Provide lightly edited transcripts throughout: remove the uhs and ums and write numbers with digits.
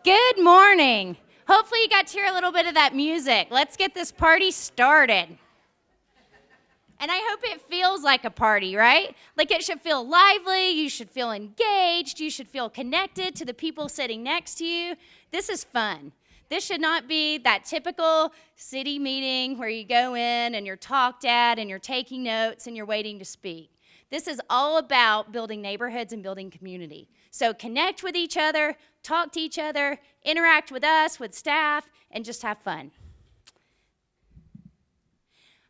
Good morning. Hopefully you got to hear a little bit of that music. Let's get this party started. And I hope it feels like a party, right? Like it should feel lively, you should feel engaged, you should feel connected to the people sitting next to you. This is fun. This should not be that typical city meeting where you go in and you're talked at and you're taking notes and you're waiting to speak. This is all about building neighborhoods and building community. So connect with each other, talk to each other, interact with us, with staff, and just have fun.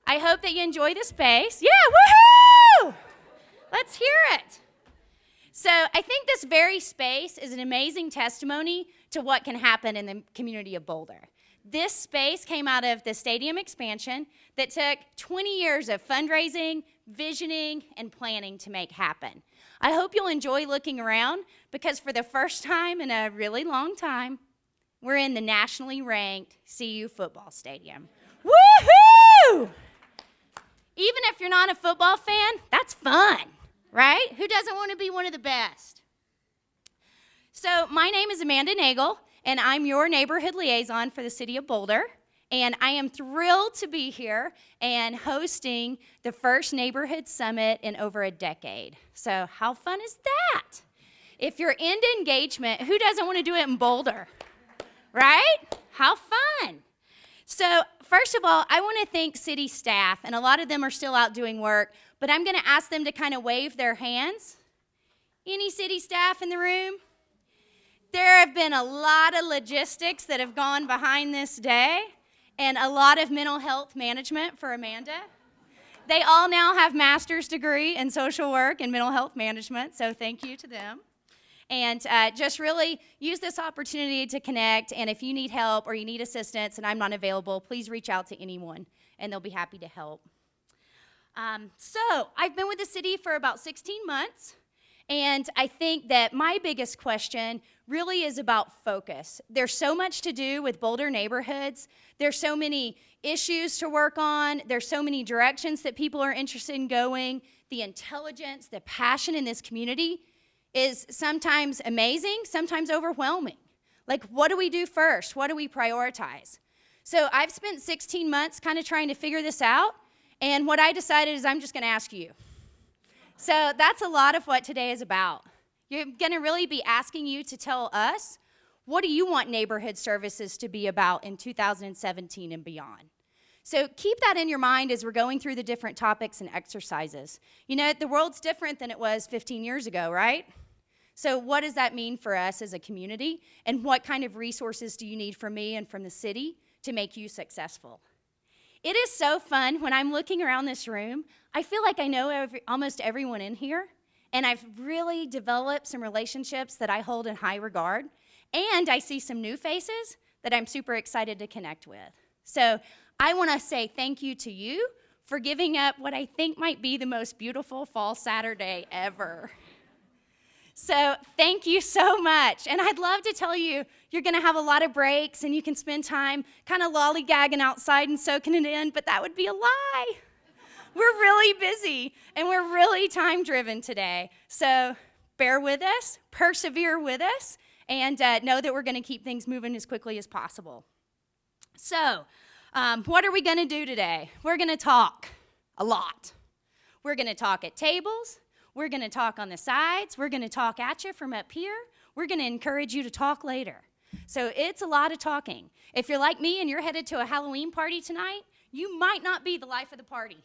I hope that you enjoy the space. Yeah, woohoo! Let's hear it. So I think this very space is an amazing testimony to what can happen in the community of Boulder. This space came out of the stadium expansion that took 20 years of fundraising, visioning, and planning to make happen. I hope you'll enjoy looking around because for the first time in a really long time, we're in the nationally ranked CU football stadium. Woohoo! Even if you're not a football fan, that's fun, right? Who doesn't want to be one of the best? So my name is Amanda Nagel, and I'm your neighborhood liaison for the City of Boulder. And I am thrilled to be here and hosting the first neighborhood summit in over a decade. So how fun is that? If you're into engagement, who doesn't want to do it in Boulder, right? How fun. So first of all, I want to thank city staff, and a lot of them are still out doing work, but I'm going to ask them to kind of wave their hands. Any city staff in the room? There have been a lot of logistics that have gone behind this day, and a lot of mental health management for Amanda. They all now have master's degree in social work and mental health management, so thank you to them. And just really use this opportunity to connect, and if you need help or you need assistance and I'm not available, please reach out to anyone, and they'll be happy to help. So I've been with the city for about 16 months, and I think that my biggest question really is about focus. There's so much to do with Boulder neighborhoods. There's so many issues to work on. There's so many directions that people are interested in going. The intelligence, the passion in this community is sometimes amazing, sometimes overwhelming. Like, what do we do first? What do we prioritize? So I've spent 16 months kind of trying to figure this out, and what I decided is I'm just gonna ask you. So that's a lot of what today is about. You're gonna really be asking you to tell us, what do you want neighborhood services to be about in 2017 and beyond? So keep that in your mind as we're going through the different topics and exercises. You know, the world's different than it was 15 years ago, right? So what does that mean for us as a community? And what kind of resources do you need from me and from the city to make you successful? It is so fun when I'm looking around this room. I feel like I know almost everyone in here, and I've really developed some relationships that I hold in high regard, and I see some new faces that I'm super excited to connect with. So I want to say thank you to you for giving up what I think might be the most beautiful fall Saturday ever. So thank you so much. And I'd love to tell you, you're going to have a lot of breaks and you can spend time kind of lollygagging outside and soaking it in, but that would be a lie. We're really busy and we're really time-driven today. So bear with us, persevere with us, and know that we're going to keep things moving as quickly as possible. So what are we going to do today? We're going to talk a lot. We're going to talk at tables. We're going to talk on the sides. We're going to talk at you from up here. We're going to encourage you to talk later. So it's a lot of talking. If you're like me and you're headed to a Halloween party tonight, you might not be the life of the party.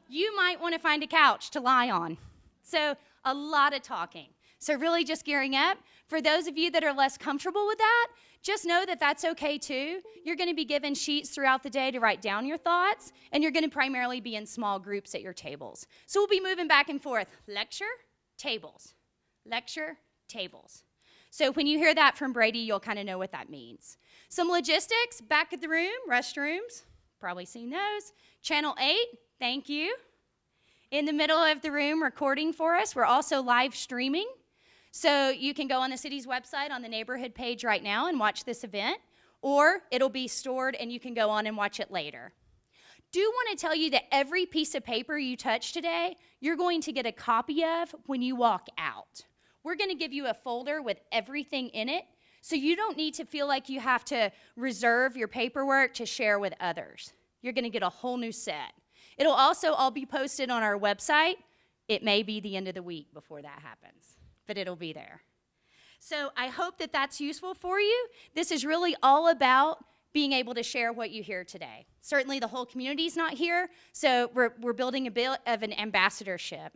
You might want to find a couch to lie on. So a lot of talking. So really just gearing up. For those of you that are less comfortable with that, just know that that's okay too. You're going to be given sheets throughout the day to write down your thoughts, and you're going to primarily be in small groups at your tables. So we'll be moving back and forth. Lecture, tables. Lecture, tables. So when you hear that from Brady, you'll kind of know what that means. Some logistics, back of the room, restrooms, probably seen those. Channel 8, thank you. In the middle of the room recording for us, we're also live streaming. So you can go on the city's website on the neighborhood page right now and watch this event, or it'll be stored and you can go on and watch it later. Do want to tell you that every piece of paper you touch today, you're going to get a copy of when you walk out. We're going to give you a folder with everything in it So you don't need to feel like you have to reserve your paperwork to share with others. You're going to get a whole new set. It'll also all be posted on our website. It may be the end of the week before that happens, but it'll be there. So I hope that that's useful for you. This is really all about being able to share what you hear today. Certainly the whole community's not here, so we're building a bit of an ambassadorship.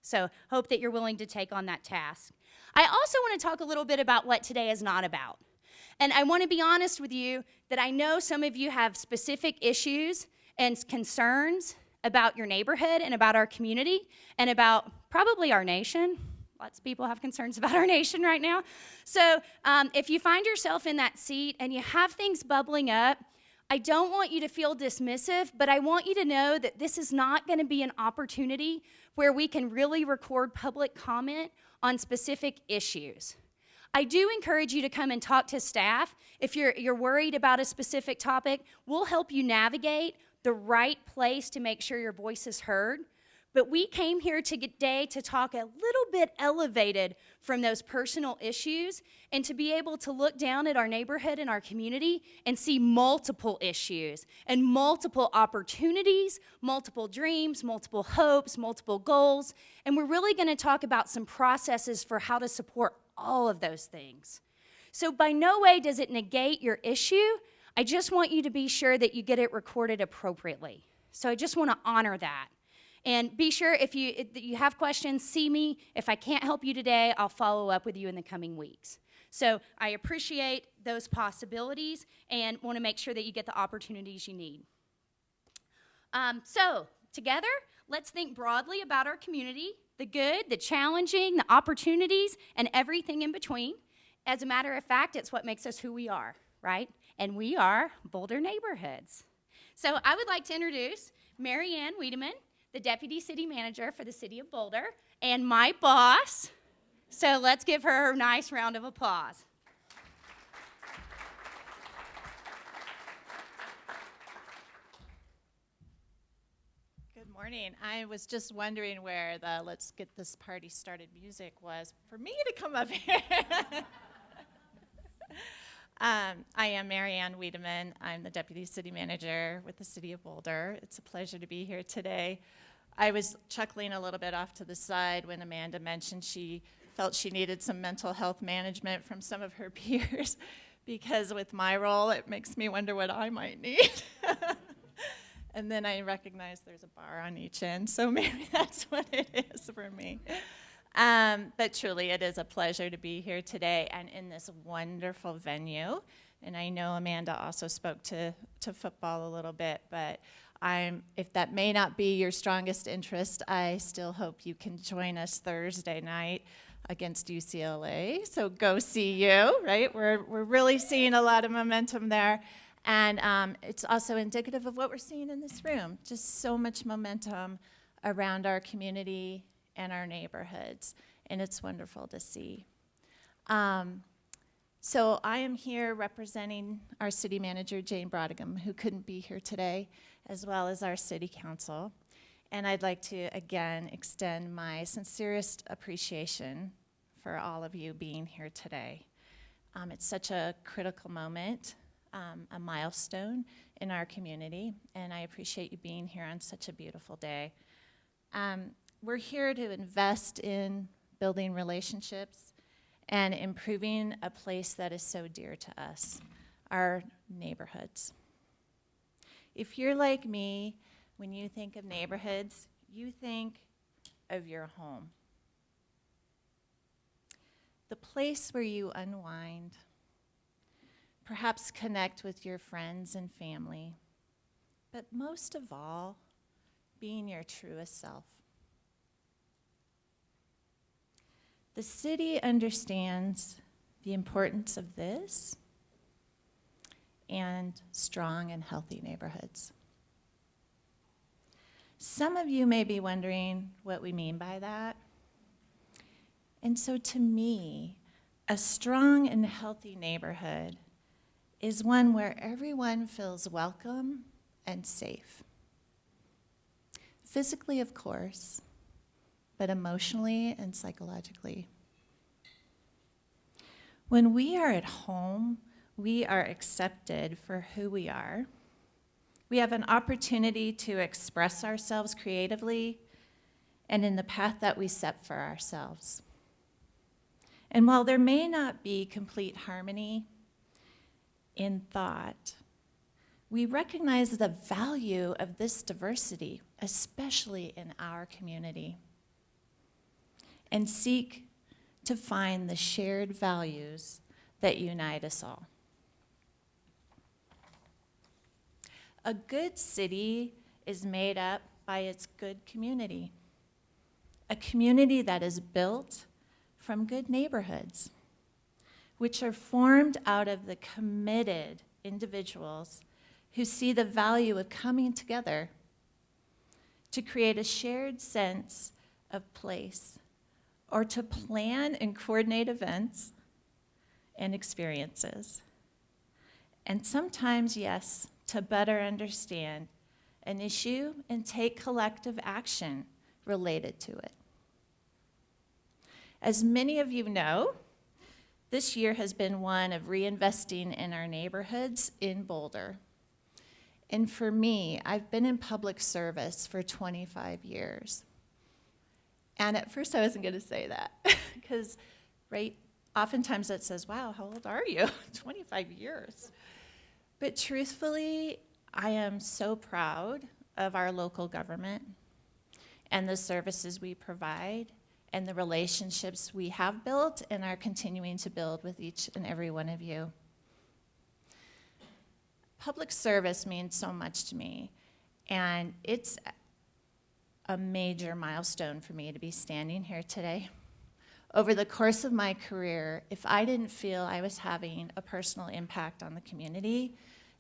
So hope that you're willing to take on that task. I also want to talk a little bit about what today is not about. And I want to be honest with you that I know some of you have specific issues and concerns about your neighborhood and about our community and about probably our nation. Lots of people have concerns about our nation right now. So if you find yourself in that seat and you have things bubbling up, I don't want you to feel dismissive, but I want you to know that this is not going to be an opportunity where we can really record public comment on specific issues. I do encourage you to come and talk to staff. If you're worried about a specific topic, we'll help you navigate the right place to make sure your voice is heard. But we came here today to talk a little bit elevated from those personal issues and to be able to look down at our neighborhood and our community and see multiple issues and multiple opportunities, multiple dreams, multiple hopes, multiple goals. And we're really going to talk about some processes for how to support all of those things. So by no way does it negate your issue. I just want you to be sure that you get it recorded appropriately. So I just want to honor that. And be sure if you have questions, see me. If I can't help you today, I'll follow up with you in the coming weeks. So I appreciate those possibilities and want to make sure that you get the opportunities you need. So together, let's think broadly about our community, the good, the challenging, the opportunities, and everything in between. As a matter of fact, it's what makes us who we are, right? And we are Boulder neighborhoods. So I would like to introduce Mary Ann Wiedemann, the Deputy City Manager for the City of Boulder, and my boss. So let's give her a nice round of applause. Good morning. I was just wondering where the "let's get this party started" music was for me to come up here. I am Mary Ann Wiedemann. I'm the Deputy City Manager with the City of Boulder. It's a pleasure to be here today. I was chuckling a little bit off to the side when Amanda mentioned she felt she needed some mental health management from some of her peers, because with my role, it makes me wonder what I might need. And then I recognize there's a bar on each end, so maybe that's what it is for me. But truly, it is a pleasure to be here today and in this wonderful venue. And I know Amanda also spoke to football a little bit, but if that may not be your strongest interest, I still hope you can join us Thursday night against UCLA. So go see you, right? We're really seeing a lot of momentum there. And it's also indicative of what we're seeing in this room. Just so much momentum around our community and our neighborhoods, and it's wonderful to see. So I am here representing our city manager, Jane Brodigam, who couldn't be here today, as well as our city council. And I'd like to, again, extend my sincerest appreciation for all of you being here today. It's such a critical moment, a milestone in our community, and I appreciate you being here on such a beautiful day. We're here to invest in building relationships and improving a place that is so dear to us, our neighborhoods. If you're like me, when you think of neighborhoods, you think of your home. The place where you unwind, perhaps connect with your friends and family, but most of all, being your truest self. The city understands the importance of this and strong and healthy neighborhoods. Some of you may be wondering what we mean by that. And so to me, a strong and healthy neighborhood is one where everyone feels welcome and safe. Physically, of course, but emotionally and psychologically. When we are at home, we are accepted for who we are. We have an opportunity to express ourselves creatively and in the path that we set for ourselves. And while there may not be complete harmony in thought, we recognize the value of this diversity, especially in our community, and seek to find the shared values that unite us all. A good city is made up by its good community, a community that is built from good neighborhoods, which are formed out of the committed individuals who see the value of coming together to create a shared sense of place, or to plan and coordinate events and experiences. And sometimes, yes, to better understand an issue and take collective action related to it. As many of you know, this year has been one of reinvesting in our neighborhoods in Boulder. And for me, I've been in public service for 25 years. And at first I wasn't going to say that because, right, oftentimes it says, wow, how old are you? 25 years. But truthfully, I am so proud of our local government and the services we provide and the relationships we have built and are continuing to build with each and every one of you. Public service means so much to me, and it's a major milestone for me to be standing here today. Over the course of my career, if I didn't feel I was having a personal impact on the community,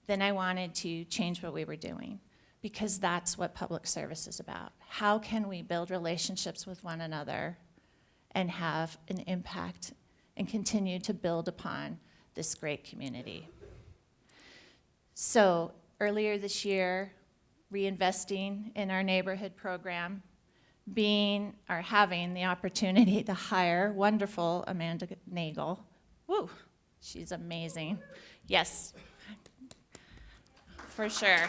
then I wanted to change what we were doing, because that's what public service is about. How can we build relationships with one another and have an impact and continue to build upon this great community? So earlier this year, reinvesting in our neighborhood program, having the opportunity to hire wonderful Amanda Nagel. Woo, she's amazing. Yes, for sure.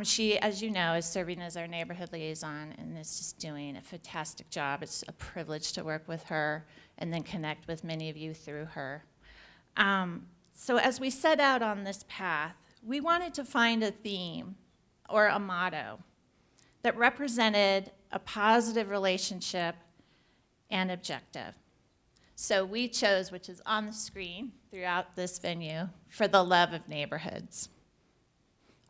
She, as you know, is serving as our neighborhood liaison and is just doing a fantastic job. It's a privilege to work with her and then connect with many of you through her. So as we set out on this path, we wanted to find a theme or a motto that represented a positive relationship and objective. So we chose, which is on the screen throughout this venue, for the love of neighborhoods.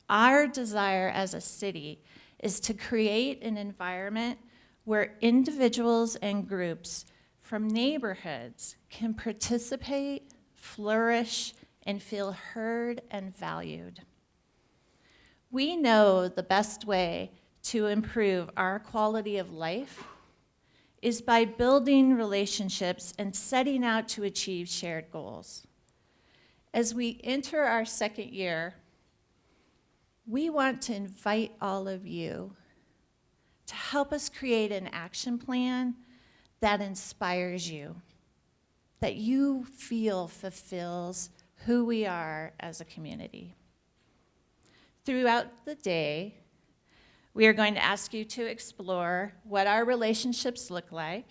Our desire as a city is to create an environment where individuals and groups from neighborhoods can participate, flourish, and feel heard and valued. We know the best way to improve our quality of life is by building relationships and setting out to achieve shared goals. As we enter our second year, we want to invite all of you to help us create an action plan that inspires you, that you feel fulfills who we are as a community. Throughout the day, we are going to ask you to explore what our relationships look like.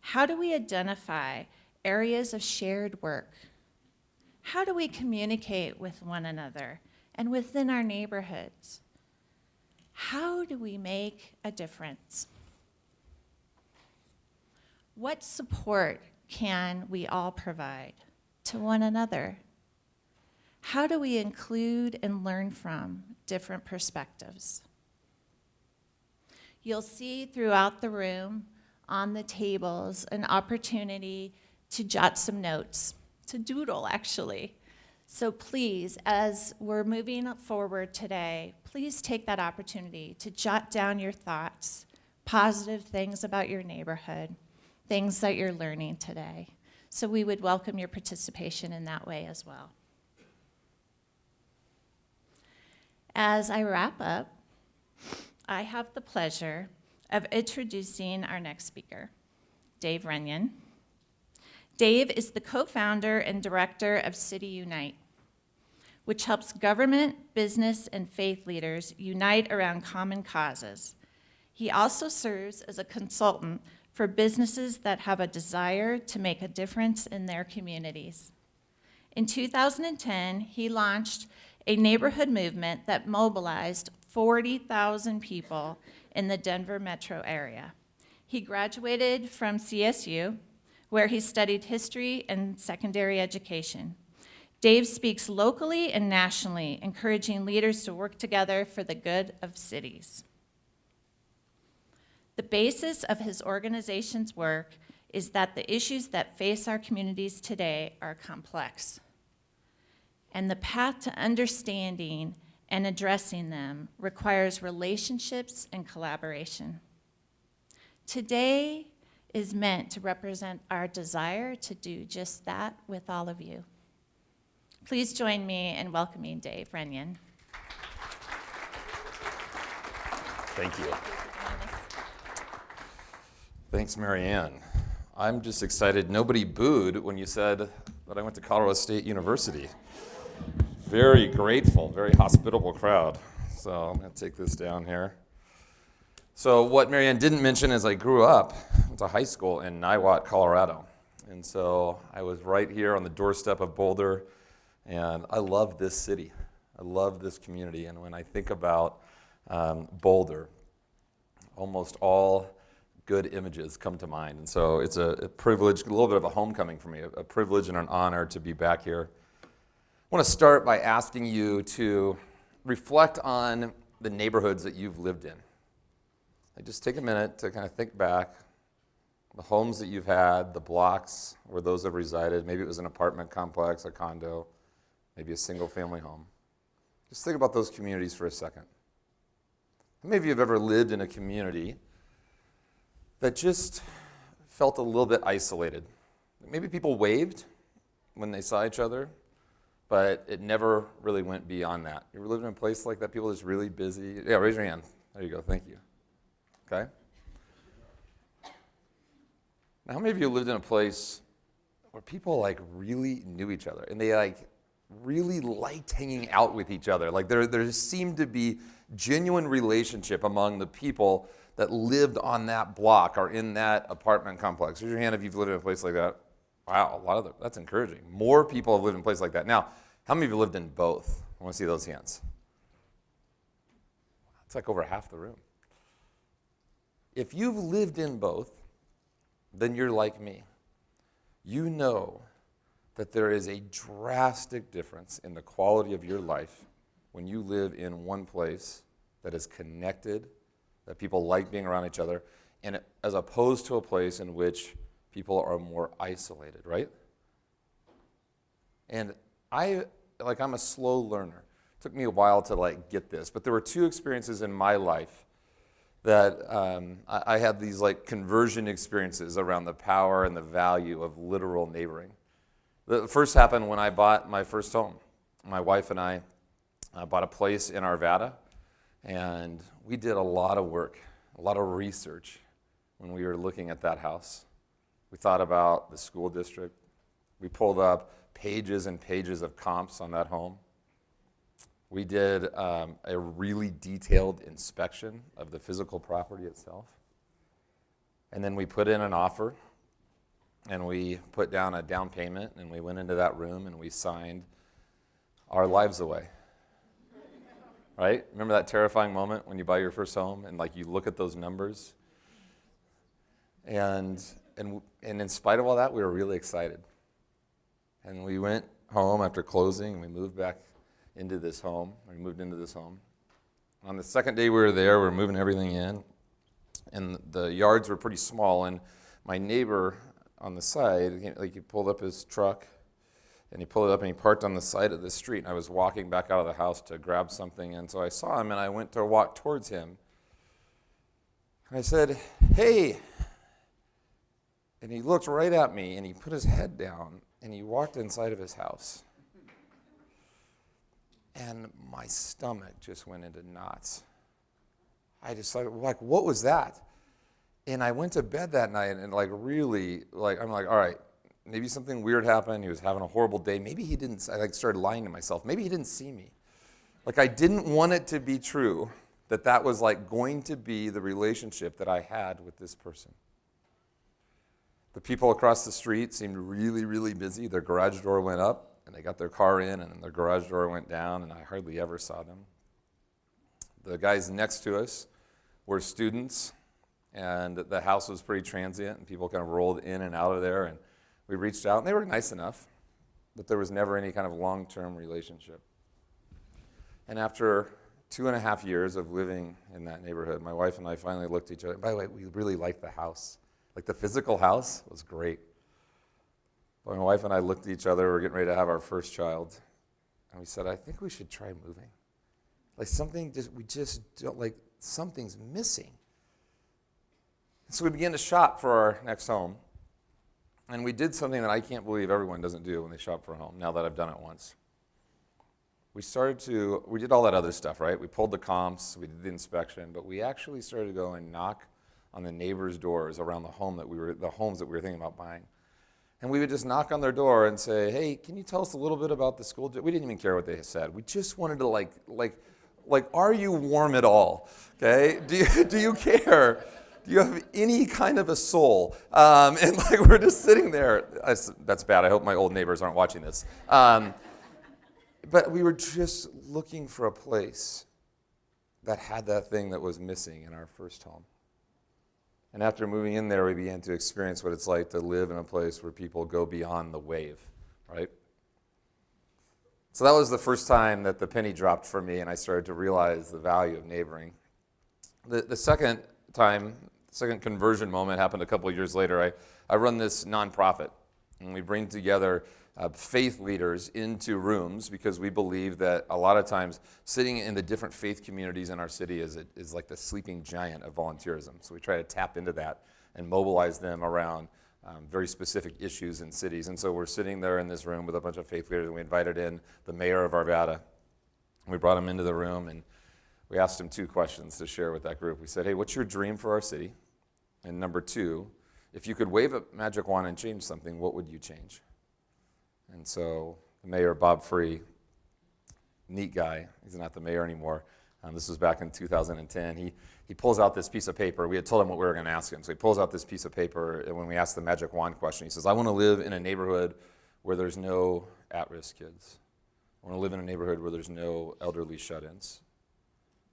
How do we identify areas of shared work? How do we communicate with one another and within our neighborhoods? How do we make a difference? What support can we all provide to one another? How do we include and learn from different perspectives? You'll see throughout the room, on the tables, an opportunity to jot some notes, to doodle actually. So please, as we're moving forward today, please take that opportunity to jot down your thoughts, positive things about your neighborhood, things that you're learning today. So we would welcome your participation in that way as well. As I wrap up, I have the pleasure of introducing our next speaker. Dave Renyon. Dave is the co-founder and director of City Unite, which helps government, business, and faith leaders unite around common causes. He also serves as a consultant for businesses that have a desire to make a difference in their communities. In 2010, he launched a neighborhood movement that mobilized 40,000 people in the Denver metro area. He graduated from CSU, where he studied history and secondary education. Dave speaks locally and nationally, encouraging leaders to work together for the good of cities. The basis of his organization's work is that the issues that face our communities today are complex, and the path to understanding and addressing them requires relationships and collaboration. Today is meant to represent our desire to do just that with all of you. Please join me in welcoming Dave Renyon. Thank you. Thanks, Marianne. I'm just excited. Nobody booed when you said that I went to Colorado State University. Very grateful, very hospitable crowd. So I'm going to take this down here. So what Marianne didn't mention is I grew up, went to high school in Niwot, Colorado. And so I was right here on the doorstep of Boulder, and I love this city. I love this community. And when I think about Boulder, almost all good images come to mind. And so it's a privilege, a little bit of a homecoming for me, a privilege and an honor to be back here. I want to start by asking you to reflect on the neighborhoods that you've lived in. Like, just take a minute to kind of think back, the homes that you've had, the blocks where those have resided. Maybe it was an apartment complex, a condo, maybe a single family home. Just think about those communities for a second. How many of you have ever lived in a community that just felt a little bit isolated? Maybe people waved when they saw each other, but it never really went beyond that. You ever lived in a place like that? People are just really busy? Yeah, raise your hand. There you go. Thank you. Okay? Now, how many of you lived in a place where people like really knew each other and they like really liked hanging out with each other? Like there seemed to be genuine relationship among the people that lived on that block or in that apartment complex. Raise your hand if you've lived in a place like that. Wow, a lot of them. That's encouraging. More people have lived in a place like that. Now, how many of you lived in both? I want to see those hands. It's like over half the room. If you've lived in both, then you're like me. You know that there is a drastic difference in the quality of your life when you live in one place that is connected, that people like being around each other, and as opposed to a place in which people are more isolated, right? And I'm a slow learner. It took me a while to get this, but there were two experiences in my life that I had these conversion experiences around the power and the value of literal neighboring. The first happened when I bought my first home. My wife and I bought a place in Arvada, and we did a lot of work, a lot of research when we were looking at that house. We thought about the school district. We pulled up pages and pages of comps on that home. We did a really detailed inspection of the physical property itself. And then we put in an offer, and we put down a down payment, and we went into that room, and we signed our lives away. Right? Remember that terrifying moment when you buy your first home, and you look at those numbers? And in spite of all that, we were really excited. And we went home after closing, and we moved back into this home. We moved into this home. On the second day we were there, we were moving everything in, and the yards were pretty small, and my neighbor on the side, he pulled up his truck, and he pulled it up, and he parked on the side of the street, and I was walking back out of the house to grab something, and so I saw him, and I went to walk towards him, and I said, "Hey," and he looked right at me, and he put his head down, and he walked inside of his house. And my stomach just went into knots. I decided, what was that? And I went to bed that night and like really, like I'm like, all right, maybe something weird happened. He was having a horrible day. Maybe he didn't, I like started lying to myself. Maybe he didn't see me. Like I didn't want it to be true that that was like going to be the relationship that I had with this person. The people across the street seemed really, really busy. Their garage door went up and they got their car in and then their garage door went down and I hardly ever saw them. The guys next to us were students and the house was pretty transient and people kind of rolled in and out of there and we reached out and they were nice enough, but there was never any kind of long-term relationship. And after 2.5 years of living in that neighborhood, my wife and I finally looked at each other. By the way, we really liked the house. Like the physical house was great. But my wife and I looked at each other, we were getting ready to have our first child, and we said, I think we should try moving. Like we just don't, like something's missing. And so we began to shop for our next home. And we did something that I can't believe everyone doesn't do when they shop for a home, now that I've done it once. We did all that other stuff, right? We pulled the comps, we did the inspection, but we actually started to go and knock on the neighbors' doors around the homes that we were thinking about buying. And we would just knock on their door and say, hey, can you tell us a little bit about the school? We didn't even care what they said. We just wanted to like, are you warm at all? Okay? Do you care? Do you have any kind of a soul? And like we're just sitting there. That's bad. I hope my old neighbors aren't watching this. But we were just looking for a place that had that thing that was missing in our first home. And after moving in there, we began to experience what it's like to live in a place where people go beyond the wave, right? So that was the first time that the penny dropped for me and I started to realize the value of neighboring. The second conversion moment happened a couple of years later. I run this nonprofit and we bring together faith leaders into rooms because we believe that a lot of times sitting in the different faith communities in our city is like the sleeping giant of volunteerism. So we try to tap into that and mobilize them around very specific issues in cities. And so we're sitting there in this room with a bunch of faith leaders and we invited in the mayor of Arvada. We brought him into the room and we asked him 2 questions to share with that group. We said, hey, what's your dream for our city? And number 2, if you could wave a magic wand and change something, what would you change? And so the mayor, Bob Free, neat guy, he's not the mayor anymore. This was back in 2010. He pulls out this piece of paper. We had told him what we were going to ask him. So he pulls out this piece of paper, and when we asked the magic wand question, he says, I want to live in a neighborhood where there's no at-risk kids. I want to live in a neighborhood where there's no elderly shut-ins,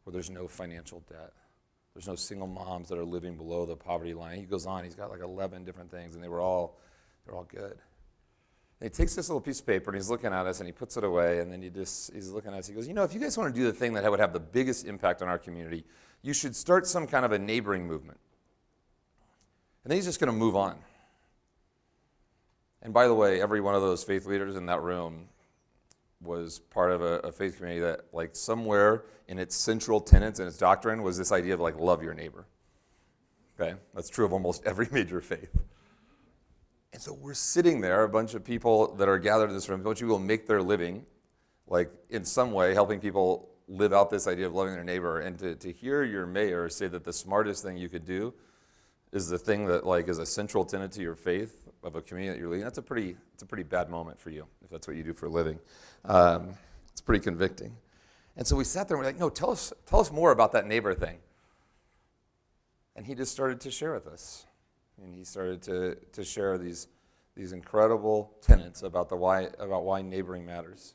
where there's no financial debt. There's no single moms that are living below the poverty line. He goes on. He's got like 11 different things, and they're all good. And he takes this little piece of paper and he's looking at us and he puts it away and then he's looking at us. He goes, if you guys want to do the thing that would have the biggest impact on our community, you should start some kind of a neighboring movement. And then he's just going to move on. And by the way, every one of those faith leaders in that room was part of a faith community that like somewhere in its central tenets and its doctrine was this idea of like love your neighbor. Okay? That's true of almost every major faith. And so we're sitting there, a bunch of people that are gathered in this room, a bunch of people make their living, like in some way helping people live out this idea of loving their neighbor. And to hear your mayor say that the smartest thing you could do is the thing that like is a central tenet to your faith of a community that you're leading, it's a pretty bad moment for you if that's what you do for a living. It's pretty convicting. And so we sat there and we're like, no, tell us more about that neighbor thing. And he just started to share with us. And he started to share these incredible tenets about why neighboring matters.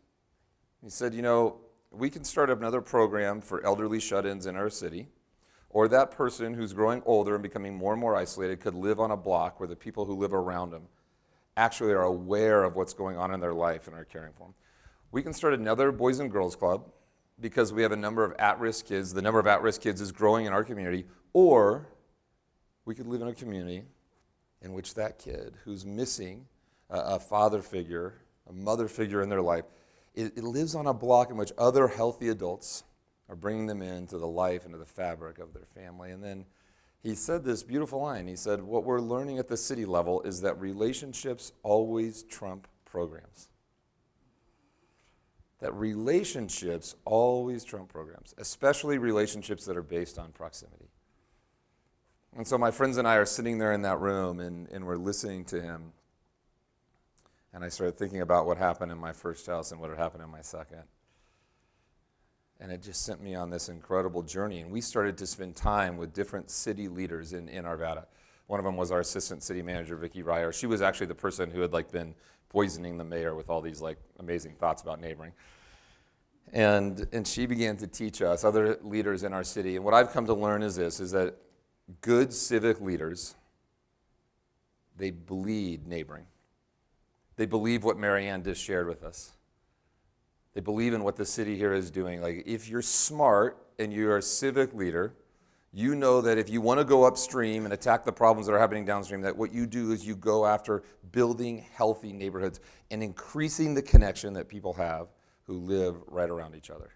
He said, we can start another program for elderly shut-ins in our city, or that person who's growing older and becoming more and more isolated could live on a block where the people who live around them actually are aware of what's going on in their life and are caring for them. We can start another Boys and Girls Club because we have a number of at-risk kids. The number of at-risk kids is growing in our community, or we could live in a community in which that kid who's missing a father figure, a mother figure in their life, it lives on a block in which other healthy adults are bringing them into the life, into the fabric of their family. And then he said this beautiful line. He said, what we're learning at the city level is that relationships always trump programs. That relationships always trump programs, especially relationships that are based on proximity. And so my friends and I are sitting there in that room, and we're listening to him. And I started thinking about what happened in my first house and what had happened in my second. And it just sent me on this incredible journey. And we started to spend time with different city leaders in Arvada. One of them was our assistant city manager, Vicki Ryer. She was actually the person who had been poisoning the mayor with all these amazing thoughts about neighboring. And she began to teach us, other leaders in our city. And what I've come to learn is that good civic leaders, they bleed neighboring. They believe what Marianne just shared with us. They believe in what the city here is doing. If you're smart and you're a civic leader, you know that if you want to go upstream and attack the problems that are happening downstream, that what you do is you go after building healthy neighborhoods and increasing the connection that people have who live right around each other.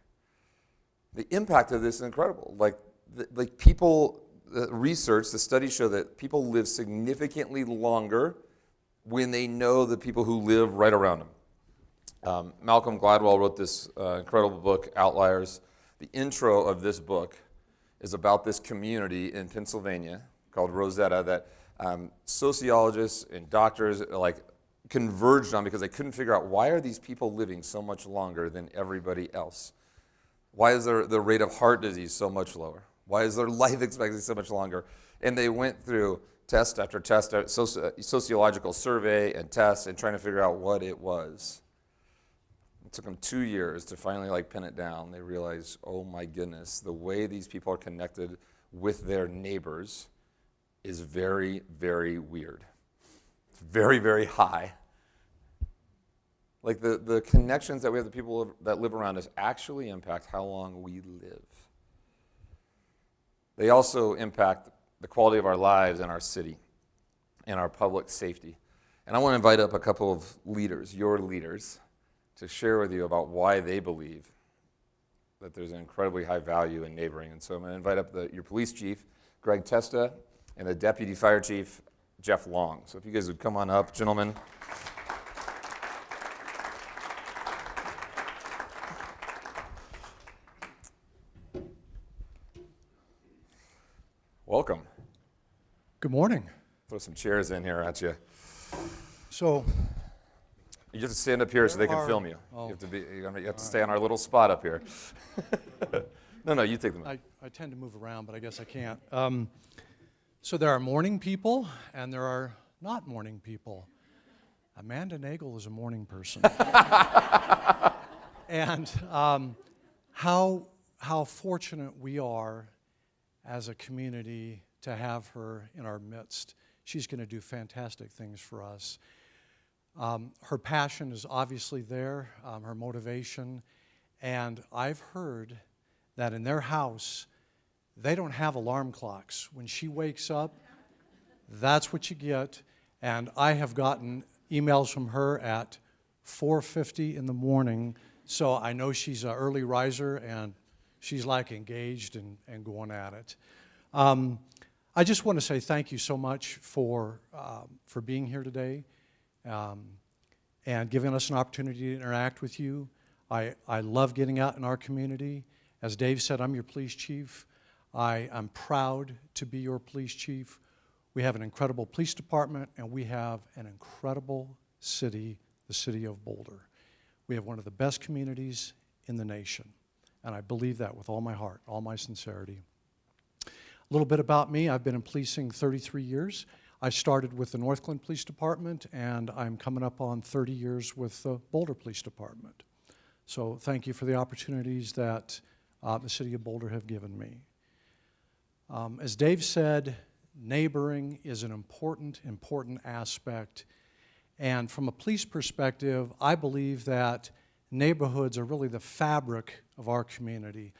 The impact of this is incredible. People, the research, the studies show that people live significantly longer when they know the people who live right around them. Malcolm Gladwell wrote this incredible book, Outliers. The intro of this book is about this community in Pennsylvania called Rosetta that sociologists and doctors converged on because they couldn't figure out, why are these people living so much longer than everybody else? Why is the rate of heart disease so much lower? Why is their life expectancy so much longer? And they went through test after test, sociological survey and tests, and trying to figure out what it was. It took them 2 years to finally pin it down. They realized, oh my goodness, the way these people are connected with their neighbors is very, very weird. It's very, very high. The connections that we have, the people that live around us, actually impact how long we live. They also impact the quality of our lives and our city and our public safety. And I want to invite up a couple of leaders, your leaders, to share with you about why they believe that there's an incredibly high value in neighboring. And so I'm going to invite up your police chief, Greg Testa, and the deputy fire chief, Jeff Long. So if you guys would come on up, gentlemen. Welcome. Good morning. Throw some chairs in here at you. So You have to stand up here so they can film you. Oh. You have to stay on our little spot up here. No, you take them. I tend to move around, but I guess I can't. So there are morning people, and there are not morning people. Amanda Nagel is a morning person. And how fortunate we are as a community to have her in our midst. She's going to do fantastic things for us. Her passion is obviously there, her motivation, and I've heard that in their house, they don't have alarm clocks. When she wakes up, that's what you get, and I have gotten emails from her at 4:50 in the morning, so I know she's an early riser, and she's engaged and going at it. I just want to say thank you so much for being here today. And giving us an opportunity to interact with you. I love getting out in our community. As Dave said, I'm your police chief. I'm proud to be your police chief. We have an incredible police department, and we have an incredible city, the City of Boulder. We have one of the best communities in the nation, and I believe that with all my heart, all my sincerity. A little bit about me. I've been in policing 33 years. I started with the Northglenn Police Department, and I'm coming up on 30 years with the Boulder Police Department. So thank you for the opportunities that the City of Boulder have given me. As Dave said, neighboring is an important aspect. And from a police perspective, I believe that neighborhoods are really the fabric of our community.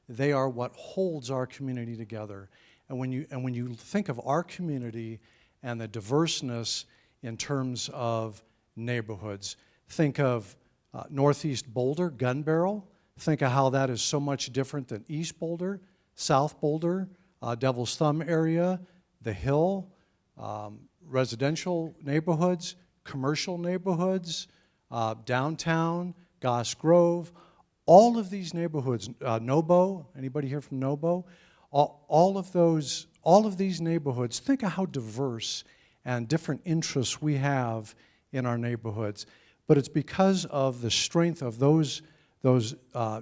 They are what holds our community together. And when you think of our community and the diverseness in terms of neighborhoods, think of Northeast Boulder, Gun Barrel. Think of how that is so much different than East Boulder, South Boulder, Devil's Thumb area, the Hill, residential neighborhoods, commercial neighborhoods, downtown, Goss Grove. All of these neighborhoods, Nobo, anybody here from Nobo? all of these neighborhoods, think of how diverse and different interests we have in our neighborhoods. But it's because of the strength of those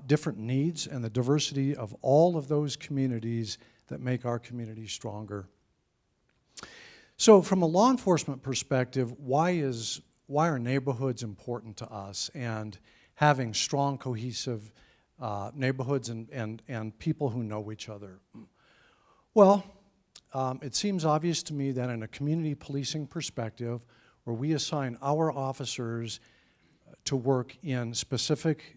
different needs and the diversity of all of those communities that make our community stronger. So from a law enforcement perspective, why are neighborhoods important to us, and having strong, cohesive neighborhoods and people who know each other? Well, it seems obvious to me that in a community policing perspective, where we assign our officers to work in specific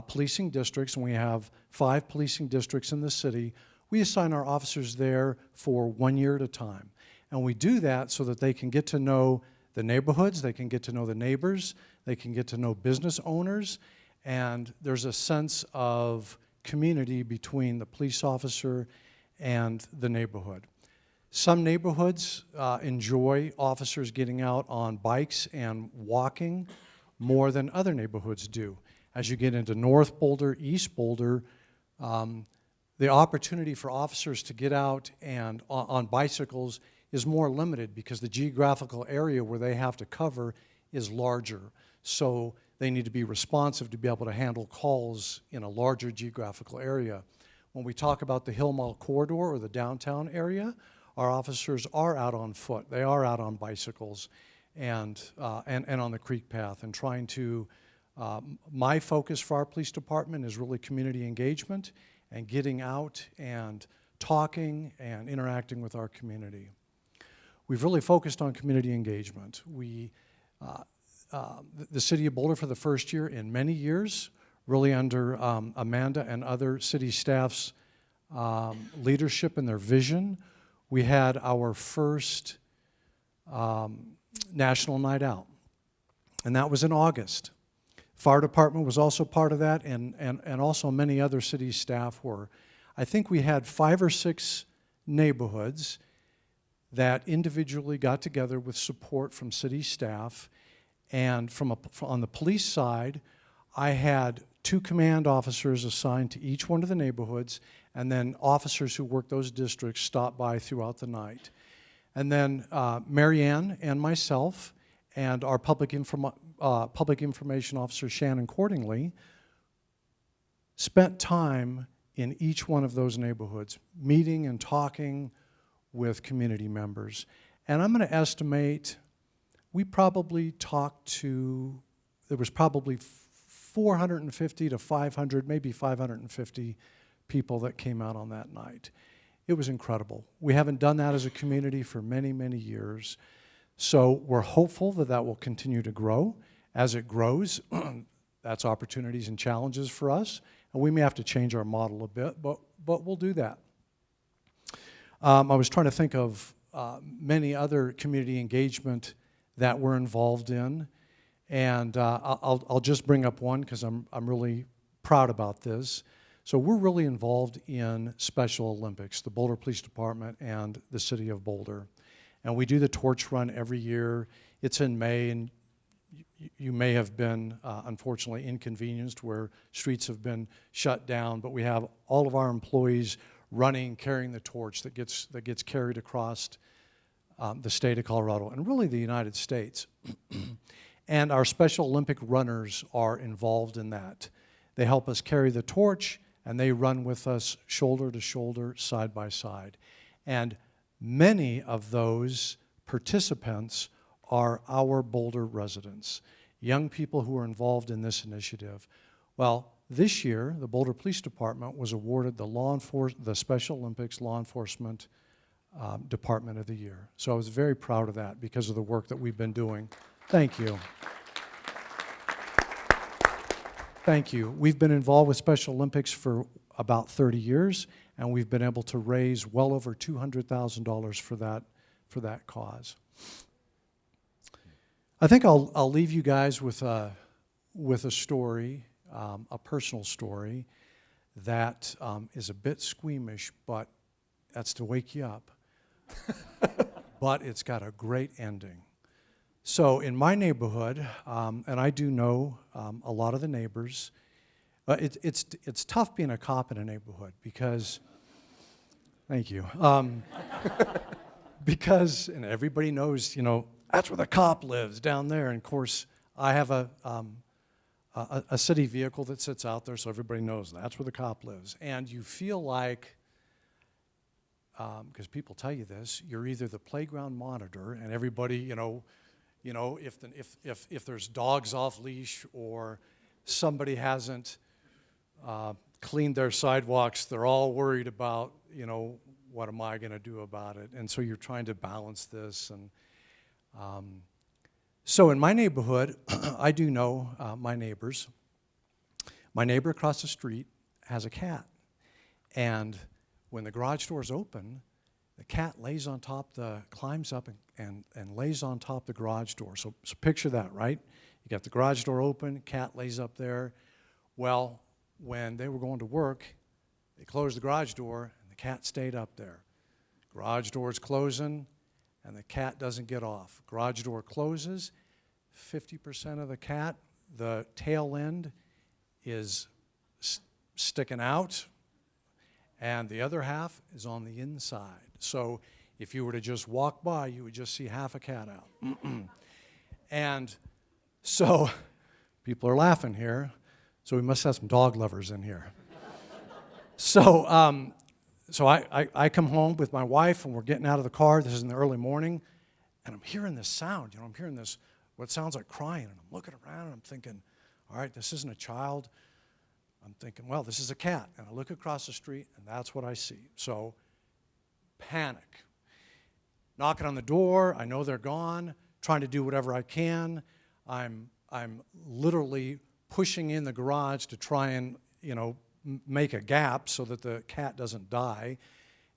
policing districts, and we have 5 policing districts in the city, we assign our officers there for 1 year at a time. And we do that so that they can get to know the neighborhoods, they can get to know the neighbors, they can get to know business owners, and there's a sense of community between the police officer and the neighborhood. Some neighborhoods enjoy officers getting out on bikes and walking more than other neighborhoods do. As you get into North Boulder, East Boulder, the opportunity for officers to get out and on bicycles is more limited because the geographical area where they have to cover is larger. So they need to be responsive to be able to handle calls in a larger geographical area. When we talk about the Hill Mall corridor or the downtown area, our officers are out on foot. They are out on bicycles and on the creek path and trying to, my focus for our police department is really community engagement and getting out and talking and interacting with our community. We've really focused on community engagement. The City of Boulder for the first year in many years, really under Amanda and other city staff's leadership and their vision, we had our first National Night Out, and that was in August. Fire department was also part of that, and also many other city staff were. I think we had 5 or 6 neighborhoods that individually got together with support from city staff, and on the police side, I had 2 command officers assigned to each one of the neighborhoods, and then officers who worked those districts stopped by throughout the night. And then Mary Ann and myself and our public information officer, Shannon Cordingley, spent time in each one of those neighborhoods, meeting and talking with community members. And I'm going to estimate we probably talked to, there was probably 450 to 500, maybe 550 people that came out on that night. It was incredible. We haven't done that as a community for many, many years. So we're hopeful that that will continue to grow. As it grows, that's opportunities and challenges for us. And we may have to change our model a bit, but we'll do that. I was trying to think of many other community engagement that we're involved in. And I'll just bring up one because I'm really proud about this. So we're really involved in Special Olympics, the Boulder Police Department and the City of Boulder. And we do the torch run every year. It's in May, and you may have been, unfortunately, inconvenienced where streets have been shut down, but we have all of our employees running, carrying the torch that gets carried across the state of Colorado, and really the United States. And our Special Olympic runners are involved in that. They help us carry the torch, and they run with us shoulder to shoulder, side by side. And many of those participants are our Boulder residents, young people who are involved in this initiative. Well, this year, the Boulder Police Department was awarded the Special Olympics Law Enforcement Department of the Year. So I was very proud of that because of the work that we've been doing. Thank you. Thank you. We've been involved with Special Olympics for about 30 years, and we've been able to raise well over $200,000 for that cause. I think I'll leave you guys with a story, a personal story that is a bit squeamish, but that's to wake you up. But it's got a great ending. So in my neighborhood, and I do know a lot of the neighbors, it's tough being a cop in a neighborhood because Thank you. Because, and everybody knows, you know, that's where the cop lives, down there. And of course, I have a city vehicle that sits out there, so everybody knows that's where the cop lives. And you feel like, because people tell you this, you're either the playground monitor, and everybody, you know, if there's dogs off leash or somebody hasn't cleaned their sidewalks, they're all worried about, you know, what am I going to do about it? And so you're trying to balance this. And so in my neighborhood, I do know my neighbors. My neighbor across the street has a cat. And when the garage doors open, the cat lays on top, climbs up and lays on top the garage door. So picture that, right? You got the garage door open, cat lays up there. Well, when they were going to work, they closed the garage door and the cat stayed up there. Garage door's closing and the cat doesn't get off. Garage door closes, 50% of the cat, the tail end is sticking out, and the other half is on the inside. So if you were to just walk by, you would just see half a cat out. And so people are laughing here, so we must have some dog lovers in here. So I come home with my wife, and we're getting out of the car. This is in the early morning, and I'm hearing this sound. You know, I'm hearing this, what sounds like crying, and I'm looking around, and I'm thinking, all right, this isn't a child. I'm thinking, well, this is a cat. And I look across the street, and that's what I see. So panic. Knocking on the door. I know they're gone. Trying to do whatever I can. I'm literally pushing in the garage to try and, you know, make a gap so that the cat doesn't die.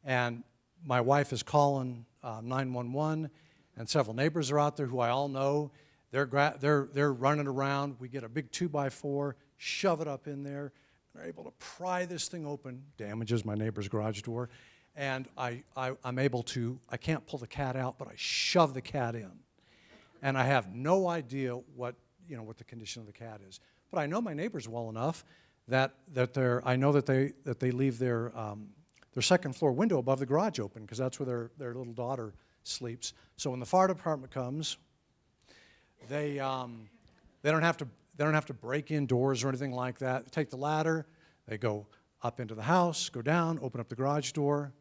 And my wife is calling 911, and several neighbors are out there who I all know. They're running around. We get a big 2x4, shove it up in there. They're able to pry this thing open, damages my neighbor's garage door, and I'm able to, I can't pull the cat out, but I shove the cat in. And I have no idea what the condition of the cat is. But I know my neighbors well enough that I know that they leave their second floor window above the garage open, because that's where their little daughter sleeps. So when the fire department comes, they don't have to break in doors or anything like that. They take the ladder, they go up into the house, go down, open up the garage door,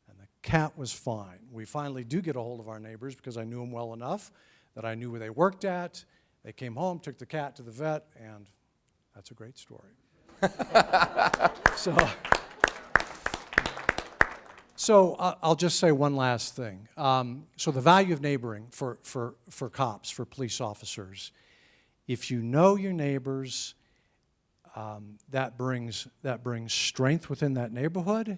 and the cat was fine. We finally do get a hold of our neighbors, because I knew them well enough that I knew where they worked at. They came home, took the cat to the vet, and that's a great story. So I'll just say one last thing. So the value of neighboring for cops, for police officers, if you know your neighbors, that brings strength within that neighborhood.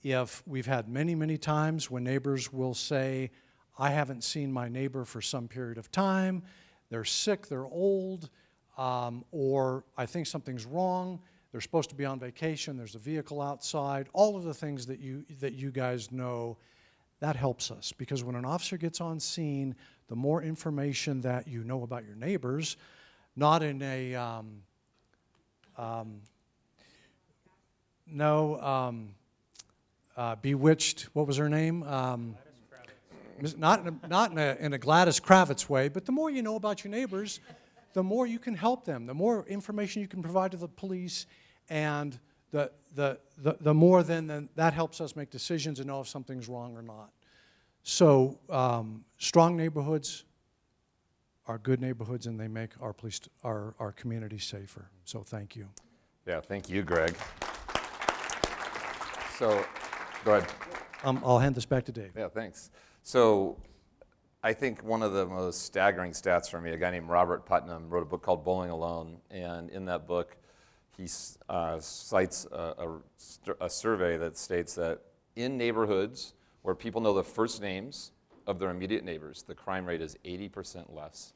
If we've had many times when neighbors will say, I haven't seen my neighbor for some period of time, they're sick, they're old, or I think something's wrong, they're supposed to be on vacation, there's a vehicle outside, all of the things that you guys know, that helps us. Because when an officer gets on scene, the more information that you know about your neighbors, not in a, Bewitched, what was her name? Not in a Gladys Kravitz way, but the more you know about your neighbors, the more you can help them, the more information you can provide to the police, and the more then that helps us make decisions and know if something's wrong or not. So strong neighborhoods are good neighborhoods, and they make our community safer. So thank you. Yeah, thank you, Greg. So, go ahead. I'll hand this back to Dave. Yeah, thanks. So, I think one of the most staggering stats for me, a guy named Robert Putnam wrote a book called Bowling Alone, and in that book, he cites a survey that states that in neighborhoods where people know the first names of their immediate neighbors, the crime rate is 80% less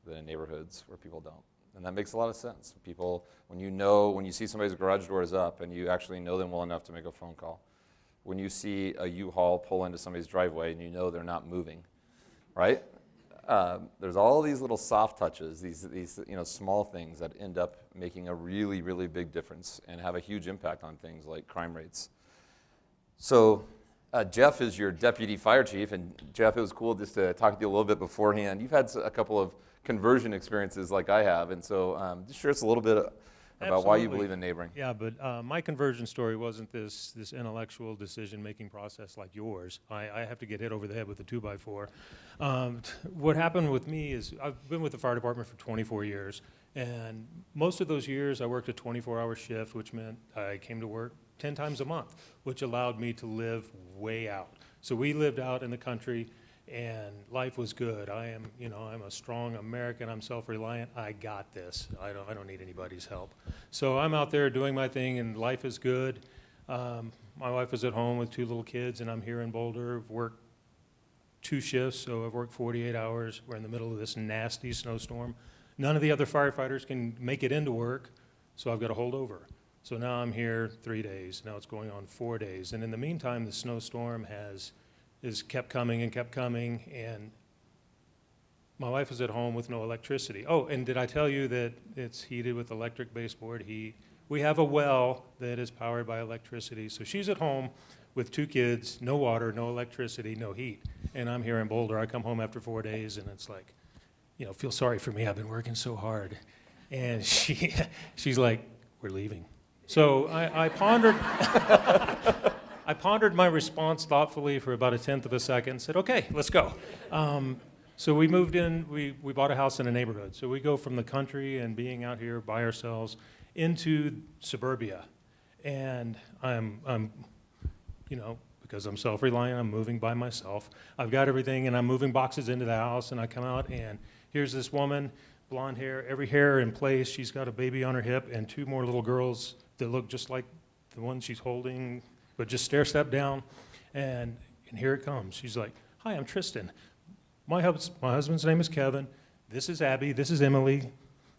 than in neighborhoods where people don't. And that makes a lot of sense. People, when you see somebody's garage door is up and you actually know them well enough to make a phone call, when you see a U-Haul pull into somebody's driveway and you know they're not moving, right? There's all these little soft touches, these small things that end up making a really, really big difference and have a huge impact on things like crime rates. So Jeff is your deputy fire chief, and Jeff, it was cool just to talk to you a little bit beforehand. You've had a couple of conversion experiences like I have, and so just share us a little bit about why you Absolutely. believe in neighboring. Yeah, but my conversion story wasn't this intellectual decision-making process like yours. I have to get hit over the head with a 2x4. What happened with me is I've been with the fire department for 24 years, and most of those years I worked a 24-hour shift, which meant I came to work 10 times a month, which allowed me to live way out. So we lived out in the country, and life was good. I'm a strong American. I'm self-reliant. I got this. I don't need anybody's help. So I'm out there doing my thing, and life is good. My wife is at home with 2 little kids, and I'm here in Boulder. I've worked 2 shifts, so I've worked 48 hours. We're in the middle of this nasty snowstorm. None of the other firefighters can make it into work, so I've got to hold over. So now I'm here 3 days. Now it's going on 4 days. And in the meantime, the snowstorm has kept coming, and my wife is at home with no electricity. Oh, and did I tell you that it's heated with electric baseboard heat? We have a well that is powered by electricity. So she's at home with 2 kids, no water, no electricity, no heat. And I'm here in Boulder. I come home after 4 days, and it's like, feel sorry for me. I've been working so hard. And she's like, we're leaving. So I pondered I pondered my response thoughtfully for about 1/10 of a second and said, okay, let's go. So we moved in, we bought a house in a neighborhood. So we go from the country and being out here by ourselves into suburbia. And I'm because I'm self-reliant, I'm moving by myself. I've got everything, and I'm moving boxes into the house, and I come out, and here's this woman, blonde hair, every hair in place. She's got a baby on her hip and 2 more little girls that look just like the one she's holding, but just stair-step down, and here it comes. She's like, hi, I'm Tristan. My husband's name is Kevin. This is Abby. This is Emily.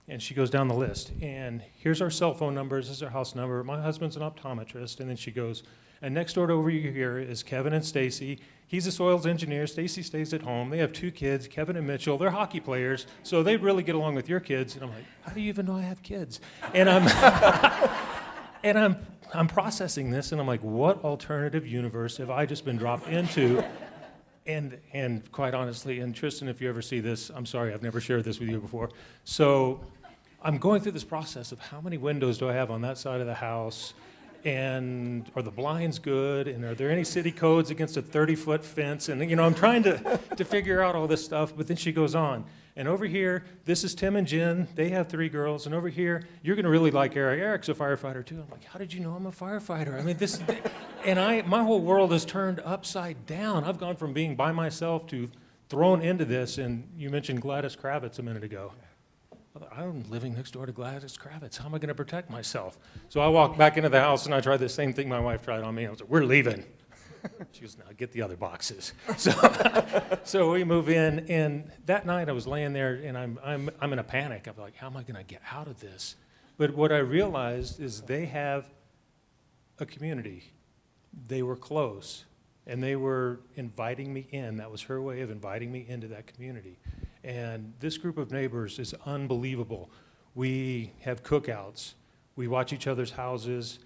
And she goes down the list. And here's our cell phone numbers. This is our house number. My husband's an optometrist. And then she goes, and next door over here is Kevin and Stacy. He's a soils engineer. Stacy stays at home. They have 2 kids, Kevin and Mitchell. They're hockey players, so they really get along with your kids. And I'm like, how do you even know I have kids? And I'm processing this, and I'm like, what alternative universe have I just been dropped into? And quite honestly, and Tristan, if you ever see this, I'm sorry, I've never shared this with you before. So I'm going through this process of how many windows do I have on that side of the house, and are the blinds good, and are there any city codes against a 30-foot fence? And I'm trying to figure out all this stuff, but then she goes on. And over here, this is Tim and Jen. They have 3 girls. And over here, you're going to really like Eric. Eric's a firefighter, too. I'm like, how did you know I'm a firefighter? I mean, my whole world has turned upside down. I've gone from being by myself to thrown into this. And you mentioned Gladys Kravitz a minute ago. I'm living next door to Gladys Kravitz. How am I going to protect myself? So I walked back into the house, and I tried the same thing my wife tried on me. I was like, we're leaving. She goes, now get the other boxes. So we move in, and that night I was laying there, and I'm in a panic. I'm like, how am I going to get out of this? But what I realized is they have a community. They were close, and they were inviting me in. That was her way of inviting me into that community. And this group of neighbors is unbelievable. We have cookouts. We watch each other's houses.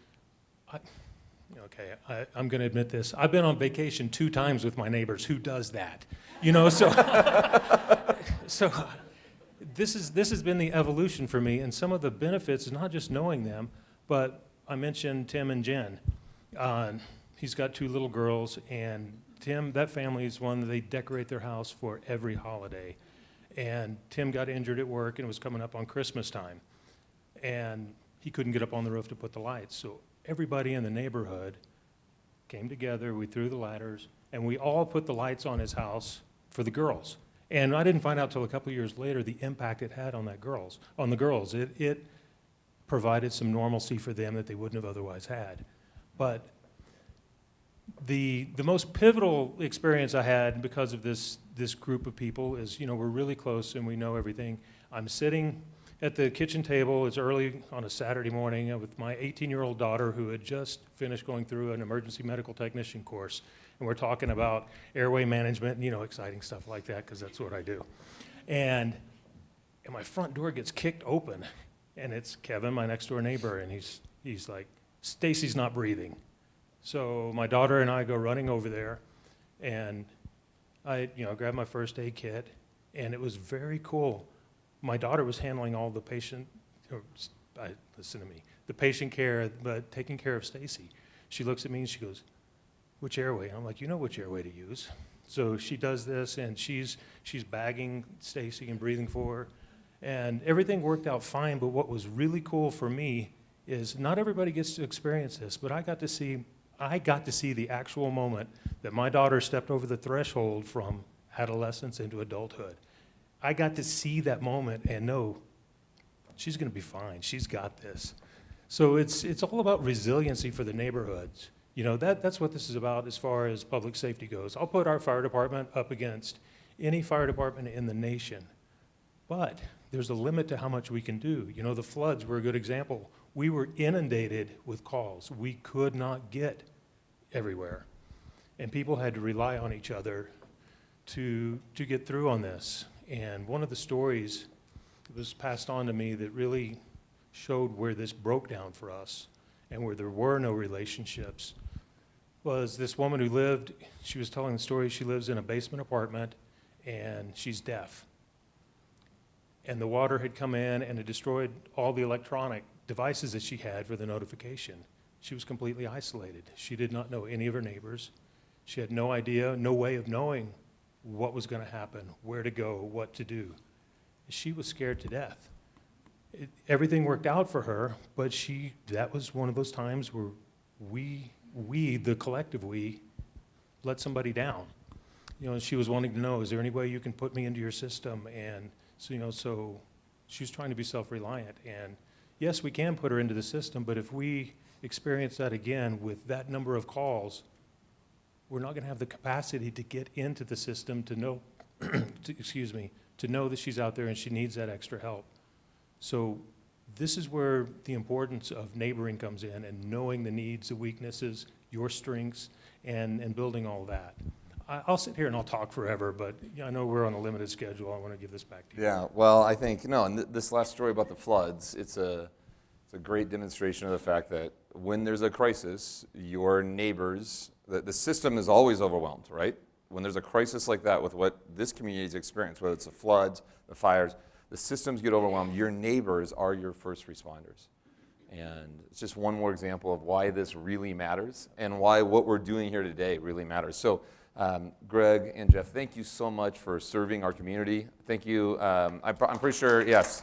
I'm going to admit this. I've been on vacation 2 times with my neighbors. Who does that? So this has been the evolution for me, and some of the benefits is not just knowing them, but I mentioned Tim and Jen. He's got 2 little girls, and Tim, that family is one that they decorate their house for every holiday. And Tim got injured at work, and it was coming up on Christmas time, and he couldn't get up on the roof to put the lights. So everybody in the neighborhood came together, we threw the ladders, and we all put the lights on his house for the girls. And I didn't find out till a couple years later the impact it had on the girls. It provided some normalcy for them that they wouldn't have otherwise had. But the most pivotal experience I had because of this group of people is, we're really close and we know everything. I'm sitting at the kitchen table. It's early on a Saturday morning with my 18-year-old daughter who had just finished going through an emergency medical technician course. And we're talking about airway management, exciting stuff like that, because that's what I do. And my front door gets kicked open, and it's Kevin, my next door neighbor, and he's like, Stacy's not breathing. So my daughter and I go running over there, and I grabbed my first aid kit, and it was very cool. My daughter was handling all the listen to me, the patient care, but taking care of Stacy. She looks at me and she goes, "Which airway?" I'm like, "You know which airway to use." So she does this, and she's bagging Stacy and breathing for her, and everything worked out fine. But what was really cool for me is not everybody gets to experience this, but I got to see the actual moment that my daughter stepped over the threshold from adolescence into adulthood. I got to see that moment and know she's going to be fine. She's got this. So it's all about resiliency for the neighborhoods. That's what this is about as far as public safety goes. I'll put our fire department up against any fire department in the nation, but there's a limit to how much we can do. The floods were a good example. We were inundated with calls. We could not get everywhere, and people had to rely on each other to get through on this. And one of the stories that was passed on to me that really showed where this broke down for us and where there were no relationships was this woman who she was telling the story, she lives in a basement apartment and she's deaf. And the water had come in and it destroyed all the electronic devices that she had for the notification. She was completely isolated. She did not know any of her neighbors. She had no idea, no way of knowing what was going to happen, where to go, what to do. She was scared to death. Everything worked out for her, but that was one of those times where we, the collective we, let somebody down. She was wanting to know, is there any way you can put me into your system? And so she was trying to be self-reliant. And yes, we can put her into the system, but if we experience that again with that number of calls, we're not going to have the capacity to get into the system to know, to know that she's out there and she needs that extra help. So this is where the importance of neighboring comes in and knowing the needs, the weaknesses, your strengths, and building all that. I'll sit here and I'll talk forever, but I know we're on a limited schedule. I want to give this back to you. Yeah, well, I think, and this last story about the floods, it's a great demonstration of the fact that when there's a crisis, your neighbors, the system is always overwhelmed, right? When there's a crisis like that with what this community's experienced, whether it's the floods, the fires, the systems get overwhelmed. Your neighbors are your first responders. And it's just one more example of why this really matters and why what we're doing here today really matters. So Greg and Jeff, thank you so much for serving our community. Thank you. I'm pretty sure, yes.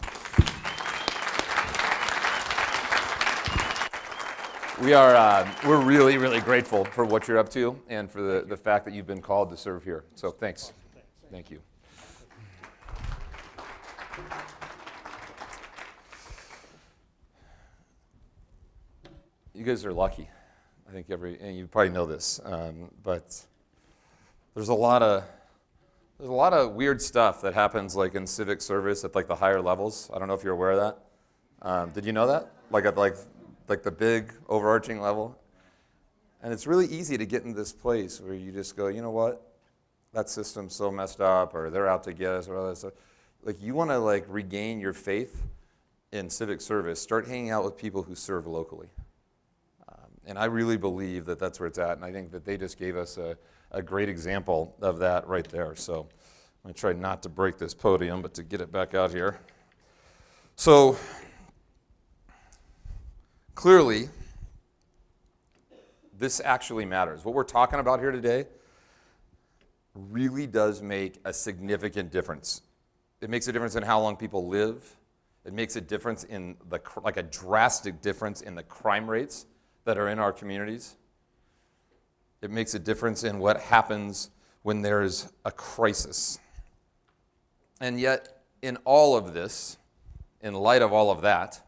We're really, really grateful for what you're up to and for the fact that you've been called to serve here. So thanks. Thank you. You guys are lucky. I think and you probably know this, but there's a lot of weird stuff that happens like in civic service at like the higher levels. I don't know if you're aware of that. Did you know that? Like at like the big overarching level. And it's really easy to get in this place where you just go, you know what? That system's so messed up, or they're out to get us, or all that stuff. Like you want to like regain your faith in civic service. Start hanging out with people who serve locally. And I really believe that that's where it's at. And I think that they just gave us a great example of that right there. So I'm going to try not to break this podium, but to get it back out here. So clearly, this actually matters. What we're talking about here today really does make a significant difference. It makes a difference in how long people live. It makes a difference in like a drastic difference in the crime rates that are in our communities. It makes a difference in what happens when there's a crisis. And yet, in all of this, in light of all of that,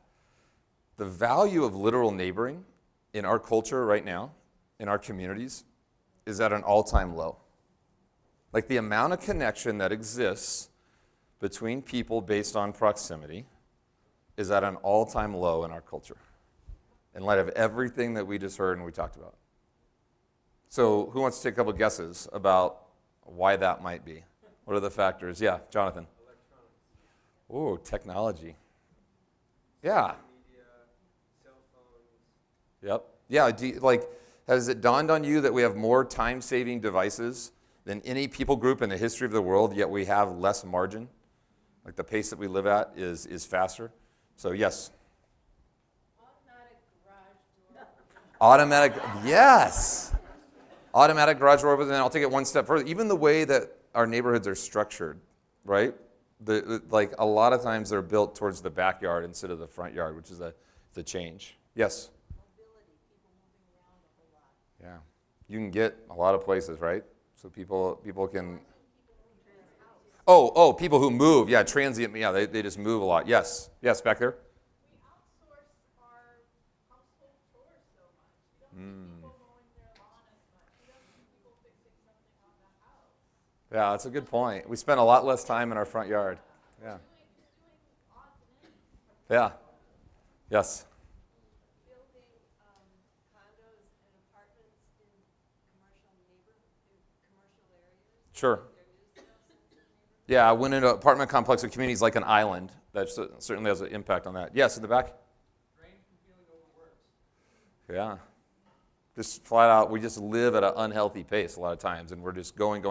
the value of literal neighboring in our culture right now, in our communities, is at an all-time low. Like the amount of connection that exists between people based on proximity is at an all-time low in our culture, in light of everything that we just heard and we talked about. So who wants to take a couple guesses about why that might be? What are the factors? Yeah, Jonathan. Electronics. Oh, technology. Yeah. Media, cell phones. Yep. Yeah, Has it dawned on you that we have more time-saving devices than any people group in the history of the world, yet we have less margin? Like the pace that we live at is faster. So yes. Automatic, yes. Automatic garage door openers, and I'll take it one step further. Even the way that our neighborhoods are structured, right? Like a lot of times they're built towards the backyard instead of the front yard, which is the change. Yes? Mobility, people moving around a whole lot. Yeah. You can get a lot of places, right? So people can. Oh, people who move. Yeah, transient. Yeah, they just move a lot. Yes. Yes, back there. We outsource our household chores so much. We don't see people mowing their lawn as much. We don't see people fixing something on the house. Yeah, that's a good point. We spend a lot less time in our front yard. Yeah. Doing odds and ends. Yeah. Yes. Building condos and apartments in commercial areas. Sure. Yeah, I went into an apartment complex with communities like an island. That certainly has an impact on that. Yes, in the back? Drain from feeling overworked. Yeah. Just flat out, we just live at an unhealthy pace a lot of times, and we're just going.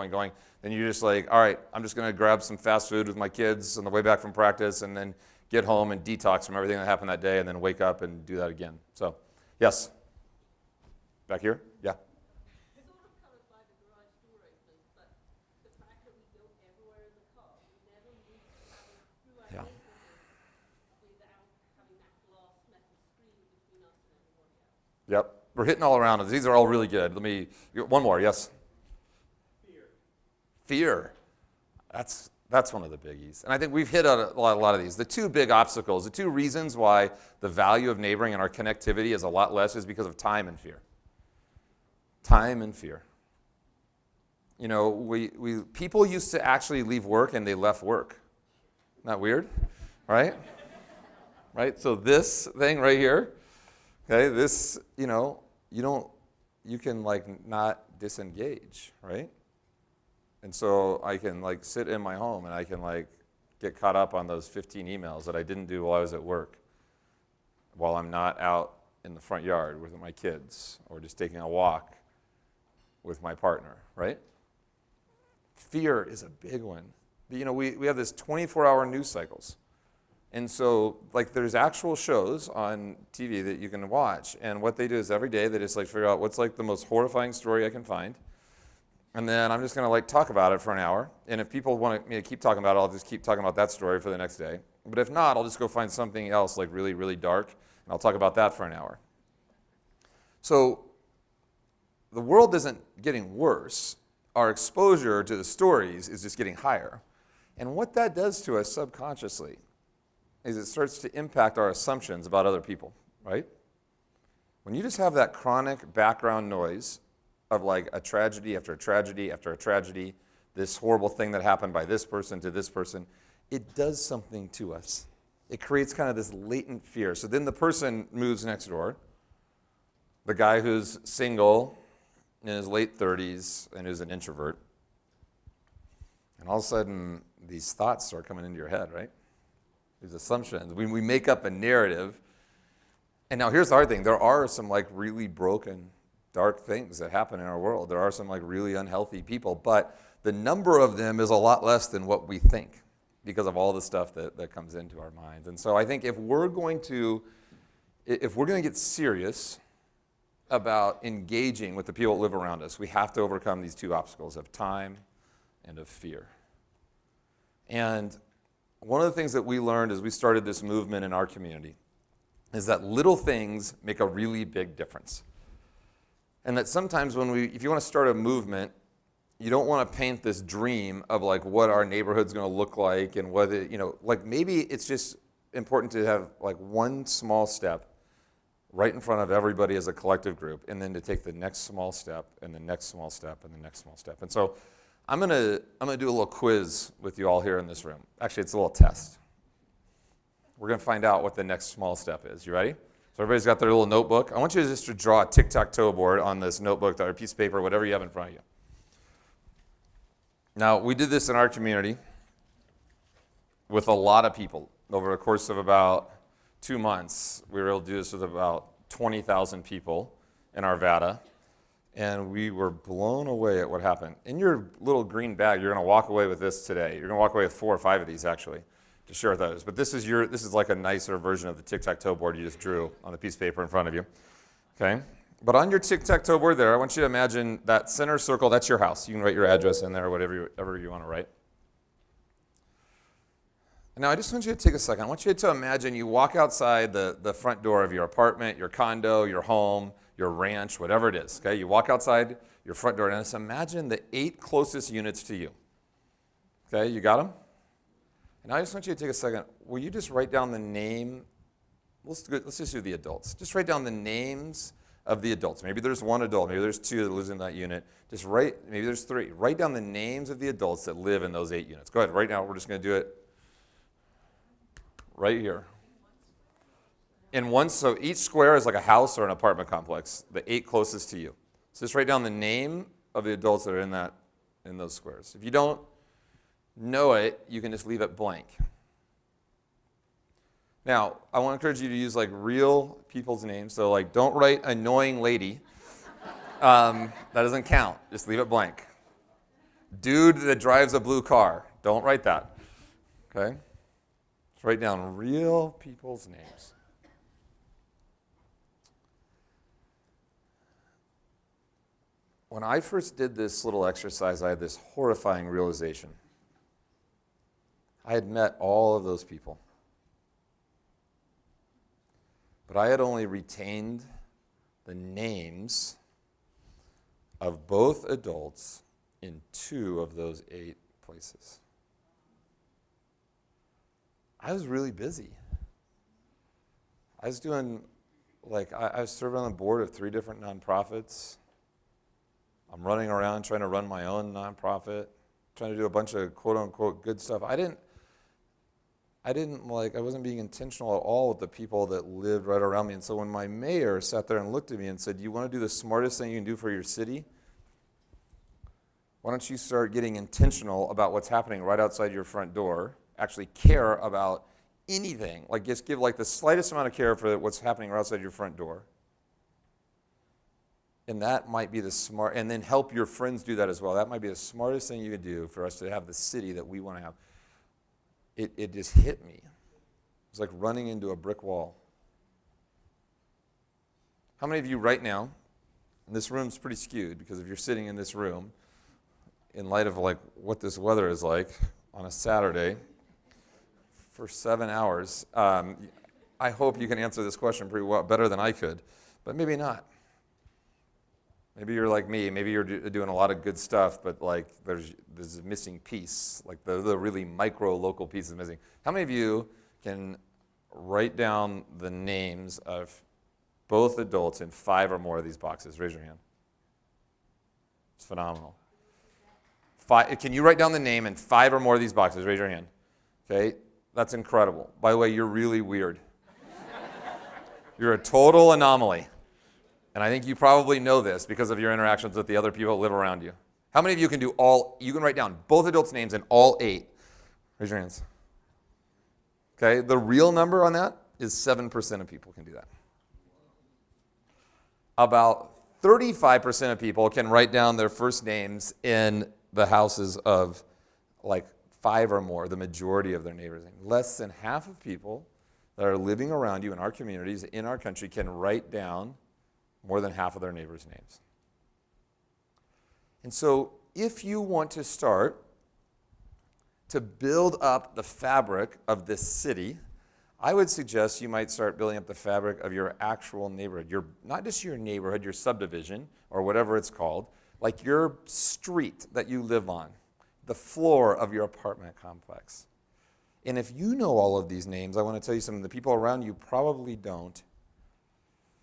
Then you're just like, all right, I'm just going to grab some fast food with my kids on the way back from practice, and then get home and detox from everything that happened that day, and then wake up and do that again. So, yes. Back here? Yeah. Sort of covered by the garage door openers, but the fact that we built everywhere in the car, we never moved through our Yeah. neighborhood without having that glass metal screen between us and everybody else. Yep. We're hitting all around us. These are all really good. One more, yes? Fear. That's one of the biggies. And I think we've hit on a lot of these. The two big obstacles, the two reasons why the value of neighboring and our connectivity is a lot less is because of time and fear. Time and fear. You know, people used to actually leave work and they left work. Isn't that weird? Right? Right? So this thing right here, okay, this, you can like not disengage, right? And so I can like sit in my home and I can like get caught up on those 15 emails that I didn't do while I was at work, while I'm not out in the front yard with my kids or just taking a walk with my partner, right? Fear is a big one. We have this 24-hour news cycles. And so, like, there's actual shows on TV that you can watch, and what they do is every day they just like figure out what's like the most horrifying story I can find, and then I'm just going to like talk about it for an hour. And if people want me to keep talking about it, I'll just keep talking about that story for the next day. But if not, I'll just go find something else like really, really dark, and I'll talk about that for an hour. So the world isn't getting worse. Our exposure to the stories is just getting higher. And what that does to us subconsciously is it starts to impact our assumptions about other people, right? When you just have that chronic background noise of like a tragedy after a tragedy after a tragedy, this horrible thing that happened by this person to this person, it does something to us. It creates kind of this latent fear. So then the person moves next door, the guy who's single in his late 30s and who's an introvert, and all of a sudden these thoughts start coming into your head, right? These assumptions. We make up a narrative. And now here's the hard thing. There are some like really broken, dark things that happen in our world. There are some like really unhealthy people, but the number of them is a lot less than what we think because of all the stuff that comes into our minds. And so I think if we're going to get serious about engaging with the people that live around us, we have to overcome these two obstacles of time and of fear. And one of the things that we learned as we started this movement in our community is that little things make a really big difference. And that sometimes if you want to start a movement, you don't want to paint this dream of like what our neighborhood's going to look like and whether, like maybe it's just important to have like one small step right in front of everybody as a collective group, and then to take the next small step and the next small step and the next small step. And so I'm gonna do a little quiz with you all here in this room. Actually, it's a little test. We're gonna find out what the next small step is. You ready? So everybody's got their little notebook. I want you to draw a tic-tac-toe board on this notebook or a piece of paper, whatever you have in front of you. Now, we did this in our community with a lot of people. Over the course of about 2 months, we were able to do this with about 20,000 people in Arvada. And we were blown away at what happened. In your little green bag, you're going to walk away with this today. You're going to walk away with 4 or 5 of these, actually, to share with others. But this is like a nicer version of the tic-tac-toe board you just drew on the piece of paper in front of you. Okay? But on your tic-tac-toe board there, I want you to imagine that center circle, that's your house. You can write your address in there or whatever you want to write. Now, I just want you to take a second. I want you to imagine you walk outside the front door of your apartment, your condo, your home, your ranch, whatever it is. Okay? You walk outside your front door, and just imagine the 8 closest units to you. Okay? You got them? And I just want you to take a second. Will you just write down the name? Let's just do the adults. Just write down the names of the adults. Maybe there's 1 adult. Maybe there's 2 that lives in that unit. Just write, maybe there's 3. Write down the names of the adults that live in those 8 units. Go ahead. Right now, we're just going to do it right here. So each square is like a house or an apartment complex, the 8 closest to you. So just write down the name of the adults that are in those squares. If you don't know it, you can just leave it blank. Now, I want to encourage you to use like real people's names. So like, don't write annoying lady. That doesn't count. Just leave it blank. Dude that drives a blue car. Don't write that. Okay? Just write down real people's names. When I first did this little exercise, I had this horrifying realization. I had met all of those people. But I had only retained the names of both adults in 2 of those 8 places. I was really busy. I was doing, I was serving on the board of 3 different nonprofits. I'm running around trying to run my own nonprofit, trying to do a bunch of quote-unquote good stuff. I wasn't being intentional at all with the people that lived right around me. And so when my mayor sat there and looked at me and said, "You want to do the smartest thing you can do for your city? Why don't you start getting intentional about what's happening right outside your front door, actually care about anything, like just give like the slightest amount of care for what's happening right outside your front door. And that might be the smart, and then help your friends do that as well. That might be the smartest thing you could do for us to have the city that we want to have." It just hit me. It was like running into a brick wall. How many of you right now, and this room's pretty skewed because if you're sitting in this room, in light of like what this weather is like on a Saturday for 7 hours, I hope you can answer this question pretty well, better than I could, but maybe not. Maybe you're like me. Maybe you're doing a lot of good stuff, but like there's a missing piece. Like the really micro local piece is missing. How many of you can write down the names of both adults in 5 or more of these boxes? Raise your hand. It's phenomenal. 5, can you write down the name in 5 or more of these boxes? Raise your hand. Okay, that's incredible. By the way, you're really weird. You're a total anomaly. And I think you probably know this because of your interactions with the other people that live around you. How many of you can you can write down both adults' names in all 8? Raise your hands. Okay, the real number on that is 7% of people can do that. About 35% of people can write down their first names in the houses of like 5 or more, the majority of their neighbors. Less than half of people that are living around you in our communities, in our country, can write down more than half of their neighbors' names. And so if you want to start to build up the fabric of this city, I would suggest you might start building up the fabric of your actual neighborhood. Not just your neighborhood, your subdivision, or whatever it's called, like your street that you live on, the floor of your apartment complex. And if you know all of these names, I want to tell you something. The people around you probably don't.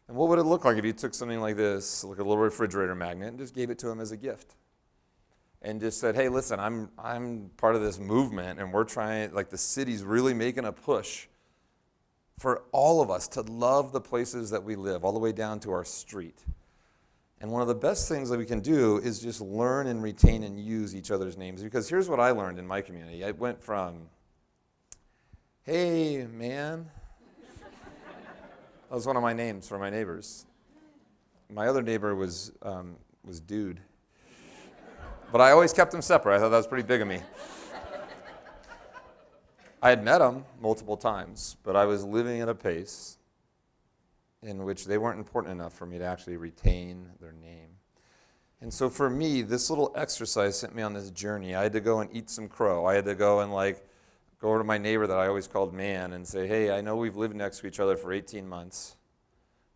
And what would it look like if you took something like this, like a little refrigerator magnet, and just gave it to them as a gift? And just said, "Hey, listen, I'm part of this movement, and we're trying, like the city's really making a push for all of us to love the places that we live, all the way down to our street." And one of the best things that we can do is just learn and retain and use each other's names. Because here's what I learned in my community. I went from, "Hey, man." That was one of my names for my neighbors. My other neighbor was was dude. But I always kept them separate. I thought that was pretty big of me. I had met them multiple times, but I was living at a pace in which they weren't important enough for me to actually retain their name. And so for me, this little exercise sent me on this journey. I had to go and eat some crow. I had to go and go over to my neighbor that I always called man and say, hey, I know we've lived next to each other for 18 months.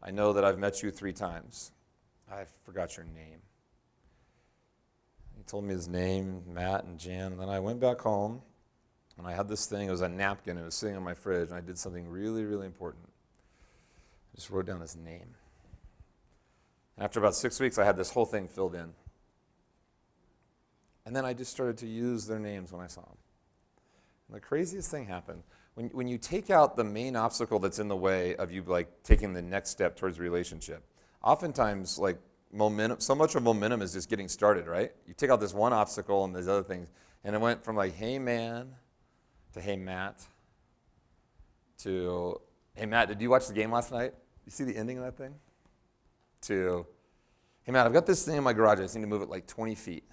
I know that I've met you 3 times. I forgot your name. He told me his name, Matt and Jan, and then I went back home and I had this thing. It was a napkin. It was sitting on my fridge, and I did something really, really important. I just wrote down his name. After about 6 weeks, I had this whole thing filled in. And then I just started to use their names when I saw them. And the craziest thing happened. When you take out the main obstacle that's in the way of you taking the next step towards a relationship, oftentimes momentum, so much of momentum is just getting started, right? You take out this one obstacle and these other things, and it went from hey man to hey Matt to hey Matt, did you watch the game last night? You see the ending of that thing? To, hey Matt, I've got this thing in my garage. I just need to move it 20 feet.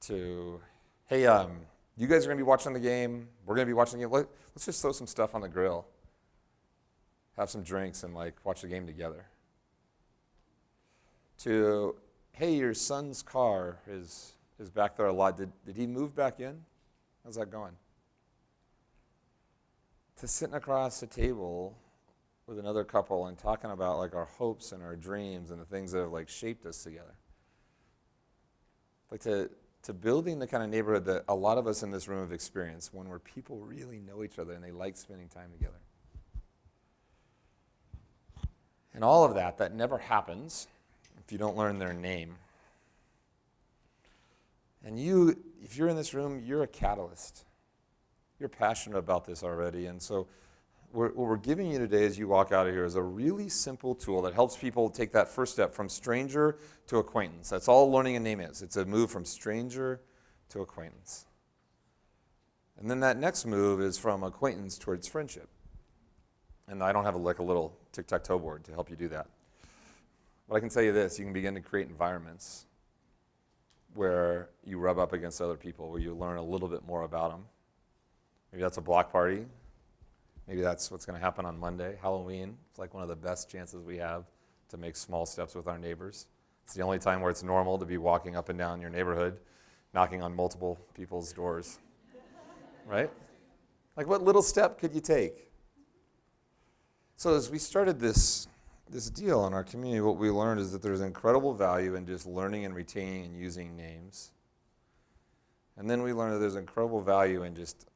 To, hey, you guys are going to be watching the game. We're going to be watching the game. Let's just throw some stuff on the grill. Have some drinks and watch the game together. To, hey, your son's car is back there a lot. Did he move back in? How's that going? To sitting across the table with another couple and talking about our hopes and our dreams and the things that have shaped us together. To building the kind of neighborhood that a lot of us in this room have experienced, one where people really know each other and they like spending time together. And all of that never happens if you don't learn their name. And if you're in this room, you're a catalyst. You're passionate about this already. And so what we're giving you today as you walk out of here is a really simple tool that helps people take that first step from stranger to acquaintance. That's all learning a name is. It's a move from stranger to acquaintance. And then that next move is from acquaintance towards friendship. And I don't have a little tic-tac-toe board to help you do that. But I can tell you this, you can begin to create environments where you rub up against other people, where you learn a little bit more about them. Maybe that's a block party. Maybe that's what's going to happen on Monday, Halloween. It's one of the best chances we have to make small steps with our neighbors. It's the only time where it's normal to be walking up and down your neighborhood, knocking on multiple people's doors, right? What little step could you take? So as we started this deal in our community, what we learned is that there's incredible value in just learning and retaining and using names. And then we learned that there's incredible value in just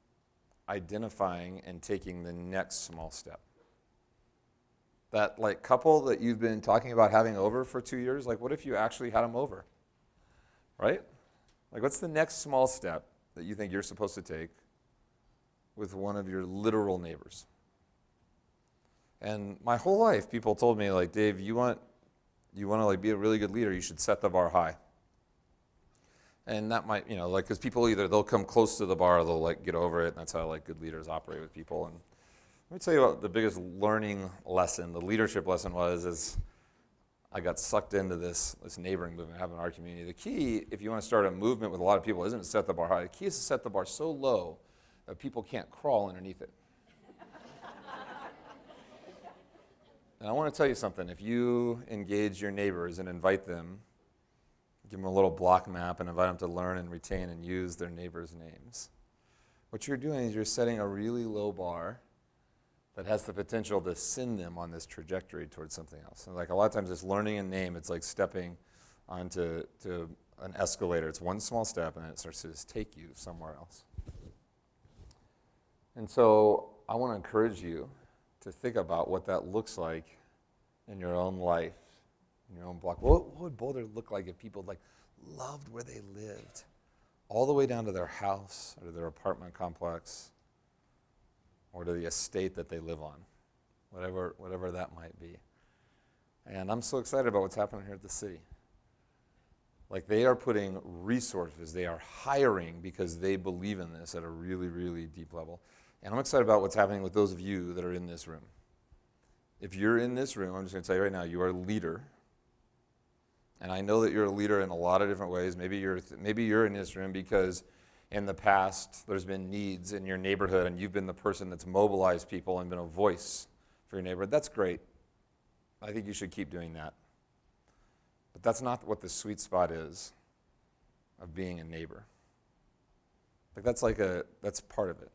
identifying and taking the next small step. That couple that you've been talking about having over for 2 years, what if you actually had them over, right? What's the next small step that you think you're supposed to take with one of your literal neighbors? And my whole life, people told me, Dave, you want to be a really good leader, you should set the bar high. And that might, because people either they'll come close to the bar or they'll get over it, and that's how good leaders operate with people. And let me tell you what the biggest learning lesson, the leadership lesson is I got sucked into this neighboring movement, having our community. The key, if you want to start a movement with a lot of people, isn't to set the bar high. The key is to set the bar so low that people can't crawl underneath it. And I want to tell you something. If you engage your neighbors and invite them, give them a little block map and invite them to learn and retain and use their neighbors' names, what you're doing is you're setting a really low bar that has the potential to send them on this trajectory towards something else. And a lot of times, this learning a name, it's like stepping onto an escalator. It's one small step, and then it starts to just take you somewhere else. And so I want to encourage you to think about what that looks like in your own life, in your own block. What would Boulder look like if people loved where they lived, all the way down to their house or to their apartment complex or to the estate that they live on, whatever that might be. And I'm so excited about what's happening here at the city. They are putting resources, they are hiring because they believe in this at a really, really deep level. And I'm excited about what's happening with those of you that are in this room. If you're in this room, I'm just going to tell you right now, you are a leader. And I know that you're a leader in a lot of different ways. Maybe you're in this room because in the past there's been needs in your neighborhood and you've been the person that's mobilized people and been a voice for your neighborhood. That's great. I think you should keep doing that. But that's not what the sweet spot is of being a neighbor. Like that's part of it.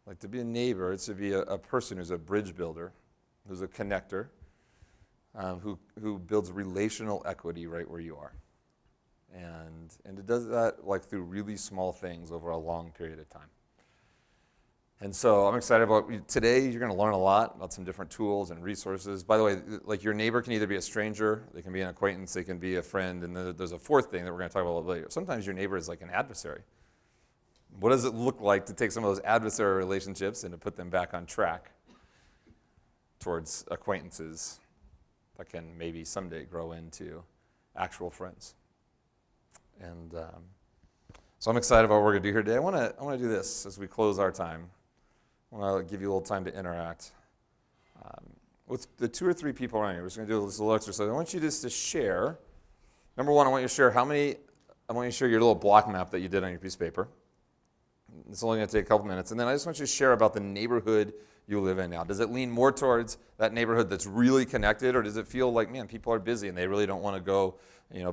Like to be a neighbor, it's to be a person who's a bridge builder, who's a connector, who builds relational equity right where you are. And it does that like through really small things over a long period of time. And so I'm excited about today. You're going to learn a lot about some different tools and resources. By the way, like your neighbor can either be a stranger, they can be an acquaintance, they can be a friend, and then there's a fourth thing that we're going to talk about a little later. Sometimes your neighbor is like an adversary. What does it look like to take some of those adversary relationships and to put them back on track towards acquaintances that can maybe someday grow into actual friends? And so I'm excited about what we're going to do here today. I want to do this as we close our time. I want to give you a little time to interact with the 2 or 3 people around you. We're just going to do this little exercise. I want you just to share. Number one, I want you to share I want you to share your little block map that you did on your piece of paper. It's only going to take a couple minutes. And then I just want you to share about the neighborhood you live in now. Does it lean more towards that neighborhood that's really connected, or does it feel like, man, people are busy and they really don't want to go,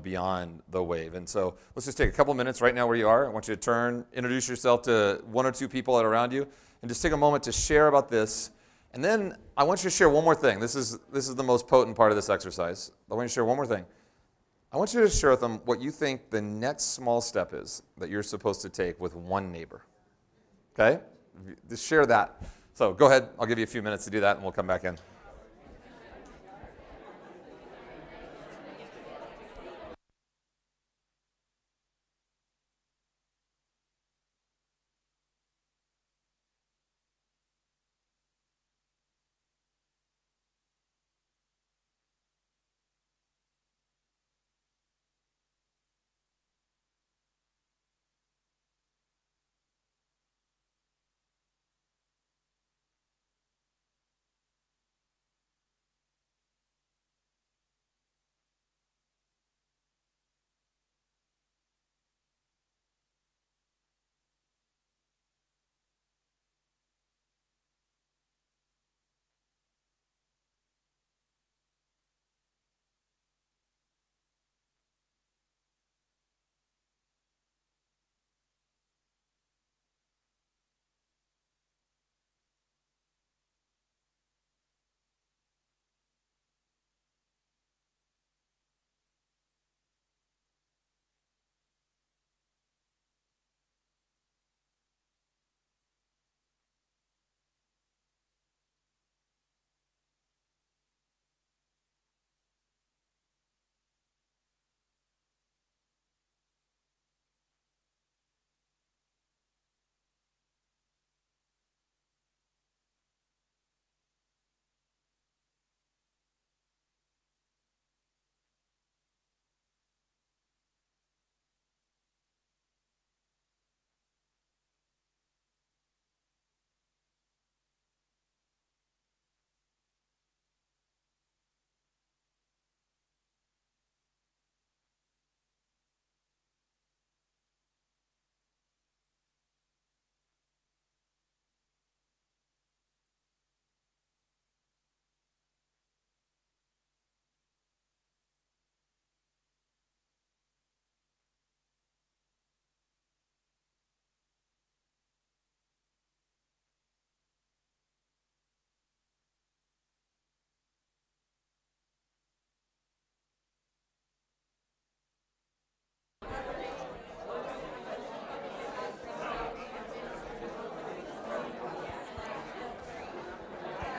beyond the wave? And so let's just take a couple minutes right now where you are. I want you to introduce yourself to 1 or 2 people that are around you, and just take a moment to share about this. And then I want you to share one more thing. This is the most potent part of this exercise. I want you to share one more thing. I want you to share with them what you think the next small step is that you're supposed to take with one neighbor. Okay? Just share that. So go ahead. I'll give you a few minutes to do that, and we'll come back in.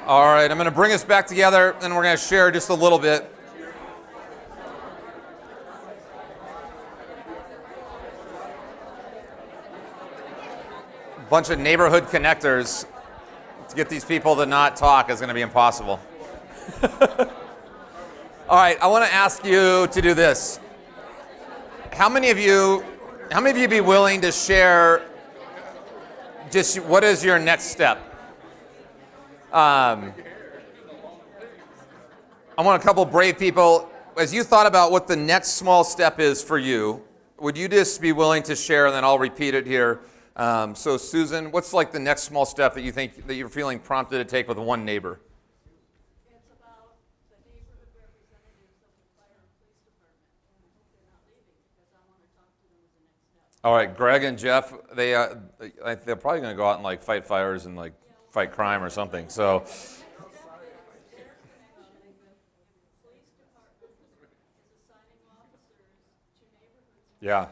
All right, I'm going to bring us back together, and we're going to share just a little bit. A bunch of neighborhood connectors. To get these people to not talk is going to be impossible. All right, I want to ask you to do this. How many of you be willing to share just what is your next step? I want a couple brave people. as you thought about what the next small step is for you, would you just be willing to share, and then I'll repeat it here. So Susan, what's like the next small step that you think that you're feeling prompted to take with one neighbor? It's about the neighborhood representatives of the fire and police department, and I hope they're not leaving, because I want to talk to them as a next step. All right, Greg and Jeff, they're probably going to go out and like fight fires and like fight crime or something. So, Police department is assigning officers to neighborhoods. yeah,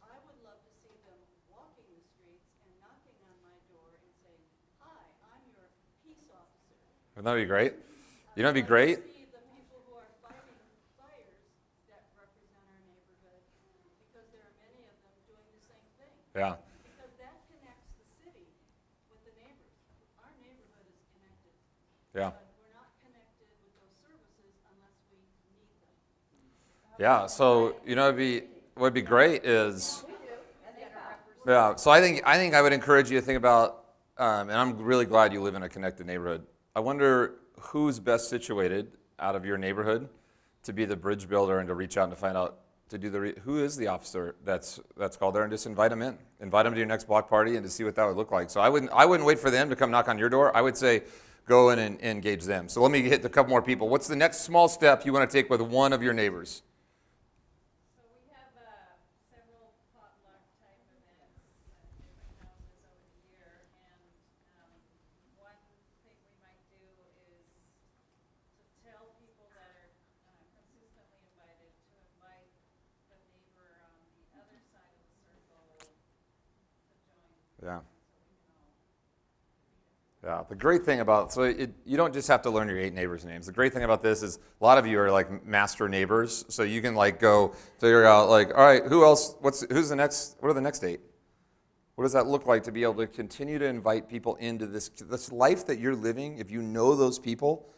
I would love to see them walking the streets and knocking on my door and saying, "Hi, I'm your peace officer." wouldn't that be great? You know, it'd be great. See the people who are fighting fires that represent our neighborhood, because there are many of them doing the same thing. Yeah, Because that connects the city with the neighbors. Our neighborhood is connected, yeah, but we're not connected with those services unless we need them. yeah. So you know, what'd be great is, yeah. So I think I would encourage you to think about, and I'm really glad you live in a connected neighborhood. I wonder who's best situated out of your neighborhood to be the bridge builder and to reach out and to find out to do who is the officer that's called there, and just invite them in, invite them to your next block party, and to see what that would look like. So I wouldn't wait for them to come knock on your door. I would say go in and engage them. So let me hit a couple more people. What's the next small step you want to take with one of your neighbors? So we have several potluck type events at different houses over the year, and one thing we might do is to tell people that are consistently invited to invite the neighbor on the other side of the circle to join, Yeah. so we can all Yeah, the great thing about, you don't just have to learn your 8 neighbors' names. The great thing about this is a lot of you are like master neighbors, so you can like go figure out like, all right, who else, who's the next, what are the next 8? What does that look like to be able to continue to invite people into this life that you're living, if you know those people?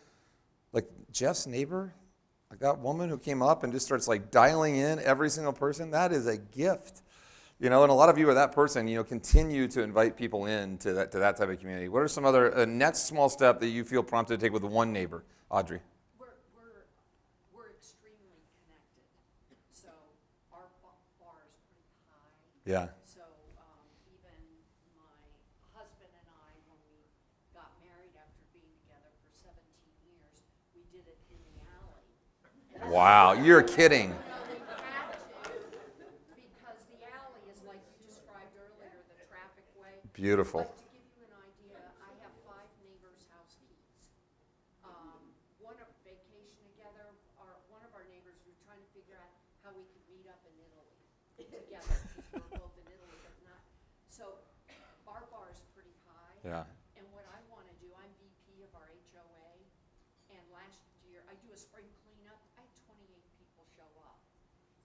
Like Jeff's neighbor, like that woman who came up and just starts like dialing in every single person, that is a gift. You know, and a lot of you are that person, you know, continue to invite people in to that type of community. What are some other, next small step that you feel prompted to take with one neighbor? Audrey. We're extremely connected. So our bar is pretty high. Yeah. So even my husband and I, when we got married after being together for 17 years, we did it in the alley. Wow, you're kidding. We had to, because the alley is like you described earlier, the traffic way. Beautiful. But to give you an idea, I have 5 neighbors' house keys. One of vacation together, one of our neighbors, we were trying to figure out how we could meet up in Italy together, because we're both in Italy, but not. So our bar is pretty high. Yeah. And what I want to do, I'm VP of our HOA, and last year, I do a spring cleanup, I had 28 people show up.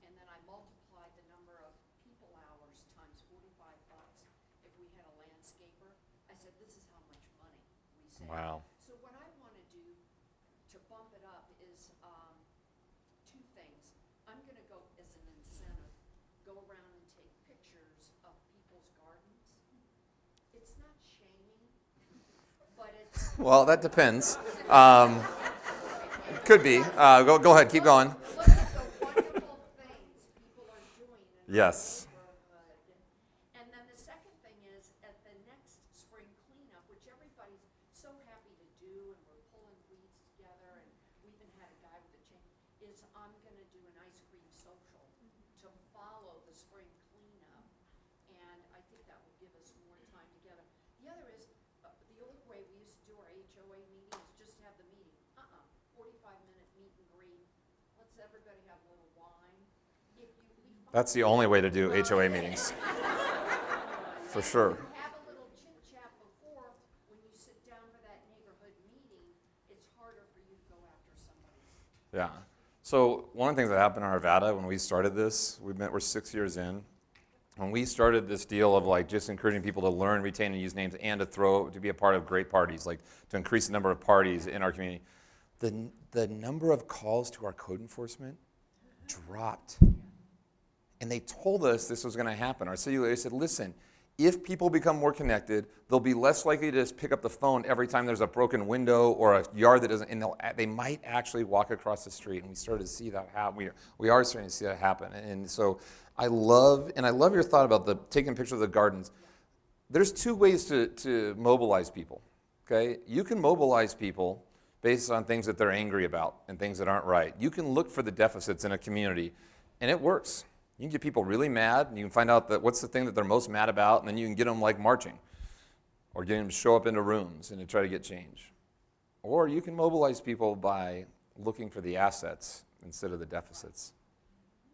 And then I multiplied the number of people hours times $45 if we had a landscaper. I said, this is how much money we save. Wow. So what I want to do to bump it up is 2 things. I'm going to go as an incentive, go around and take pictures of people's gardens. It's not shaming, but it's Well, that depends. Could be. Go ahead, keep going. look at the wonderful things people are doing in Yes. our neighborhood. And then the second thing is, at the next spring cleanup, which everybody's so happy to do, and we're pulling weeds together, and we even had a guy with a chain, is I'm gonna do an ice cream social to follow the spring cleanup, and I think that will give us more time together. The other is, the old way we used to do our HOA meetings, just have the meeting. 45-minute meet and greet. Let's everybody have a little wine. If you, we That's the only way to do HOA meetings. For sure. have a little chit chat before, when you sit down for that neighborhood meeting, it's harder for you to go after somebody's. Yeah. So one of the things that happened in Arvada when we started this, we're 6 years in. When we started this deal of like just encouraging people to learn, retain, and use names, and to be a part of great parties, like to increase the number of parties in our community, the number of calls to our code enforcement dropped. And they told us this was going to happen. Our city leader said, listen, If people become more connected, they'll be less likely to just pick up the phone every time there's a broken window or a yard that doesn't, and they might actually walk across the street. And we started to see that happen. We are starting to see that happen. And so I love your thought about taking pictures of the gardens. There's two ways to mobilize people, okay? You can mobilize people based on things that they're angry about and things that aren't right. You can look for the deficits in a community, and it works. You can get people really mad, and you can find out what's the thing that they're most mad about, and then you can get them like marching or get them to show up into rooms and to try to get change. Or you can mobilize people by looking for the assets instead of the deficits.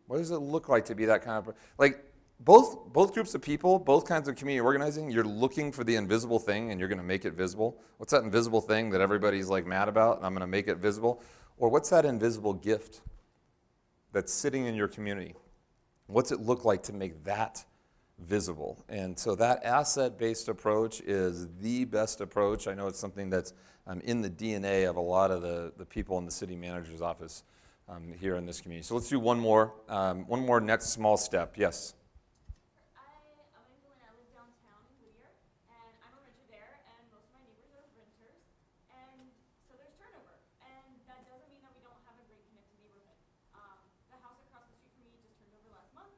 What does it look like to be that kind of, like both groups of people, both kinds of community organizing, you're looking for the invisible thing and you're going to make it visible. What's that invisible thing that everybody's like mad about and I'm going to make it visible? Or what's that invisible gift that's sitting in your community? What's it look like to make that visible? And so that asset-based approach is the best approach. I know it's something that's in the DNA of a lot of the people in the city manager's office here in this community. So let's do one more next small step. Yes? I'm Angelina. I live downtown in Whittier, and I'm a renter there, and most of my neighbors are renters, and so there's turnover. And that doesn't mean that we don't have a great connected neighborhood. The house across the street from me just turned over last month,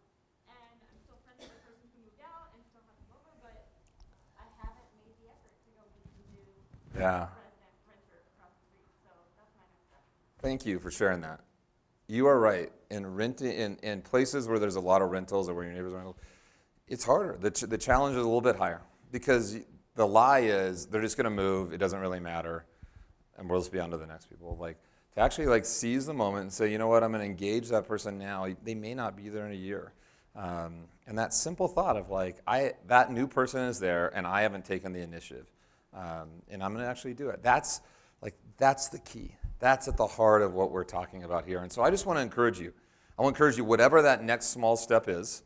and I'm still friends with the person who moved out and still have them over, but I haven't made the effort to go meet the new resident renter across the street, so that's my next step. Thank you for sharing that. You are right. In places where there's a lot of rentals or where your neighbors are, it's harder. The challenge is a little bit higher because the lie is they're just going to move. It doesn't really matter, and we'll just be on to the next people. Like to actually seize the moment and say, you know what, I'm going to engage that person now. They may not be there in a year, and that simple thought of that new person is there and I haven't taken the initiative, and I'm going to actually do it. That's the key. That's at the heart of what we're talking about here. And so I just want to encourage you. I want to encourage you, whatever that next small step is,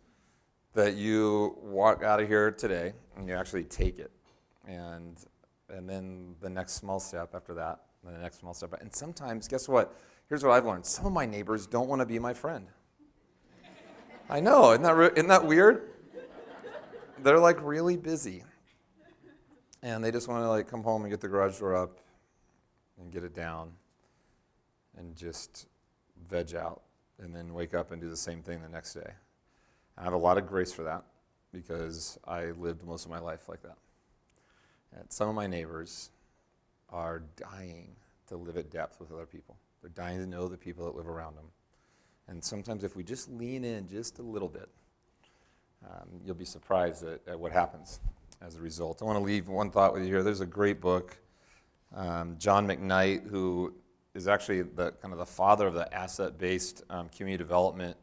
that you walk out of here today and you actually take it. And then the next small step after that, and the next small step. And sometimes, guess what? Here's what I've learned. Some of my neighbors don't want to be my friend. I know, isn't that weird? They're really busy. And they just want to come home and get the garage door up and get it down and just veg out and then wake up and do the same thing the next day. I have a lot of grace for that because I lived most of my life like that. And some of my neighbors are dying to live at depth with other people. They're dying to know the people that live around them. And sometimes if we just lean in just a little bit, you'll be surprised at what happens as a result. I want to leave one thought with you here. There's a great book. John McKnight, who is actually the father of the asset-based community development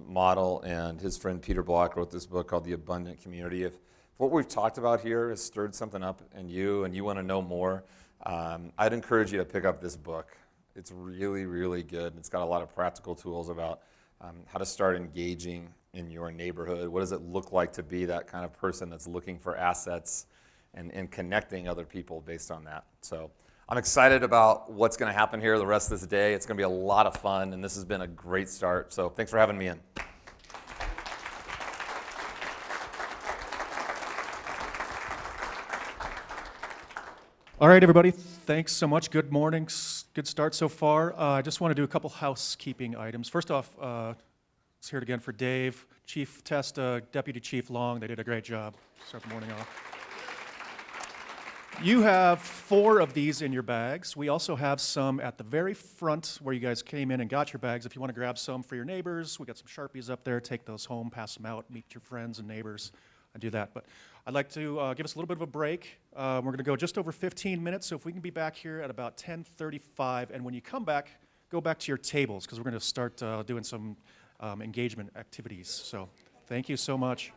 model, and his friend Peter Block wrote this book called The Abundant Community. If what we've talked about here has stirred something up in you and you want to know more, I'd encourage you to pick up this book. It's really, really good. It's got a lot of practical tools about how to start engaging in your neighborhood. What does it look like to be that kind of person that's looking for assets and connecting other people based on that. So I'm excited about what's going to happen here the rest of this day. It's going to be a lot of fun, and this has been a great start. So thanks for having me in. All right, everybody, thanks so much. Good morning. Good start so far. I just want to do a couple housekeeping items. First off, let's hear it again for Dave, Chief Testa, Deputy Chief Long. They did a great job. Start the morning off. You have 4 of these in your bags. We also have some at the very front where you guys came in and got your bags. If you want to grab some for your neighbors, we got some Sharpies up there. Take those home, pass them out, meet your friends and neighbors, and do that. But I'd like to give us a little bit of a break. We're going to go just over 15 minutes, so if we can be back here at about 10:35, and when you come back, go back to your tables, because we're going to start doing some engagement activities. So thank you so much.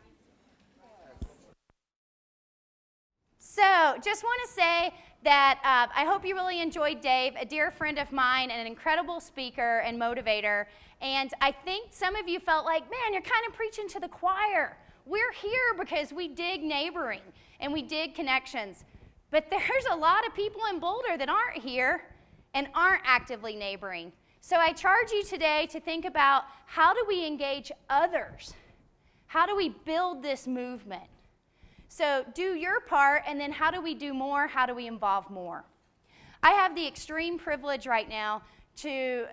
So just want to say that I hope you really enjoyed Dave, a dear friend of mine and an incredible speaker and motivator. And I think some of you felt like, man, you're kind of preaching to the choir. We're here because we dig neighboring and we dig connections. But there's a lot of people in Boulder that aren't here and aren't actively neighboring. So I charge you today to think about, how do we engage others? How do we build this movement? So do your part, and then how do we do more? How do we involve more? I have the extreme privilege right now to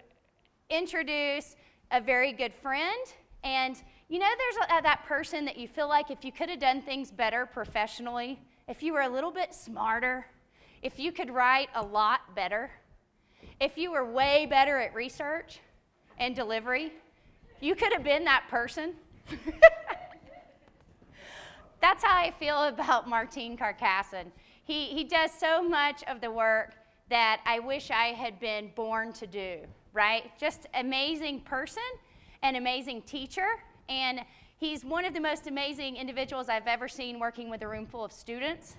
introduce a very good friend. And you know, there's that person that you feel like if you could have done things better professionally, if you were a little bit smarter, if you could write a lot better, if you were way better at research and delivery, you could have been that person. That's how I feel about Martine Carcasson. He does so much of the work that I wish I had been born to do, right? Just amazing person, an amazing teacher, and he's one of the most amazing individuals I've ever seen working with a room full of students,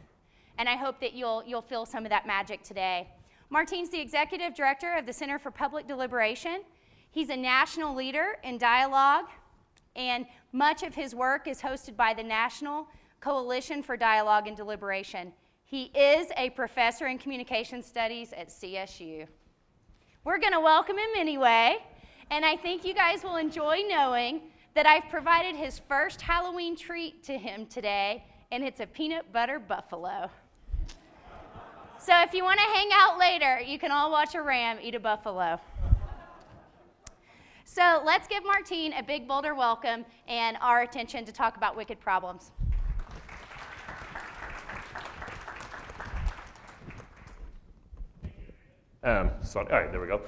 and I hope that you'll feel some of that magic today. Martine's the executive director of the Center for Public Deliberation. He's a national leader in dialogue, and much of his work is hosted by the National Coalition for Dialogue and Deliberation. He is a professor in communication studies at CSU. We're going to welcome him anyway, and I think you guys will enjoy knowing that I've provided his first Halloween treat to him today, and it's a peanut butter buffalo. So if you want to hang out later, you can all watch a ram eat a buffalo. So let's give Martine a big Boulder welcome and our attention to talk about wicked problems. All right, there we go.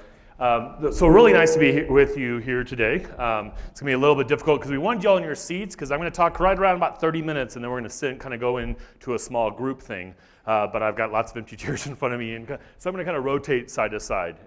So really nice to be with you here today. It's going to be a little bit difficult because we wanted you all in your seats because I'm going to talk right around about 30 minutes and then we're going to sit and kind of go into a small group thing. But I've got lots of empty chairs in front of me, and so I'm going to kind of rotate side to side.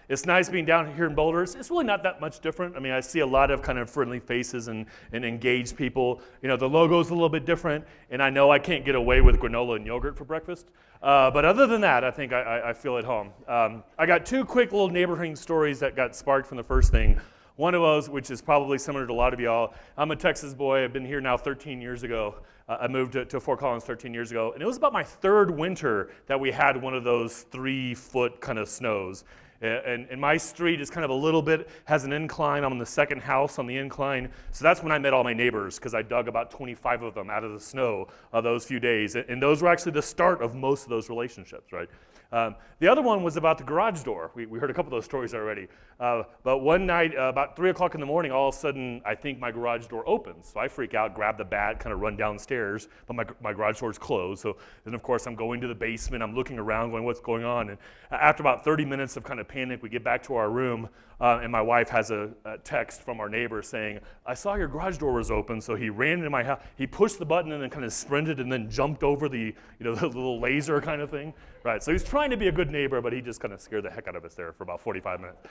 It's nice being down here in Boulder. It's really not that much different. I mean, I see a lot of kind of friendly faces and engaged people. You know, the logo's a little bit different, and I know I can't get away with granola and yogurt for breakfast. But other than that, I think I feel at home. I got two quick little neighborhood stories that got sparked from the first thing. One of those, which is probably similar to a lot of y'all, I'm a Texas boy. I've been here now 13 years ago. I moved to Fort Collins 13 years ago, and it was about my third winter that we had one of those 3-foot kind of snows. And my street is kind of a little bit, has an incline. I'm on the second house on the incline. So that's when I met all my neighbors, because I dug about 25 of them out of the snow those few days. And those were actually the start of most of those relationships, right? The other one was about the garage door. We heard a couple of those stories already. But one night, about 3 o'clock in the morning, all of a sudden, I think my garage door opens. So I freak out, grab the bat, kind of run downstairs, but my garage door is closed. So then, of course, I'm going to the basement. I'm looking around, going, what's going on? And after about 30 minutes of kind of panic, we get back to our room, and my wife has a text from our neighbor saying, I saw your garage door was open. So he ran into my house. He pushed the button and then kind of sprinted and then jumped over the little laser kind of thing. Right, so he's trying to be a good neighbor, but he just kind of scared the heck out of us there for about 45 minutes.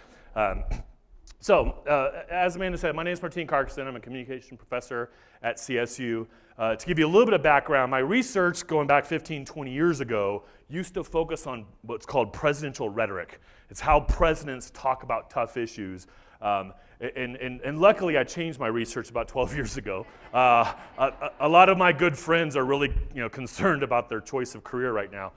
As Amanda said, my name is Martine Carcasson. I'm a communication professor at CSU. To give you a little bit of background, my research going back 15, 20 years ago used to focus on what's called presidential rhetoric. It's how presidents talk about tough issues. And luckily, I changed my research about 12 years ago. A lot of my good friends are really concerned about their choice of career right now.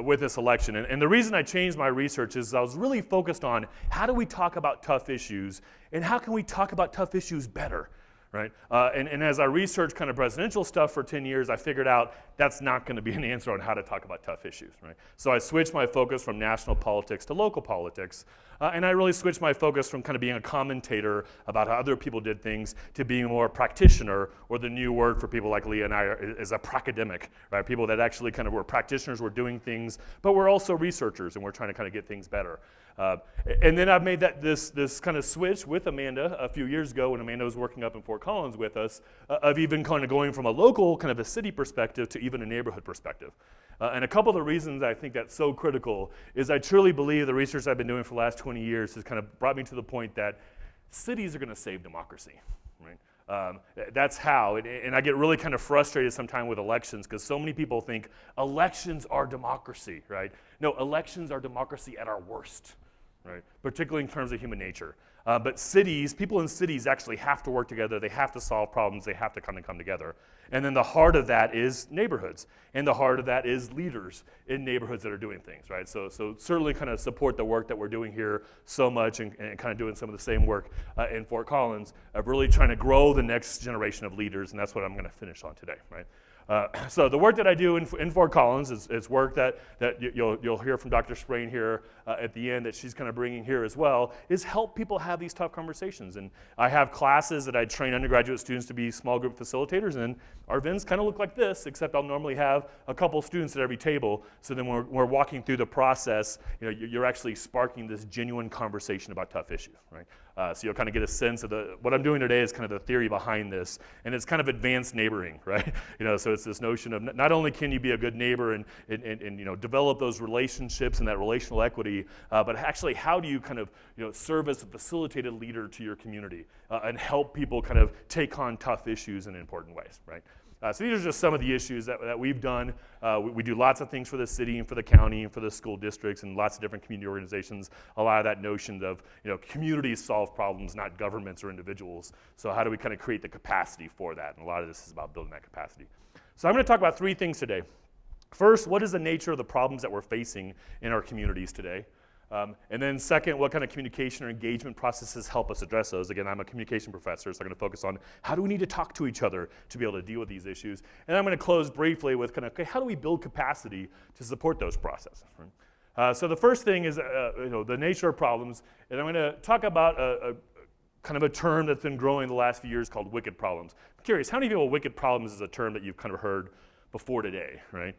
With this election. And the reason I changed my research is I was really focused on how do we talk about tough issues and how can we talk about tough issues better, right? And as I researched kind of presidential stuff for 10 years, I figured out that's not going to be an answer on how to talk about tough issues, right? So I switched my focus from national politics to local politics. And I really switched my focus from kind of being a commentator about how other people did things to being more a practitioner, or the new word for people like Leah and I is a pracademic, right? People that actually kind of were practitioners, were doing things, but we're also researchers and we're trying to kind of get things better. And then I've made this kind of switch with Amanda a few years ago when Amanda was working up in Fort Collins with us, of even kind of going from a local, kind of a city perspective to even a neighborhood perspective. And a couple of the reasons I think that's so critical is I truly believe the research I've been doing for the last 20 years has kind of brought me to the point that cities are going to save democracy, right? That's how, and I get really kind of frustrated sometimes with elections because so many people think elections are democracy, right? No, elections are democracy at our worst, right? Particularly in terms of human nature. But cities, people in cities actually have to work together. They have to solve problems. They have to kind of come together. And then the heart of that is neighborhoods. And the heart of that is leaders in neighborhoods that are doing things, right? So certainly kind of support the work that we're doing here so much and kind of doing some of the same work in Fort Collins of really trying to grow the next generation of leaders. And that's what I'm going to finish on today, right? So the work that I do in Fort Collins is work that you'll hear from Dr. Sprain here at the end that she's kind of bringing here as well, is help people have these tough conversations. And I have classes that I train undergraduate students to be small group facilitators, and our events kind of look like this, except I'll normally have a couple students at every table. So then we're walking through the process, you're actually sparking this genuine conversation about tough issues, right? So you'll kind of get a sense of what I'm doing today is kind of the theory behind this, and it's kind of advanced neighboring, right? So it's this notion of not only can you be a good neighbor and develop those relationships and that relational equity, but actually how do you kind of serve as a facilitated leader to your community and help people kind of take on tough issues in important ways, right? So these are just some of the issues that we've done. We do lots of things for the city and for the county and for the school districts and lots of different community organizations. A lot of that notion of communities solve problems, not governments or individuals. So how do we kind of create the capacity for that? And a lot of this is about building that capacity. So I'm going to talk about three things today. First, what is the nature of the problems that we're facing in our communities today? And then second, what kind of communication or engagement processes help us address those? Again, I'm a communication professor, so I'm going to focus on how do we need to talk to each other to be able to deal with these issues. And I'm going to close briefly with kind of, okay, how do we build capacity to support those processes? Right? So the first thing is the nature of problems, and I'm going to talk about kind of a term that's been growing the last few years called wicked problems. I'm curious, how many people wicked problems is a term that you've kind of heard before today, right?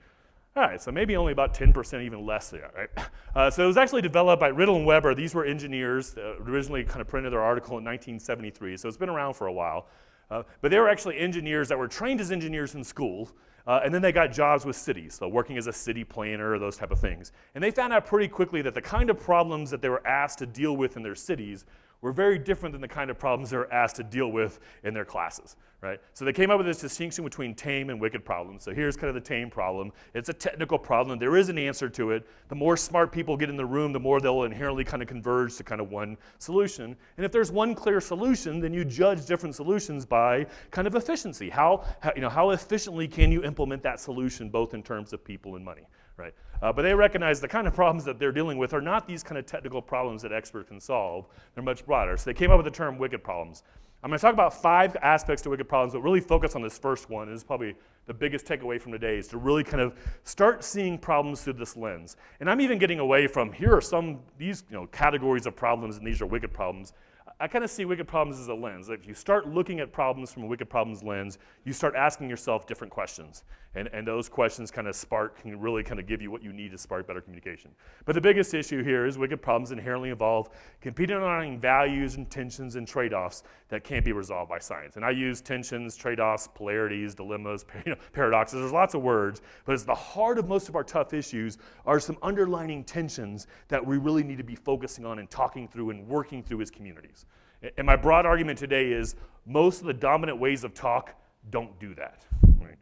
All right, so maybe only about 10%, even less there, right? So it was actually developed by Riddle and Weber. These were engineers that originally kind of printed their article in 1973, so it's been around for a while. But they were actually engineers that were trained as engineers in school, and then they got jobs with cities, so working as a city planner or those type of things. And they found out pretty quickly that the kind of problems that they were asked to deal with in their cities were very different than the kind of problems they were asked to deal with in their classes, right? So they came up with this distinction between tame and wicked problems. So here's kind of the tame problem. It's a technical problem. There is an answer to it. The more smart people get in the room, the more they'll inherently kind of converge to kind of one solution. And if there's one clear solution, then you judge different solutions by kind of efficiency. How efficiently can you implement that solution, both in terms of people and money, right? But they recognize the kind of problems that they're dealing with are not these kind of technical problems that experts can solve. They're much broader. So they came up with the term wicked problems. I'm going to talk about 5 aspects to wicked problems, but really focus on this first one. This is probably the biggest takeaway from today, is to really kind of start seeing problems through this lens. And I'm even getting away from, here are these categories of problems, and these are wicked problems. I kind of see wicked problems as a lens. If you start looking at problems from a wicked problems lens, you start asking yourself different questions. And those questions kind of can really kind of give you what you need to spark better communication. But the biggest issue here is wicked problems inherently involve competing on values and tensions and trade-offs that can't be resolved by science. And I use tensions, trade-offs, polarities, dilemmas, paradoxes. There's lots of words, but it's the heart of most of our tough issues are some underlining tensions that we really need to be focusing on and talking through and working through as communities. And my broad argument today is most of the dominant ways of talk don't do that. Right?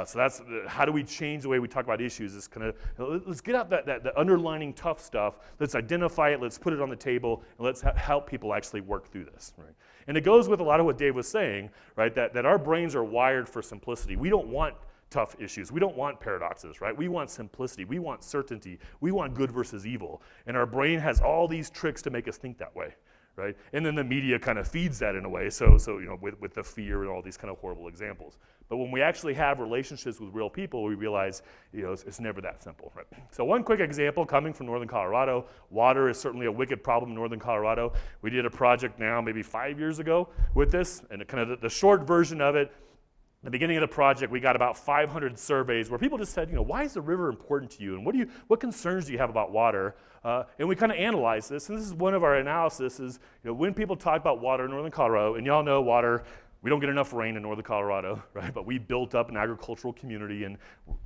So that's how do we change the way we talk about issues? Is kind of let's get out that underlining tough stuff. Let's identify it. Let's put it on the table, and let's help people actually work through this. Right? And it goes with a lot of what Dave was saying, right? That our brains are wired for simplicity. We don't want tough issues. We don't want paradoxes, right? We want simplicity. We want certainty. We want good versus evil. And our brain has all these tricks to make us think that way. Right? And then the media kind of feeds that in a way, so with the fear and all these kind of horrible examples. But when we actually have relationships with real people, we realize it's never that simple. Right? So one quick example coming from northern Colorado, water is certainly a wicked problem in northern Colorado. We did a project now maybe 5 years ago with this, and kind of the short version of it, the beginning of the project, we got about 500 surveys where people just said, why is the river important to you? And what concerns do you have about water? And we kind of analyzed this, and this is one of our analysis is, when people talk about water in northern Colorado, and y'all know water, we don't get enough rain in northern Colorado, right? But we built up an agricultural community, and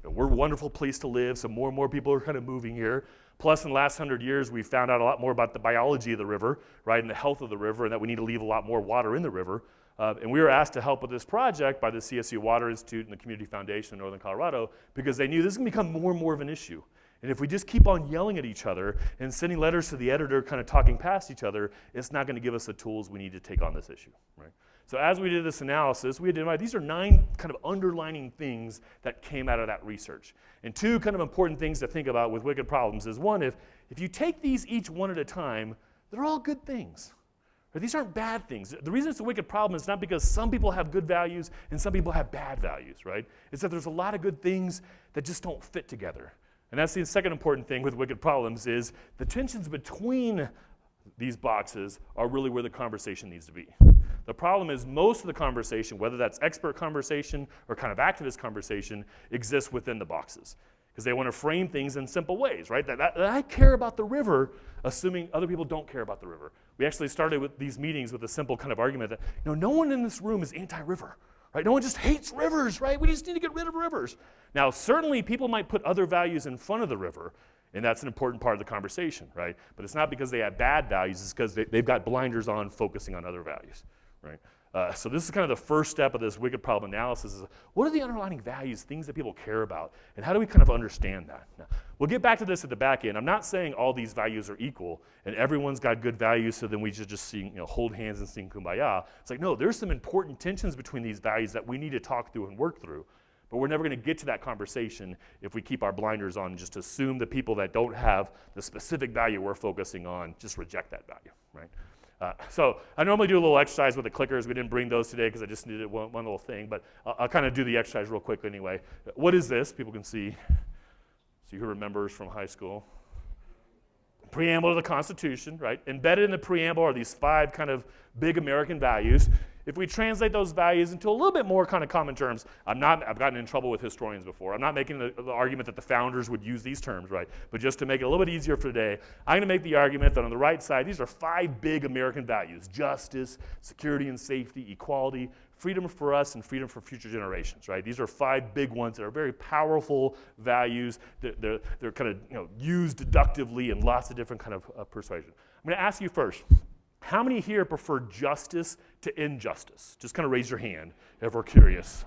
we're a wonderful place to live, so more and more people are kind of moving here. Plus, in the last 100 years, we found out a lot more about the biology of the river, right, and the health of the river, and that we need to leave a lot more water in the river. And we were asked to help with this project by the CSU Water Institute and the Community Foundation in northern Colorado because they knew this is going to become more and more of an issue. And if we just keep on yelling at each other and sending letters to the editor kind of talking past each other, it's not going to give us the tools we need to take on this issue, right? So as we did this analysis, we identified these are 9 kind of underlining things that came out of that research. And 2 kind of important things to think about with wicked problems is, one, if you take these each one at a time, they're all good things. Right? These aren't bad things. The reason it's a wicked problem is not because some people have good values and some people have bad values, right? It's that there's a lot of good things that just don't fit together. And that's the second important thing with wicked problems is the tensions between these boxes are really where the conversation needs to be. The problem is most of the conversation, whether that's expert conversation or kind of activist conversation, exists within the boxes. Because they want to frame things in simple ways, right? That I care about the river, assuming other people don't care about the river. We actually started with these meetings with a simple kind of argument that, no one in this room is anti-river. Right? No one just hates rivers, right? We just need to get rid of rivers. Now, certainly people might put other values in front of the river, and that's an important part of the conversation, right? But it's not because they have bad values, it's because they've got blinders on focusing on other values, right? So this is kind of the first step of this wicked problem analysis is what are the underlying values, things that people care about, and how do we kind of understand that? Now, we'll get back to this at the back end. I'm not saying all these values are equal and everyone's got good values so then we should just sing, hold hands and sing kumbaya. It's like, no, there's some important tensions between these values that we need to talk through and work through. But we're never going to get to that conversation if we keep our blinders on and just assume the people that don't have the specific value we're focusing on just reject that value, right? So I normally do a little exercise with the clickers. We didn't bring those today because I just needed one little thing, but I'll kind of do the exercise real quick anyway. What is this? People can see who remembers from high school. Preamble to the Constitution, right? Embedded in the preamble are these 5 kind of big American values. If we translate those values into a little bit more kind of common terms, I've gotten in trouble with historians before. I'm not making the argument that the founders would use these terms, right? But just to make it a little bit easier for today, I'm going to make the argument that on the right side, these are 5 big American values: justice, security and safety, equality, freedom for us, and freedom for future generations, right? These are 5 big ones that are very powerful values. They're kind of used deductively in lots of different kind of persuasion. I'm going to ask you first, how many here prefer justice to injustice? Just kind of raise your hand if we're curious.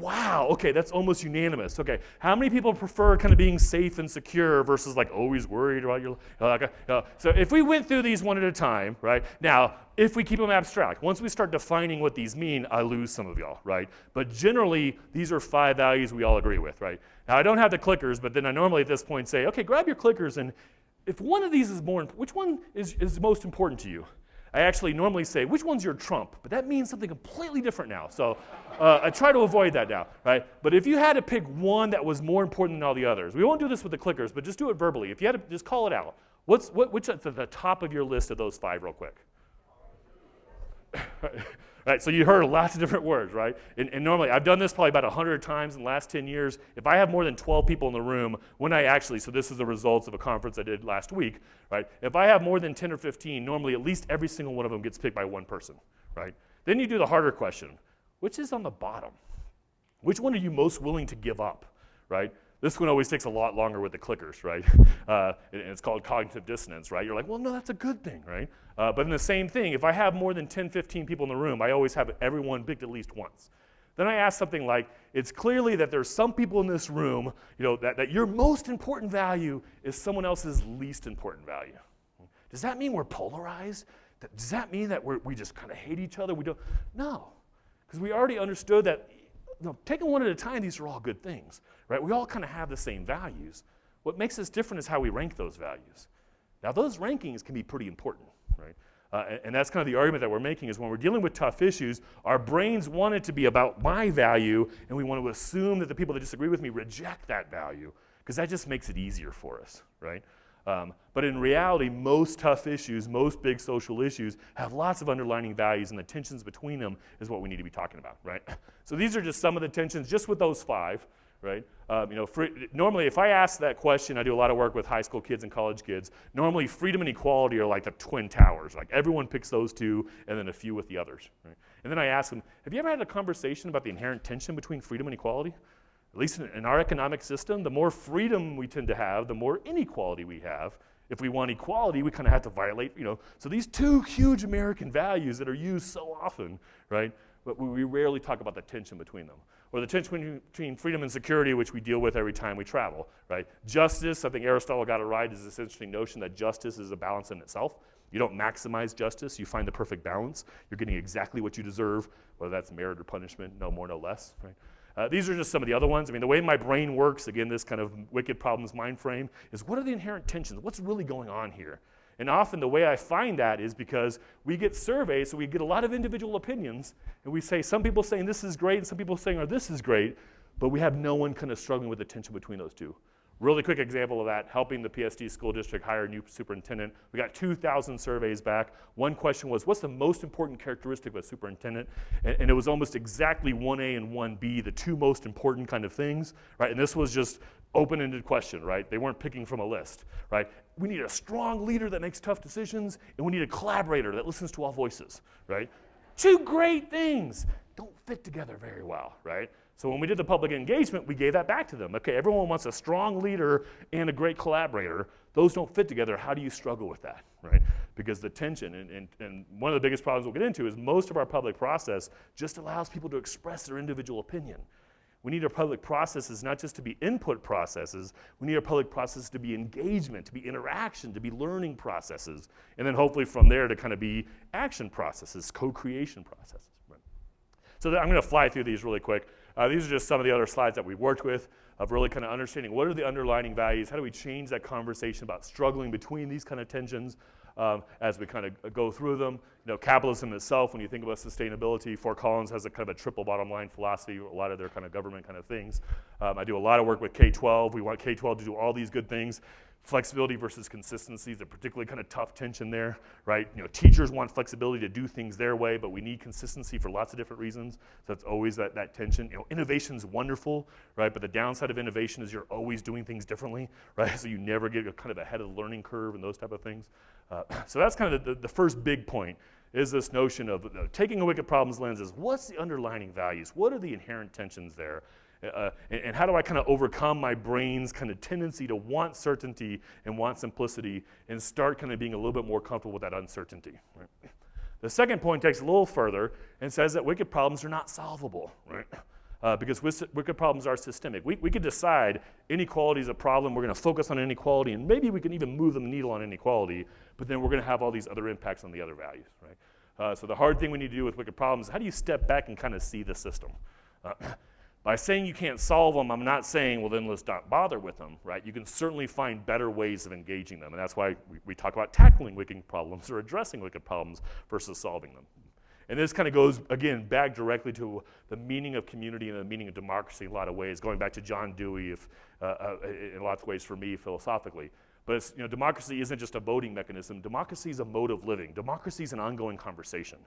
Wow, okay, that's almost unanimous. Okay, how many people prefer kind of being safe and secure versus like always worried about your life? So if we went through these one at a time, right? Now, if we keep them abstract, once we start defining what these mean, I lose some of y'all, right? But generally, these are 5 values we all agree with, right? Now, I don't have the clickers, but then I normally at this point say, okay, grab your clickers, and if one of these is more, which one is most important to you? I actually normally say, which one's your trump? But that means something completely different now. So I try to avoid that now, right? But if you had to pick one that was more important than all the others, we won't do this with the clickers, but just do it verbally. If you had to just call it out, which is at the top of your list of those 5 real quick? Right, so you heard lots of different words, right? And normally, I've done this probably about 100 times in the last 10 years. If I have more than 12 people in the room, so this is the results of a conference I did last week, right? If I have more than 10 or 15, normally at least every single one of them gets picked by one person, right? Then you do the harder question, which is on the bottom? Which one are you most willing to give up, right? This one always takes a lot longer with the clickers, right? And it's called cognitive dissonance, right? You're like, well, no, that's a good thing, right? But in the same thing, if I have more than 10, 15 people in the room, I always have everyone picked at least once. Then I ask something like, it's clearly that there's some people in this room, that your most important value is someone else's least important value. Does that mean we're polarized? Does that mean that we just kind of hate each other? We don't? No, because we already understood that taking one at a time, these are all good things, right? We all kind of have the same values. What makes us different is how we rank those values. Now, those rankings can be pretty important, right? And that's kind of the argument that we're making is when we're dealing with tough issues, our brains want it to be about my value, and we want to assume that the people that disagree with me reject that value, because that just makes it easier for us, right? But in reality, most tough issues, most big social issues have lots of underlying values, and the tensions between them is what we need to be talking about, right? So these are just some of the tensions just with those 5, right? Normally, if I ask that question, I do a lot of work with high school kids and college kids. Normally, freedom and equality are like the twin towers. Like everyone picks those 2, and then a few with the others, right? And then I ask them, have you ever had a conversation about the inherent tension between freedom and equality? At least in our economic system, the more freedom we tend to have, the more inequality we have. If we want equality, we kind of have to violate, So these 2 huge American values that are used so often, right? but we rarely talk about the tension between them. Or the tension between freedom and security, which we deal with every time we travel, right? Justice, I think Aristotle got it right, is this interesting notion that justice is a balance in itself. You don't maximize justice, you find the perfect balance. You're getting exactly what you deserve, whether that's merit or punishment, no more, no less, right? These are just some of the other ones. I mean, the way my brain works, again, this kind of wicked problems mind frame, is what are the inherent tensions? What's really going on here? And often the way I find that is because we get surveys, so we get a lot of individual opinions, and we say, some people saying this is great, and some people saying, oh, this is great, but we have no one kind of struggling with the tension between those two. Really quick example of that, helping the PSD school district hire a new superintendent. We got 2,000 surveys back. One question was, what's the most important characteristic of a superintendent? And it was almost exactly 1A and 1B, the two most important kind of things, right? And this was just open-ended question, right? They weren't picking from a list, right? We need a strong leader that makes tough decisions, and we need a collaborator that listens to all voices, right? Two great things don't fit together very well, right? So when we did the public engagement, we gave that back to them. Okay, everyone wants a strong leader and a great collaborator. Those don't fit together. How do you struggle with that, right? Because the tension, and one of the biggest problems we'll get into is most of our public process just allows people to express their individual opinion. We need our public processes not just to be input processes, we need our public processes to be engagement, to be interaction, to be learning processes, and then hopefully from there to kind of be action processes, co-creation processes. Right? So I'm gonna fly through these really quick. These are just some of the other slides that we've worked with of really kind of understanding what are the underlying values, how do we change that conversation about struggling between these kind of tensions as we kind of go through them. You know, capitalism itself, when you think about sustainability, Fort Collins has a kind of a triple bottom line philosophy, a lot of their kind of government kind of things. I do a lot of work with K-12. We want K-12 to do all these good things. Flexibility versus consistency is a particularly kind of tough tension there, right? You know, teachers want flexibility to do things their way, but we need consistency for lots of different reasons. So that's always that tension. You know, innovation's wonderful, right? But the downside of innovation is you're always doing things differently, right? So you never get kind of ahead of the learning curve and those type of things. So that's kind of the first big point, is this notion of taking a wicked problems lens is what's the underlying values? What are the inherent tensions there? And how do I kind of overcome my brain's kind of tendency to want certainty and want simplicity and start kind of being a little bit more comfortable with that uncertainty, right? The second point takes a little further and says that wicked problems are not solvable, right? Because wicked problems are systemic. We could decide inequality is a problem, we're gonna focus on inequality, and maybe we can even move the needle on inequality, but then we're gonna have all these other impacts on the other values, right? So the hard thing we need to do with wicked problems is how do you step back and kind of see the system? By saying you can't solve them, I'm not saying, well, then let's not bother with them, right? You can certainly find better ways of engaging them, and that's why we talk about tackling wicked problems or addressing wicked problems versus solving them. And this kind of goes, again, back directly to the meaning of community and the meaning of democracy in a lot of ways, going back to John Dewey in lots of ways for me philosophically. But it's, you know, democracy isn't just a voting mechanism. Democracy is a mode of living. Democracy is an ongoing conversation.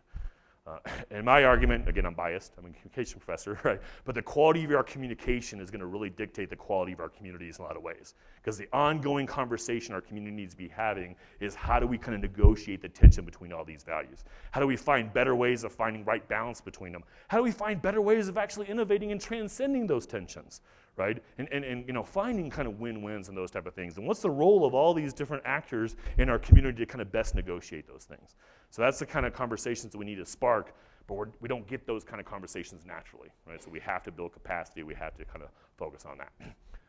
And my argument, again, I'm biased, I'm a communication professor, right? But the quality of our communication is gonna really dictate the quality of our communities in a lot of ways. Because the ongoing conversation our community needs to be having is how do we kind of negotiate the tension between all these values? How do we find better ways of finding right balance between them? How do we find better ways of actually innovating and transcending those tensions, right? And you know, finding kind of win-wins and those type of things. And what's the role of all these different actors in our community to kind of best negotiate those things? So that's the kind of conversations that we need to spark, but we don't get those kind of conversations naturally, right? So we have to build capacity, we have to kind of focus on that.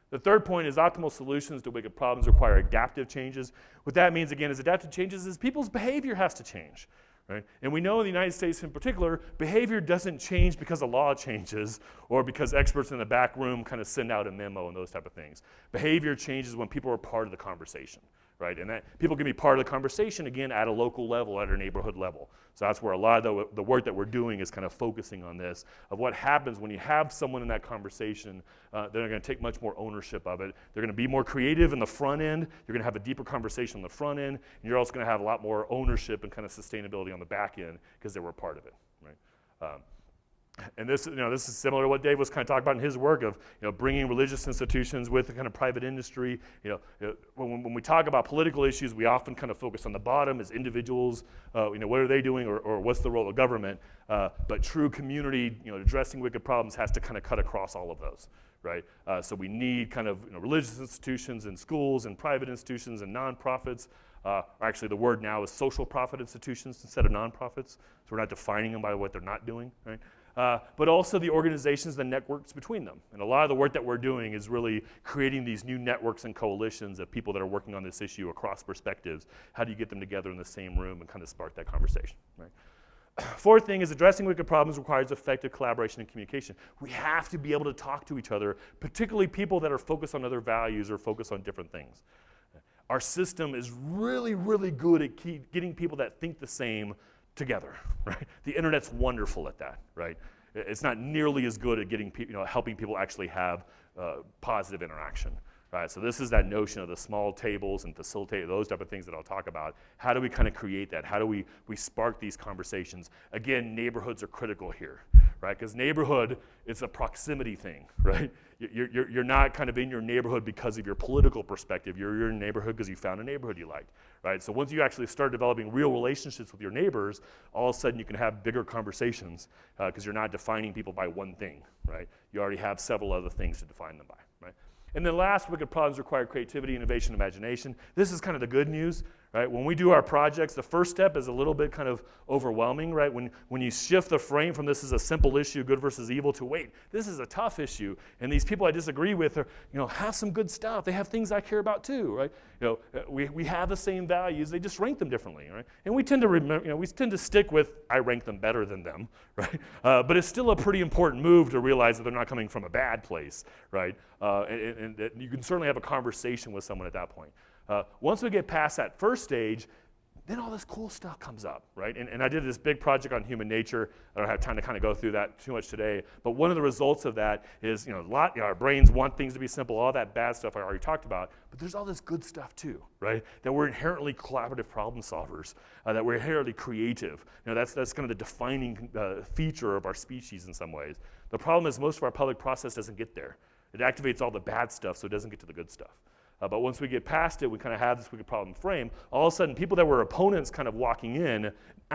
The third point is optimal solutions to wicked problems require adaptive changes. What that means, again, is adaptive changes is people's behavior has to change. Right? And we know in the United States in particular, behavior doesn't change because a law changes or because experts in the back room kind of send out a memo and those type of things. Behavior changes when people are part of the conversation, right? And that people can be part of the conversation, again, at a local level, at a neighborhood level. So that's where a lot of the work that we're doing is kind of focusing on this, of what happens when you have someone in that conversation, they're gonna take much more ownership of it. They're gonna be more creative in the front end, you're gonna have a deeper conversation on the front end, and you're also gonna have a lot more ownership and kind of sustainability on the back end because they were part of it, right? And this, you know, this is similar to what Dave was kind of talking about in his work of, you know, bringing religious institutions with the kind of private industry. You know, when we talk about political issues, we often kind of focus on the bottom as individuals. You know, what are they doing, or what's the role of government? But true community, you know, addressing wicked problems has to kind of cut across all of those, right? So we need kind of, you know, religious institutions and schools and private institutions and nonprofits. Actually, the word now is social profit institutions instead of nonprofits, so we're not defining them by what they're not doing, right? But also the organizations, the networks between them. And a lot of the work that we're doing is really creating these new networks and coalitions of people that are working on this issue across perspectives. How do you get them together in the same room and kind of spark that conversation, right? Fourth thing is addressing wicked problems requires effective collaboration and communication. We have to be able to talk to each other, particularly people that are focused on other values or focused on different things. Our system is really, really good at getting people that think the same together, right? The internet's wonderful at that, right? It's not nearly as good at getting helping people actually have positive interaction. Right, so this is that notion of the small tables and facilitate those type of things that I'll talk about. How do we kind of create that? How do we spark these conversations? Again, neighborhoods are critical here, right? Because neighborhood is a proximity thing, right? You're not kind of in your neighborhood because of your political perspective. You're in your neighborhood because you found a neighborhood you liked, right? So once you actually start developing real relationships with your neighbors, all of a sudden you can have bigger conversations because you're not defining people by one thing, right? You already have several other things to define them by, right? And then last, wicked problems require creativity, innovation, imagination. This is kind of the good news, right? When we do our projects, the first step is a little bit kind of overwhelming, right? When you shift the frame from this is a simple issue, good versus evil, to wait, this is a tough issue, and these people I disagree with are, have some good stuff. They have things I care about too, right? We have the same values. They just rank them differently, right? And we tend to remember, we tend to stick with I rank them better than them, right? But it's still a pretty important move to realize that they're not coming from a bad place, right? And you can certainly have a conversation with someone at that point. Once we get past that first stage, then all this cool stuff comes up, right? And I did this big project on human nature. I don't have time to kind of go through that too much today, but one of the results of that is, our brains want things to be simple, all that bad stuff I already talked about, but there's all this good stuff too, right? That we're inherently collaborative problem solvers, that we're inherently creative. That's kind of the defining feature of our species in some ways. The problem is most of our public process doesn't get there. It activates all the bad stuff, so it doesn't get to the good stuff. But once we get past it, we kind of have this wicked problem frame. All of a sudden, people that were opponents kind of walking in,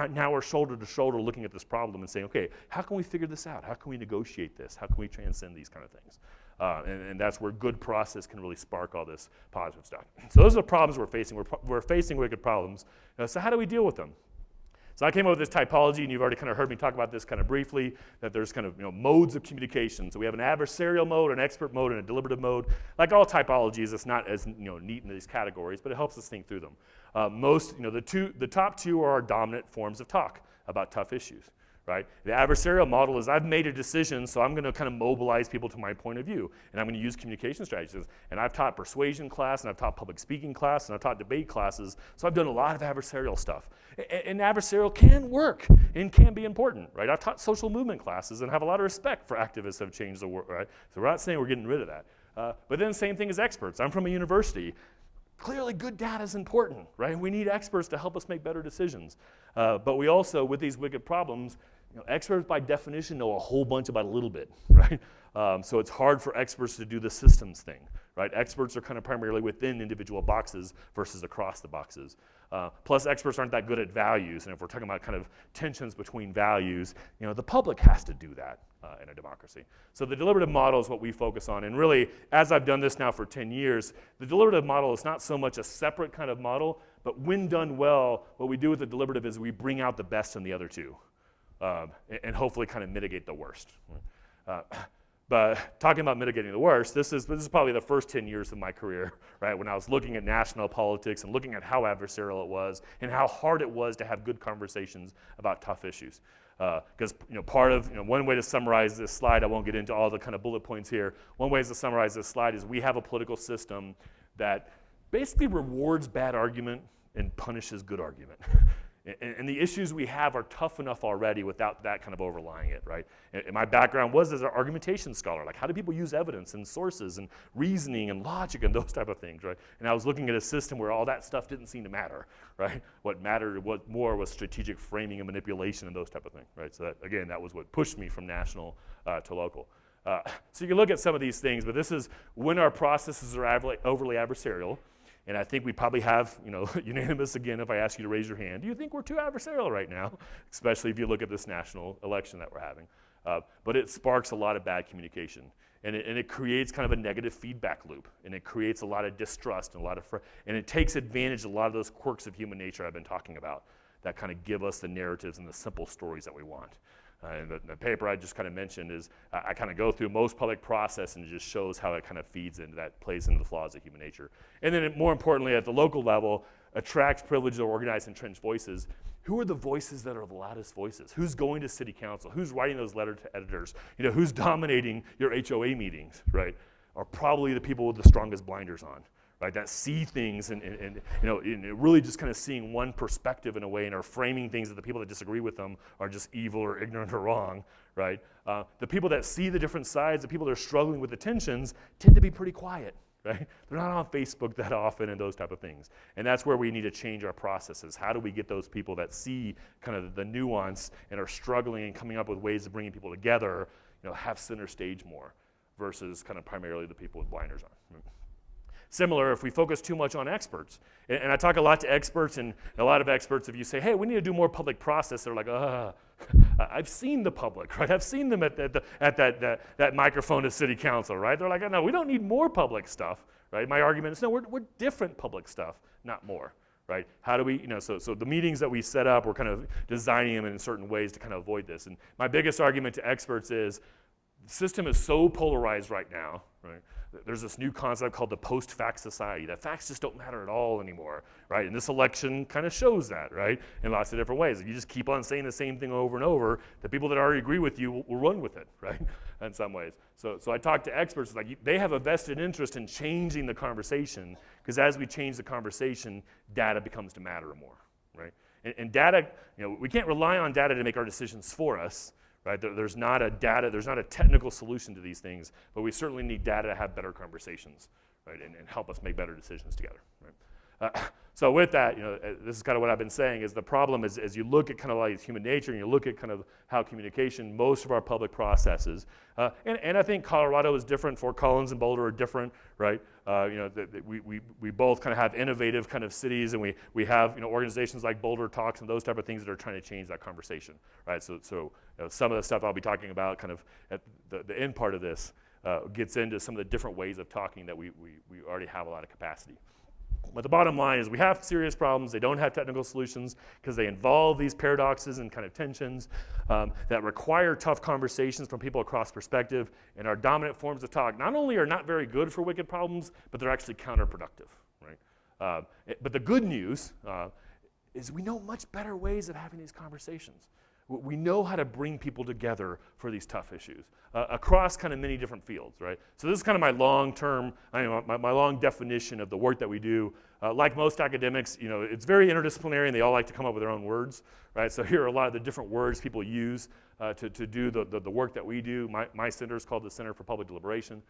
now are shoulder to shoulder looking at this problem and saying, okay, how can we figure this out? How can we negotiate this? How can we transcend these kind of things? And that's where good process can really spark all this positive stuff. So those are the problems we're facing. We're facing wicked problems. So how do we deal with them? So I came up with this typology, and you've already kind of heard me talk about this kind of briefly, that there's kind of modes of communication. So we have an adversarial mode, an expert mode, and a deliberative mode. Like all typologies, it's not as neat in these categories, but it helps us think through them. The top two are our dominant forms of talk about tough issues. Right? The adversarial model is I've made a decision, so I'm going to kind of mobilize people to my point of view, and I'm going to use communication strategies. And I've taught persuasion class, and I've taught public speaking class, and I've taught debate classes, so I've done a lot of adversarial stuff. And adversarial can work and can be important, right? I've taught social movement classes and have a lot of respect for activists that have changed the world, right? So we're not saying we're getting rid of that. But then same thing as experts. I'm from a university. Clearly good data is important, right? We need experts to help us make better decisions. But we also, with these wicked problems, experts by definition know a whole bunch about a little bit, right? So it's hard for experts to do the systems thing, right? Experts are kind of primarily within individual boxes versus across the boxes. Plus experts aren't that good at values, and if we're talking about kind of tensions between values, the public has to do that in a democracy. So the deliberative model is what we focus on, and really, as I've done this now for 10 years, the deliberative model is not so much a separate kind of model, but when done well, what we do with the deliberative is we bring out the best in the other two. And hopefully kind of mitigate the worst. But talking about mitigating the worst, this is probably the first 10 years of my career, right? When I was looking at national politics and looking at how adversarial it was and how hard it was to have good conversations about tough issues. Because one way to summarize this slide, I won't get into all the kind of bullet points here. One way to summarize this slide is we have a political system that basically rewards bad argument and punishes good argument. And the issues we have are tough enough already without that kind of overlying it, right? And my background was as an argumentation scholar. Like, how do people use evidence and sources and reasoning and logic and those type of things, right? And I was looking at a system where all that stuff didn't seem to matter, right? What mattered more was strategic framing and manipulation and those type of things, right? So that, again, that was what pushed me from national to local. So you can look at some of these things, but this is when our processes are overly adversarial. And I think we probably have, unanimous again, if I ask you to raise your hand, do you think we're too adversarial right now? Especially if you look at this national election that we're having. but it sparks a lot of bad communication. And it creates kind of a negative feedback loop, and it creates a lot of distrust and and it takes advantage of a lot of those quirks of human nature I've been talking about that kind of give us the narratives and the simple stories that we want. And the paper I just kind of mentioned is, I kind of go through most public process and it just shows how it kind of feeds into that, plays into the flaws of human nature. And then more importantly, at the local level, attracts privileged or organized entrenched voices. Who are the voices that are the loudest voices? Who's going to city council? Who's writing those letters to editors? Who's dominating your HOA meetings, right? Are probably the people with the strongest blinders on, right? That see things and really just kind of seeing one perspective in a way and are framing things that the people that disagree with them are just evil or ignorant or wrong, right? The people that see the different sides, the people that are struggling with the tensions tend to be pretty quiet, right? They're not on Facebook that often and those type of things. And that's where we need to change our processes. How do we get those people that see kind of the nuance and are struggling and coming up with ways of bringing people together, have center stage more versus kind of primarily the people with blinders on. Similar, if we focus too much on experts, and I talk a lot to experts, and a lot of experts, if you say, hey, we need to do more public process, they're like, I've seen the public, right? I've seen them at that microphone at city council, right? They're like, no, we don't need more public stuff, right? My argument is, no, we're different public stuff, not more, right? How do we, so the meetings that we set up, we're kind of designing them in certain ways to kind of avoid this. And my biggest argument to experts is, the system is so polarized right now, right? There's this new concept called the post-fact society, that facts just don't matter at all anymore, right? And this election kind of shows that, right? In lots of different ways. If you just keep on saying the same thing over and over, the people that already agree with you will run with it, right? In some ways. So I talk to experts, like they have a vested interest in changing the conversation, because as we change the conversation, data becomes to matter more, right? And data, we can't rely on data to make our decisions for us. Right? There's not a technical solution to these things, but we certainly need data to have better conversations, right? And help us make better decisions together, right? So with that, this is kind of what I've been saying, is the problem is, as you look at kind of like human nature and you look at kind of how communication, most of our public processes, and I think Colorado is different, Fort Collins and Boulder are different, right? We both kind of have innovative kind of cities, and we have organizations like Boulder Talks and those type of things that are trying to change that conversation, right? So some of the stuff I'll be talking about kind of at the end part of this gets into some of the different ways of talking that we already have a lot of capacity. But the bottom line is we have serious problems. They don't have technical solutions because they involve these paradoxes and kind of tensions that require tough conversations from people across perspective. And our dominant forms of talk not only are not very good for wicked problems, but they're actually counterproductive, right? But the good news is we know much better ways of having these conversations. We know how to bring people together for these tough issues across kind of many different fields, right? So this is kind of my long-term, my long definition of the work that we do. Like most academics, it's very interdisciplinary, and they all like to come up with their own words, right? So here are a lot of the different words people use to do the work that we do. My center is called the Center for Public Deliberation.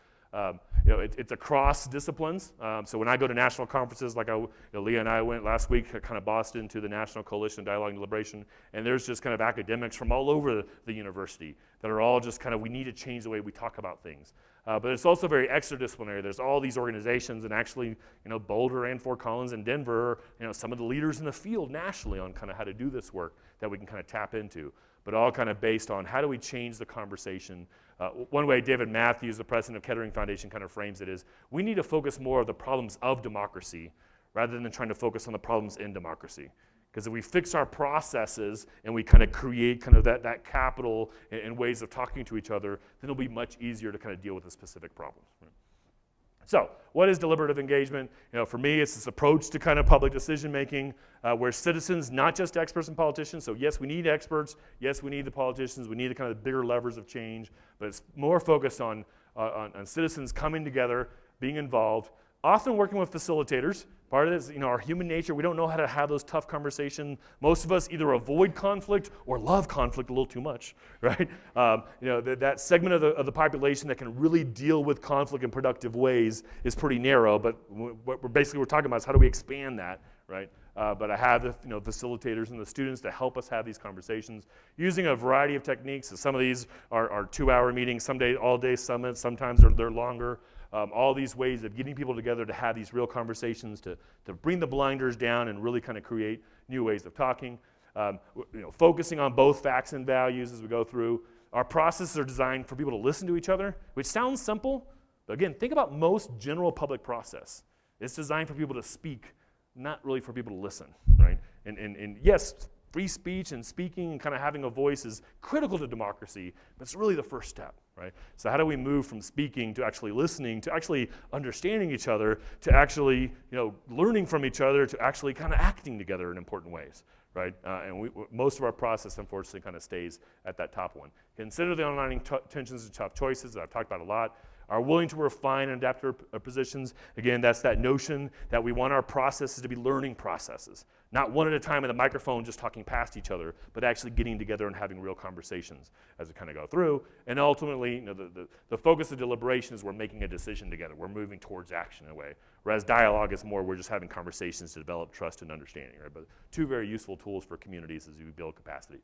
It's across disciplines. So when I go to national conferences, like Leah and I went last week, kind of Boston, to the National Coalition of Dialogue and Deliberation, and there's just kind of academics from all over the university that are all just kind of, we need to change the way we talk about things. But it's also very extradisciplinary. There's all these organizations, and actually, Boulder and Fort Collins and Denver, some of the leaders in the field nationally on kind of how to do this work that we can kind of tap into, but all kind of based on how do we change the conversation. One way David Matthews, the president of Kettering Foundation, kind of frames it is, we need to focus more on the problems of democracy rather than trying to focus on the problems in democracy. Because if we fix our processes and we kind of create kind of that capital and ways of talking to each other, then it'll be much easier to kind of deal with the specific problems. Right? So what is deliberative engagement? For me, it's this approach to kind of public decision making where citizens, not just experts and politicians, so yes, we need experts, yes, we need the politicians, we need the kind of bigger levers of change, but it's more focused on citizens coming together, being involved, often working with facilitators. Part of this, our human nature, we don't know how to have those tough conversations. Most of us either avoid conflict or love conflict a little too much, right? That segment of the population that can really deal with conflict in productive ways is pretty narrow, but what we're talking about is how do we expand that, right? But I have the facilitators and the students to help us have these conversations using a variety of techniques. So some of these are 2-hour meetings, some days all-day summits, sometimes they're longer. All these ways of getting people together to have these real conversations, to bring the blinders down and really kind of create new ways of talking. Focusing on both facts and values as we go through. our processes are designed for people to listen to each other, which sounds simple, but again, think about most general public process. It's designed for people to speak, not really for people to listen, right? And yes, free speech and speaking and kind of having a voice is critical to democracy, but it's really the first step, right? So how do we move from speaking to actually listening, to actually understanding each other, to actually, learning from each other, to actually kind of acting together in important ways, right? And most of our process, unfortunately, kind of stays at that top one. Consider the underlying tensions and tough choices that I've talked about a lot. Are willing to refine and adapt our positions. Again, that's that notion that we want our processes to be learning processes. Not one at a time in the microphone just talking past each other, but actually getting together and having real conversations as we kind of go through. And ultimately, the focus of deliberation is we're making a decision together. We're moving towards action in a way. Whereas dialogue is more we're just having conversations to develop trust and understanding, right? But two very useful tools for communities as you build capacity.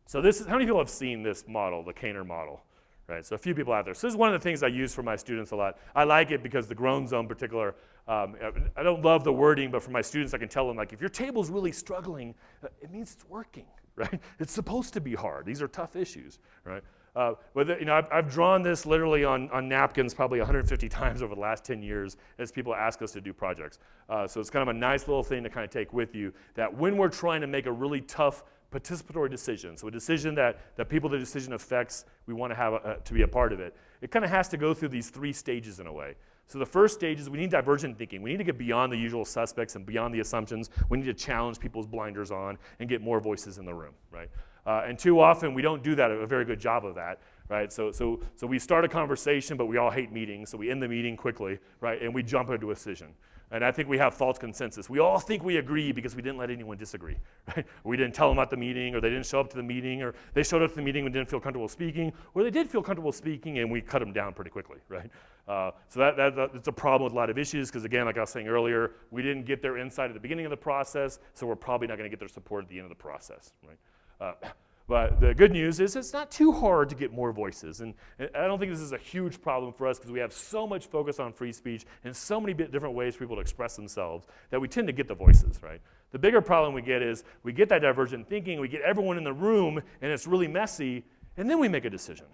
So this is, how many people have seen this model, the Kaner model? Right, so a few people out there. So this is one of the things I use for my students a lot. I like it because the grown zone in particular, I don't love the wording, but for my students I can tell them, like, if your table's really struggling, it means it's working, right? It's supposed to be hard. These are tough issues, right? I've drawn this literally on napkins probably 150 times over the last 10 years as people ask us to do projects. So it's kind of a nice little thing to kind of take with you, that when we're trying to make a really tough participatory decision, so a decision that people the decision affects, we want to have to be a part of it, it kind of has to go through these three stages in a way. So the first stage is we need divergent thinking. We need to get beyond the usual suspects and beyond the assumptions. We need to challenge people's blinders on and get more voices in the room, right? And too often we don't do that, a very good job of that, right? So we start a conversation, but we all hate meetings, so we end the meeting quickly, right? And we jump into a decision. And I think we have false consensus. We all think we agree because we didn't let anyone disagree, right? We didn't tell them about the meeting, or they didn't show up to the meeting, or they showed up to the meeting and didn't feel comfortable speaking, or they did feel comfortable speaking and we cut them down pretty quickly, right? So that's a problem with a lot of issues because, again, like I was saying earlier, we didn't get their insight at the beginning of the process, so we're probably not going to get their support at the end of the process, right? But the good news is it's not too hard to get more voices. And I don't think this is a huge problem for us because we have so much focus on free speech and so many different ways for people to express themselves that we tend to get the voices, right? The bigger problem we get is we get that divergent thinking, we get everyone in the room, and it's really messy, and then we make a decision,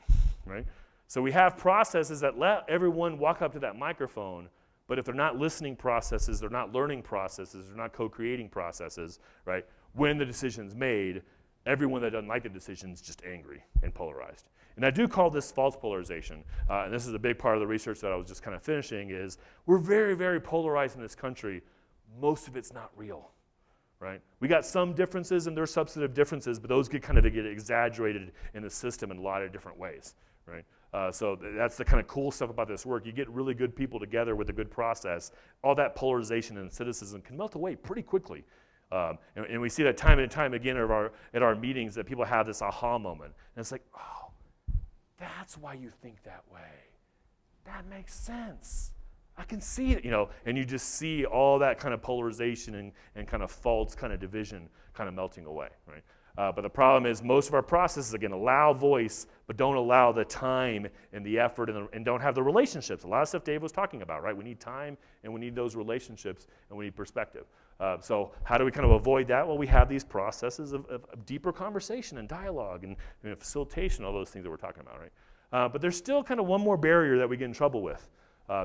right? So we have processes that let everyone walk up to that microphone, but if they're not listening processes, they're not learning processes, they're not co-creating processes, right? When the decision's made, everyone that doesn't like the decision is just angry and polarized. And I do call this false polarization. And this is a big part of the research that I was just kind of finishing is we're very, very polarized in this country. Most of it's not real, right? We got some differences and there's substantive differences, but those get exaggerated in the system in a lot of different ways, right? So that's the kind of cool stuff about this work. You get really good people together with a good process. All that polarization and cynicism can melt away pretty quickly. And we see that time and time again at our meetings that people have this aha moment. And it's like, oh, that's why you think that way. That makes sense. I can see it, and you just see all that kind of polarization and kind of false kind of division kind of melting away, right? But the problem is most of our processes, again, allow voice, but don't allow the time and the effort and don't have the relationships. A lot of stuff Dave was talking about, right? We need time and we need those relationships and we need perspective. So how do we kind of avoid that? Well, we have these processes of deeper conversation and dialogue and facilitation, all those things that we're talking about, right? But there's still kind of one more barrier that we get in trouble with.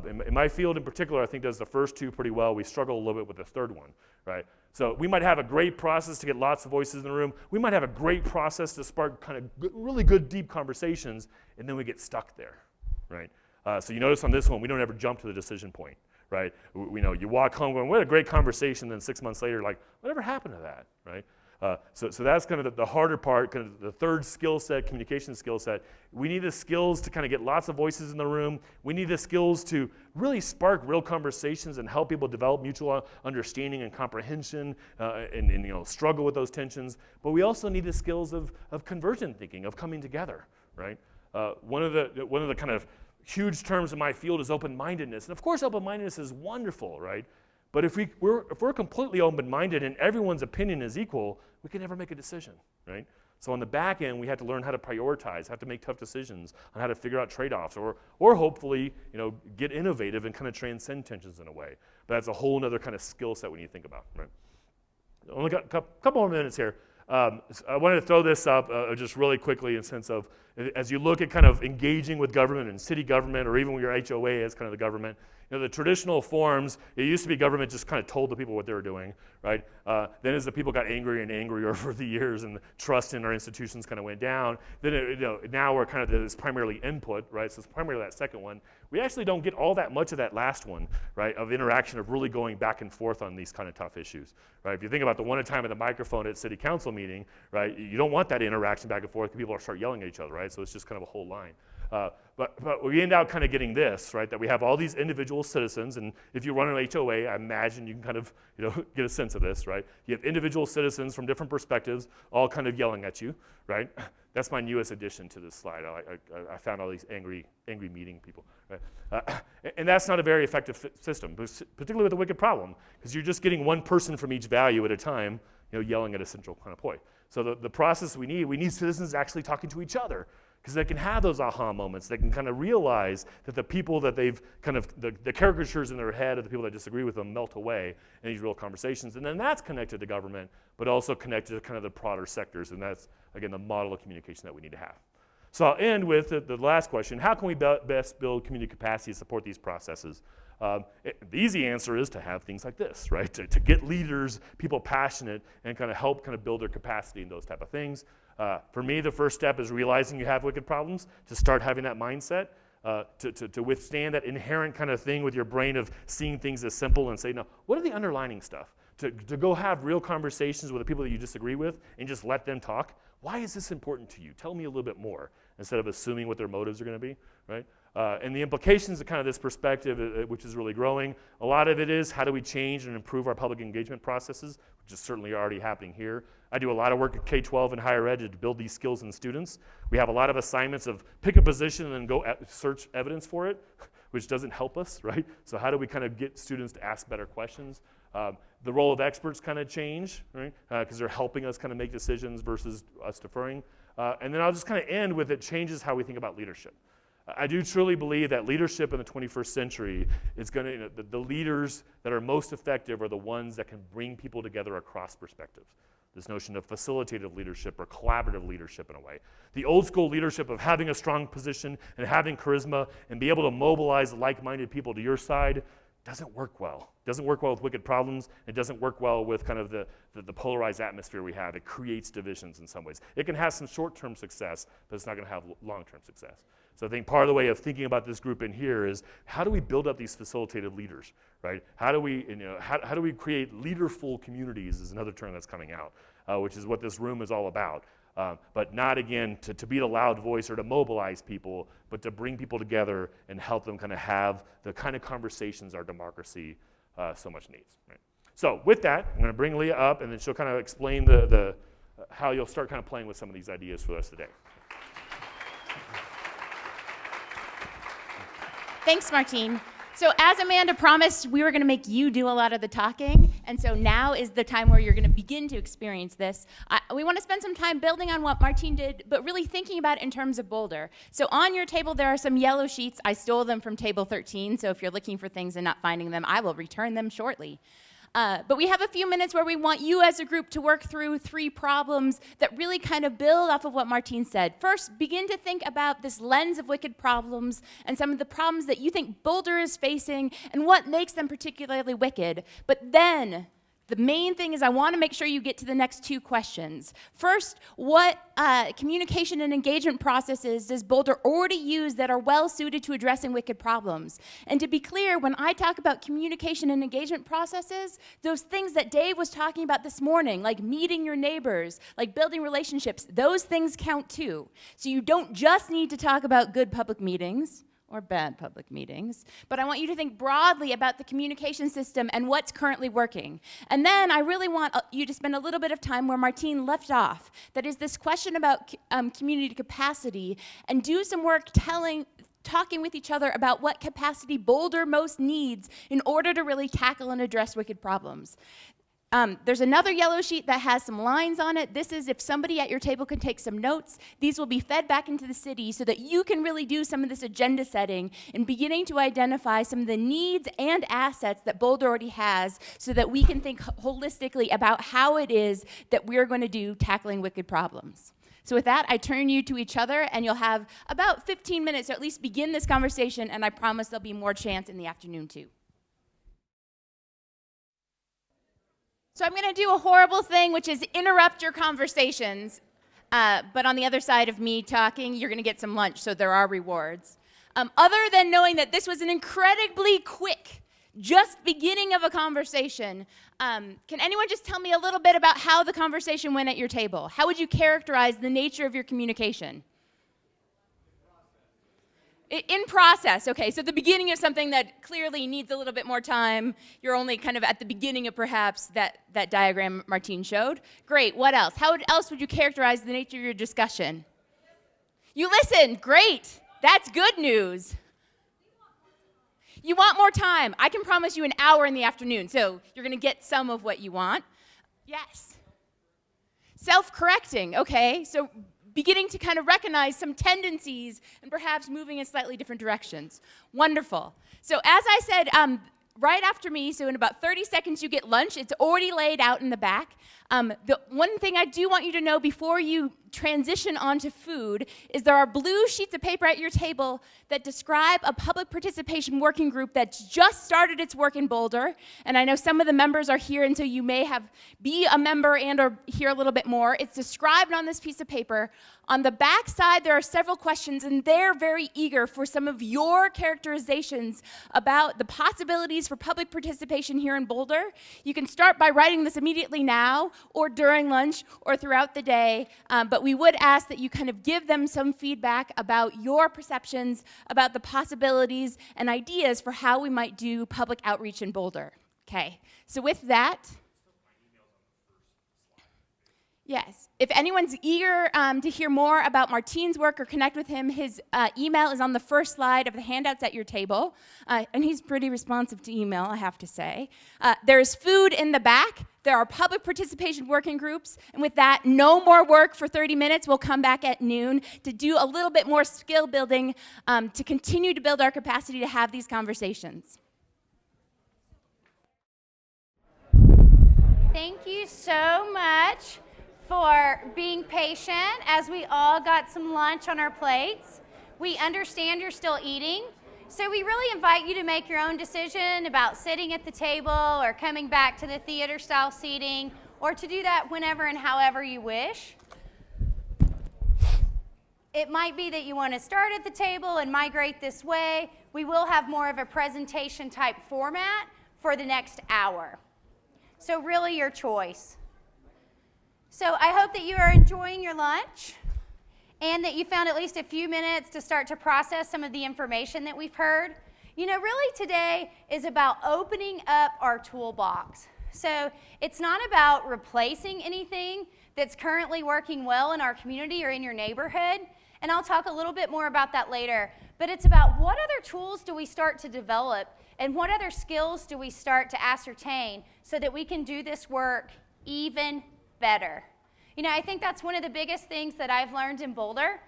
In my field in particular, I think does the first two pretty well. We struggle a little bit with the third one, right? So we might have a great process to get lots of voices in the room. We might have a great process to spark kind of really good, deep conversations, and then we get stuck there, right? So you notice on this one, we don't ever jump to the decision point, right? You walk home going, we had a great conversation, then 6 months later, like, whatever happened to that, right? So that's kind of the harder part, kind of the third skill set, communication skill set. We need the skills to kind of get lots of voices in the room. We need the skills to really spark real conversations and help people develop mutual understanding and comprehension and struggle with those tensions. But we also need the skills of convergent thinking, of coming together, right? One of the kind of huge terms in my field is open-mindedness. And of course, open-mindedness is wonderful, right? But if we're completely open-minded and everyone's opinion is equal, we can never make a decision, right? So on the back end, we have to learn how to prioritize, have to make tough decisions on how to figure out trade-offs, or hopefully, get innovative and kind of transcend tensions in a way. But that's a whole other kind of skill set we need to think about, right? Only got a couple more minutes here. So I wanted to throw this up just really quickly in the sense of, as you look at kind of engaging with government and city government, or even with your HOA as kind of the government, the traditional forms, it used to be government just kind of told the people what they were doing, right? Then as the people got angrier and angrier over the years and the trust in our institutions kind of went down, then now we're kind of, it's primarily input, right? So it's primarily that second one. We actually don't get all that much of that last one, right? Of interaction, of really going back and forth on these kind of tough issues, right? If you think about the one time at the microphone at city council meeting, right? You don't want that interaction back and forth because people start yelling at each other, right? So it's just kind of a whole line. But we end up kind of getting this, right, that we have all these individual citizens, and if you run an HOA, I imagine you can kind of get a sense of this, right? You have individual citizens from different perspectives all kind of yelling at you, right? That's my newest addition to this slide. I found all these angry meeting people, right? And that's not a very effective system, particularly with a wicked problem, because you're just getting one person from each value at a time, yelling at a central kind of point. So the process we need citizens actually talking to each other, because they can have those aha moments. They can kind of realize that the people that they've kind of, the caricatures in their head of the people that disagree with them melt away in these real conversations. And then that's connected to government, but also connected to kind of the broader sectors. And that's, again, the model of communication that we need to have. So I'll end with the last question. How can we best build community capacity to support these processes? The easy answer is to have things like this, right? To get leaders, people passionate, and kind of help kind of build their capacity in those type of things. For me, the first step is realizing you have wicked problems, to start having that mindset, to withstand that inherent kind of thing with your brain of seeing things as simple and say, no, what are the underlining stuff? To go have real conversations with the people that you disagree with and just let them talk. Why is this important to you? Tell me a little bit more, instead of assuming what their motives are going to be, right? And the implications of kind of this perspective, which is really growing, a lot of it is how do we change and improve our public engagement processes, which is certainly already happening here. I do a lot of work at K-12 and higher ed to build these skills in students. We have a lot of assignments of pick a position and then go search evidence for it, which doesn't help us, right? So how do we kind of get students to ask better questions? The role of experts kind of change, right? Because they're helping us kind of make decisions versus us deferring. And then I'll just kind of end with it changes how we think about leadership. I do truly believe that leadership in the 21st century is going to, the leaders that are most effective are the ones that can bring people together across perspectives. This notion of facilitative leadership or collaborative leadership in a way. The old school leadership of having a strong position and having charisma and be able to mobilize like-minded people to your side doesn't work well. It doesn't work well with wicked problems. It doesn't work well with kind of the polarized atmosphere we have. It creates divisions in some ways. It can have some short-term success, but it's not going to have long-term success. So I think part of the way of thinking about this group in here is how do we build up these facilitative leaders, right? How do we, how do we create leaderful communities is another term that's coming out, which is what this room is all about. But not, again, to be the loud voice or to mobilize people, but to bring people together and help them kind of have the kind of conversations our democracy so much needs. Right? So with that, I'm going to bring Leah up, and then she'll kind of explain how you'll start kind of playing with some of these ideas for us today. Thanks, Martine. So as Amanda promised, we were going to make you do a lot of the talking, and so now is the time where you're going to begin to experience this. We want to spend some time building on what Martine did, but really thinking about it in terms of Boulder. So on your table, there are some yellow sheets. I stole them from table 13, so if you're looking for things and not finding them, I will return them shortly. But we have a few minutes where we want you as a group to work through 3 problems that really kind of build off of what Martine said. First, begin to think about this lens of wicked problems and some of the problems that you think Boulder is facing and what makes them particularly wicked. But then, the main thing is I want to make sure you get to the next 2 questions. First, what communication and engagement processes does Boulder already use that are well suited to addressing wicked problems? And to be clear, when I talk about communication and engagement processes, those things that Dave was talking about this morning, like meeting your neighbors, like building relationships, those things count too. So you don't just need to talk about good public meetings or bad public meetings, but I want you to think broadly about the communication system and what's currently working. And then I really want you to spend a little bit of time where Martine left off. That is this question about community capacity, and do some work talking with each other about what capacity Boulder most needs in order to really tackle and address wicked problems. There's another yellow sheet that has some lines on it. This is if somebody at your table can take some notes. These will be fed back into the city so that you can really do some of this agenda setting and beginning to identify some of the needs and assets that Boulder already has so that we can think holistically about how it is that we're going to do tackling wicked problems. So with that, I turn you to each other, and you'll have about 15 minutes to at least begin this conversation, and I promise there'll be more chance in the afternoon too. So I'm going to do a horrible thing, which is interrupt your conversations. But on the other side of me talking, you're going to get some lunch, so there are rewards. Other than knowing that this was an incredibly quick, just beginning of a conversation, can anyone just tell me a little bit about how the conversation went at your table? How would you characterize the nature of your communication? In process, okay, so the beginning of something that clearly needs a little bit more time, you're only kind of at the beginning of perhaps that diagram Martine showed. Great, what else? How else would you characterize the nature of your discussion? You listened, great, that's good news. You want more time. I can promise you an hour in the afternoon, so you're gonna get some of what you want. Yes. Self-correcting, okay, so beginning to kind of recognize some tendencies and perhaps moving in slightly different directions. Wonderful. So as I said, right after me, so in about 30 seconds you get lunch. It's already laid out in the back. The one thing I do want you to know before you transition onto food is there are blue sheets of paper at your table that describe a public participation working group that's just started its work in Boulder. And I know some of the members are here, and so you may be a member and or hear a little bit more. It's described on this piece of paper. On the back side, there are several questions, and they're very eager for some of your characterizations about the possibilities for public participation here in Boulder. You can start by writing this immediately now, or during lunch, or throughout the day, but we would ask that you kind of give them some feedback about your perceptions, about the possibilities and ideas for how we might do public outreach in Boulder. Okay, so with that, yes, if anyone's eager to hear more about Martine's work or connect with him, his email is on the first slide of the handouts at your table, and he's pretty responsive to email, I have to say. There's food in the back. There are public participation working groups, and with that, no more work for 30 minutes. We'll come back at noon to do a little bit more skill building to continue to build our capacity to have these conversations. Thank you so much for being patient as we all got some lunch on our plates. We understand you're still eating, so we really invite you to make your own decision about sitting at the table or coming back to the theater-style seating, or to do that whenever and however you wish. It might be that you want to start at the table and migrate this way. We will have more of a presentation type format for the next hour. So really your choice. So I hope that you are enjoying your lunch and that you found at least a few minutes to start to process some of the information that we've heard. You know, really today is about opening up our toolbox. So it's not about replacing anything that's currently working well in our community or in your neighborhood, and I'll talk a little bit more about that later, but it's about what other tools do we start to develop and what other skills do we start to ascertain so that we can do this work even better. You know, I think that's one of the biggest things that I've learned in Boulder.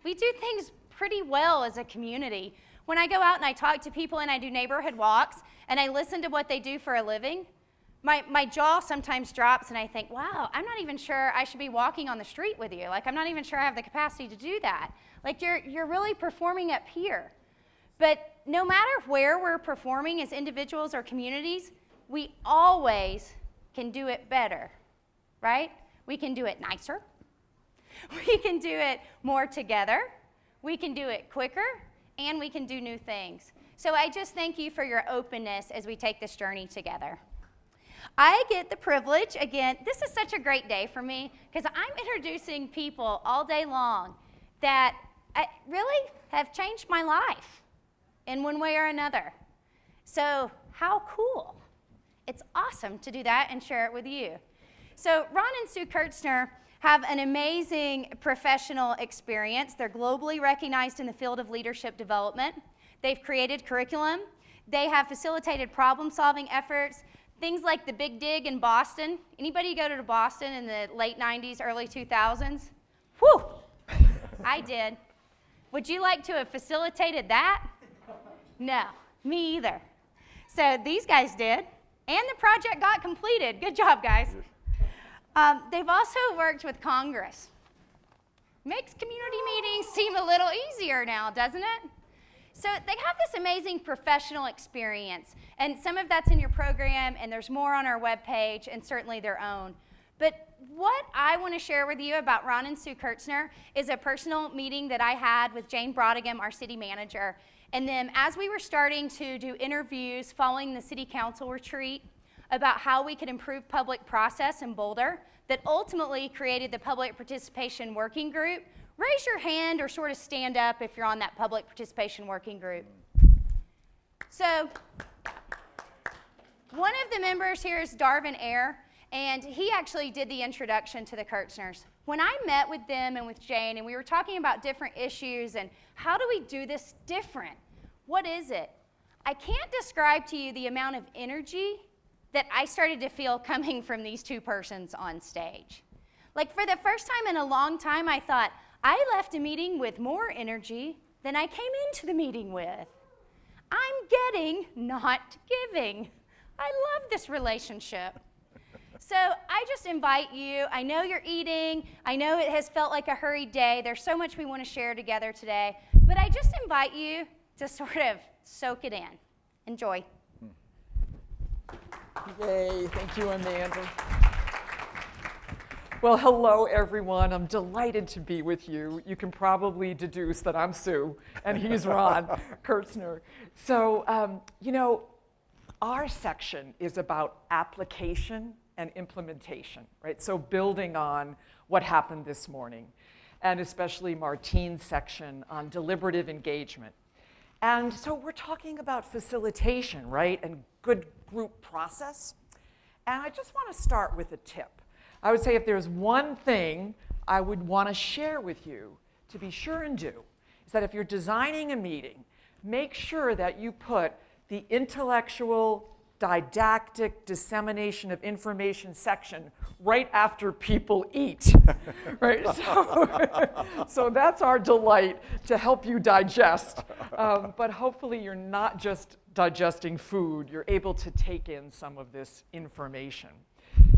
We do things pretty well as a community. When I go out and I talk to people and I do neighborhood walks and I listen to what they do for a living, my jaw sometimes drops and I think, wow, I'm not even sure I should be walking on the street with you. Like, I'm not even sure I have the capacity to do that. Like, you're really performing up here. But no matter where we're performing as individuals or communities, we always can do it better. Right? We can do it nicer. We can do it more together. We can do it quicker, and we can do new things. So I just thank you for your openness as we take this journey together. I get the privilege, again, this is such a great day for me because I'm introducing people all day long that really have changed my life in one way or another. So how cool. It's awesome to do that and share it with you. So Ron and Sue Kurtzner have an amazing professional experience. They're globally recognized in the field of leadership development. They've created curriculum. They have facilitated problem-solving efforts. Things like the Big Dig in Boston. Anybody go to Boston in the late 90s, early 2000s? Whew, I did. Would you like to have facilitated that? No, me either. So these guys did, and the project got completed. Good job, guys. They've also worked with Congress. Makes community meetings seem a little easier now, doesn't it? So they have this amazing professional experience, and some of that's in your program, and there's more on our webpage, and certainly their own. But what I want to share with you about Ron and Sue Kurtzner is a personal meeting that I had with Jane Brodigam, our city manager. And then as we were starting to do interviews following the city council retreat about how we could improve public process in Boulder, that ultimately created the public participation working group. Raise your hand or sort of stand up if you're on that public participation working group. So one of the members here is Darvin Ayer, and he actually did the introduction to the Kurtzners. When I met with them and with Jane, and we were talking about different issues and how do we do this different? What is it? I can't describe to you the amount of energy that I started to feel coming from these two persons on stage. Like for the first time in a long time, I thought, I left a meeting with more energy than I came into the meeting with. I'm getting, not giving. I love this relationship. So I just invite you, I know you're eating, I know it has felt like a hurried day, there's so much we want to share together today, but I just invite you to sort of soak it in. Enjoy. Yay, thank you, Amanda. Well, hello, everyone. I'm delighted to be with you. You can probably deduce that I'm Sue, and he's Ron Kurtzner. So, you know, our section is about application and implementation, right? So building on what happened this morning, and especially Martine's section on deliberative engagement. And so we're talking about facilitation, right, and good group process. And I just want to start with a tip. I would say if there's one thing I would want to share with you to be sure and do, is that if you're designing a meeting, make sure that you put the intellectual, didactic dissemination of information section right after people eat, right? So that's our delight to help you digest. But hopefully you're not just digesting food, you're able to take in some of this information.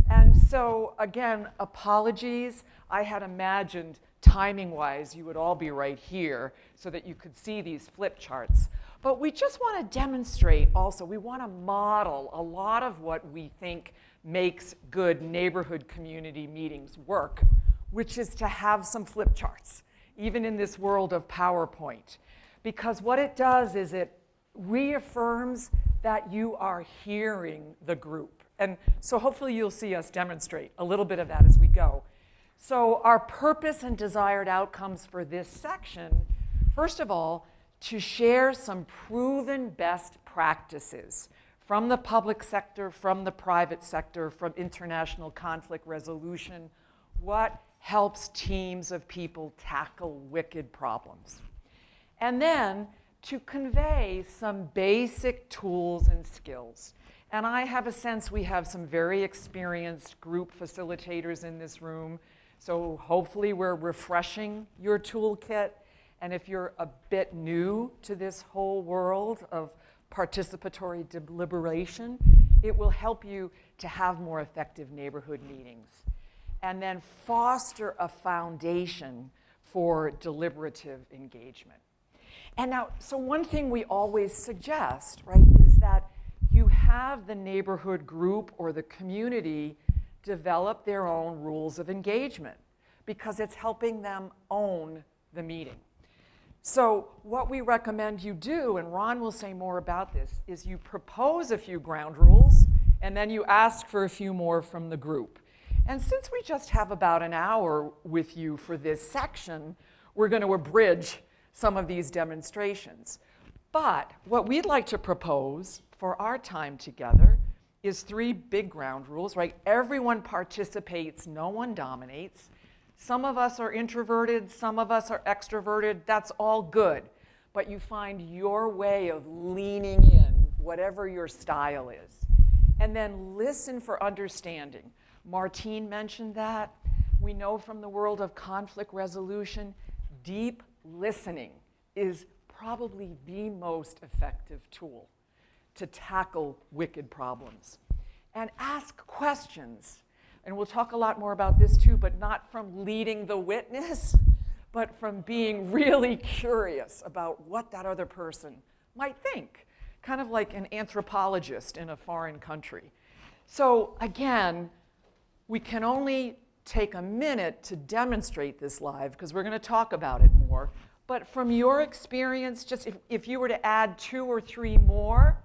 And so again, apologies. I had imagined timing-wise you would all be right here so that you could see these flip charts. But we just want to demonstrate also, we want to model a lot of what we think makes good neighborhood community meetings work, which is to have some flip charts, even in this world of PowerPoint. Because what it does is it reaffirms that you are hearing the group. And so hopefully you'll see us demonstrate a little bit of that as we go. So our purpose and desired outcomes for this section, first of all, to share some proven best practices from the public sector, from the private sector, from international conflict resolution, what helps teams of people tackle wicked problems. And then to convey some basic tools and skills. And I have a sense we have some very experienced group facilitators in this room, so hopefully we're refreshing your toolkit. And if you're a bit new to this whole world of participatory deliberation, it will help you to have more effective neighborhood meetings. And then foster a foundation for deliberative engagement. And now, so one thing we always suggest, right, is that you have the neighborhood group or the community develop their own rules of engagement because it's helping them own the meeting. So what we recommend you do, and Ron will say more about this, is you propose a few ground rules and then you ask for a few more from the group. And since we just have about an hour with you for this section, we're going to abridge some of these demonstrations. But what we'd like to propose for our time together is 3 big ground rules, right? Everyone participates, no one dominates. Some of us are introverted, some of us are extroverted, that's all good. But you find your way of leaning in, whatever your style is. And then listen for understanding. Martine mentioned that. We know from the world of conflict resolution, deep listening is probably the most effective tool to tackle wicked problems. And ask questions. And we'll talk a lot more about this too, but not from leading the witness, but from being really curious about what that other person might think, kind of like an anthropologist in a foreign country. So again, we can only take a minute to demonstrate this live because we're going to talk about it more. But from your experience, just if you were to add 2 or 3 more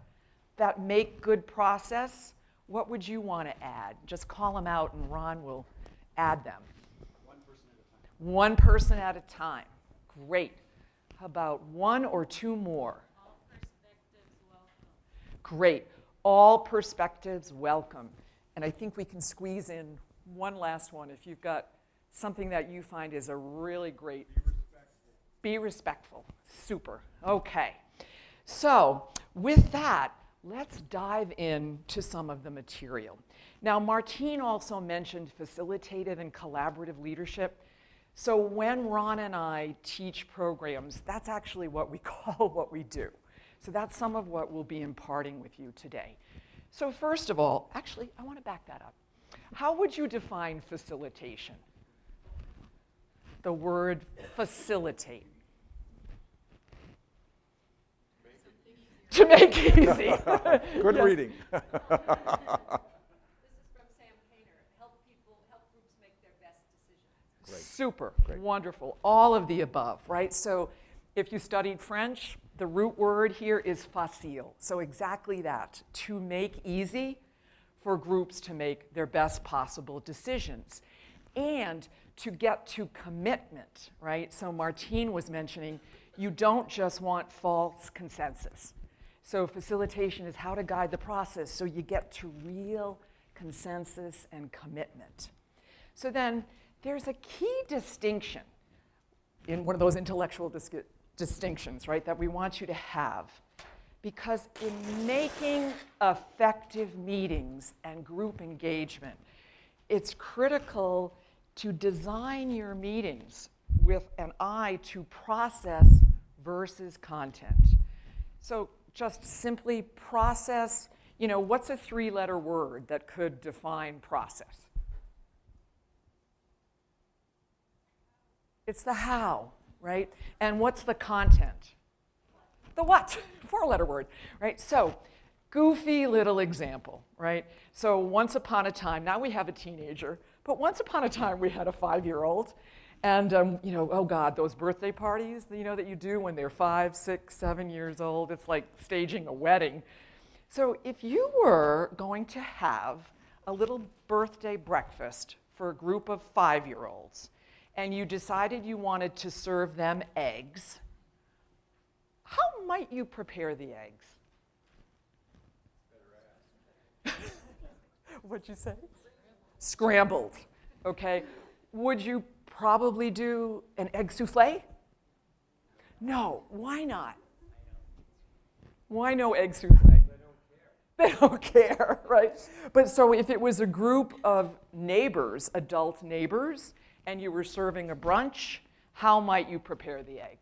that make good process, what would you want to add? Just call them out and Ron will add them. One person at a time. Great. How about 1 or 2 more? All perspectives welcome. Great. All perspectives welcome. And I think we can squeeze in one last one if you've got something that you find is a really great. Be respectful. Super. Okay. So with that, let's dive into some of the material. Now, Martine also mentioned facilitative and collaborative leadership. So when Ron and I teach programs, that's actually what we call what we do. So that's some of what we'll be imparting with you today. So first of all, actually, I want to back that up. How would you define facilitation? The word facilitate. To make it easy. Good reading. This is from Sam Kaner. Help groups make their best decisions. Great. Super, Great. wonderful, all of the above, right? So if you studied French, the root word here is facile. So exactly that, to make easy for groups to make their best possible decisions and to get to commitment, right? So Martine was mentioning you don't just want false consensus. So facilitation is how to guide the process so you get to real consensus and commitment. So then there's a key distinction in one of those intellectual distinctions, right, that we want you to have. Because in making effective meetings and group engagement, it's critical to design your meetings with an eye to process versus content. So just simply process, what's a 3-letter word that could define process? It's the how, right? And what's the content? The what? 4-letter word, right? So, goofy little example, right? So once upon a time, now we have a teenager, but once upon a time we had a 5-year-old. And, oh God, those birthday parties, that you do when they're 5, 6, 7 years old, it's like staging a wedding. So if you were going to have a little birthday breakfast for a group of 5-year-olds, and you decided you wanted to serve them eggs, how might you prepare the eggs? What'd you say? Scrambled, okay. Would you probably do an egg souffle? No, why not? Why no egg souffle? They don't care, right? But so if it was a group of neighbors, adult neighbors, and you were serving a brunch, how might you prepare the eggs?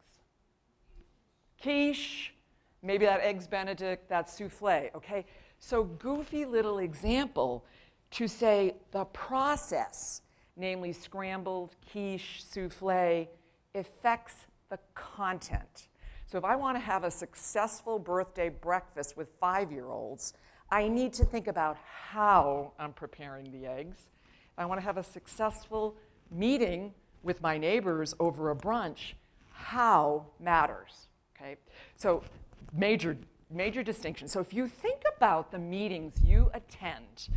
Quiche, maybe that eggs Benedict, that souffle, okay? So goofy little example to say the process, namely scrambled, quiche, souffle, affects the content. So if I want to have a successful birthday breakfast with 5-year-olds, I need to think about how I'm preparing the eggs. If I want to have a successful meeting with my neighbors over a brunch, how matters, okay? So major distinction. So if you think about the meetings you attend,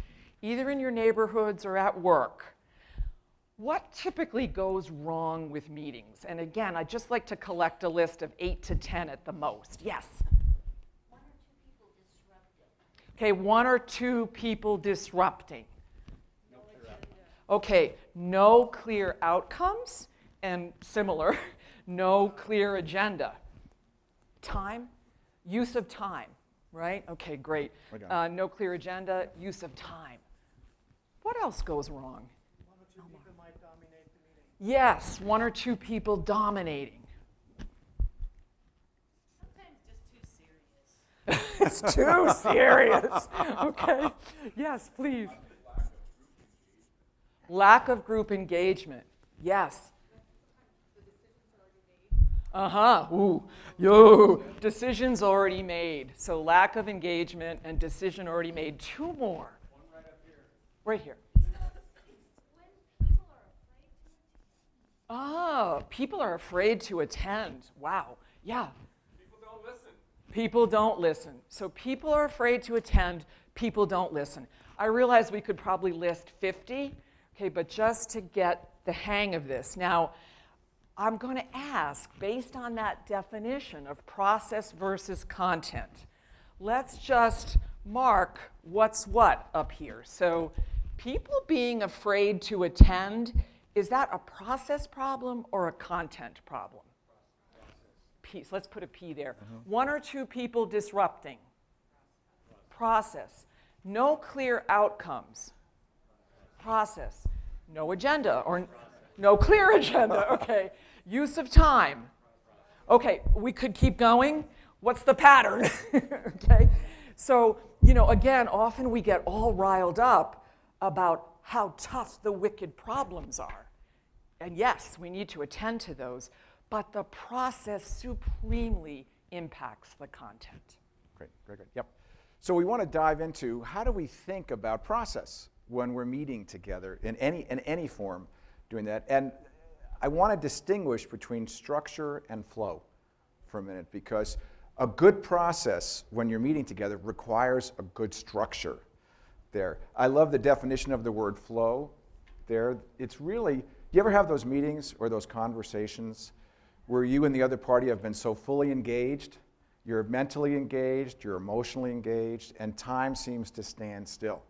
either in your neighborhoods or at work, what typically goes wrong with meetings? And again, I'd just like to collect a list of 8 to 10 at the most. Yes? 1 or 2 people disrupting. Okay, 1 or 2 people disrupting. Okay, no clear outcomes, and similar, no clear agenda. Time, use of time. right? Okay, great. I got No clear agenda, use of time. What else goes wrong? One or two people might dominate the meeting. Yes, one or two people dominating. Sometimes just too serious. It's too serious. Okay. Yes, please. Lack of group engagement. Yes. Ooh. Yo. Decisions already made. So lack of engagement and decision already made. Two more. One right up here. Right here. People are afraid to attend. Wow. Yeah. People don't listen. People don't listen. So people are afraid to attend. People don't listen. I realize we could probably list 50, okay, but just to get the hang of this. Now, I'm going to ask, based on that definition of process versus content, let's just mark what's what up here. So people being afraid to attend, is that a process problem or a content problem? P, so let's put a P there. One or two people disrupting. Process. No clear outcomes. Process. No agenda or no clear agenda. Okay. Use of time. Okay, we could keep going. What's the pattern? Okay. So, again, often we get all riled up about how tough the wicked problems are. And yes, we need to attend to those, but the process supremely impacts the content. Great, great, great. Yep. So we want to dive into how do we think about process when we're meeting together in any form doing that. And I want to distinguish between structure and flow for a minute, because a good process when you're meeting together requires a good structure there. I love the definition of the word flow there. It's really, you ever have those meetings or those conversations where you and the other party have been so fully engaged, you're mentally engaged, you're emotionally engaged, and time seems to stand still?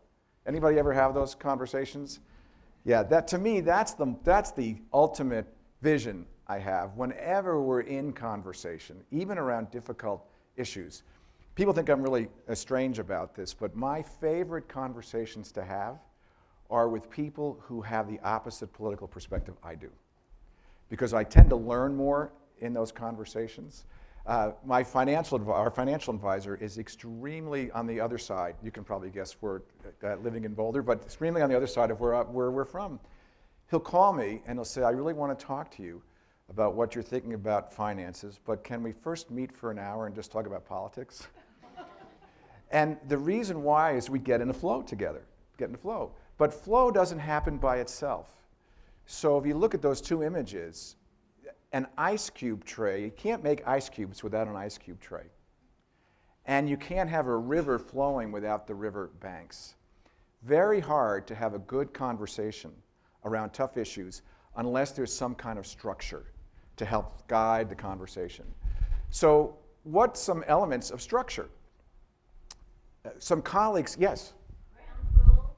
Anybody ever have those conversations? Yeah, that to me, that's the ultimate vision I have whenever we're in conversation, even around difficult issues. People think I'm really strange about this, but my favorite conversations to have are with people who have the opposite political perspective I do, because I tend to learn more in those conversations. Our financial advisor is extremely on the other side. You can probably guess we're living in Boulder, but extremely on the other side of where we're from. He'll call me and he'll say, I really want to talk to you about what you're thinking about finances, but can we first meet for an hour and just talk about politics? And the reason why is we get in a flow together, But flow doesn't happen by itself. So if you look at those two images, an ice cube tray, you can't make ice cubes without an ice cube tray. And you can't have a river flowing without the river banks. Very hard to have a good conversation around tough issues unless there's some kind of structure to help guide the conversation. So what's some elements of structure? Some colleagues, yes? Ground rules.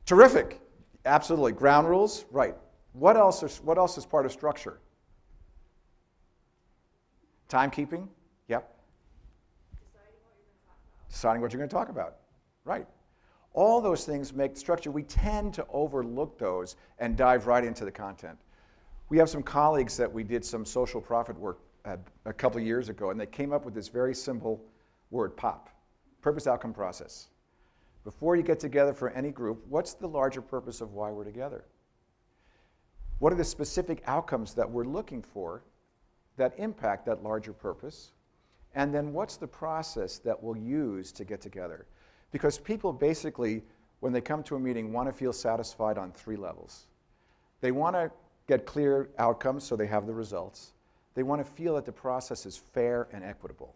Terrific, absolutely. Ground rules, right. What else is part of structure? Timekeeping, yep. Deciding what you're going to talk about, right. All those things make structure. We tend to overlook those and dive right into the content. We have some colleagues that we did some social profit work a couple of years ago, and they came up with this very simple word, POP, purpose, outcome, process. Before you get together for any group, what's the larger purpose of why we're together? What are the specific outcomes that we're looking for that impact that larger purpose? And then what's the process that we'll use to get together? Because people basically, when they come to a meeting, want to feel satisfied on three levels. They want to get clear outcomes so they have the results. They want to feel that the process is fair and equitable.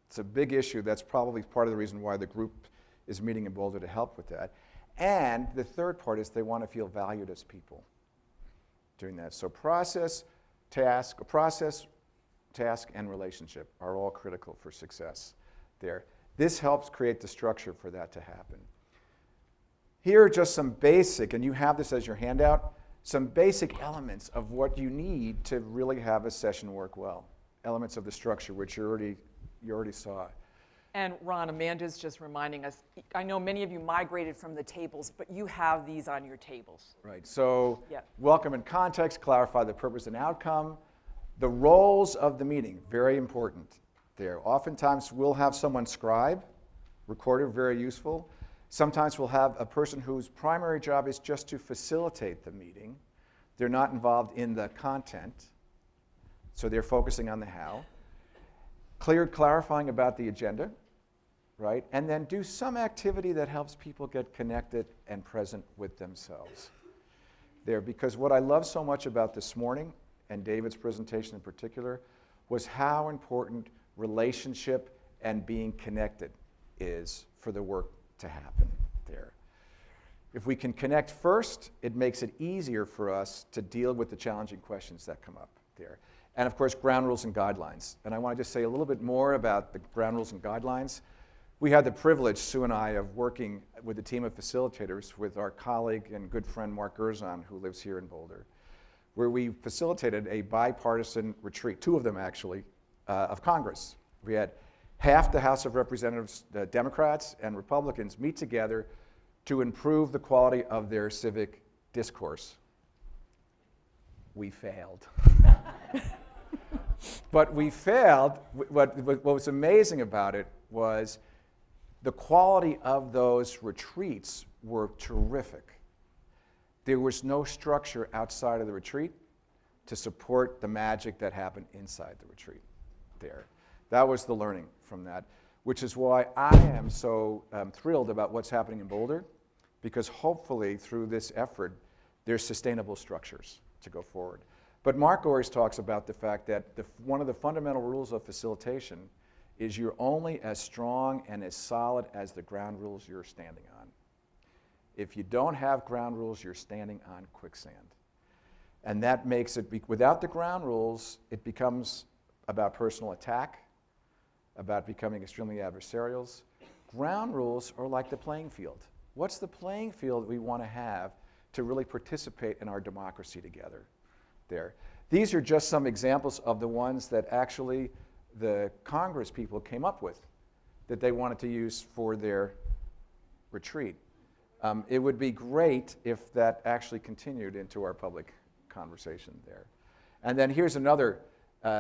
It's a big issue. That's probably part of the reason why the group is meeting in Boulder to help with that. And the third part is they want to feel valued as people doing that. So process, task, and relationship are all critical for success there. This helps create the structure for that to happen. Here are just some basic, and you have this as your handout, some basic elements of what you need to really have a session work well. Elements of the structure, which you already saw. And Ron, Amanda's just reminding us, I know many of you migrated from the tables, but you have these on your tables. Right, so Yeah. welcome and context, clarify the purpose and outcome. The roles of the meeting, very important there. Oftentimes we'll have someone scribe, recorder, very useful. Sometimes we'll have a person whose primary job is just to facilitate the meeting. They're not involved in the content, so they're focusing on the how. Clarifying about the agenda, right? And then do some activity that helps people get connected and present with themselves there. Because what I love so much about this morning, and David's presentation in particular, was how important relationship and being connected is for the work to happen there. If we can connect first, it makes it easier for us to deal with the challenging questions that come up there. And of course, ground rules and guidelines. And I want to just say a little bit more about the ground rules and guidelines. We had the privilege, Sue and I, of working with a team of facilitators with our colleague and good friend Mark Gerzon, who lives here in Boulder, where we facilitated a bipartisan retreat, 2 of them actually, of Congress. We had half the House of Representatives, the Democrats and Republicans, meet together to improve the quality of their civic discourse. We failed. But we failed. What was amazing about it was the quality of those retreats were terrific. There was no structure outside of the retreat to support the magic that happened inside the retreat there. That was the learning from that, which is why I am so thrilled about what's happening in Boulder, because hopefully through this effort, there's sustainable structures to go forward. But Mark always talks about the fact that one of the fundamental rules of facilitation is you're only as strong and as solid as the ground rules you're standing on. If you don't have ground rules, you're standing on quicksand. And that makes it, without the ground rules, it becomes about personal attack, about becoming extremely adversarial. Ground rules are like the playing field. What's the playing field we want to have to really participate in our democracy together there? These are just some examples of the ones that actually the Congress people came up with that they wanted to use for their retreat. It would be great if that actually continued into our public conversation there. And then here's another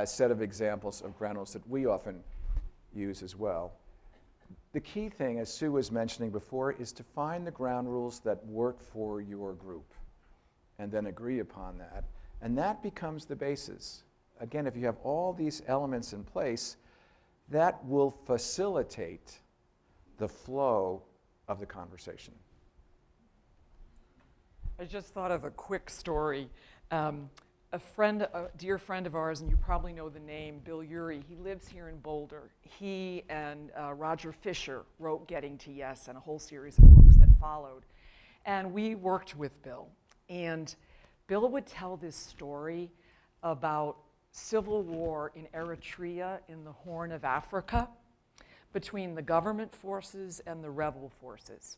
set of examples of ground rules that we often use as well. The key thing, as Sue was mentioning before, is to find the ground rules that work for your group and then agree upon that. And that becomes the basis. Again, if you have all these elements in place, that will facilitate the flow of the conversation. I just thought of a quick story. A dear friend of ours, and you probably know the name, Bill Urey, he lives here in Boulder. He and Roger Fisher wrote Getting to Yes and a whole series of books that followed. And we worked with Bill. And Bill would tell this story about civil war in Eritrea in the Horn of Africa between the government forces and the rebel forces.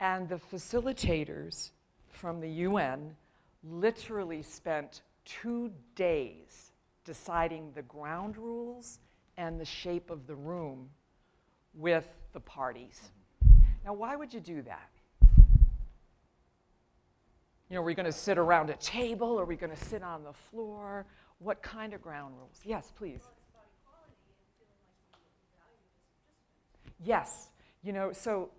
And the facilitators from the UN literally spent 2 days deciding the ground rules and the shape of the room with the parties. Now, why would you do that? You know, are we going to sit around a table? Are we going to sit on the floor? What kind of ground rules? Yes, please. Yes, you know, so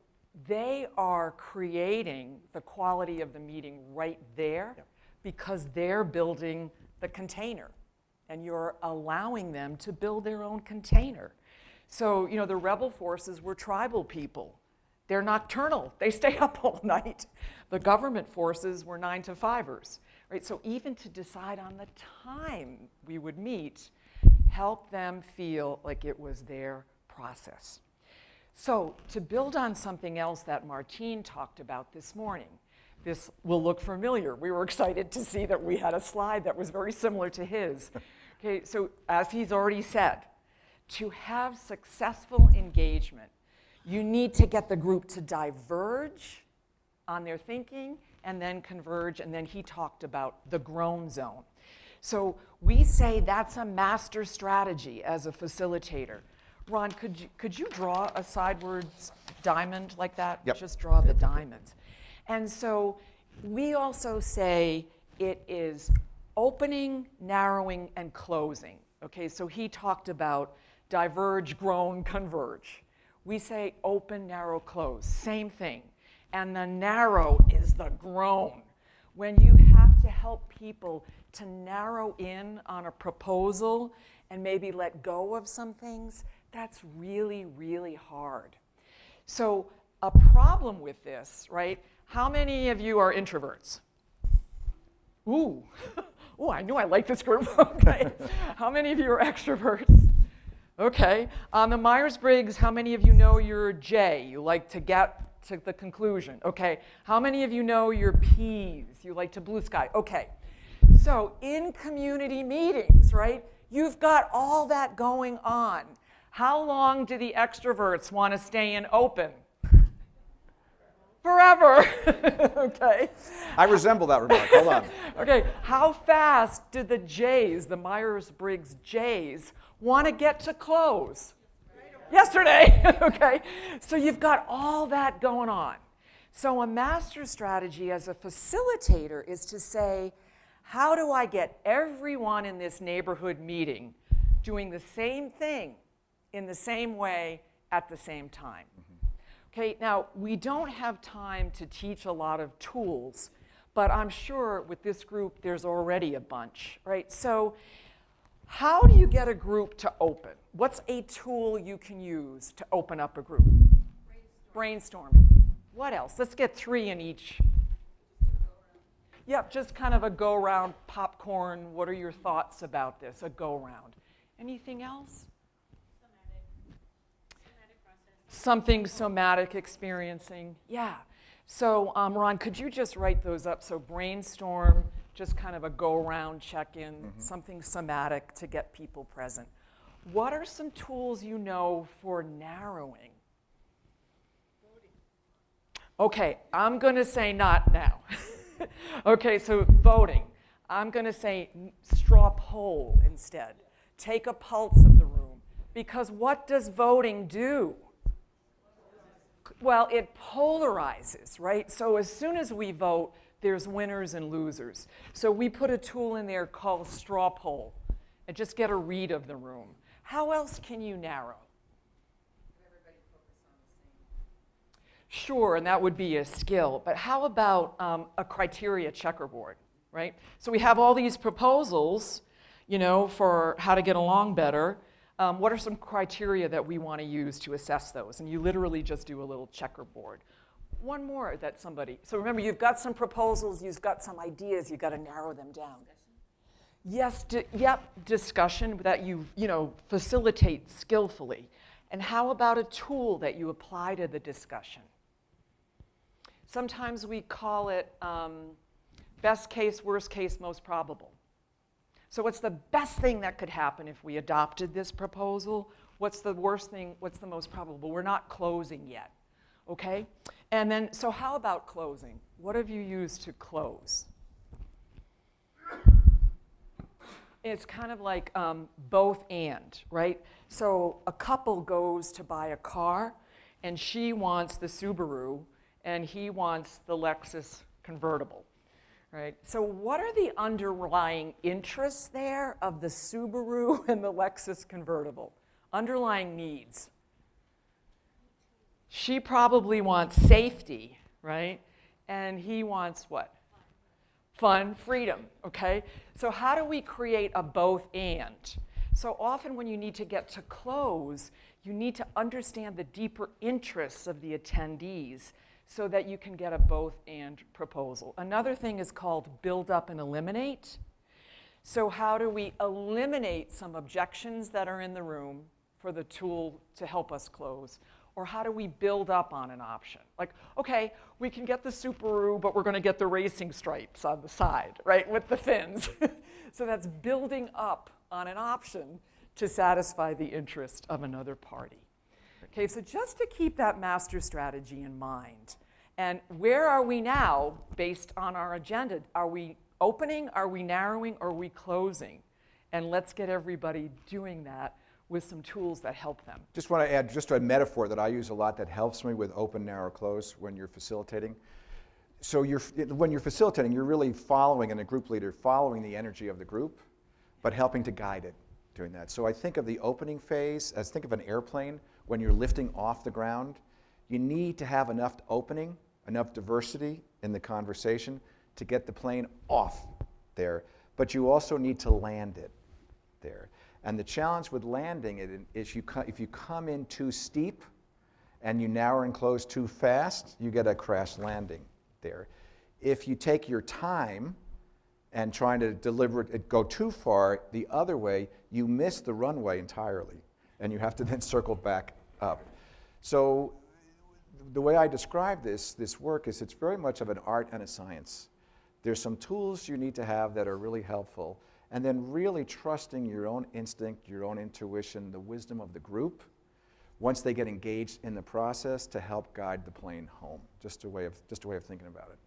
they are creating the quality of the meeting right there because they're building the container and you're allowing them to build their own container. So, you know, the rebel forces were tribal people. They're nocturnal. They stay up all night. The government forces were 9-to-5ers, right? So even to decide on the time we would meet, help them feel like it was their process. So to build on something else that Martine talked about this morning, this will look familiar. We were excited to see that we had a slide that was very similar to his. Okay, so as he's already said, to have successful engagement, you need to get the group to diverge on their thinking and then converge, and then he talked about the grown zone. So we say that's a master strategy as a facilitator. Ron, could you draw a sidewards diamond like that? Yep. Just draw the diamonds. And so we also say it is opening, narrowing, and closing. Okay, so he talked about diverge, grown, converge. We say open, narrow, close, same thing. And the narrow is the grown. When you have to help people to narrow in on a proposal and maybe let go of some things, that's really, really hard. So a problem with this, right? How many of you are introverts? Ooh, ooh, I knew I liked this group. Okay. How many of you are extroverts? Okay. On the Myers-Briggs, how many of you know you're J? You like to get to the conclusion. Okay. How many of you know you're P's? You like to blue sky. Okay. So in community meetings, right, you've got all that going on. How long do the extroverts want to stay in open? Forever. Okay. I resemble that remark. Hold on. Okay. How fast did the J's, the Myers-Briggs J's, want to get to close? Yesterday. Okay. So you've got all that going on. So a master strategy as a facilitator is to say, how do I get everyone in this neighborhood meeting doing the same thing in the same way at the same time? Okay, now we don't have time to teach a lot of tools, but I'm sure with this group there's already a bunch, right? So how do you get a group to open? What's a tool you can use to open up a group? Brainstorming. What else? Let's get 3 in each. Yep, just kind of a go-round, popcorn. What are your thoughts about this? A go-round. Anything else? Something somatic experiencing. Yeah. So Ron, could you just write those up? So brainstorm, just kind of a go-around check-in, something somatic to get people present. What are some tools you know for narrowing? Okay, I'm going to say not now. Okay, so voting. I'm going to say straw poll instead. Take a pulse of the room. Because what does voting do? Well, it polarizes, right? So as soon as we vote, there's winners and losers. So we put a tool in there called straw poll and just get a read of the room. How else can you narrow? Sure, and that would be a skill. But how about a criteria checkerboard, right? So we have all these proposals, you know, for how to get along better. What are some criteria that we want to use to assess those? And you literally just do a little checkerboard. One more that somebody, so remember, you've got some proposals, you've got some ideas, you've got to narrow them down. Yes, discussion that you facilitate skillfully. And how about a tool that you apply to the discussion? Sometimes we call it best case, worst case, most probable. So what's the best thing that could happen if we adopted this proposal? What's the worst thing? What's the most probable? We're not closing yet, okay? And then, so how about closing? What have you used to close? It's kind of like both and, right? So a couple goes to buy a car, and she wants the Subaru, and he wants the Lexus convertible. Right. So what are the underlying interests there of the Subaru and the Lexus convertible? Underlying needs. She probably wants safety, right? And he wants what? Fun, freedom, okay? So how do we create a both and? So often when you need to get to close, you need to understand the deeper interests of the attendees so that you can get a both and proposal. Another thing is called build up and eliminate. So how do we eliminate some objections that are in the room for the tool to help us close? Or how do we build up on an option? Like, okay, we can get the Subaru, but we're going to get the racing stripes on the side, right, with the fins. So that's building up on an option to satisfy the interest of another party. Okay, so just to keep that master strategy in mind. And where are we now based on our agenda? Are we opening, are we narrowing, or are we closing? And let's get everybody doing that with some tools that help them. Just want to add just a metaphor that I use a lot that helps me with open, narrow, close when you're facilitating. So when you're facilitating, you're really following, and a group leader, following the energy of the group, but helping to guide it, doing that. So I think of the opening phase as think of an airplane when you're lifting off the ground. You need to have enough opening, enough diversity in the conversation to get the plane off there, but you also need to land it there. And the challenge with landing it is if you come in too steep and you narrow and close too fast, you get a crash landing there. If you take your time and trying to deliver it, go too far the other way, you miss the runway entirely, and you have to then circle back up. So the way I describe this work is it's very much of an art and a science. There's some tools you need to have that are really helpful, and then really trusting your own instinct, your own intuition, the wisdom of the group, once they get engaged in the process to help guide the plane home. Just a way of thinking about it.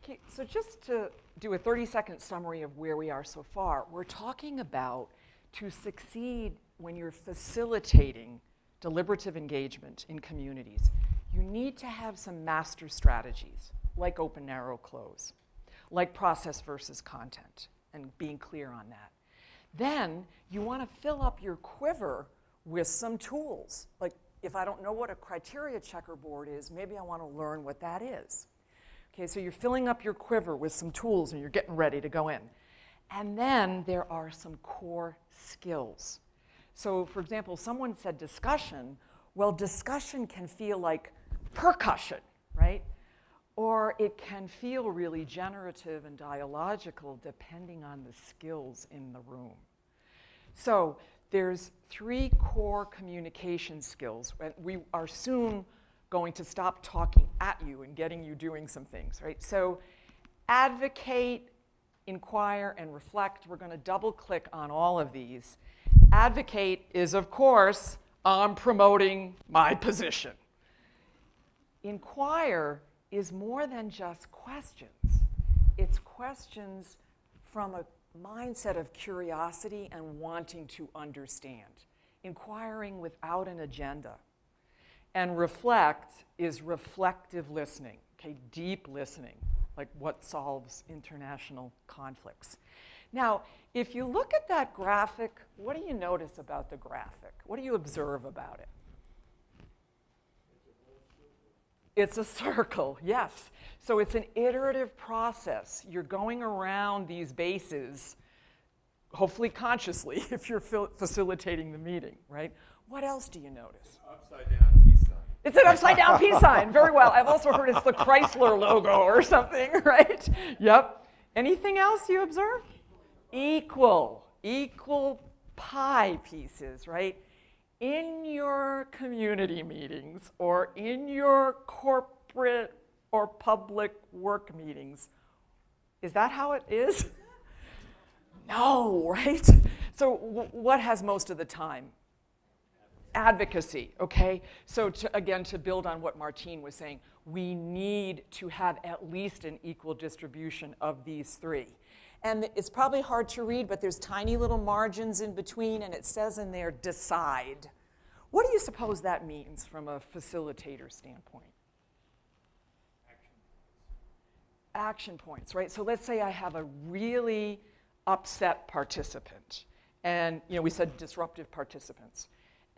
Okay, so just to do a 30-second summary of where we are so far, we're talking about to succeed when you're facilitating deliberative engagement in communities, you need to have some master strategies, like open, narrow, close, like process versus content, and being clear on that. Then you want to fill up your quiver with some tools. Like if I don't know what a criteria checkerboard is, maybe I want to learn what that is. Okay, so you're filling up your quiver with some tools and you're getting ready to go in. And then there are some core skills. So for example, someone said discussion. Well, discussion can feel like percussion, right? Or it can feel really generative and dialogical depending on the skills in the room. So there's 3 core communication skills. We are soon going to stop talking at you and getting you doing some things, right? So advocate, inquire, and reflect. We're going to double click on all of these. Advocate is, of course, I'm promoting my position. Inquire is more than just questions. It's questions from a mindset of curiosity and wanting to understand. Inquiring without an agenda. And reflect is reflective listening, okay, deep listening, like what solves international conflicts. Now, if you look at that graphic, what do you notice about the graphic? What do you observe about it? It's a circle, yes. So it's an iterative process. You're going around these bases, hopefully consciously, if you're facilitating the meeting, right? What else do you notice? Upside down peace sign. It's an upside down peace sign, very well. I've also heard it's the Chrysler logo or something, right? Yep. Anything else you observe? Equal pie pieces, right? In your community meetings or in your corporate or public work meetings, is that how it is? No, right? So what has most of the time? Advocacy, okay? So again, to build on what Martine was saying, we need to have at least an equal distribution of these 3. And it's probably hard to read, but there's tiny little margins in between, and it says in there, decide. What do you suppose that means from a facilitator standpoint? Action points, right? So let's say I have a really upset participant, and we said disruptive participants,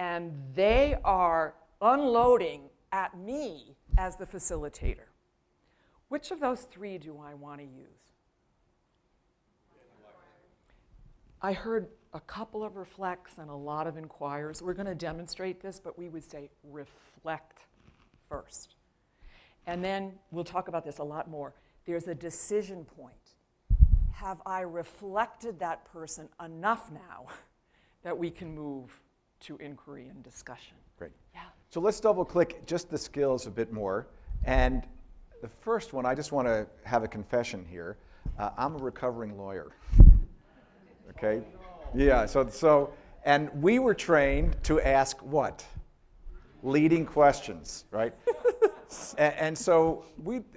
and they are unloading at me as the facilitator. Which of those 3 do I want to use? I heard a couple of reflects and a lot of inquires. We're going to demonstrate this, but we would say reflect first. And then we'll talk about this a lot more. There's a decision point. Have I reflected that person enough now that we can move to inquiry and discussion? Great. Yeah. So let's double click just the skills a bit more. And the first one, I just want to have a confession here. I'm a recovering lawyer. Okay? Yeah, and we were trained to ask what? Leading questions, right? and so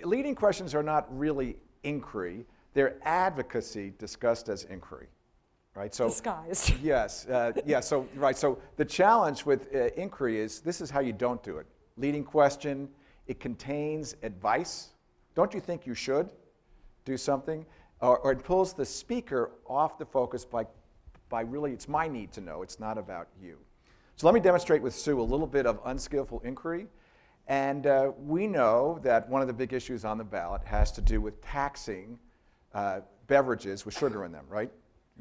leading questions are not really inquiry. They're advocacy discussed as inquiry, right? So Disguised. yes, yeah. So right. So the challenge with inquiry is this is how you don't do it. Leading question. It contains advice. Don't you think you should do something? Or it pulls the speaker off the focus by really, it's my need to know. It's not about you. So let me demonstrate with Sue a little bit of unskillful inquiry. And we know that one of the big issues on the ballot has to do with taxing beverages with sugar in them, right?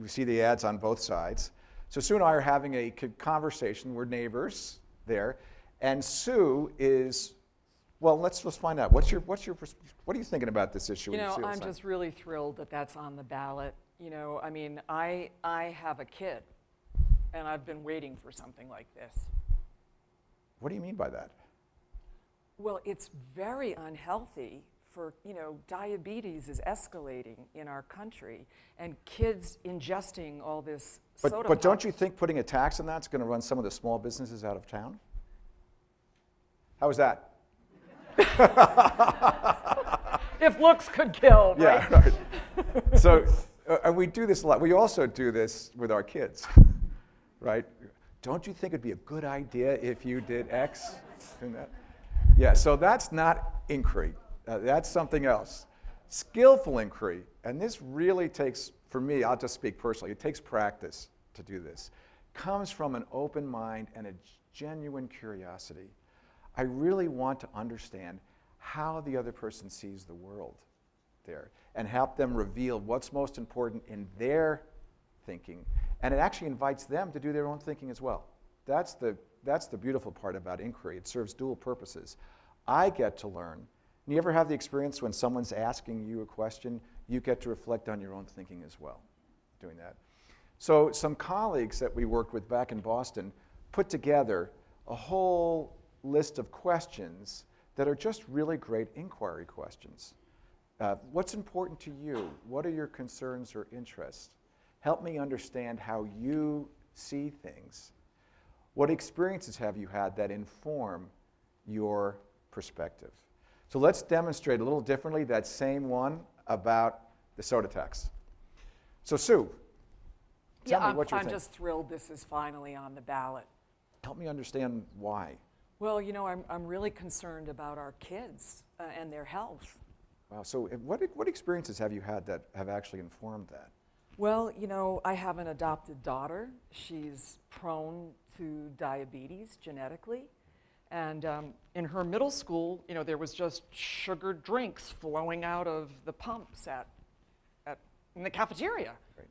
You see the ads on both sides. So Sue and I are having a conversation. We're neighbors there. And Sue is, well, let's find out. What are you thinking about this issue? You when know, see I'm what's on? just really thrilled that that's on the ballot. You know, I mean, I have a kid, and I've been waiting for something like this. What do you mean by that? Well, it's very unhealthy for, you know, diabetes is escalating in our country, and kids ingesting all this soda But don't pop. you think putting a tax on that's going to run some of the small businesses out of town? How was that? If looks could kill, right? Yeah, right. So, and we do this a lot. We also do this with our kids, right? Don't you think it'd be a good idea if you did X and that? Yeah, so that's not inquiry. That's something else. Skillful inquiry, and this really takes, for me, I'll just speak personally, it takes practice to do this, comes from an open mind and a genuine curiosity. I really want to understand how the other person sees the world there and help them reveal what's most important in their thinking. And it actually invites them to do their own thinking as well. That's the beautiful part about inquiry. It serves dual purposes. I get to learn. And you ever have the experience when someone's asking you a question, you get to reflect on your own thinking as well, doing that. So some colleagues that we worked with back in Boston put together a whole list of questions that are just really great inquiry questions. What's important to you? What are your concerns or interests? Help me understand how you see things. What experiences have you had that inform your perspective? So let's demonstrate a little differently that same one about the soda tax. So Sue, tell me what you think. I'm just thrilled this is finally on the ballot. Help me understand why. Well, you know, I'm really concerned about our kids and their health. Wow, so what experiences have you had that have actually informed that? Well, you know, I have an adopted daughter. She's prone to diabetes genetically. And in her middle school, you know, there was just sugared drinks flowing out of the pumps in the cafeteria. Great.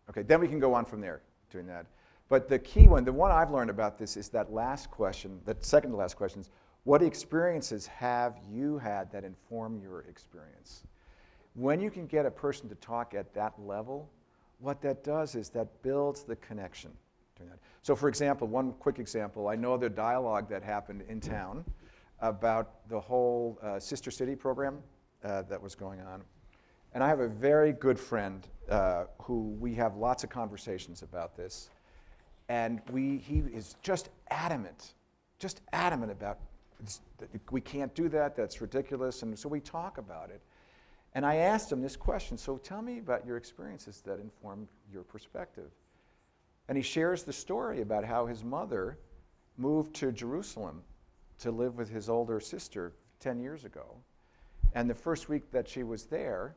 Okay, then we can go on from there doing that. But the key one, the one I've learned about this is that last question, that second to last question is, what experiences have you had that inform your experience? When you can get a person to talk at that level, what that does is that builds the connection. So for example, one quick example, I know the dialogue that happened in town about the whole Sister City program that was going on. And I have a very good friend who we have lots of conversations about this. And he is just adamant about we can't do that, that's ridiculous. And so we talk about it. And I asked him this question, so tell me about your experiences that inform your perspective. And he shares the story about how his mother moved to Jerusalem to live with his older sister 10 years ago. And the first week that she was there,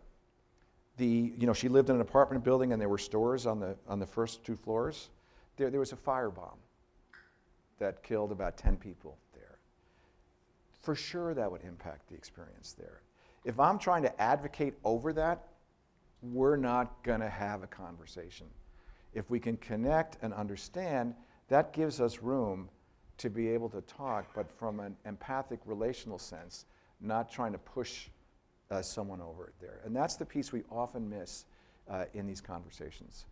she lived in an apartment building and there were stores on the first 2 floors. There was a firebomb that killed about 10 people there. For sure that would impact the experience there. If I'm trying to advocate over that, we're not going to have a conversation. If we can connect and understand, that gives us room to be able to talk, but from an empathic relational sense, not trying to push someone over there. And that's the piece we often miss in these conversations.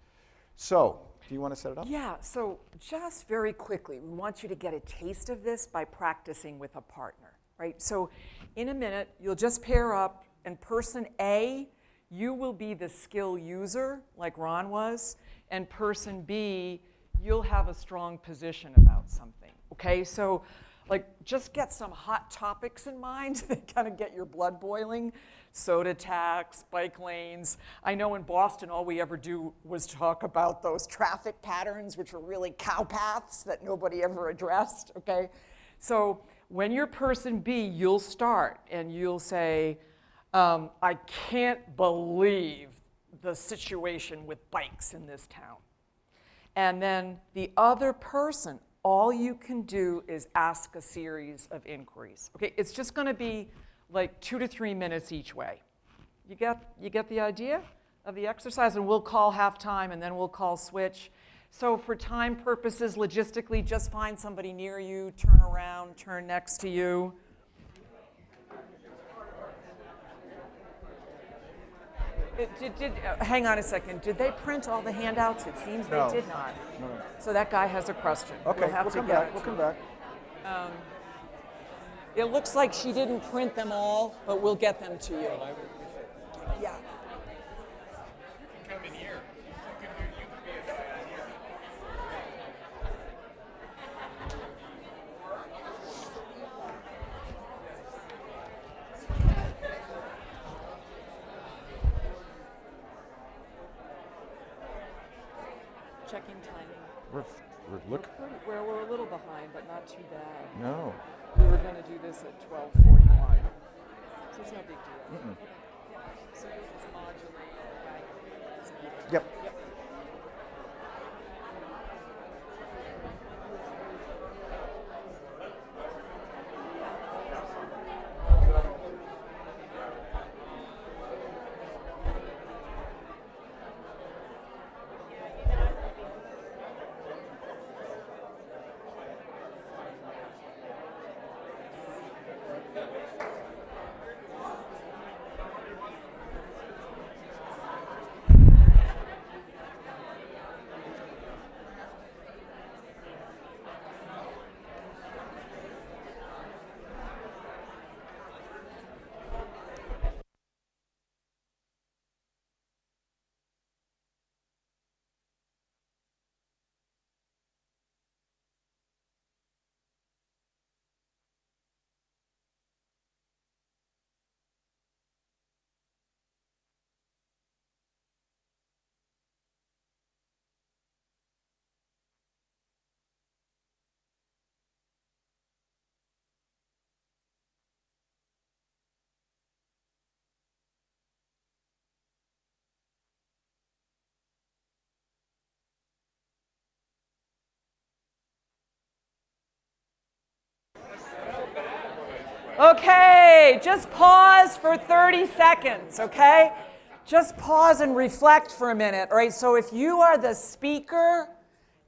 So, do you want to set it up? Yeah, so just very quickly, we want you to get a taste of this by practicing with a partner, right? So in a minute, you'll just pair up, and person A, you will be the skill user, like Ron was, and person B, you'll have a strong position about something, okay? So Like, just get some hot topics in mind that kind of get your blood boiling. Soda tax, bike lanes. I know in Boston, all we ever do was talk about those traffic patterns, which are really cow paths that nobody ever addressed, okay? So when you're person B, you'll start and you'll say, I can't believe the situation with bikes in this town. And then the other person, all you can do is ask a series of inquiries. Okay, it's just going to be like 2 to 3 minutes each way. You get the idea of the exercise? And we'll call halftime, and then we'll call switch. So for time purposes, logistically, just find somebody near you, turn around, turn next to you. Hang on a second. Did they print all the handouts? It seems No. they did not. No. So that guy has a question. Okay, We'll have to come get back. it We'll to come him. back. It looks like she didn't print them all, but we'll get them to you. Yeah. Come in here. You can be a guy out here. Checking timing. We're look. We're a little behind, but not too bad. No. We were going to do this at 12:41, so it's no big deal. Okay. Yeah. So you'll just modulate as needed. Yep. Okay, just pause for 30 seconds, okay? Just pause and reflect for a minute, all right? So if you are the speaker,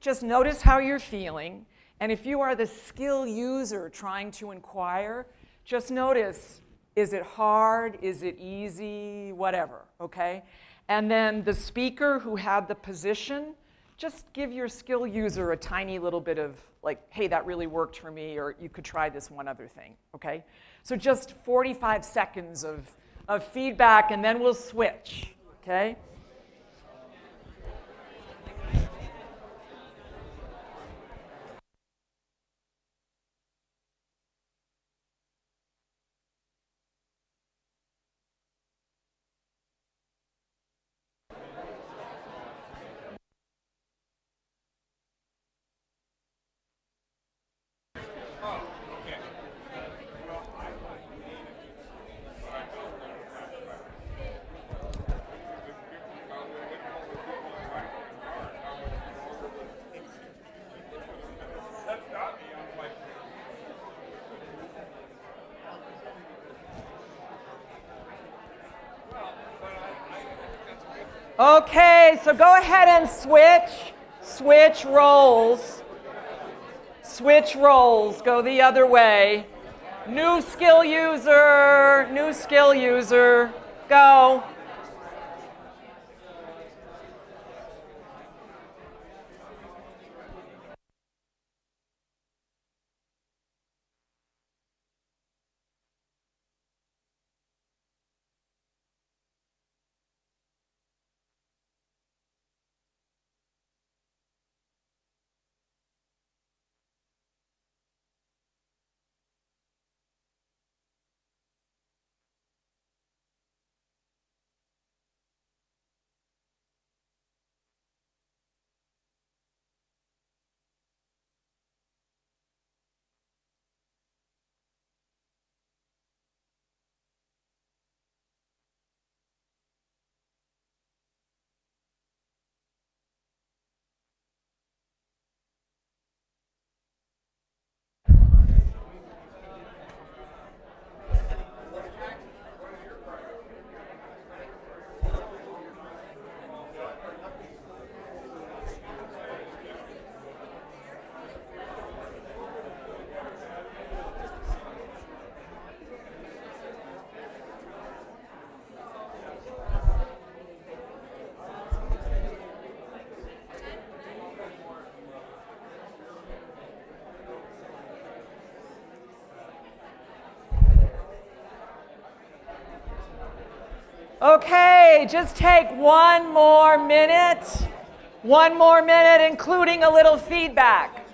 just notice how you're feeling. And if you are the skill user trying to inquire, just notice, is it hard? Is it easy? Whatever, okay? And then the speaker who had the position, just give your skill user a tiny little bit of like, hey, that really worked for me, or you could try this one other thing, okay? So just 45 seconds of feedback, and then we'll switch, okay? Okay, so go ahead and switch. Switch roles. Switch roles. Go the other way. New skill user. New skill user. Go. Okay, just take one more minute. One more minute, including a little feedback.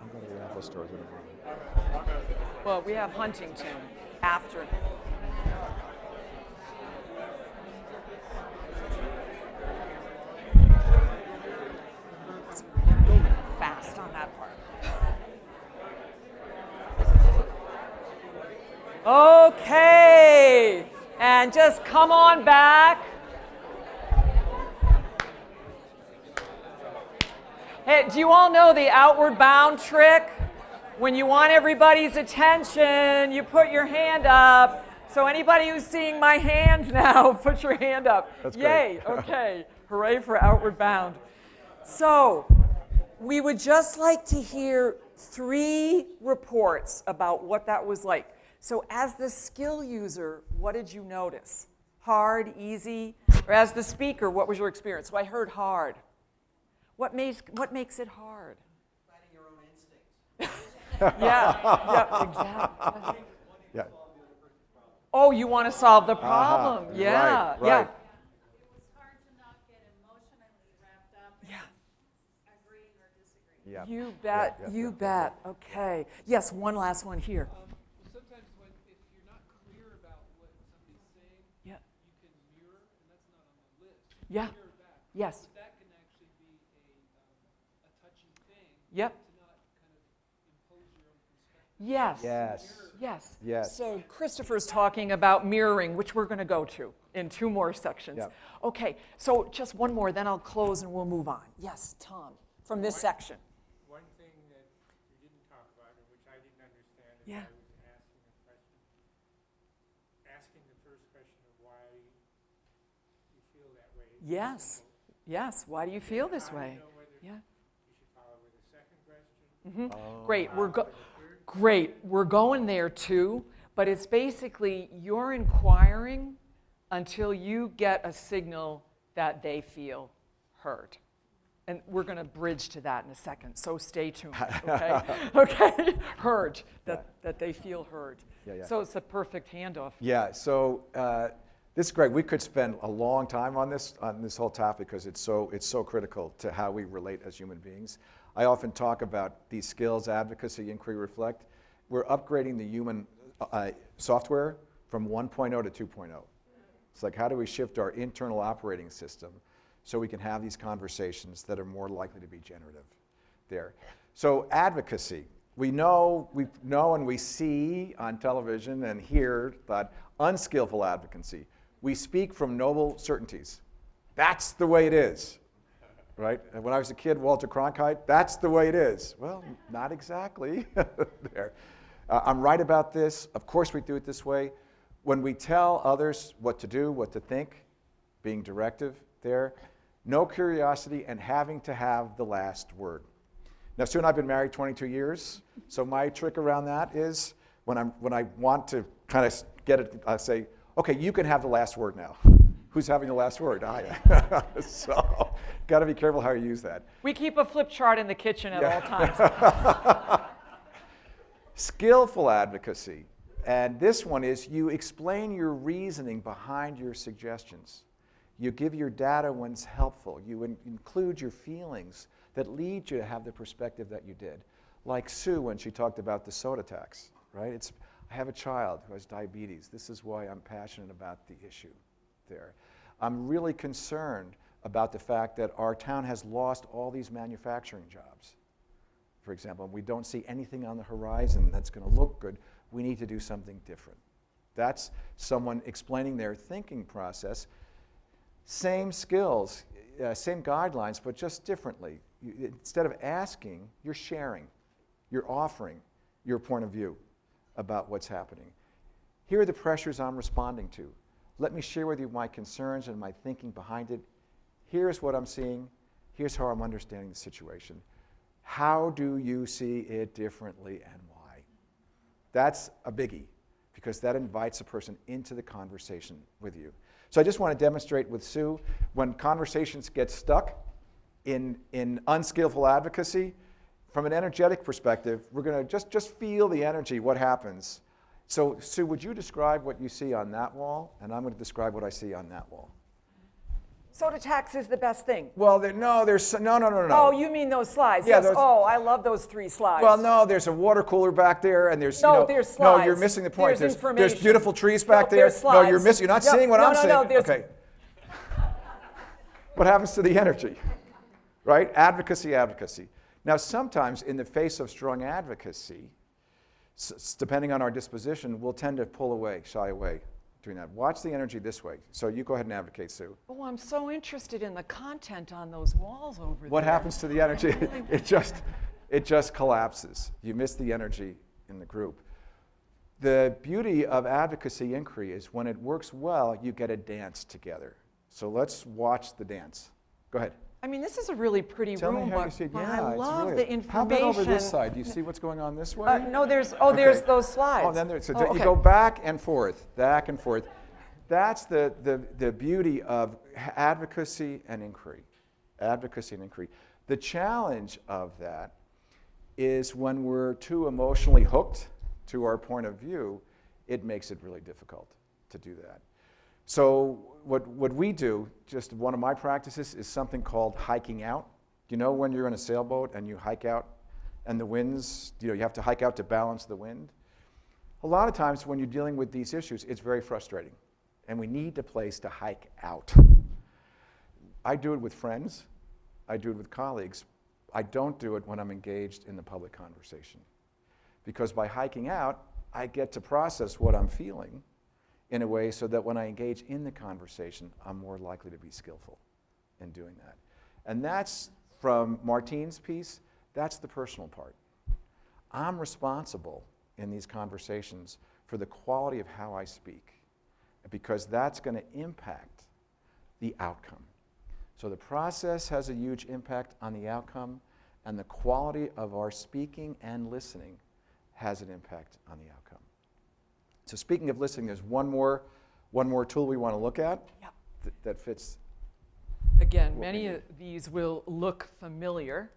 I'm going to the Apple stores in a moment. Well, we have Huntington after. Go fast on that part. Okay, and just come on back. Hey, do you all know the outward bound trick? When you want everybody's attention, you put your hand up. So anybody who's seeing my hand now, put your hand up. That's Yay, great. okay. Hooray for outward bound. So we would just like to hear 3 reports about what that was like. So as the skill user, what did you notice? Hard, easy? Or as the speaker, what was your experience? So I heard hard. What makes it hard? Finding your own instincts. Yeah, exactly. Yeah. Oh, you want to solve the problem. Yeah, right. yeah. It was hard to not get emotionally wrapped up in agreeing or disagreeing. Yeah. You bet, you bet. Okay. Yes, one last one here. Sometimes if you're not clear about what somebody's saying, Yeah. you can mirror, and that's not on the list. Yeah. Mirror back. Yes. But that can actually be a touchy thing. Yep. To not kind of impose your own perspective. Yes. Yes. Yes. Yes. So Christopher's talking about mirroring, which we're going to go to in 2 more sections. Yep. Okay, so just one more, then I'll close and we'll move on. Yes, Tom, from this section. One thing that you didn't talk about, and which I didn't understand as Yeah. I was asking a question, asking the first question of why you feel that way. is Yes. simple. Yes, why do you feel this I way? don't know whether Yeah. you should follow with a second question. Great, we're going there too, but it's basically you're inquiring until you get a signal that they feel heard. And we're going to bridge to that in a second, so stay tuned, okay? Okay, heard, that they feel heard. Yeah. So it's a perfect handoff. Yeah, so this is great. We could spend a long time on this whole topic because it's so critical to how we relate as human beings. I often talk about these skills, advocacy, inquiry, reflect. We're upgrading the human software from 1.0 to 2.0. It's like, how do we shift our internal operating system so we can have these conversations that are more likely to be generative there. So advocacy. We know and we see on television and hear that unskillful advocacy. We speak from noble certainties. That's the way it is. Right? And when I was a kid, Walter Cronkite, that's the way it is. Well, not exactly. There. I'm right about this. Of course we do it this way. When we tell others what to do, what to think, being directive there, no curiosity and having to have the last word. Now, Sue and I have been married 22 years, so my trick around that is when I want to kind of get it, I say, okay, you can have the last word now. Who's having the last word? I am. So, got to be careful how you use that. We keep a flip chart in the kitchen at all times. Skillful advocacy. And this one is you explain your reasoning behind your suggestions. You give your data when it's helpful. You include your feelings that lead you to have the perspective that you did. Like Sue when she talked about the soda tax, right? I have a child who has diabetes. This is why I'm passionate about the issue there. I'm really concerned about the fact that our town has lost all these manufacturing jobs, for example, and we don't see anything on the horizon that's going to look good. We need to do something different. That's someone explaining their thinking process. Same skills, same guidelines, but just differently. Instead of asking, you're sharing. You're offering your point of view about what's happening. Here are the pressures I'm responding to. Let me share with you my concerns and my thinking behind it. Here's what I'm seeing. Here's how I'm understanding the situation. How do you see it differently and why? That's a biggie, because that invites a person into the conversation with you. So I just want to demonstrate with Sue, when conversations get stuck in unskillful advocacy, from an energetic perspective, we're going to just feel the energy, what happens. So Sue, would you describe what you see on that wall? And I'm going to describe what I see on that wall. Soda tax is the best thing. Well, no. Oh, you mean those slides? Yeah, Yes. Oh, I love those 3 slides. Well, no, there's a water cooler back there, and there's, No, there's slides. No, you're missing the point. There's information. There's beautiful trees back Nope, there. there's slides. No, you're not seeing what I'm seeing. No, Okay. What happens to the energy? Right? Advocacy. Now, sometimes in the face of strong advocacy, depending on our disposition, we'll tend to pull away, shy away doing that. Watch the energy this way. So you go ahead and advocate, Sue. Oh, I'm so interested in the content on those walls over there. What happens to the energy? It just collapses. You miss the energy in the group. The beauty of advocacy inquiry is when it works well, you get a dance together. So let's watch the dance. Go ahead. I mean, this is a really pretty Tell room, me how you see it. but Yeah, I it's love really the information. How about over this side? Do you see what's going on this way? No, there's Okay. those slides. Oh, then there's, okay. you go back and forth, back and forth. That's the beauty of advocacy and inquiry. Advocacy and inquiry. The challenge of that is when we're too emotionally hooked to our point of view, it makes it really difficult to do that. So what we do, just one of my practices, is something called hiking out. You know when you're in a sailboat and you hike out and the winds, you have to hike out to balance the wind? A lot of times when you're dealing with these issues, it's very frustrating. And we need a place to hike out. I do it with friends. I do it with colleagues. I don't do it when I'm engaged in the public conversation. Because by hiking out, I get to process what I'm feeling in a way so that when I engage in the conversation, I'm more likely to be skillful in doing that. And that's, from Martine's piece, that's the personal part. I'm responsible in these conversations for the quality of how I speak, because that's going to impact the outcome. So the process has a huge impact on the outcome, and the quality of our speaking and listening has an impact on the outcome. So speaking of listening, there's one more tool we want to look at that fits. Again, many of these will look familiar.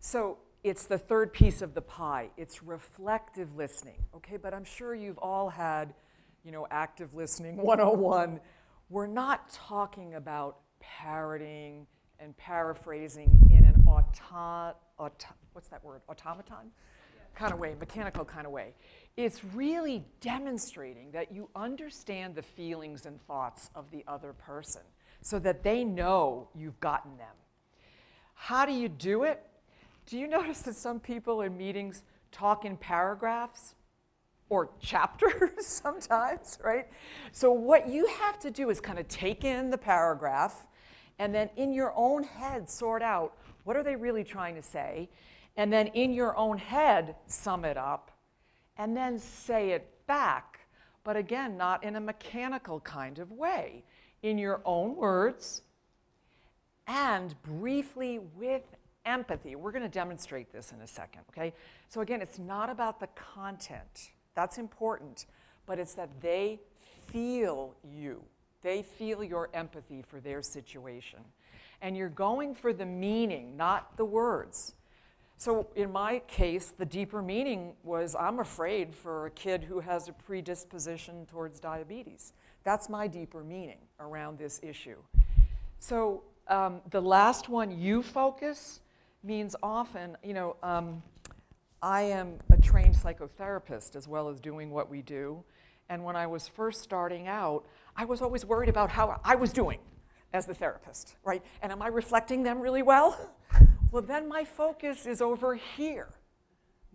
So it's the third piece of the pie. It's reflective listening, okay? But I'm sure you've all had, active listening 101. We're not talking about parroting and paraphrasing in an automaton kind of way, mechanical kind of way. It's really demonstrating that you understand the feelings and thoughts of the other person so that they know you've gotten them. How do you do it? Do you notice that some people in meetings talk in paragraphs or chapters sometimes, right? So what you have to do is kind of take in the paragraph and then in your own head sort out what are they really trying to say, and then in your own head sum it up and then say it back, but again, not in a mechanical kind of way, in your own words and briefly with empathy. We're going to demonstrate this in a second, okay? So again, it's not about the content. That's important, but it's that they feel you. They feel your empathy for their situation. And you're going for the meaning, not the words. So in my case, the deeper meaning was I'm afraid for a kid who has a predisposition towards diabetes. That's my deeper meaning around this issue. So the last one, you focus, means often, I am a trained psychotherapist as well as doing what we do. And when I was first starting out, I was always worried about how I was doing as the therapist, right? And am I reflecting them really well? Well, then my focus is over here,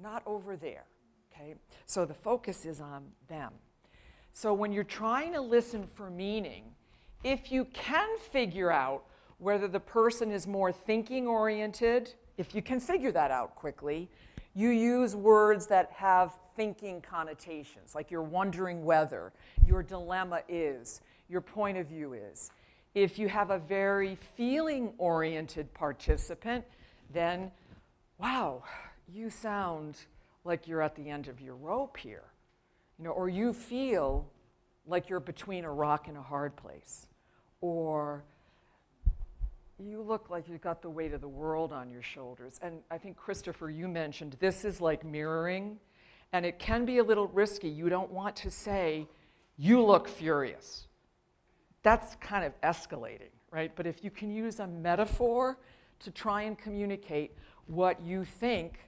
not over there, okay? So the focus is on them. So when you're trying to listen for meaning, if you can figure out whether the person is more thinking-oriented, if you can figure that out quickly, you use words that have thinking connotations, like you're wondering whether, your dilemma is, your point of view is. If you have a very feeling-oriented participant, then, wow, you sound like you're at the end of your rope here. You know, or you feel like you're between a rock and a hard place. Or you look like you've got the weight of the world on your shoulders. And I think, Christopher, you mentioned this is like mirroring, and it can be a little risky. You don't want to say, you look furious. That's kind of escalating, right? But if you can use a metaphor to try and communicate what you think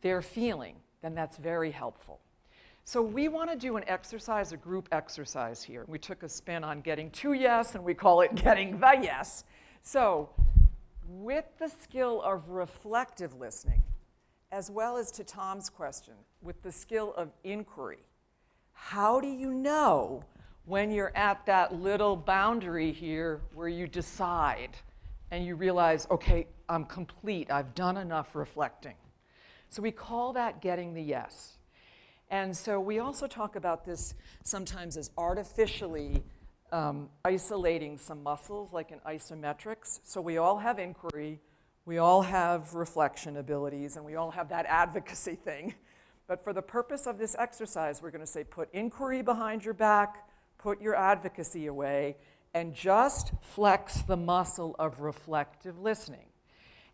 they're feeling, then that's very helpful. So we want to do an exercise, a group exercise here. We took a spin on getting to yes, and we call it getting the yes. So with the skill of reflective listening, as well as to Tom's question, with the skill of inquiry, how do you know when you're at that little boundary here where you decide and you realize, okay, I'm complete, I've done enough reflecting? So we call that getting the yes. And so we also talk about this sometimes as artificially isolating some muscles, like in isometrics. So we all have inquiry, we all have reflection abilities, and we all have that advocacy thing. But for the purpose of this exercise, we're going to say put inquiry behind your back, put your advocacy away, and just flex the muscle of reflective listening.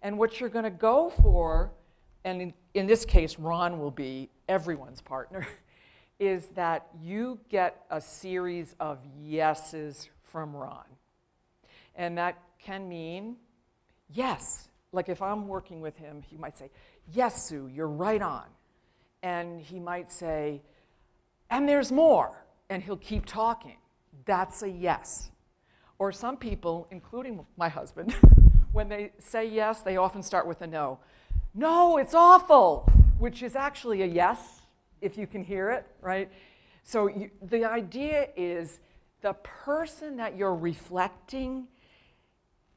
And what you're going to go for, and in this case, Ron will be everyone's partner, is that you get a series of yeses from Ron. And that can mean yes. Like if I'm working with him, he might say, yes, Sue, you're right on. And he might say, and there's more. And he'll keep talking. That's a yes. Or some people, including my husband, when they say yes, they often start with a no. No, it's awful, which is actually a yes, if you can hear it, right? So the idea is the person that you're reflecting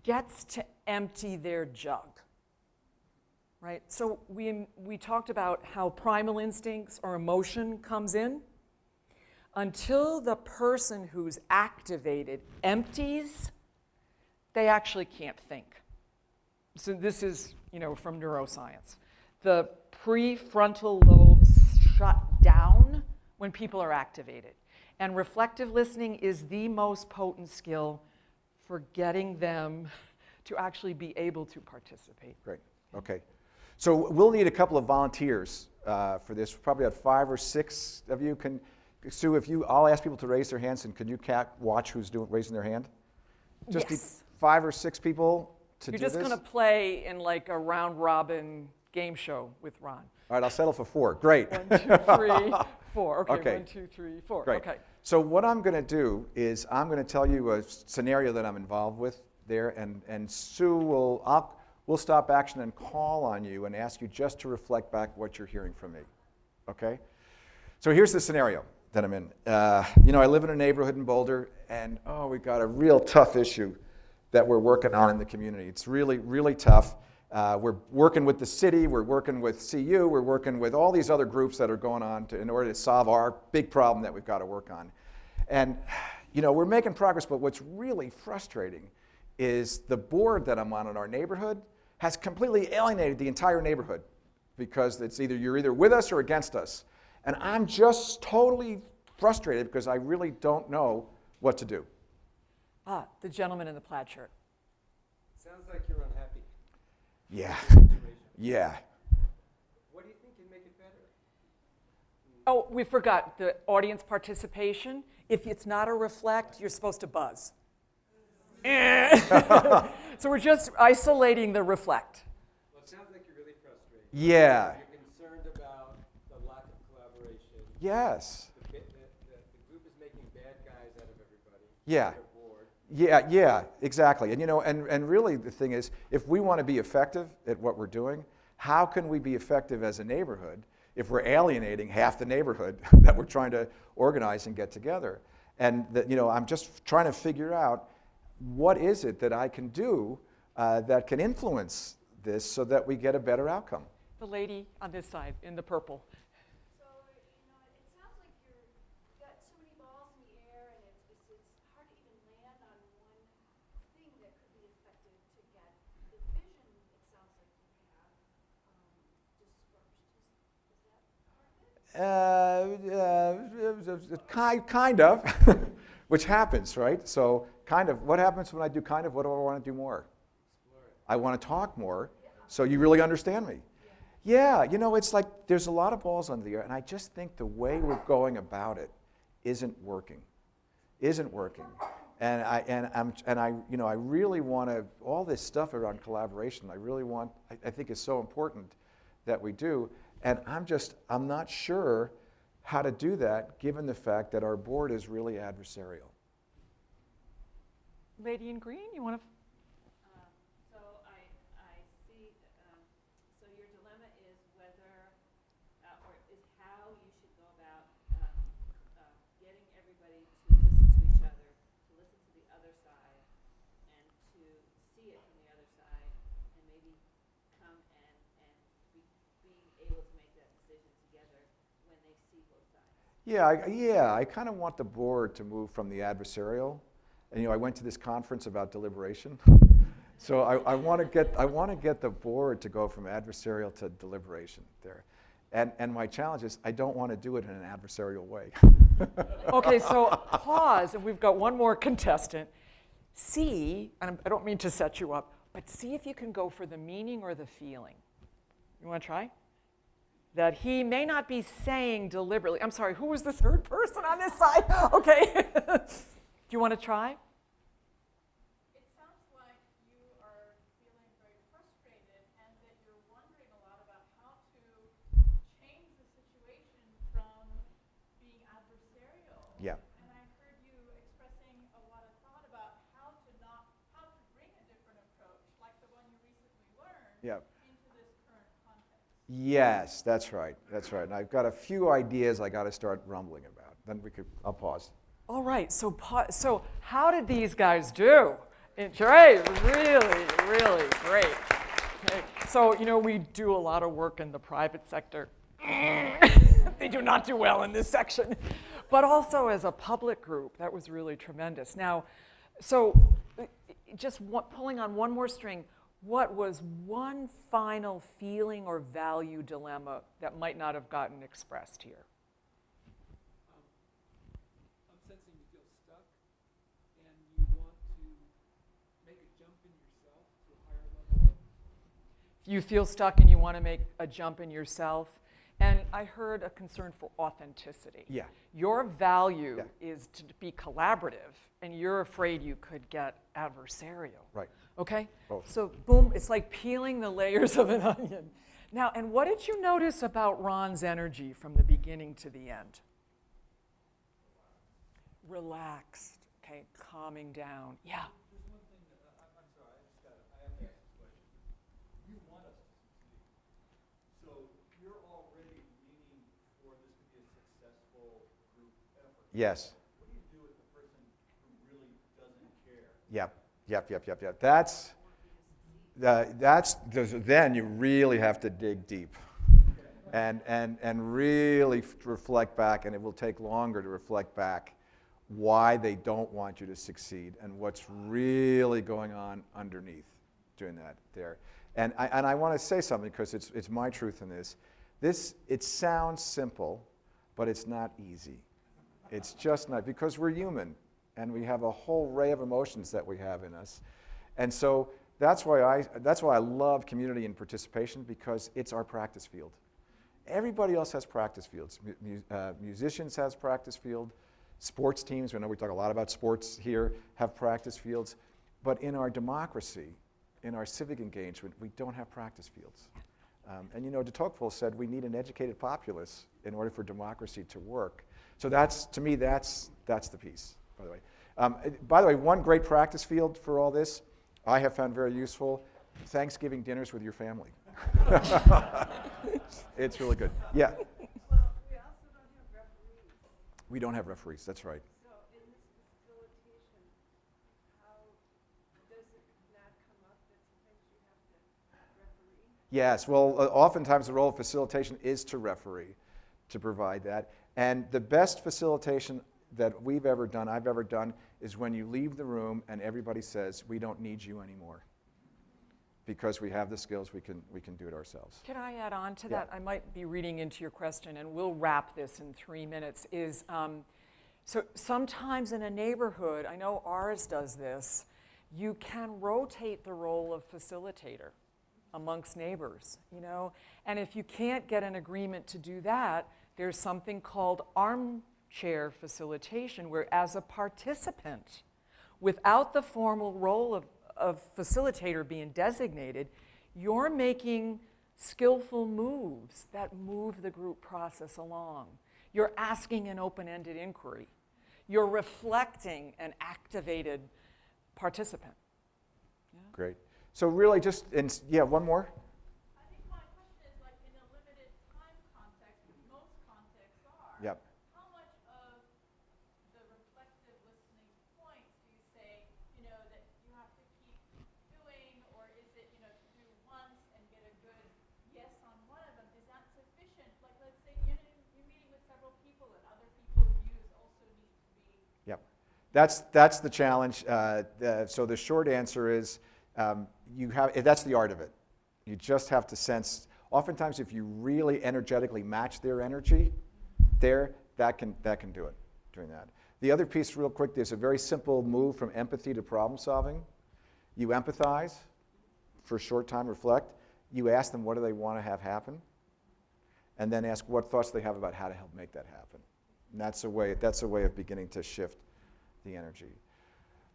gets to empty their jug, right? So we talked about how primal instincts or emotion comes in. Until the person who's activated empties, they actually can't think. So this is, from neuroscience. The prefrontal lobes shut down when people are activated. And reflective listening is the most potent skill for getting them to actually be able to participate. Great. Okay. So we'll need a couple of volunteers for this. Probably about 5 or 6 of you can. Sue, I'll ask people to raise their hands, and can you watch who's raising their hand? Just yes. 5 or 6 people to You're do this? just going to play in like a round-robin game show with Ron. All right, I'll settle for 4. Great. 1, 2, 3, 4. Okay, 1, 2, 3, 4. Great. Okay. So what I'm going to do is I'm going to tell you a scenario that I'm involved with there, and Sue we'll stop action and call on you and ask you just to reflect back what you're hearing from me. Okay? So here's the scenario that I'm in. I live in a neighborhood in Boulder, and we've got a real tough issue that we're working on in the community. It's really, really tough. We're working with the city, we're working with CU, we're working with all these other groups that are going on in order to solve our big problem that we've got to work on. And, we're making progress, but what's really frustrating is the board that I'm on in our neighborhood has completely alienated the entire neighborhood because you're either with us or against us. And I'm just totally frustrated because I really don't know what to do. The gentleman in the plaid shirt. Sounds like you're unhappy. Yeah. Yeah. What do you think can make it better? Oh, we forgot the audience participation. If it's not a reflect, you're supposed to buzz. So we're just isolating the reflect. Well, it sounds like you're really frustrated. Yeah. You're concerned about the lack of collaboration. Yes. The group is making bad guys out of everybody. Yeah. They're bored. Yeah, exactly. And and really the thing is, if we want to be effective at what we're doing, how can we be effective as a neighborhood if we're alienating half the neighborhood that we're trying to organize and get together? And I'm just trying to figure out what is it that I can do that can influence this so that we get a better outcome. The lady on this side in the purple. So, it sounds like you've got so many balls in the air, and it's hard to even land on one Kind of, which happens, right? So kind of, what happens when I do kind of? What do I want to do more? I want to talk more, so you really understand me. Yeah, you know, it's like there's a lot of balls under the air, and I just think the way we're going about it isn't working. And I really want to, all this stuff around collaboration, I think is so important that we do. And I'm not sure how to do that given the fact that our board is really adversarial. Lady in green, you want to? So I see, so your dilemma is whether, or is how you should go about getting everybody to listen to each other, to listen to the other side, and to see it from the other side, and maybe come and being able to make that decision together when they see both sides. Yeah, I kind of want the board to move from the adversarial. And I went to this conference about deliberation. So I want to get the board to go from adversarial to deliberation there. And my challenge is I don't want to do it in an adversarial way. Okay, so pause, and we've got one more contestant. See, and I don't mean to set you up, but see if you can go for the meaning or the feeling. You want to try? That he may not be saying deliberately. I'm sorry, who was the third person on this side? Okay. Do you want to try? It sounds like you are feeling very frustrated and that you're wondering a lot about how to change the situation from being adversarial. Yeah. And I heard you expressing a lot of thought about how to bring a different approach, like the one you recently learned, into this current context. Yes, that's right. And I've got a few ideas I got to start rumbling about. Then I'll pause. All right, so how did these guys do? Great, really, really great. Okay. So, we do a lot of work in the private sector. They do not do well in this section. But also as a public group, that was really tremendous. Now, so just pulling on one more string, what was one final feeling or value dilemma that might not have gotten expressed here? You feel stuck and you want to make a jump in yourself. And I heard a concern for authenticity. Yeah. Your value is to be collaborative, and you're afraid you could get adversarial. Right. Okay? Both. So, boom, it's like peeling the layers of an onion. Now, and what did you notice about Ron's energy from the beginning to the end? Relaxed, okay, calming down. Yeah. Yes. What do you do with the person who really doesn't care? Yep. Then you really have to dig deep and really reflect back, and it will take longer to reflect back why they don't want you to succeed and what's really going on underneath doing that there. And I want to say something because it's my truth in this. It sounds simple, but it's not easy. It's just not, because we're human and we have a whole array of emotions that we have in us. And so that's why I love community and participation, because it's our practice field. Everybody else has practice fields. Musicians has practice field. Sports teams, we know we talk a lot about sports here, have practice fields. But in our democracy, in our civic engagement, we don't have practice fields. And de Tocqueville said we need an educated populace in order for democracy to work. So to me, that's the piece, by the way. By the way, one great practice field for all this, I have found very useful, Thanksgiving dinners with your family. It's really good. Yeah. Well, we also don't have referees. We don't have referees, that's right. So in this facilitation, how does it not come up that sometimes you have to referee? Yes, well, oftentimes the role of facilitation is to referee, to provide that. And the best facilitation that I've ever done, is when you leave the room and everybody says, we don't need you anymore. because we have the skills, we can do it ourselves. Can I add on to Yeah. that? I might be reading into your question, and we'll wrap this in 3 minutes. So sometimes in a neighborhood, I know ours does this, you can rotate the role of facilitator amongst neighbors, you know? And if you can't get an agreement to do that, there's something called armchair facilitation, where as a participant, without the formal role of facilitator being designated, you're making skillful moves that move the group process along. You're asking an open-ended inquiry. You're reflecting an activated participant. Yeah? Great. So really just, one more? I think my question is, like, in a limited time context, which most contexts are, Yep. how much of the reflective listening points do you say, you know, that you have to keep doing, or is it, you know, to do once and get a good yes on one of them? Is that sufficient? Like, let's say you're meeting with several people and other people's views also need to be. Yep. That's the challenge. So the short answer is that's the art of it. You just have to sense. Oftentimes, if you really energetically match their energy, that can do it during that. The other piece, real quick, there's a very simple move from empathy to problem solving. You empathize for a short time, reflect. You ask them what do they want to have happen, and then ask what thoughts they have about how to help make that happen. And that's a way of beginning to shift the energy.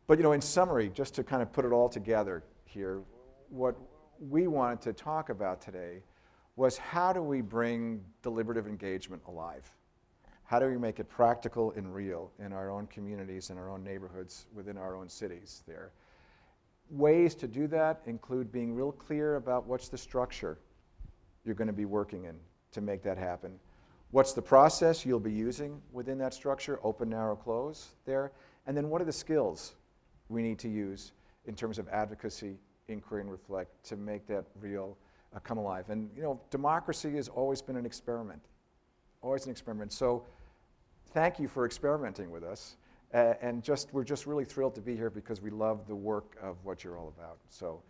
But in summary, just to kind of put it all together here, what we wanted to talk about today was how do we bring deliberative engagement alive? How do we make it practical and real in our own communities, in our own neighborhoods, within our own cities there? Ways to do that include being real clear about what's the structure you're going to be working in to make that happen. What's the process you'll be using within that structure, open, narrow, close there? And then what are the skills we need to use in terms of advocacy, inquiry, and reflect to make that real come alive? And democracy has always been an experiment, always an experiment. So thank you for experimenting with us. And we're just really thrilled to be here because we love the work of what you're all about. So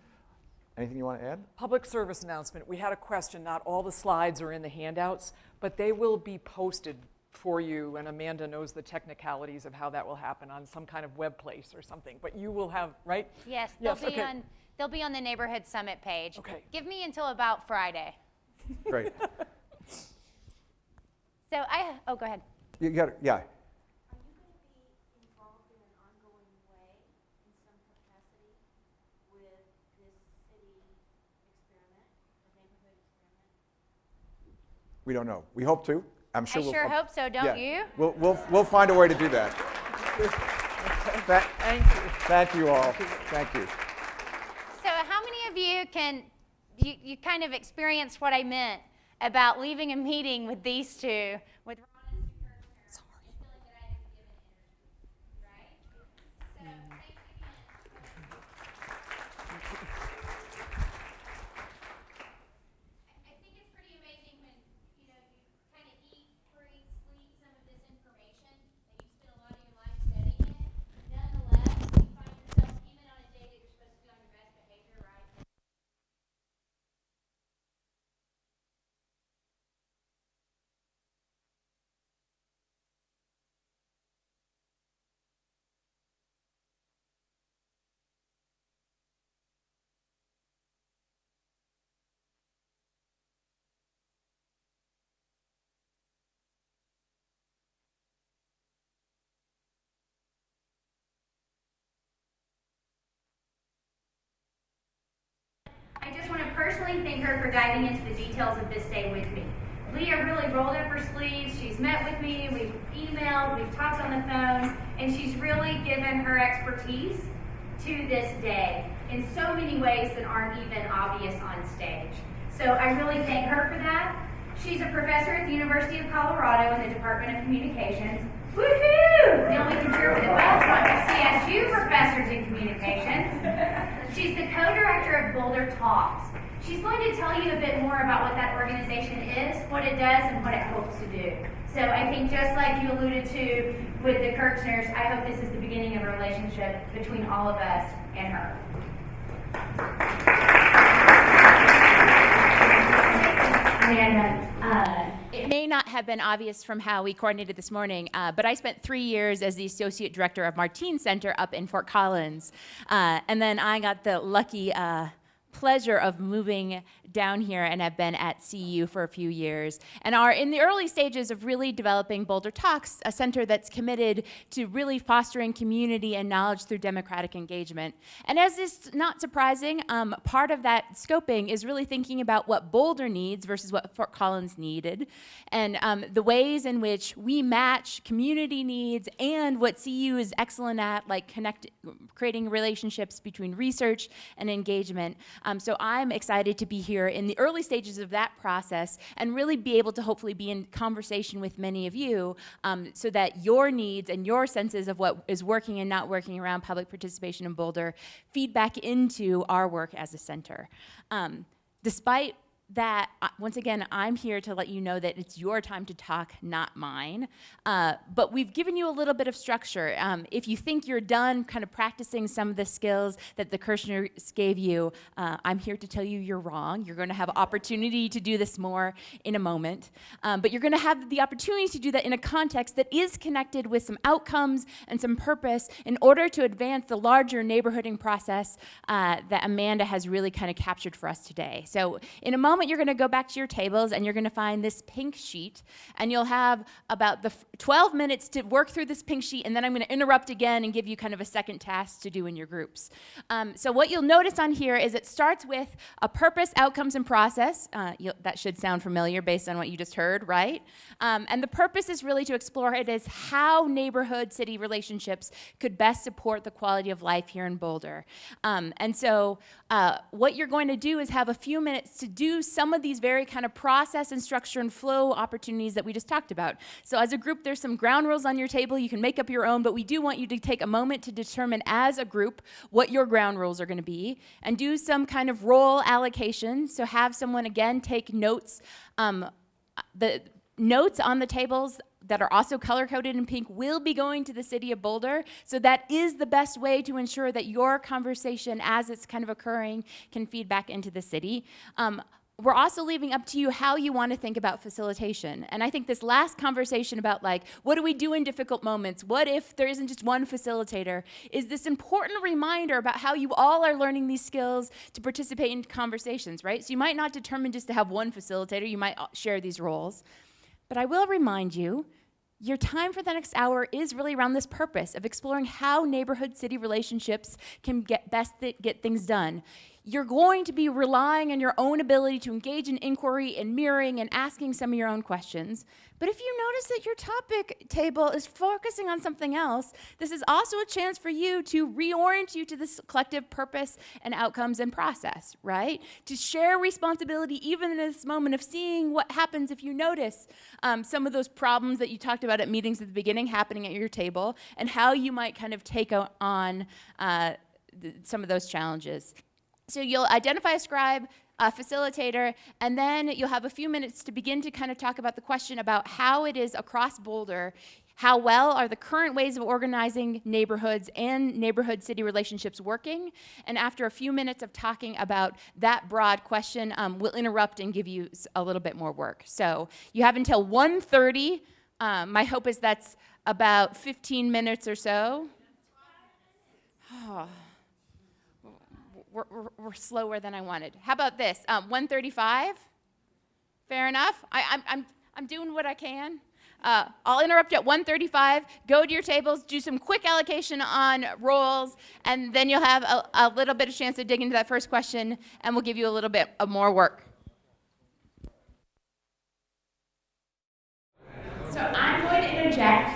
anything you want to add? Public service announcement. We had a question. Not all the slides are in the handouts, but they will be posted for you, and Amanda knows the technicalities of how that will happen on some kind of web place or something. But you will have, right? Yes, okay. they'll be on the neighborhood summit page. Okay. Give me until about Friday. Great. So go ahead. You got it, yeah. Are you going to be involved in an ongoing way in some capacity with this city experiment, or neighborhood experiment? We don't know. We hope to. I'm sure I we'll, sure hope so, don't you? We'll find a way to do that. Thank you. Thank you all. Thank you. So how many of you you kind of experienced what I meant about leaving a meeting with these two, with Ron and Sue Kirchner, and feeling that I had given energy, right? So thanks again. I think it's pretty amazing when you kind of eat, breathe, sleep some of this information that you spend a lot of your life studying it. Nonetheless, you find yourself even on a day that you're supposed to be on your best behavior, right? I just want to personally thank her for diving into the details of this day with me. Leah really rolled up her sleeves. She's met with me, we've emailed, we've talked on the phone, and she's really given her expertise to this day in so many ways that aren't even obvious on stage. So I really thank her for that. She's a professor at the University of Colorado in the Department of Communications. Woohoo! Now we can cheer for the West Point CSU professors in communications. She's the co-director of Boulder Talks. She's going to tell you a bit more about what that organization is, what it does, and what it hopes to do. So I think just like you alluded to with the Kirchners, I hope this is the beginning of a relationship between all of us and her. It may not have been obvious from how we coordinated this morning, but I spent 3 years as the Associate Director of Martin Center up in Fort Collins. And then I got the lucky pleasure of moving down here and have been at CU for a few years and are in the early stages of really developing Boulder Talks, a center that's committed to really fostering community and knowledge through democratic engagement. And as is not surprising, part of that scoping is really thinking about what Boulder needs versus what Fort Collins needed, and the ways in which we match community needs and what CU is excellent at, like creating relationships between research and engagement. So I'm excited to be here in the early stages of that process and really be able to hopefully be in conversation with many of you so that your needs and your senses of what is working and not working around public participation in Boulder feed back into our work as a center. Despite that, once again, I'm here to let you know that it's your time to talk, not mine. But we've given you a little bit of structure. If you think you're done kind of practicing some of the skills that the Kirchners gave you, I'm here to tell you you're wrong. You're going to have opportunity to do this more in a moment. But you're going to have the opportunity to do that in a context that is connected with some outcomes and some purpose in order to advance the larger neighborhooding process that Amanda has really kind of captured for us today. So in a moment, you're going to go back to your tables and you're going to find this pink sheet, and you'll have about 12 minutes to work through this pink sheet, and then I'm going to interrupt again and give you kind of a second task to do in your groups. So what you'll notice on here is it starts with a purpose, outcomes, and process. That should sound familiar based on what you just heard, right? And the purpose is really to explore it as how neighborhood-city relationships could best support the quality of life here in Boulder. And so what you're going to do is have a few minutes to do some of these very kind of process and structure and flow opportunities that we just talked about. So as a group, there's some ground rules on your table. You can make up your own, but we do want you to take a moment to determine as a group what your ground rules are going to be and do some kind of role allocation. So have someone, again, take notes. The notes on the tables that are also color-coded in pink will be going to the City of Boulder. So that is the best way to ensure that your conversation as it's kind of occurring can feed back into the city. We're also leaving up to you how you want to think about facilitation. And I think this last conversation about like, what do we do in difficult moments? What if there isn't just one facilitator? Is this important reminder about how you all are learning these skills to participate in conversations, right? So you might not determine just to have one facilitator, you might share these roles. But I will remind you, your time for the next hour is really around this purpose of exploring how neighborhood-city relationships can get things done. You're going to be relying on your own ability to engage in inquiry and mirroring and asking some of your own questions. But if you notice that your topic table is focusing on something else, this is also a chance for you to reorient you to this collective purpose and outcomes and process, right? To share responsibility even in this moment of seeing what happens if you notice some of those problems that you talked about at meetings at the beginning happening at your table and how you might kind of take on some of those challenges. So you'll identify a scribe, a facilitator, and then you'll have a few minutes to begin to kind of talk about the question about how it is across Boulder, how well are the current ways of organizing neighborhoods and neighborhood-city relationships working? And after a few minutes of talking about that broad question, we'll interrupt and give you a little bit more work. So you have until 1:30. My hope is that's about 15 minutes or so. Oh. We're slower than I wanted. How about this? 1:35? Fair enough? I'm doing what I can. I'll interrupt at 1:35. Go to your tables, do some quick allocation on roles, and then you'll have a little bit of chance to dig into that first question, and we'll give you a little bit of more work. So I'm going to interject,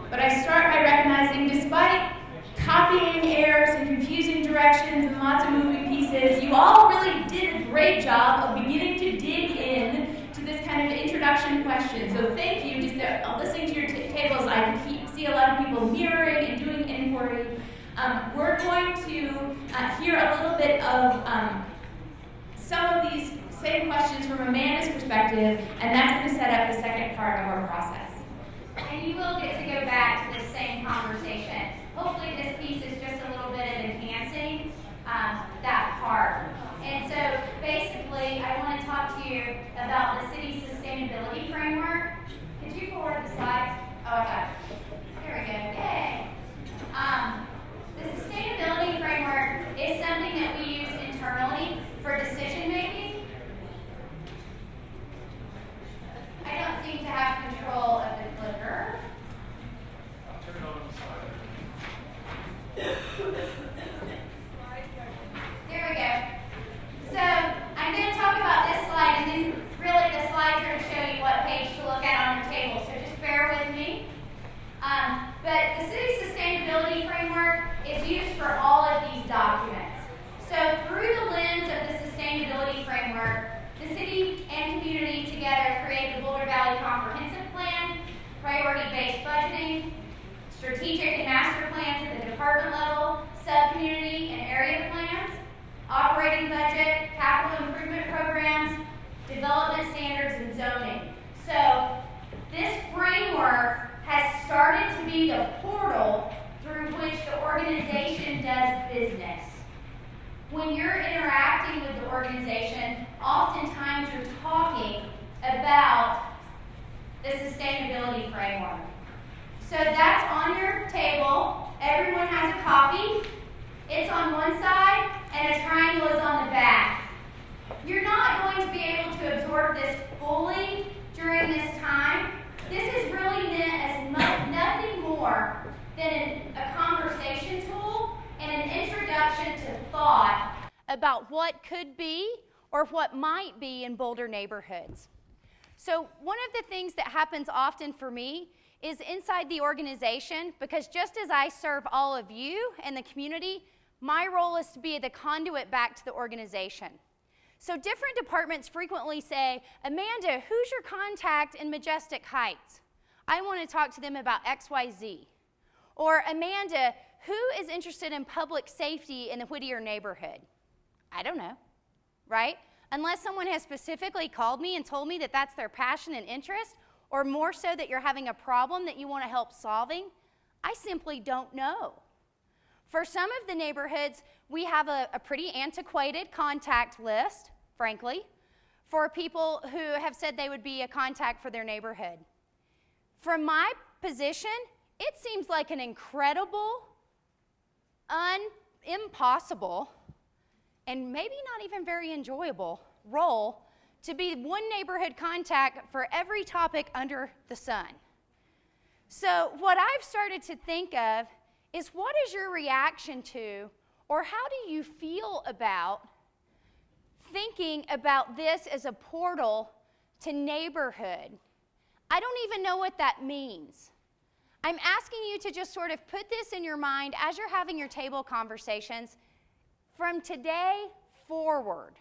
but I start by recognizing despite copying errors and confusing directions and lots of moving pieces, you all really did a great job of beginning to dig in to this kind of introduction question. So thank you. Just listening to your tables, I can see a lot of people mirroring and doing inquiry. We're going to hear a little bit of some of these same questions from Amanda's perspective, and that's going to set up the second part of our process. And you will get to go back to this same conversation. Hopefully this piece is just a little bit of enhancing that part. And so basically I want to talk to you There we go. So I'm going to talk about this slide, and then really the slides are to show you what page to look at on your table. So just bear with me. But the city sustainability framework is used for all of these documents. So through the lens of the sustainability framework, the city and community together create the Boulder Valley Comprehensive Plan, priority-based budgeting, strategic and master plans at the department level, sub-community and area plans, operating budget, capital improvement programs, development standards, and zoning. So this framework has started to be the portal through which the organization does business. When you're interacting with the organization, oftentimes you're talking about the sustainability framework. So that's on your table. Everyone has a copy. It's on one side, and a triangle is on the back. You're not going to be able to absorb this fully during this time. This is really meant as nothing more than a conversation tool and an introduction to thought about what could be or what might be in Boulder neighborhoods. So one of the things that happens often for me is inside the organization, because just as I serve all of you and the community, my role is to be the conduit back to the organization. So different departments frequently say, Amanda, who's your contact in Majestic Heights? I want to talk to them about XYZ. Or Amanda, who is interested in public safety in the Whittier neighborhood? I don't know, right? Unless someone has specifically called me and told me that that's their passion and interest, or more so that you're having a problem that you want to help solving, I simply don't know. For some of the neighborhoods, we have a pretty antiquated contact list, frankly, for people who have said they would be a contact for their neighborhood. From my position, it seems like an incredible, impossible, and maybe not even very enjoyable role to be one neighborhood contact for every topic under the sun. So what I've started to think of is, what is your reaction to, or how do you feel about thinking about this as a portal to neighborhood? I don't even know what that means. I'm asking you to just sort of put this in your mind as you're having your table conversations. From today forward,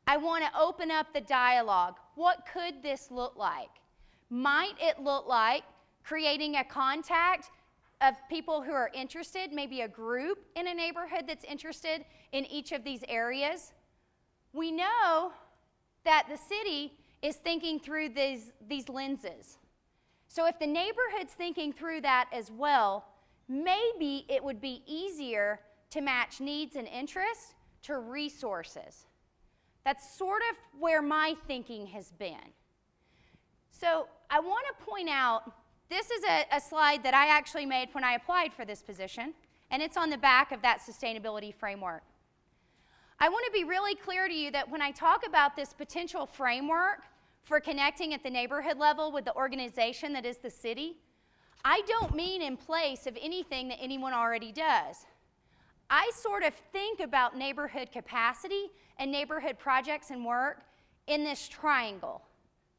I want to open up the dialogue. What could this look like? Might it look like creating a contact of people who are interested, maybe a group in a neighborhood that's interested in each of these areas? We know that the city is thinking through these lenses. So if the neighborhood's thinking through that as well, maybe it would be easier to match needs and interests to resources. That's sort of where my thinking has been. So I want to point out, this is a slide that I actually made when I applied for this position, and it's on the back of that sustainability framework. I want to be really clear to you that when I talk about this potential framework for connecting at the neighborhood level with the organization that is the city, I don't mean in place of anything that anyone already does. I sort of think about neighborhood capacity and neighborhood projects and work in this triangle.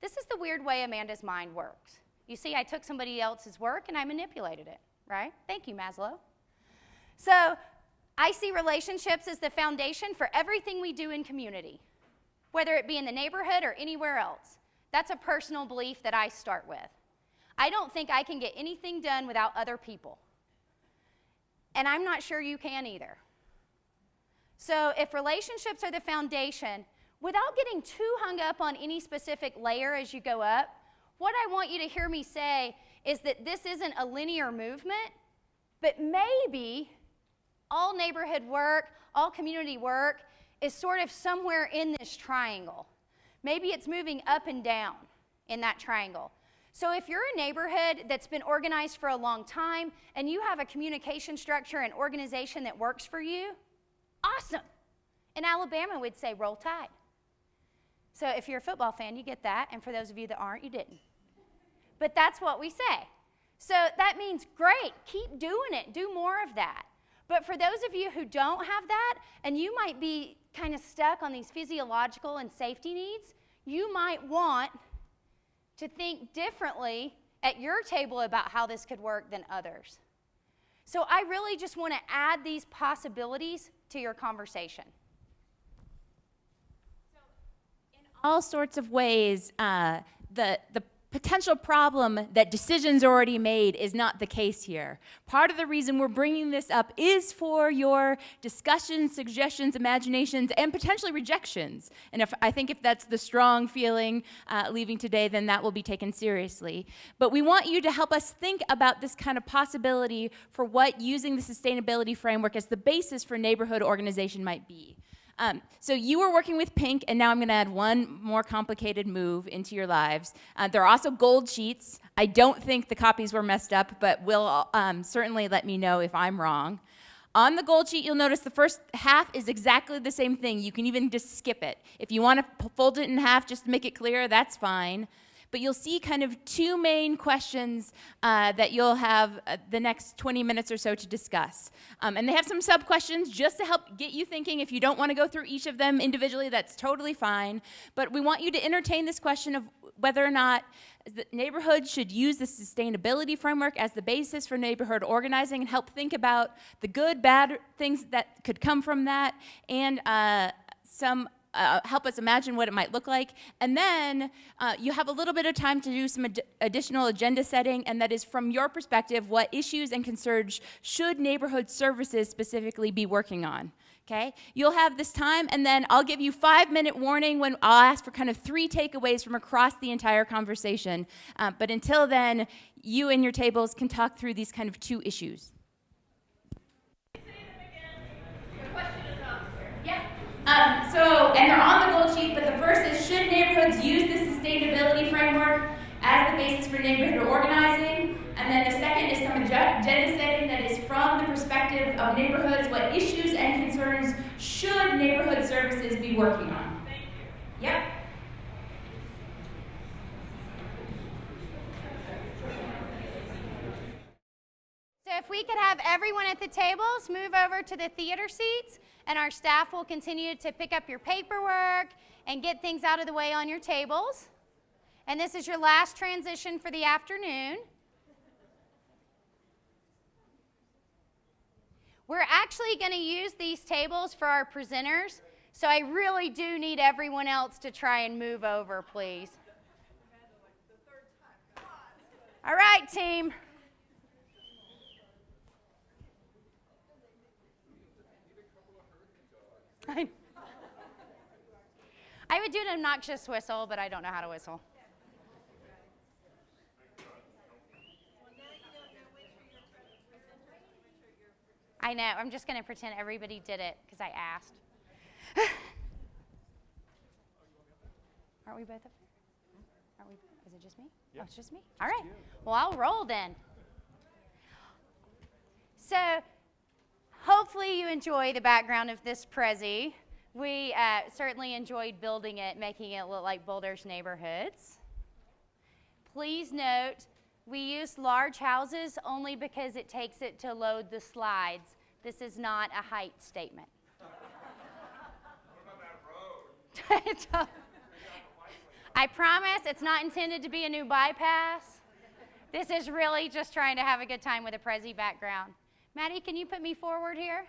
This is the weird way Amanda's mind works. You see, I took somebody else's work and I manipulated it, right? Thank you, Maslow. So I see relationships as the foundation for everything we do in community, whether it be in the neighborhood or anywhere else. That's a personal belief that I start with. I don't think I can get anything done without other people. And I'm not sure you can either. So if relationships are the foundation, without getting too hung up on any specific layer as you go up, what I want you to hear me say is that this isn't a linear movement, but maybe all neighborhood work, all community work is sort of somewhere in this triangle. Maybe it's moving up and down in that triangle. So if you're a neighborhood that's been organized for a long time and you have a communication structure and organization that works for you, awesome. In Alabama, we'd say roll tide. So if you're a football fan, you get that, and for those of you that aren't, you didn't. But that's what we say. So that means, great, keep doing it, do more of that. But for those of you who don't have that, and you might be kind of stuck on these physiological and safety needs, you might want to think differently at your table about how this could work than others. So I really just want to add these possibilities to your conversation. All sorts of ways, the potential problem that decisions are already made is not the case here. Part of the reason we're bringing this up is for your discussions, suggestions, imaginations, and potentially rejections. And I think if that's the strong feeling leaving today, then that will be taken seriously. But we want you to help us think about this kind of possibility for what using the sustainability framework as the basis for neighborhood organization might be. So you were working with pink, and now I'm going to add one more complicated move into your lives. There are also gold sheets. I don't think the copies were messed up, but will certainly let me know if I'm wrong. On the gold sheet, you'll notice the first half is exactly the same thing. You can even just skip it. If you want to fold it in half just to make it clear, that's fine. But you'll see kind of two main questions that you'll have the next 20 minutes or so to discuss. And they have some sub-questions just to help get you thinking. If you don't want to go through each of them individually, that's totally fine. But we want you to entertain this question of whether or not the neighborhood should use the sustainability framework as the basis for neighborhood organizing and help think about the good, bad things that could come from that, and help us imagine what it might look like. And then you have a little bit of time to do some additional agenda setting, and that is from your perspective, what issues and concerns should neighborhood services specifically be working on? Okay? You'll have this time, and then I'll give you 5-minute warning when I'll ask for kind of 3 takeaways from across the entire conversation. But until then, you and your tables can talk through these kind of 2 issues. And they're on the gold sheet, but the first is, should neighborhoods use the sustainability framework as the basis for neighborhood organizing? And then the second is some agenda setting that is from the perspective of neighborhoods, what issues and concerns should neighborhood services be working on? Thank you. Yep. So if we could have everyone at the tables move over to the theater seats, and our staff will continue to pick up your paperwork and get things out of the way on your tables. And this is your last transition for the afternoon. We're actually going to use these tables for our presenters, so I really do need everyone else to try and move over, please. All right, team. I would do an obnoxious whistle, but I don't know how to whistle. I know. I'm just going to pretend everybody did it because I asked. Aren't we both up there? Aren't we? Is it just me? Yeah. Oh, it's just me? All right. Well, I'll roll then. So hopefully you enjoy the background of this Prezi. We certainly enjoyed building it, making it look like Boulder's neighborhoods. Please note, we use large houses only because it takes it to load the slides. This is not a height statement. What about that road? I promise it's not intended to be a new bypass. This is really just trying to have a good time with a Prezi background. Maddie, can you put me forward here?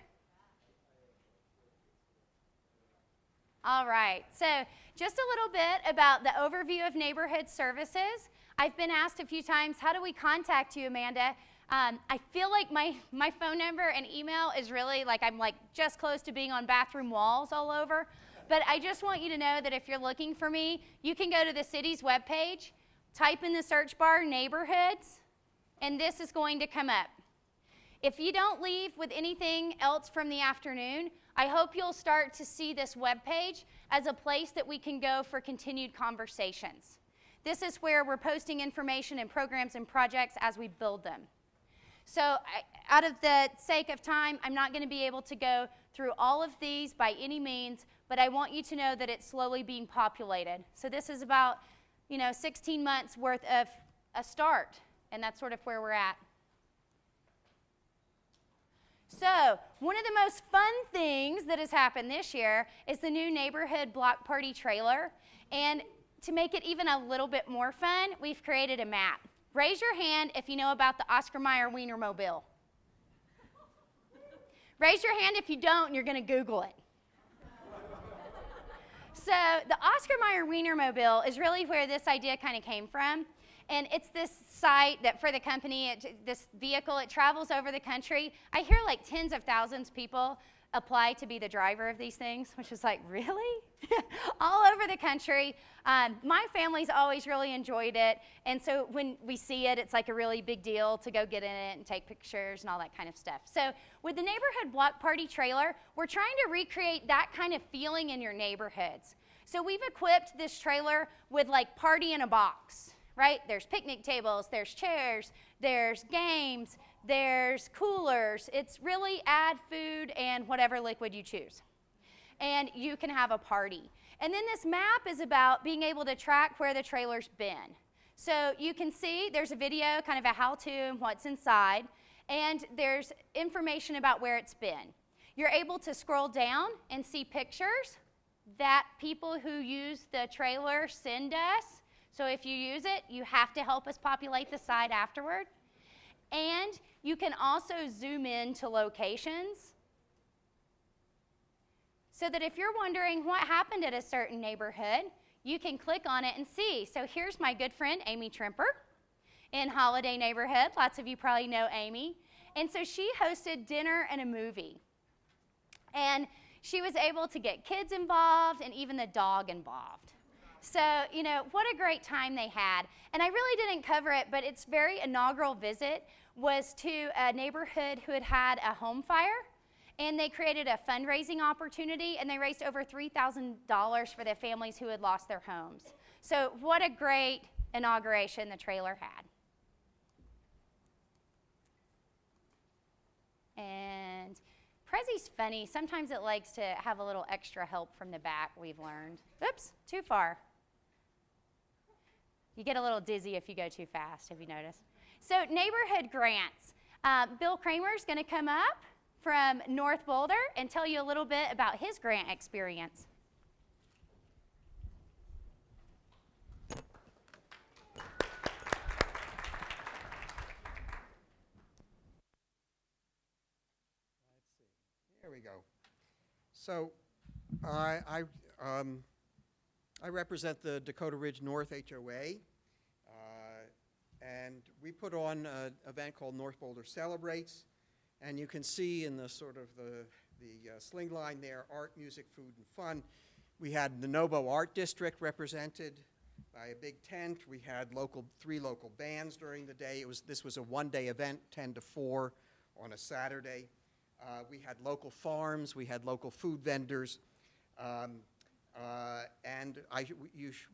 All right, so just a little bit about the overview of neighborhood services. I've been asked a few times, how do we contact you, Amanda? I feel like my phone number and email is really like I'm like just close to being on bathroom walls all over. But I just want you to know that if you're looking for me, you can go to the city's webpage, type in the search bar neighborhoods, and this is going to come up. If you don't leave with anything else from the afternoon, I hope you'll start to see this webpage as a place that we can go for continued conversations. This is where we're posting information and programs and projects as we build them. So out of the sake of time, I'm not going to be able to go through all of these by any means, but I want you to know that it's slowly being populated. So this is about 16 months worth of a start, and that's sort of where we're at. So, one of the most fun things that has happened this year is the new neighborhood block party trailer. And to make it even a little bit more fun, we've created a map. Raise your hand if you know about the Oscar Mayer Wienermobile. Raise your hand if you don't, and you're going to Google it. So the Oscar Mayer Wienermobile is really where this idea kind of came from. And it's this site that for the company, this vehicle, it travels over the country. I hear like tens of thousands of people apply to be the driver of these things, which is like, really? All over the country. My family's always really enjoyed it. And so when we see it, it's like a really big deal to go get in it and take pictures and all that kind of stuff. So with the neighborhood block party trailer, we're trying to recreate that kind of feeling in your neighborhoods. So we've equipped this trailer with like party in a box, right? There's picnic tables, there's chairs, there's games, there's coolers. It's really add food and whatever liquid you choose. And you can have a party. And then this map is about being able to track where the trailer's been. So you can see there's a video, kind of a how-to and what's inside, and there's information about where it's been. You're able to scroll down and see pictures that people who use the trailer send us. So if you use it, you have to help us populate the site afterward. And you can also zoom in to locations so that if you're wondering what happened at a certain neighborhood, you can click on it and see. So here's my good friend, Amy Trimper, in Holiday Neighborhood. Lots of you probably know Amy. And so she hosted dinner and a movie. And she was able to get kids involved and even the dog involved. So, you know, what a great time they had. And I really didn't cover it, but its very inaugural visit was to a neighborhood who had had a home fire. And they created a fundraising opportunity, and they raised over $3,000 for the families who had lost their homes. So what a great inauguration the trailer had. And Prezi's funny. Sometimes it likes to have a little extra help from the back, we've learned. Oops, too far. You get a little dizzy if you go too fast, have you noticed? So neighborhood grants. Bill Kramer's going to come up from North Boulder and tell you a little bit about his grant experience. There we go. So I represent the Dakota Ridge North HOA, and we put on an event called North Boulder Celebrates. And you can see in the sort of the sling line there, art, music, food, and fun. We had the Nobo Art District represented by a big tent. We had three local bands during the day. This was a one-day event, 10 to 4 on a Saturday. We had local farms. We had local food vendors. And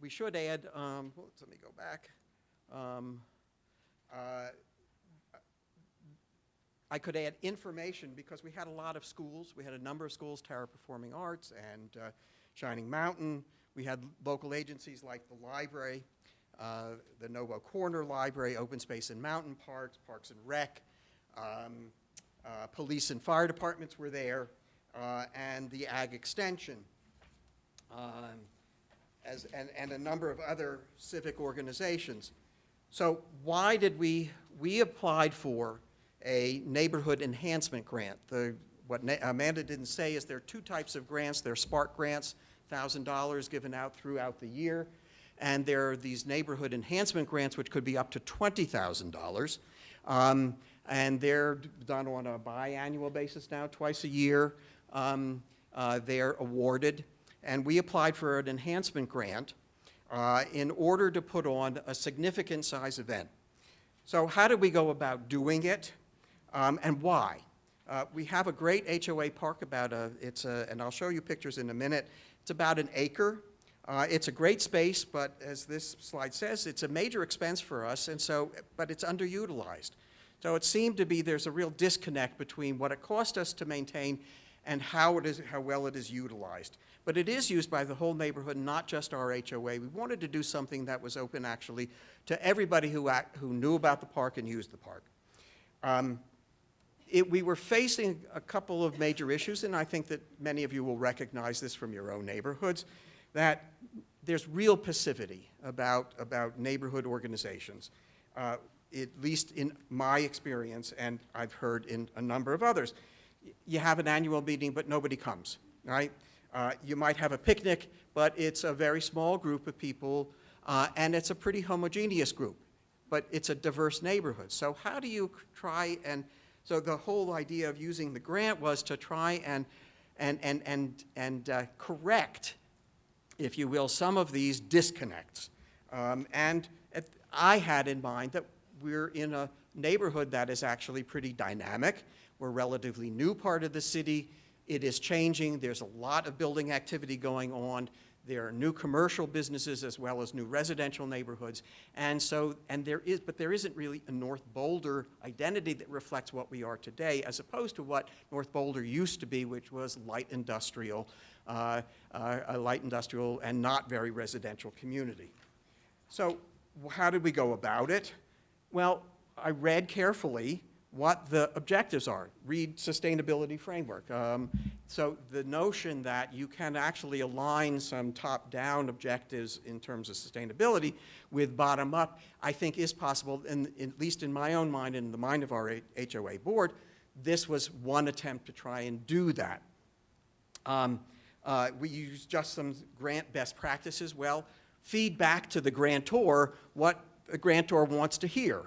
we should add, let me go back. I could add information because we had a lot of schools. We had a number of schools, Tara Performing Arts and Shining Mountain. We had local agencies like the library, the Novo Corner Library, Open Space and Mountain Parks, Parks and Rec, police and fire departments were there, and the Ag Extension, and a number of other civic organizations. So why did we applied for a neighborhood enhancement grant. What Amanda didn't say is there are two types of grants. There are Spark grants, $1,000 given out throughout the year, and there are these neighborhood enhancement grants which could be up to $20,000. And they're done on a biannual basis now, twice a year. They're awarded, and we applied for an enhancement grant in order to put on a significant size event. So how did we go about doing it? And why? We have a great HOA park and I'll show you pictures in a minute. It's about an acre. It's a great space, but as this slide says, it's a major expense for us, but it's underutilized. So it seemed to be there's a real disconnect between what it cost us to maintain and how well it is utilized. But it is used by the whole neighborhood, not just our HOA. We wanted to do something that was open actually to everybody who knew about the park and used the park. we were facing a couple of major issues, and I think that many of you will recognize this from your own neighborhoods, that there's real passivity about neighborhood organizations, at least in my experience, and I've heard in a number of others. You have an annual meeting, but nobody comes, right? You might have a picnic, but it's a very small group of people, and it's a pretty homogeneous group, but it's a diverse neighborhood. So how do you try and, so the whole idea of using the grant was to try and correct, if you will, some of these disconnects. I had in mind that we're in a neighborhood that is actually pretty dynamic. We're a relatively new part of the city. It is changing. There's a lot of building activity going on. There are new commercial businesses as well as new residential neighborhoods. But there isn't really a North Boulder identity that reflects what we are today, as opposed to what North Boulder used to be, which was light industrial, a light industrial and not very residential community. So how did we go about it? Well, I read carefully what the objectives are. Read sustainability framework. So the notion that you can actually align some top-down objectives in terms of sustainability with bottom-up, I think is possible, and at least in my own mind and in the mind of our HOA board, this was one attempt to try and do that. We used just some grant best practices. Well, feed back to the grantor what the grantor wants to hear.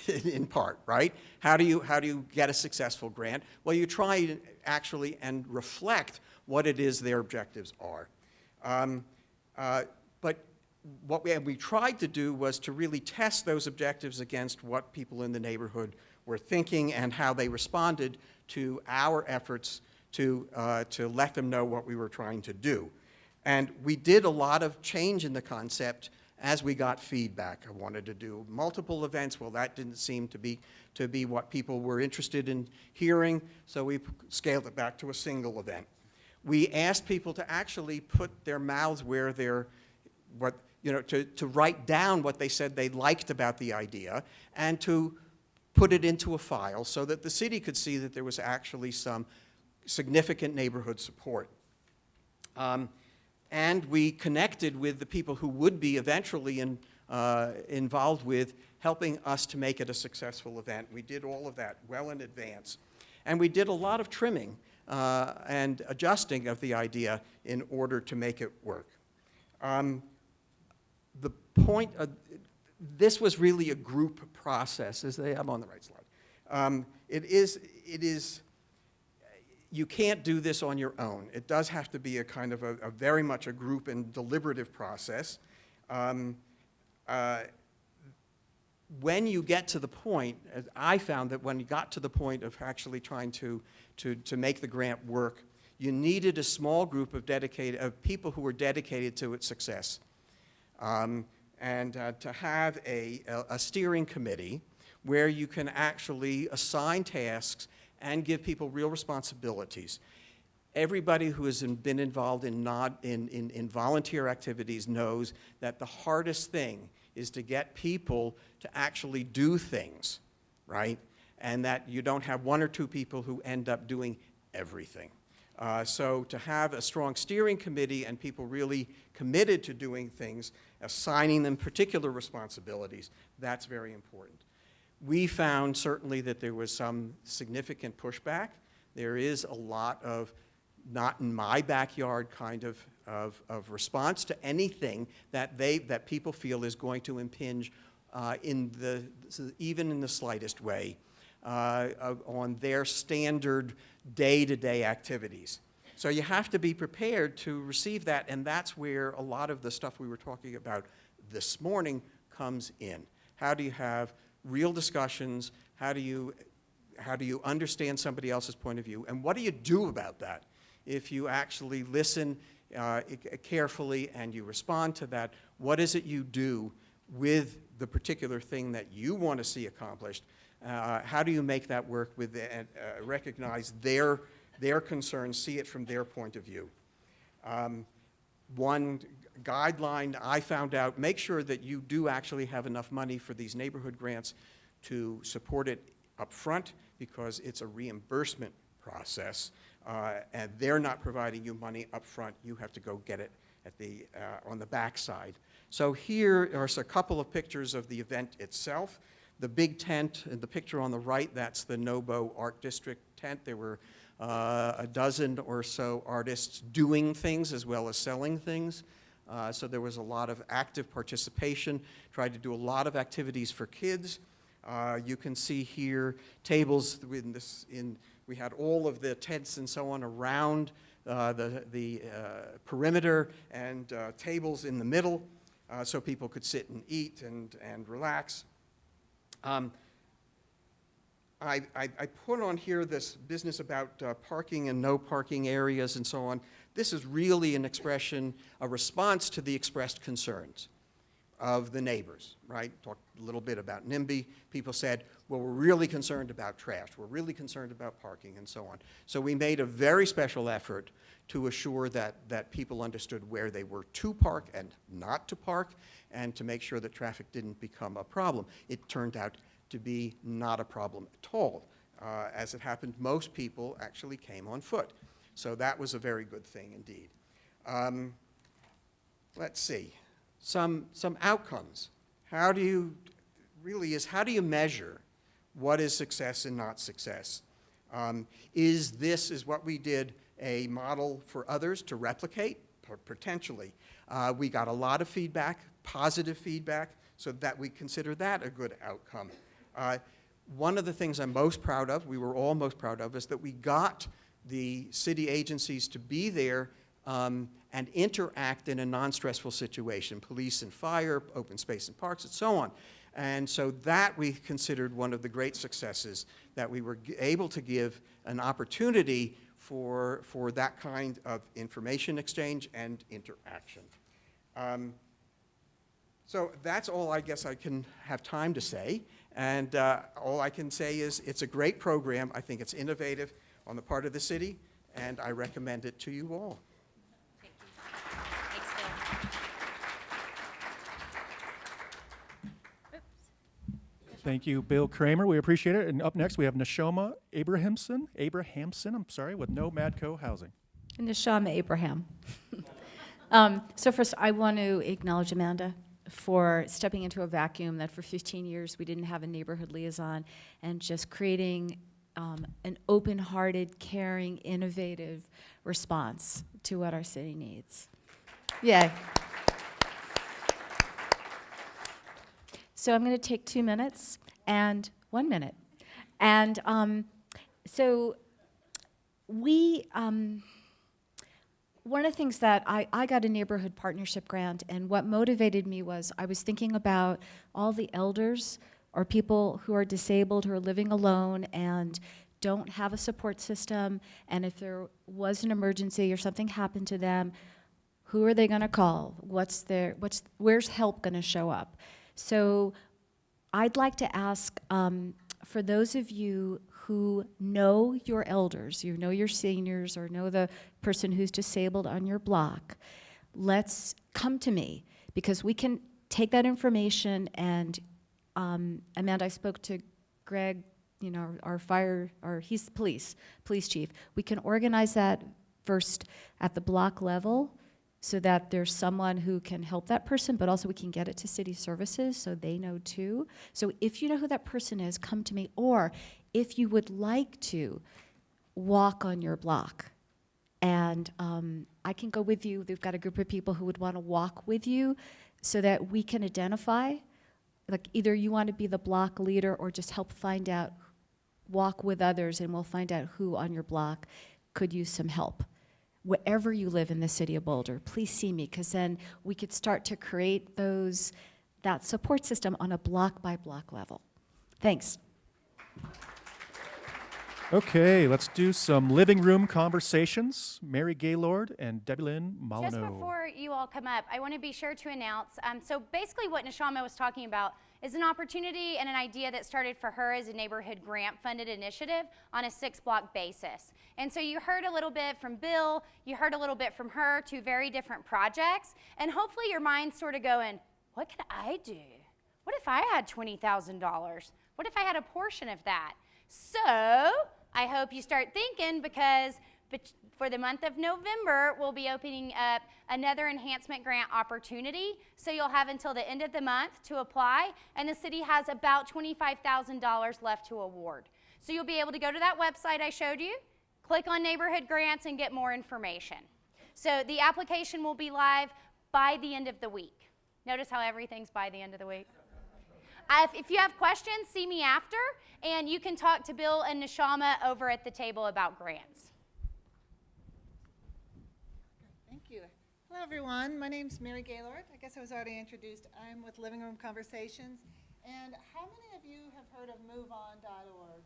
In part, right? How do you get a successful grant? Well, you try actually and reflect what it is their objectives are. But what we tried to do was to really test those objectives against what people in the neighborhood were thinking and how they responded to our efforts to let them know what we were trying to do. And we did a lot of change in the concept as we got feedback. I wanted to do multiple events. Well, that didn't seem to be what people were interested in hearing, so we scaled it back to a single event. We asked people to actually put their mouths where to write down what they said they liked about the idea and to put it into a file so that the city could see that there was actually some significant neighborhood support. And we connected with the people who would be eventually involved with helping us to make it a successful event. We did all of that well in advance. And we did a lot of trimming and adjusting of the idea in order to make it work. The point of, this was really a group process. I'm on the right slide. It is. You can't do this on your own. It does have to be a kind of a very much a group and deliberative process. When you get to the point, as I found that when you got to the point of actually trying to make the grant work, you needed a small group of people who were dedicated to its success. And to have a steering committee where you can actually assign tasks and give people real responsibilities. Everybody who has been involved in volunteer activities knows that the hardest thing is to get people to actually do things, right? And that you don't have one or two people who end up doing everything. So to have a strong steering committee and people really committed to doing things, assigning them particular responsibilities, that's very important. We found certainly that there was some significant pushback. There is a lot of not in my backyard kind of response to anything that people feel is going to impinge even in the slightest way on their standard day-to-day activities. So you have to be prepared to receive that, and that's where a lot of the stuff we were talking about this morning comes in. How do you have real discussions? How do you understand somebody else's point of view? And what do you do about that? If you actually listen carefully and you respond to that, what is it you do with the particular thing that you want to see accomplished? How do you make that work with recognize their concerns, see it from their point of view? One guideline I found out, make sure that you do actually have enough money for these neighborhood grants to support it up front, because it's a reimbursement process, and they're not providing you money up front. You have to go get it at the, on the backside. So here are a couple of pictures of the event itself. The big tent, in the picture on the right, that's the Nobo Art District tent. There were a dozen or so artists doing things as well as selling things. So there was a lot of active participation, tried to do a lot of activities for kids. You can see here tables we had all of the tents and so on around the perimeter, and tables in the middle so people could sit and eat and relax. I put on here this business about parking and no parking areas and so on. This is really an expression, a response to the expressed concerns of the neighbors, right? Talked a little bit about NIMBY. People said, well, we're really concerned about trash. We're really concerned about parking and so on. So we made a very special effort to assure that people understood where they were to park and not to park, and to make sure that traffic didn't become a problem. It turned out to be not a problem at all. As it happened, most people actually came on foot. So that was a very good thing indeed. Let's see, some outcomes. How do you measure what is success and not success? Is what we did a model for others to replicate? Potentially. We got a lot of feedback, positive feedback, so that we consider that a good outcome. One of the things I'm most proud of, we were all most proud of, is that we got the city agencies to be there and interact in a non-stressful situation, police and fire, open space and parks, and so on. And so that we considered one of the great successes, that we were able to give an opportunity for that kind of information exchange and interaction. So that's all I guess I can have time to say. And all I can say is it's a great program. I think it's innovative on the part of the city, and I recommend it to you all. Thank you. Thanks, Bill. Oops. Thank you, Bill Kramer. We appreciate it. And up next, we have Neshoma Abrahamson, with No Madco Housing. Neshama Abraham. So first, I want to acknowledge Amanda for stepping into a vacuum that for 15 years we didn't have a neighborhood liaison, and just creating an open-hearted, caring, innovative response to what our city needs. Yay. So I'm going to take 2 minutes and 1 minute. And so we, one of the things that I got a neighborhood partnership grant, and what motivated me was I was thinking about all the elders or people who are disabled, who are living alone and don't have a support system, and if there was an emergency or something happened to them, who are they going to call? Where's help going to show up? So I'd like to ask, for those of you who know your elders, you know your seniors, or know the person who's disabled on your block, let's come to me, because we can take that information and, Amanda, I spoke to Greg, you know, he's the police chief. We can organize that first at the block level, so that there's someone who can help that person, but also we can get it to city services so they know too. So if you know who that person is, come to me. Or if you would like to walk on your block, and I can go with you. They've got a group of people who would want to walk with you, so that we can identify, like either you want to be the block leader or just help find out, walk with others, and we'll find out who on your block could use some help. Wherever you live in the city of Boulder, please see me, because then we could start to create that support system on a block-by-block level. Thanks. Okay, let's do some living room conversations. Mary Gaylord and Debbie Lynn Molyneux. Just before you all come up, I want to be sure to announce, so basically what Neshama was talking about is an opportunity and an idea that started for her as a neighborhood grant-funded initiative on a 6-block basis. And so you heard a little bit from Bill, you heard a little bit from her, 2 very different projects, and hopefully your mind's sort of going, what could I do? What if I had $20,000? What if I had a portion of that? So I hope you start thinking, because for the month of November, we'll be opening up another enhancement grant opportunity. So you'll have until the end of the month to apply, and the city has about $25,000 left to award. So you'll be able to go to that website I showed you, click on neighborhood grants, and get more information. So the application will be live by the end of the week. Notice how everything's by the end of the week. If you have questions, see me after, and you can talk to Bill and Nishama over at the table about grants. Thank you. Hello, everyone. My name's Mary Gaylord. I guess I was already introduced. I'm with Living Room Conversations. And how many of you have heard of MoveOn.org?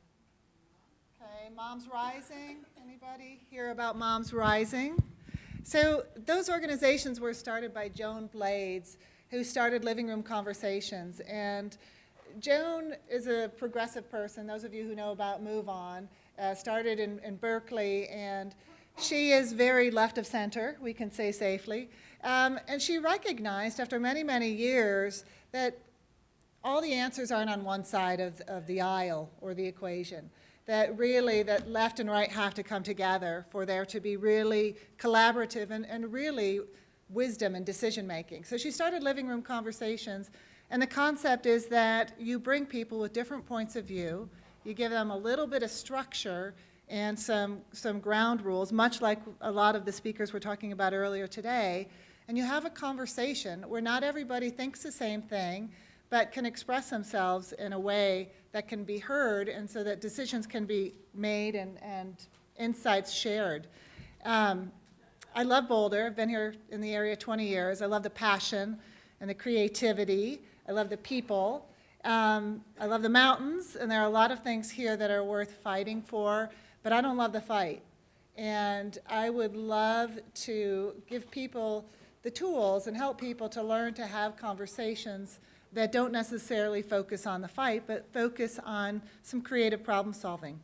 Okay, Moms Rising. Anybody hear about Moms Rising? So those organizations were started by Joan Blades, who started Living Room Conversations. And Joan is a progressive person. Those of you who know about MoveOn, started in Berkeley, and she is very left of center, we can say safely. And she recognized after many, many years that all the answers aren't on one side of the aisle or the equation. That really, that left and right have to come together for there to be really collaborative and really wisdom in decision making. So she started Living Room Conversations, and the concept is that you bring people with different points of view, you give them a little bit of structure and some ground rules, much like a lot of the speakers were talking about earlier today, and you have a conversation where not everybody thinks the same thing, but can express themselves in a way that can be heard, and so that decisions can be made and insights shared. I love Boulder. I've been here in the area 20 years. I love the passion and the creativity. I love the people. I love the mountains, and there are a lot of things here that are worth fighting for, but I don't love the fight. And I would love to give people the tools and help people to learn to have conversations that don't necessarily focus on the fight, but focus on some creative problem solving.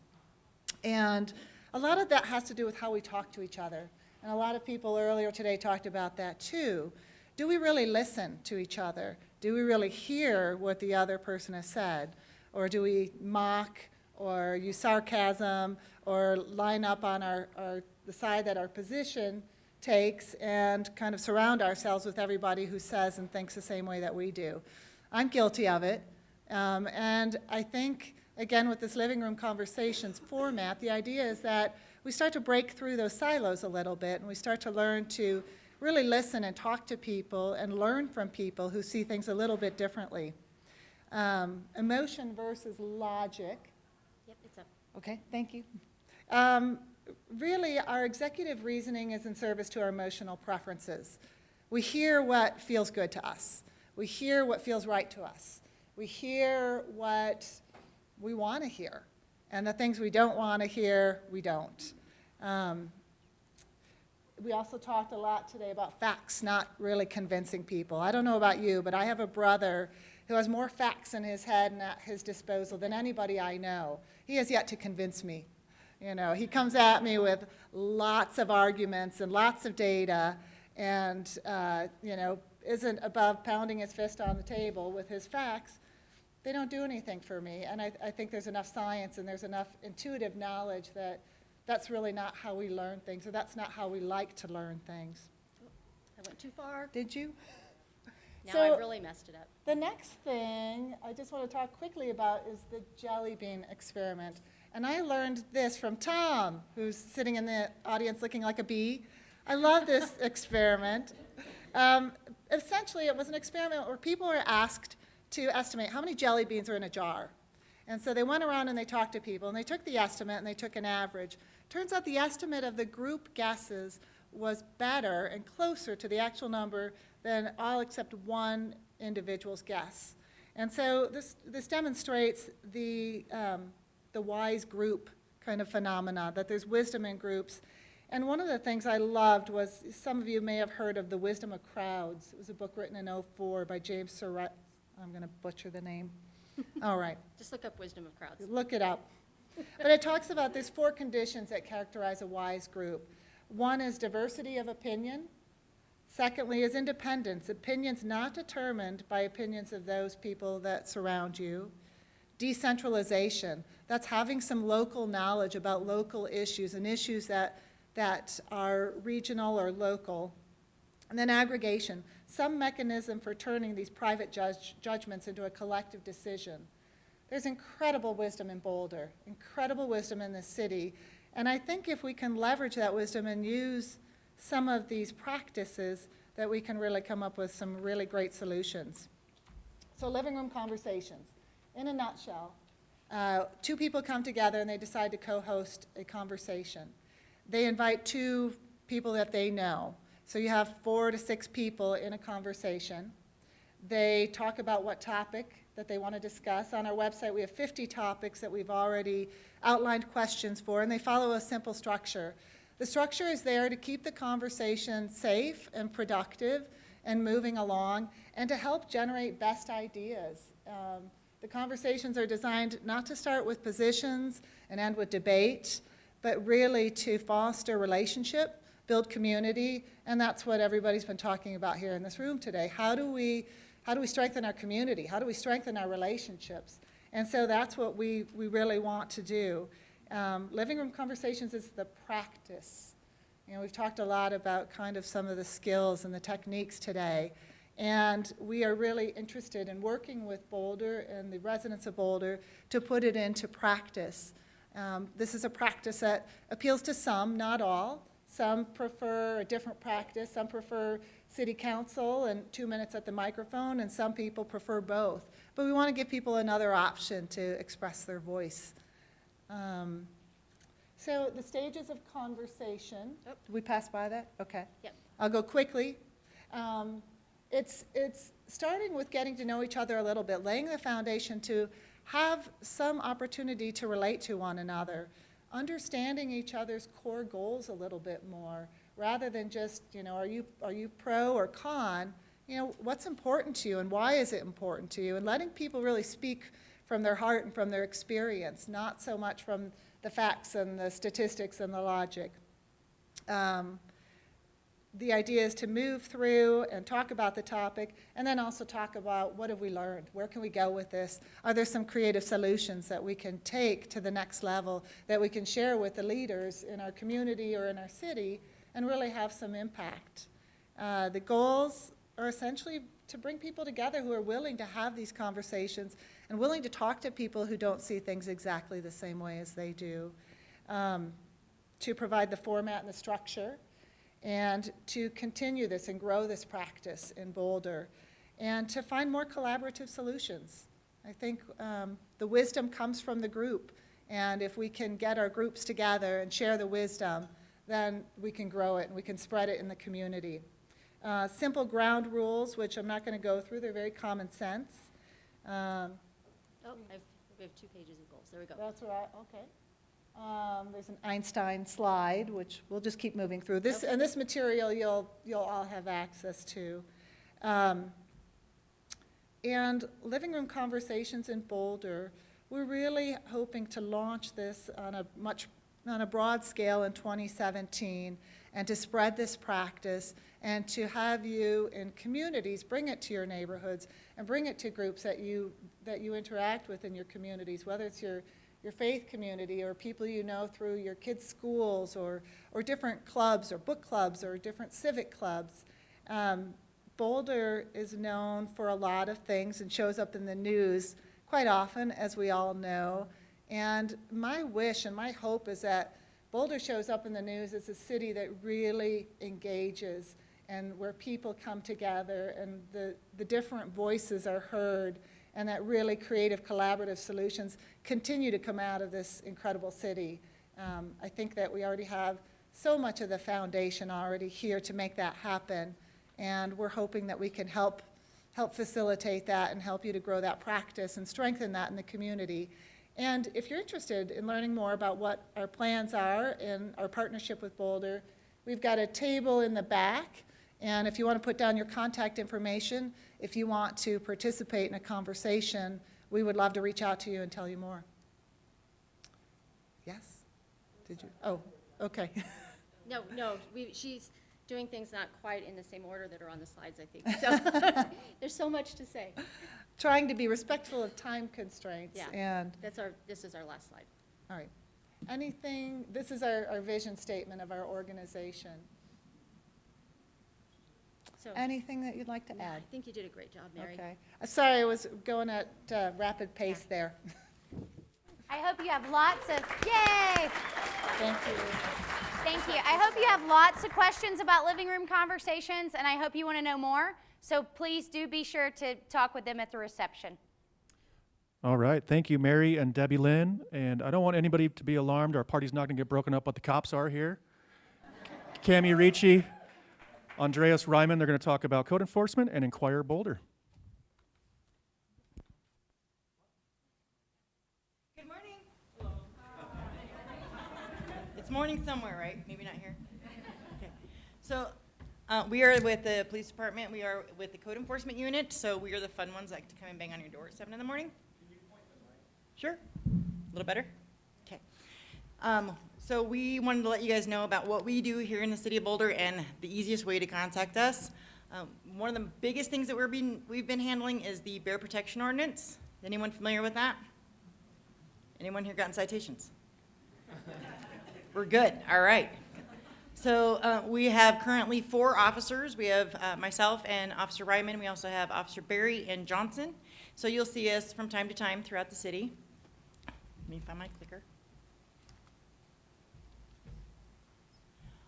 And a lot of that has to do with how we talk to each other. And a lot of people earlier today talked about that too. Do we really listen to each other? Do we really hear what the other person has said? Or do we mock or use sarcasm or line up on the side that our position takes and kind of surround ourselves with everybody who says and thinks the same way that we do? I'm guilty of it, and I think, again, with this Living Room Conversations format, the idea is that we start to break through those silos a little bit, and we start to learn to really listen and talk to people and learn from people who see things a little bit differently. Emotion versus logic. Yep, it's up. Okay, thank you. Really, our executive reasoning is in service to our emotional preferences. We hear what feels good to us. We hear what feels right to us. We hear what we want to hear. And the things we don't want to hear, we don't. We also talked a lot today about facts not really convincing people. I don't know about you, but I have a brother who has more facts in his head and at his disposal than anybody I know. He has yet to convince me. You know, he comes at me with lots of arguments and lots of data, and you know, isn't above pounding his fist on the table with his facts. They don't do anything for me, and I think there's enough science and there's enough intuitive knowledge that that's really not how we learn things, or that's not how we like to learn things. I went too far. Did you? Now I really messed it up. The next thing I just want to talk quickly about is the jelly bean experiment. And I learned this from Tom, who's sitting in the audience looking like a bee. I love this experiment. Essentially, it was an experiment where people were asked to estimate how many jelly beans are in a jar. And so they went around and they talked to people, and they took the estimate and they took an average. Turns out the estimate of the group guesses was better and closer to the actual number than all except one individual's guess. And so this demonstrates the wise group kind of phenomena, that there's wisdom in groups. And one of the things I loved was, some of you may have heard of The Wisdom of Crowds. It was a book written in 2004 by James Surratt. I'm going to butcher the name. All right. Just look up Wisdom of Crowds. Look it up. But it talks about there's 4 conditions that characterize a wise group. One is diversity of opinion. Secondly is independence. Opinions not determined by opinions of those people that surround you. decentralization. That's having some local knowledge about local issues and issues that are regional or local. And then aggregation, some mechanism for turning these private judgments into a collective decision. There's incredible wisdom in Boulder, incredible wisdom in the city, and I think if we can leverage that wisdom and use some of these practices, that we can really come up with some really great solutions. So living room conversations. In a nutshell, two people come together and they decide to co-host a conversation. They invite two people that they know. So you have 4 to 6 people in a conversation. They talk about what topic that they want to discuss. On our website, we have 50 topics that we've already outlined questions for, and they follow a simple structure. The structure is there to keep the conversation safe and productive and moving along, and to help generate best ideas. The conversations are designed not to start with positions and end with debate, but really to foster relationship, build community, and that's what everybody's been talking about here in this room today. How do we strengthen our community? How do we strengthen our relationships? And so that's what we really want to do. Living room conversations is the practice. You know, we've talked a lot about kind of some of the skills and the techniques today, and we are really interested in working with Boulder and the residents of Boulder to put it into practice. This is a practice that appeals to some, not all. Some prefer a different practice. Some prefer city council and 2 minutes at the microphone, and some people prefer both. But we want to give people another option to express their voice. So the stages of conversation. Oh, did we pass by that? Okay. Yep. I'll go quickly. It's starting with getting to know each other a little bit, laying the foundation to have some opportunity to relate to one another, understanding each other's core goals a little bit more, rather than just, you know, are you pro or con? You know, what's important to you and why is it important to you? And letting people really speak from their heart and from their experience, not so much from the facts and the statistics and the logic. The idea is to move through and talk about the topic, and then also talk about what have we learned? Where can we go with this? Are there some creative solutions that we can take to the next level that we can share with the leaders in our community or in our city and really have some impact? The goals are essentially to bring people together who are willing to have these conversations and willing to talk to people who don't see things exactly the same way as they do, to provide the format and the structure, and to continue this and grow this practice in Boulder, and to find more collaborative solutions. I think the wisdom comes from the group, and if we can get our groups together and share the wisdom, then we can grow it and we can spread it in the community. Simple ground rules, which I'm not going to go through, they're very common sense. We have 2 pages of goals. There we go. That's right, okay. There's an Einstein slide, which we'll just keep moving through. This, and this material you'll all have access to. And living room conversations in Boulder, we're really hoping to launch this on a broad scale in 2017, and to spread this practice and to have you in communities bring it to your neighborhoods and bring it to groups that you interact with in your communities, whether it's your faith community or people you know through your kids' schools or different clubs or book clubs or different civic clubs. Boulder is known for a lot of things and shows up in the news quite often, as we all know. And my wish and my hope is that Boulder shows up in the news as a city that really engages and where people come together and the different voices are heard, and that really creative collaborative solutions continue to come out of this incredible city. I think that we already have so much of the foundation already here to make that happen, and we're hoping that we can help facilitate that and help you to grow that practice and strengthen that in the community. And if you're interested in learning more about what our plans are in our partnership with Boulder, we've got a table in the back, and if you want to put down your contact information, if you want to participate in a conversation, we would love to reach out to you and tell you more. Yes? Did you? Oh, okay. No, doing things not quite in the same order that are on the slides, I think. So there's so much to say. Trying to be respectful of time constraints. Yeah, And, this is our last slide. all right. Anything, this is our vision statement of our organization. So, Anything that you'd like to add? I think you did a great job, Mary. Okay. Sorry, I was going at rapid pace there. I hope you have lots of, yay! Thank you. Thank you. I hope you have lots of questions about living room conversations, and I hope you want to know more. So please do be sure to talk with them at the reception. All right, thank you, Mary and Debbie Lynn. And I don't want anybody to be alarmed. Our party's not going to get broken up, but the cops are here. Cami Ricci, Andreas Ryman, they're going to talk about code enforcement and Inquire Boulder. Good morning. It's morning somewhere, right? Maybe not here. Okay. So we are with the police department. We are with the code enforcement unit. So we are the fun ones that like to come and bang on your door at 7 in the morning. Sure. A little better? Okay. So we wanted to let you guys know about what we do here in the City of Boulder and the easiest way to contact us. One of the biggest things that we've been handling is the bear protection ordinance. Anyone familiar with that? Anyone here gotten citations? We're good. All right. So we have currently 4 officers. We have myself and Officer Ryman. We also have Officer Berry and Johnson. So you'll see us from time to time throughout the city. Let me find my clicker.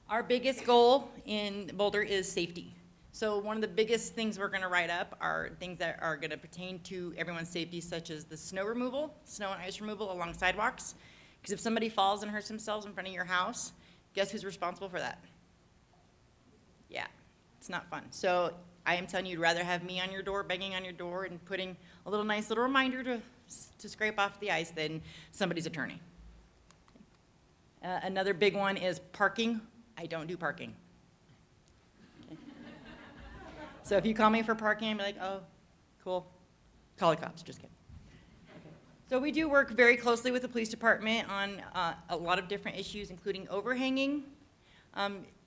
Our biggest goal in Boulder is safety. So one of the biggest things we're going to write up are things that are going to pertain to everyone's safety, such as the snow removal, snow and ice removal along sidewalks. Because if somebody falls and hurts themselves in front of your house, guess who's responsible for that? Yeah, it's not fun. So I am telling you, you'd rather have me on your door, banging on your door, and putting a little nice little reminder to scrape off the ice than somebody's attorney. Another big one is parking. I don't do parking. Okay. So if you call me for parking, I'm like, oh, cool. Call the cops, just kidding. Okay. So we do work very closely with the police department on a lot of different issues, including overhanging.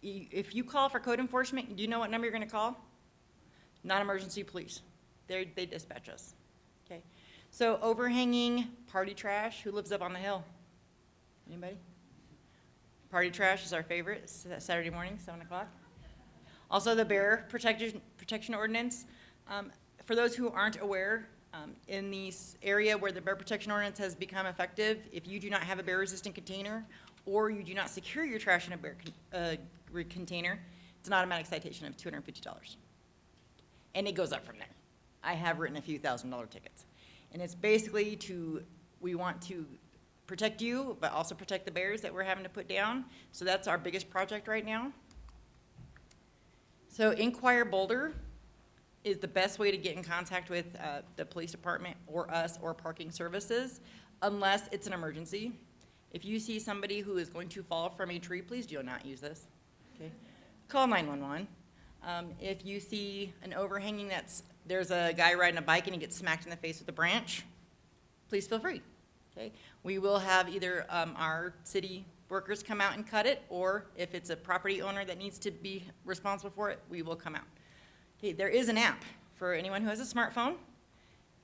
If you call for code enforcement, do you know what number you're going to call? Non-emergency police. They dispatch us. Okay. So overhanging, party trash. Who lives up on the hill? Anybody? Party trash is our favorite. Saturday morning, 7 o'clock. Also, the bear protection ordinance. For those who aren't aware, in the area where the bear protection ordinance has become effective, if you do not have a bear-resistant container or you do not secure your trash in a bear container, it's an automatic citation of $250. And it goes up from there. I have written a few $1,000 tickets. And it's basically we want to protect you, but also protect the bears that we're having to put down. So that's our biggest project right now. So Inquire Boulder is the best way to get in contact with the police department or us or parking services, unless it's an emergency. If you see somebody who is going to fall from a tree, please do not use this. Okay? Call 911. If you see an overhanging there's a guy riding a bike and he gets smacked in the face with a branch, please feel free. Okay? We will have either our city workers come out and cut it, or if it's a property owner that needs to be responsible for it, we will come out. Okay, there is an app for anyone who has a smartphone,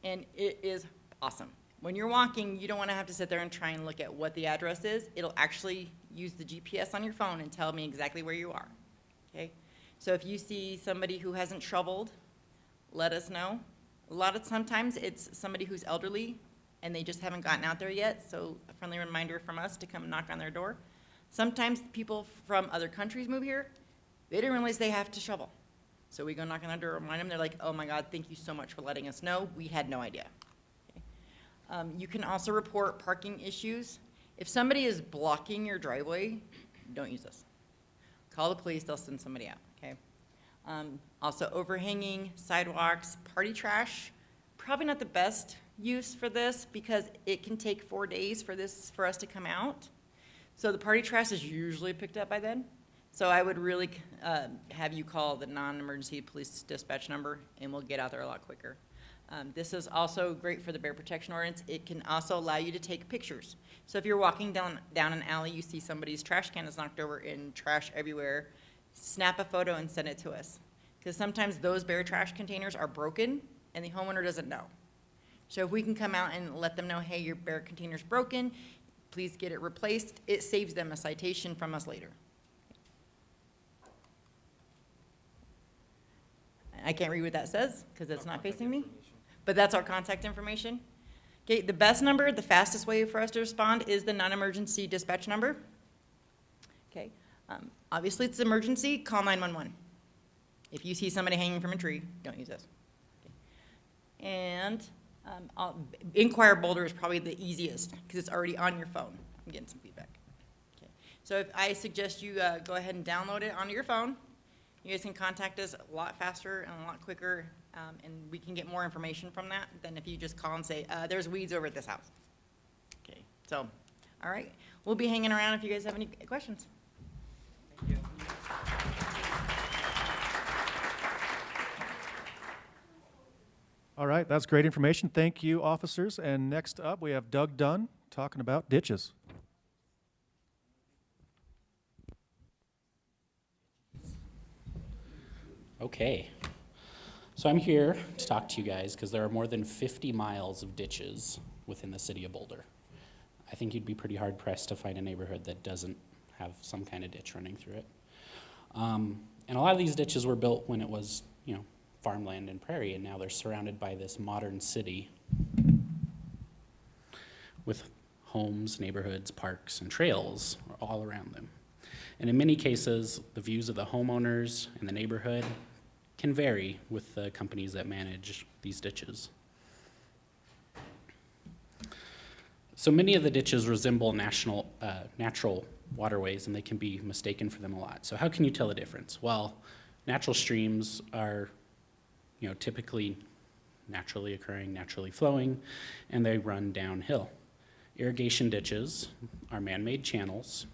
and it is awesome. When you're walking, you don't want to have to sit there and try and look at what the address is. It'll actually use the GPS on your phone and tell me exactly where you are. Okay? So if you see somebody who hasn't shoveled, let us know. Sometimes it's somebody who's elderly and they just haven't gotten out there yet, so a friendly reminder from us to come knock on their door. Sometimes people from other countries move here, they didn't realize they have to shovel. So we go knock on their door, remind them, they're like, oh my God, thank you so much for letting us know. We had no idea. Okay. You can also report parking issues. If somebody is blocking your driveway, don't use this. Call the police, they'll send somebody out, okay? Also overhanging, sidewalks, party trash. Probably not the best use for this because it can take 4 days for us to come out. So the party trash is usually picked up by then. So I would really have you call the non-emergency police dispatch number and we'll get out there a lot quicker. This is also great for the bear protection ordinance. It can also allow you to take pictures. So if you're walking down an alley, you see somebody's trash can is knocked over and trash everywhere, snap a photo and send it to us. Because sometimes those bare trash containers are broken and the homeowner doesn't know. So if we can come out and let them know, hey, your bare container's broken, please get it replaced, it saves them a citation from us later. I can't read what that says because it's not facing me, but that's our contact information. Okay, the best number, the fastest way for us to respond is the non-emergency dispatch number. Okay, obviously it's emergency, call 911. If you see somebody hanging from a tree, don't use this. Okay. And Inquire Boulder is probably the easiest because it's already on your phone. I'm getting some feedback. Okay. So if I suggest you go ahead and download it onto your phone, you guys can contact us a lot faster and a lot quicker, and we can get more information from that than if you just call and say, there's weeds over at this house. Okay, so, all right. We'll be hanging around if you guys have any questions. Thank you. All right, that's great information. Thank you, officers. And next up, we have Doug Dunn talking about ditches. Okay, so I'm here to talk to you guys because there are more than 50 miles of ditches within the city of Boulder. I think you'd be pretty hard pressed to find a neighborhood that doesn't have some kind of ditch running through it. And a lot of these ditches were built when it was, farmland and prairie, and now they're surrounded by this modern city with homes, neighborhoods, parks, and trails all around them. And in many cases, the views of the homeowners and the neighborhood can vary with the companies that manage these ditches. So many of the ditches resemble natural waterways, and they can be mistaken for them a lot. So how can you tell the difference? Well, natural streams are, typically naturally occurring, naturally flowing, and they run downhill. Irrigation ditches are man-made channels.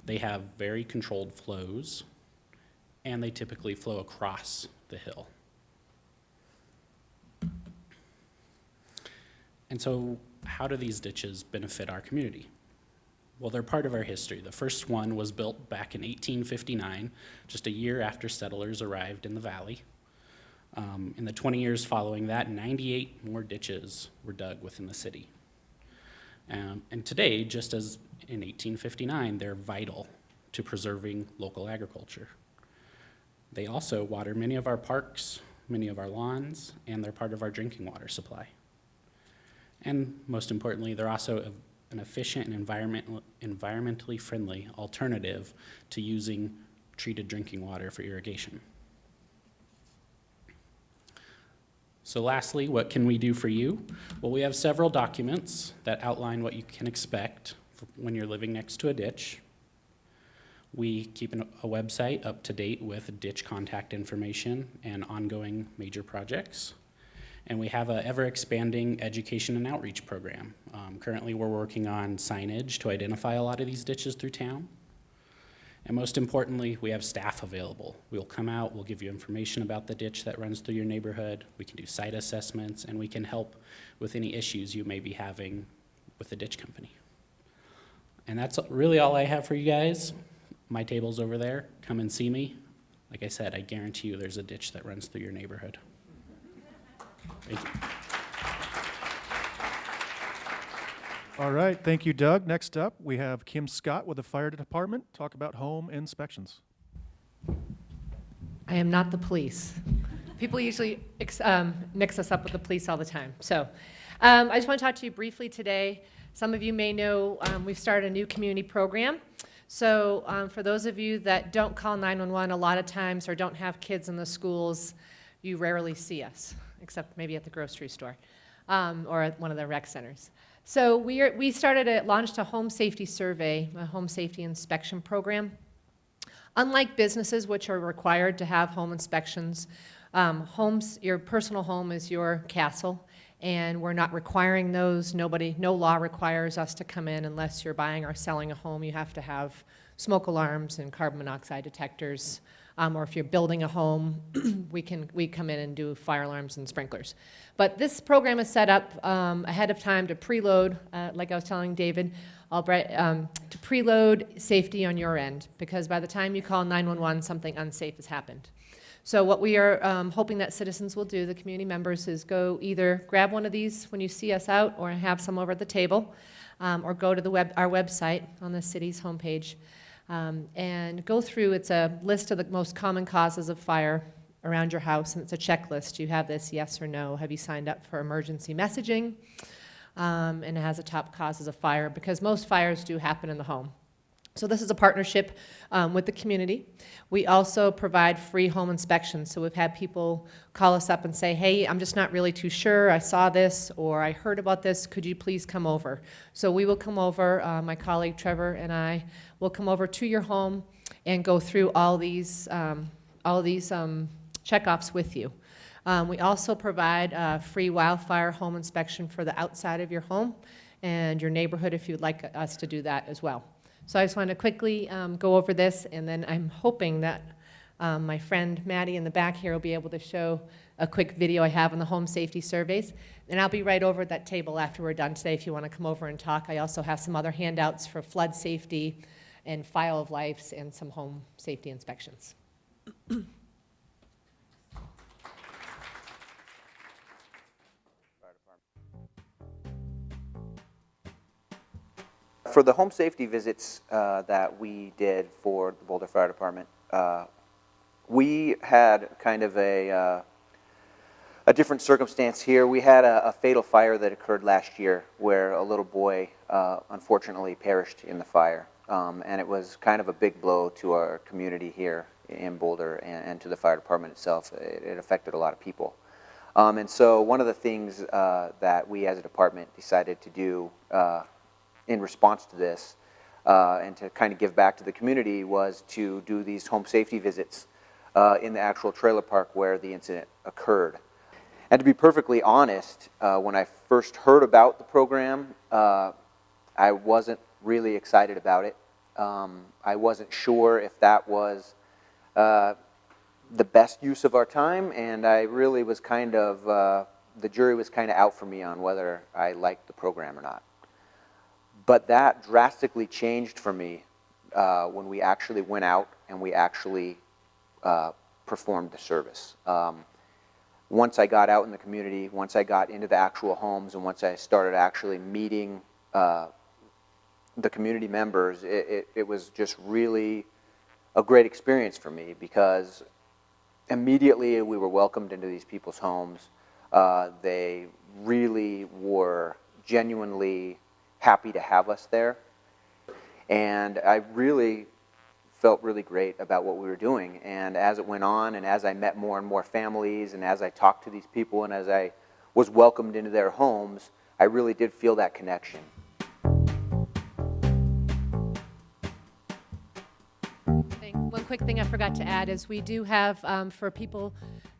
They have very controlled flows, and they typically flow across the hill. And so how do these ditches benefit our community? Well, they're part of our history. The first one was built back in 1859, just a year after settlers arrived in the valley. In the 20 years following that, 98 more ditches were dug within the city. And today, just as in 1859, they're vital to preserving local agriculture. They also water many of our parks, many of our lawns, and they're part of our drinking water supply. And most importantly, they're also an efficient and environmentally friendly alternative to using treated drinking water for irrigation. So lastly, what can we do for you? Well, we have several documents that outline what you can expect when you're living next to a ditch. We keep a website up to date with ditch contact information and ongoing major projects. And we have an ever-expanding education and outreach program. Currently, we're working on signage to identify a lot of these ditches through town. And most importantly, we have staff available. We'll come out, we'll give you information about the ditch that runs through your neighborhood. We can do site assessments, and we can help with any issues you may be having with the ditch company. And that's really all I have for you guys. My table's over there. Come and see me. Like I said, I guarantee you there's a ditch that runs through your neighborhood. Thank you. All right, thank you, Doug. Next up, we have Kim Scott with the Fire Department talk about home inspections. I am not the police. People usually mix us up with the police all the time. So I just want to talk to you briefly today. Some of you may know we've started a new community program. So for those of you that don't call 911 a lot of times or don't have kids in the schools, you rarely see us, except maybe at the grocery store or at one of the rec centers. So we launched a home safety survey, a home safety inspection program. Unlike businesses, which are required to have home inspections, your personal home is your castle, and we're not requiring those. No law requires us to come in unless you're buying or selling a home. You have to have smoke alarms and carbon monoxide detectors. Or if you're building a home, we come in and do fire alarms and sprinklers. But this program is set up ahead of time to preload, like I was telling David, to preload safety on your end, because by the time you call 911, something unsafe has happened. So what we are hoping that citizens will do, the community members, is go either grab one of these when you see us out or have some over at the table, or go to our website on the city's homepage and go through. It's a list of the most common causes of fire around your house, and it's a checklist. You have this, yes or no. Have you signed up for emergency messaging? And it has the top causes of fire, because most fires do happen in the home. So this is a partnership with the community. We also provide free home inspections. So we've had people call us up and say, hey, I'm just not really too sure. I saw this or I heard about this. Could you please come over? So we will come over. My colleague Trevor and I will come over to your home and go through all these checkoffs with you. We also provide a free wildfire home inspection for the outside of your home and your neighborhood if you'd like us to do that as well. So I just want to quickly go over this, and then I'm hoping that my friend Maddie in the back here will be able to show a quick video I have on the home safety surveys. And I'll be right over at that table after we're done today if you want to come over and talk. I also have some other handouts for flood safety and file of lives and some home safety inspections. For the home safety visits that we did for the Boulder Fire Department, we had kind of a different circumstance here. We had a fatal fire that occurred last year where a little boy unfortunately perished in the fire. And it was kind of a big blow to our community here in Boulder and to the fire department itself. It affected a lot of people. And so one of the things that we as a department decided to do in response to this and to kind of give back to the community was to do these home safety visits in the actual trailer park where the incident occurred. And to be perfectly honest, when I first heard about the program, I wasn't really excited about it. I wasn't sure if that was the best use of our time, and I really was kind of, the jury was kind of out for me on whether I liked the program or not. But that drastically changed for me when we actually went out and we actually performed the service. Once I got out in the community, once I got into the actual homes, and once I started actually meeting the community members, it was just really a great experience for me, because immediately we were welcomed into these people's homes. They really were genuinely happy to have us there, and I really felt really great about what we were doing. And as it went on, and as I met more and more families, and as I talked to these people, and as I was welcomed into their homes, I really did feel that connection. One quick thing I forgot to add is we do have, for people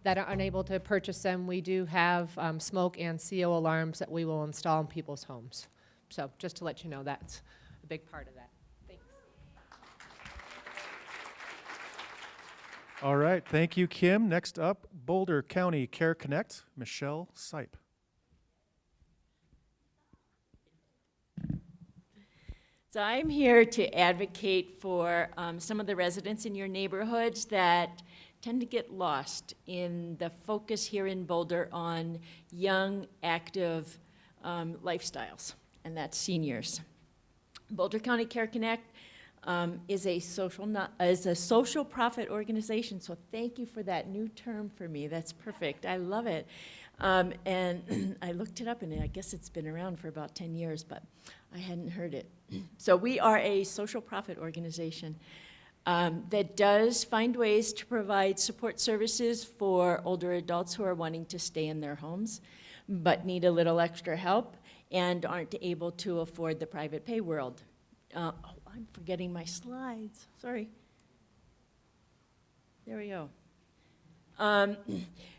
that are unable to purchase them, we do have smoke and CO alarms that we will install in people's homes. So just to let you know, that's a big part of that. Thanks. All right, thank you, Kim. Next up, Boulder County Care Connect, Michelle Sipe. So I'm here to advocate for some of the residents in your neighborhoods that tend to get lost in the focus here in Boulder on young, active lifestyles, and that's seniors. Boulder County Care Connect is a social profit organization, so thank you for that new term for me. That's perfect. I love it. And I looked it up, and I guess it's been around for about 10 years, but I hadn't heard it. So we are a social profit organization that does find ways to provide support services for older adults who are wanting to stay in their homes but need a little extra help and aren't able to afford the private pay world. Oh, I'm forgetting my slides. Sorry. There we go.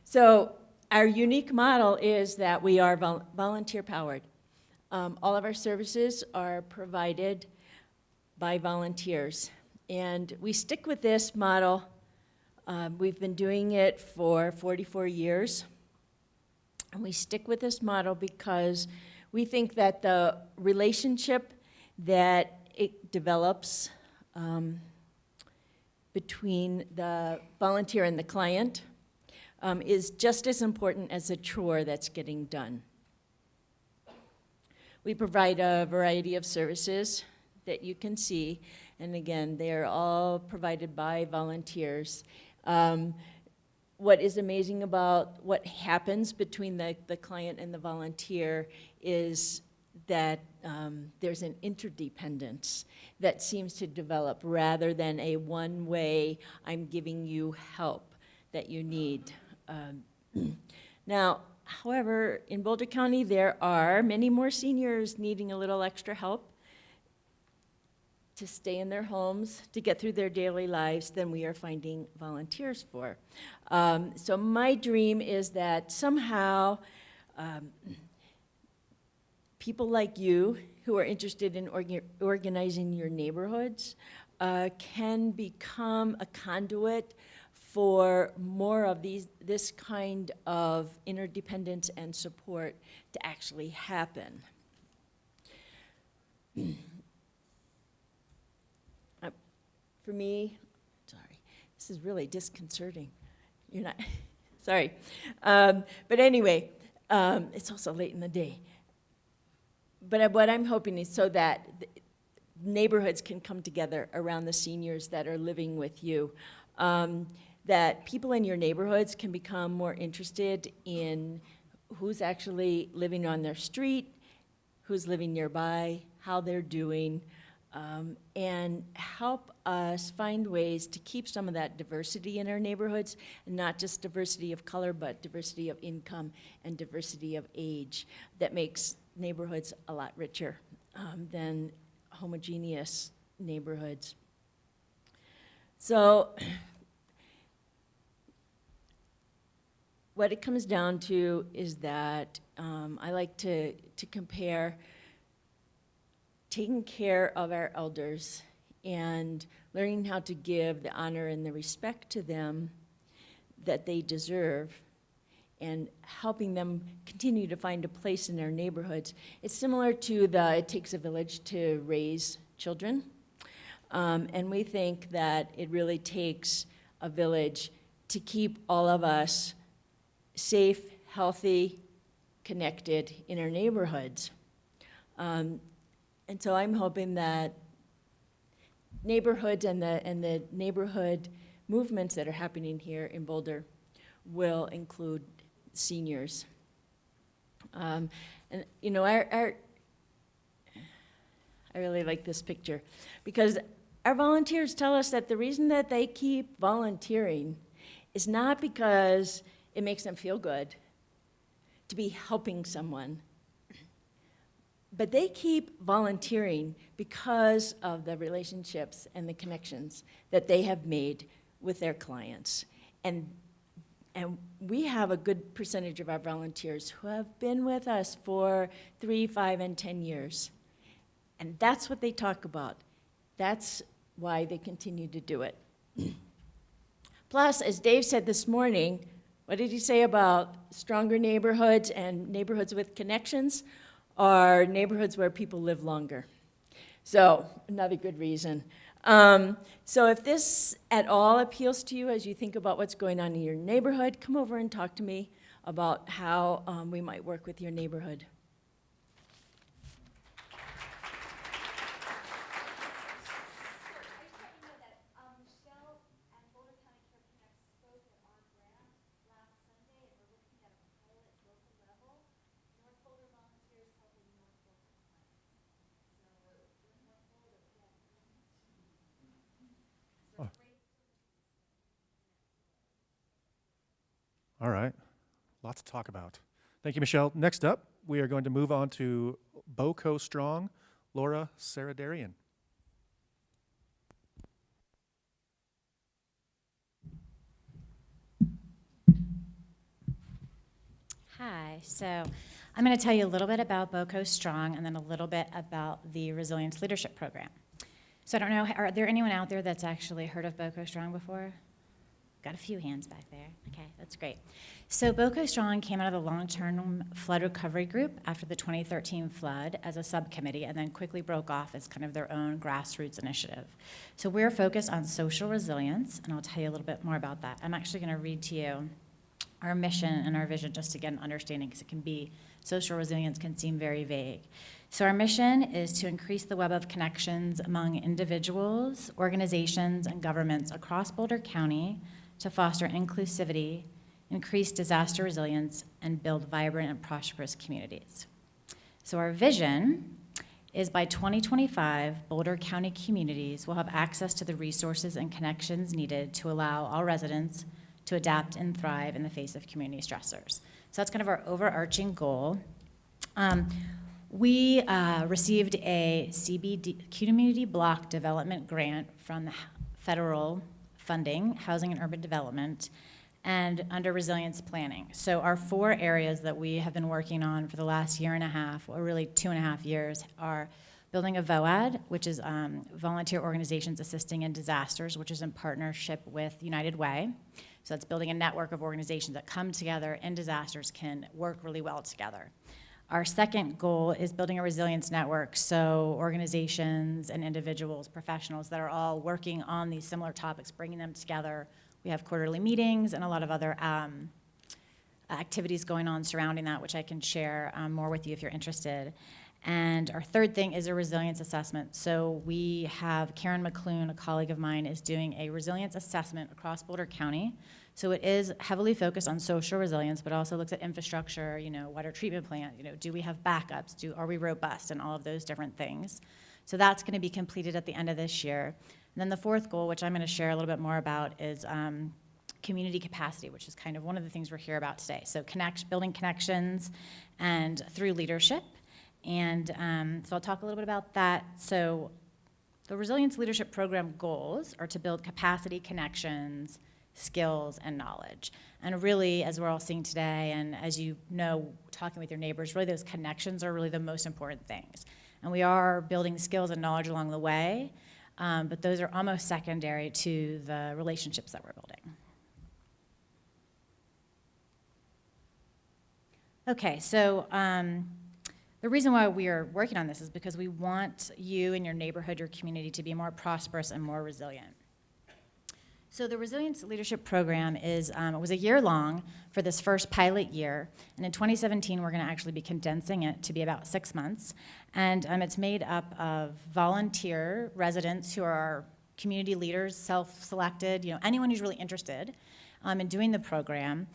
So our unique model is that we are volunteer powered. All of our services are provided by volunteers. And we stick with this model. We've been doing it for 44 years. And we stick with this model because we think that the relationship that it develops between the volunteer and the client is just as important as the chore that's getting done. We provide a variety of services that you can see, and again, they're all provided by volunteers. What is amazing about what happens between the client and the volunteer is that there's an interdependence that seems to develop rather than a one-way, I'm giving you help that you need. Now, however, in Boulder County, there are many more seniors needing a little extra help to stay in their homes, to get through their daily lives than we are finding volunteers for. So my dream is that somehow people like you who are interested in organizing your neighborhoods can become a conduit for more of this kind of interdependence and support to actually happen. For me, sorry, this is really disconcerting. You're not, sorry. But anyway, it's also late in the day. But what I'm hoping is so that neighborhoods can come together around the seniors that are living with you, that people in your neighborhoods can become more interested in who's actually living on their street, who's living nearby, how they're doing, and help us find ways to keep some of that diversity in our neighborhoods, and not just diversity of color, but diversity of income and diversity of age that makes neighborhoods a lot richer than homogeneous neighborhoods. So what it comes down to is that I like to compare taking care of our elders and learning how to give the honor and the respect to them that they deserve, and helping them continue to find a place in our neighborhoods. It's similar to the It Takes a Village to Raise Children. And we think that it really takes a village to keep all of us safe, healthy, connected in our neighborhoods. And so I'm hoping that neighborhoods and the neighborhood movements that are happening here in Boulder will include seniors. And you know, I really like this picture because our volunteers tell us that the reason that they keep volunteering is not because it makes them feel good to be helping someone, but they keep volunteering because of the relationships and the connections that they have made with their clients. And we have a good percentage of our volunteers who have been with us for 3, 5, and 10 years. And that's what they talk about. That's why they continue to do it. Plus, as Dave said this morning, what did he say about stronger neighborhoods and neighborhoods with connections are neighborhoods where people live longer? So, another good reason. So if this at all appeals to you as you think about what's going on in your neighborhood, come over and talk to me about how we might work with your neighborhood. All right, lots to talk about. Thank you, Michelle. Next up, we are going to move on to BOCO Strong, Laura Saradarian. Hi, so I'm going to tell you a little bit about BOCO Strong and then a little bit about the Resilience Leadership Program. So I don't know, are there anyone out there that's actually heard of BOCO Strong before? Got a few hands back there. Okay, that's great. So BOCO Strong came out of the long-term flood recovery group after the 2013 flood as a subcommittee and then quickly broke off as kind of their own grassroots initiative. So we're focused on social resilience, and I'll tell you a little bit more about that. I'm actually going to read to you our mission and our vision just to get an understanding, because it can be, social resilience can seem very vague. So our mission is to increase the web of connections among individuals, organizations, and governments across Boulder County to foster inclusivity, increase disaster resilience, and build vibrant and prosperous communities. So our vision is by 2025, Boulder County communities will have access to the resources and connections needed to allow all residents to adapt and thrive in the face of community stressors. So that's kind of our overarching goal. We received a CBD, Community Block Development Grant from the federal funding, Housing and Urban Development, and under resilience planning. So our 4 areas that we have been working on for the last year and a half, or really 2.5 years, are building a VOAD, which is Volunteer Organizations Assisting in Disasters, which is in partnership with United Way. So it's building a network of organizations that come together in disasters, can work really well together. Our second goal is building a resilience network, so organizations and individuals, professionals that are all working on these similar topics, bringing them together. We have quarterly meetings and a lot of other activities going on surrounding that, which I can share more with you if you're interested. And our third thing is a resilience assessment. So we have Karen McClune, a colleague of mine, is doing a resilience assessment across Boulder County. So it is heavily focused on social resilience, but also looks at infrastructure, water treatment plant, do we have backups, are we robust, and all of those different things. So that's going to be completed at the end of this year. And then the fourth goal, which I'm going to share a little bit more about, is community capacity, which is kind of one of the things we're here about today. So building connections and through leadership. And so I'll talk a little bit about that. So the Resilience Leadership Program goals are to build capacity, connections, skills, and knowledge. And really, as we're all seeing today, and as you know, talking with your neighbors, really those connections are really the most important things. And we are building skills and knowledge along the way, but those are almost secondary to the relationships that we're building. Okay, so the reason why we are working on this is because we want you and your neighborhood, your community, to be more prosperous and more resilient. So the Resilience Leadership Program it was a year long for this first pilot year, and in 2017 we're going to actually be condensing it to be about 6 months, and it's made up of volunteer residents who are community leaders, self-selected, anyone who's really interested in doing the program.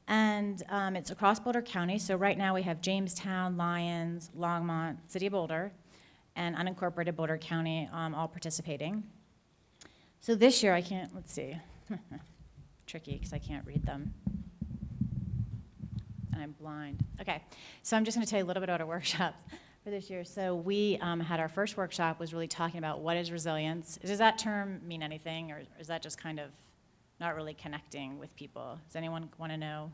And it's across Boulder County, so right now we have Jamestown, Lyons, Longmont, City of Boulder, and unincorporated Boulder County all participating. So this year let's see, tricky because I can't read them. And I'm blind. Okay, so I'm just going to tell you a little bit about our workshops for this year. So we had our first workshop was really talking about what is resilience. Does that term mean anything, or is that just kind of not really connecting with people? Does anyone want to know?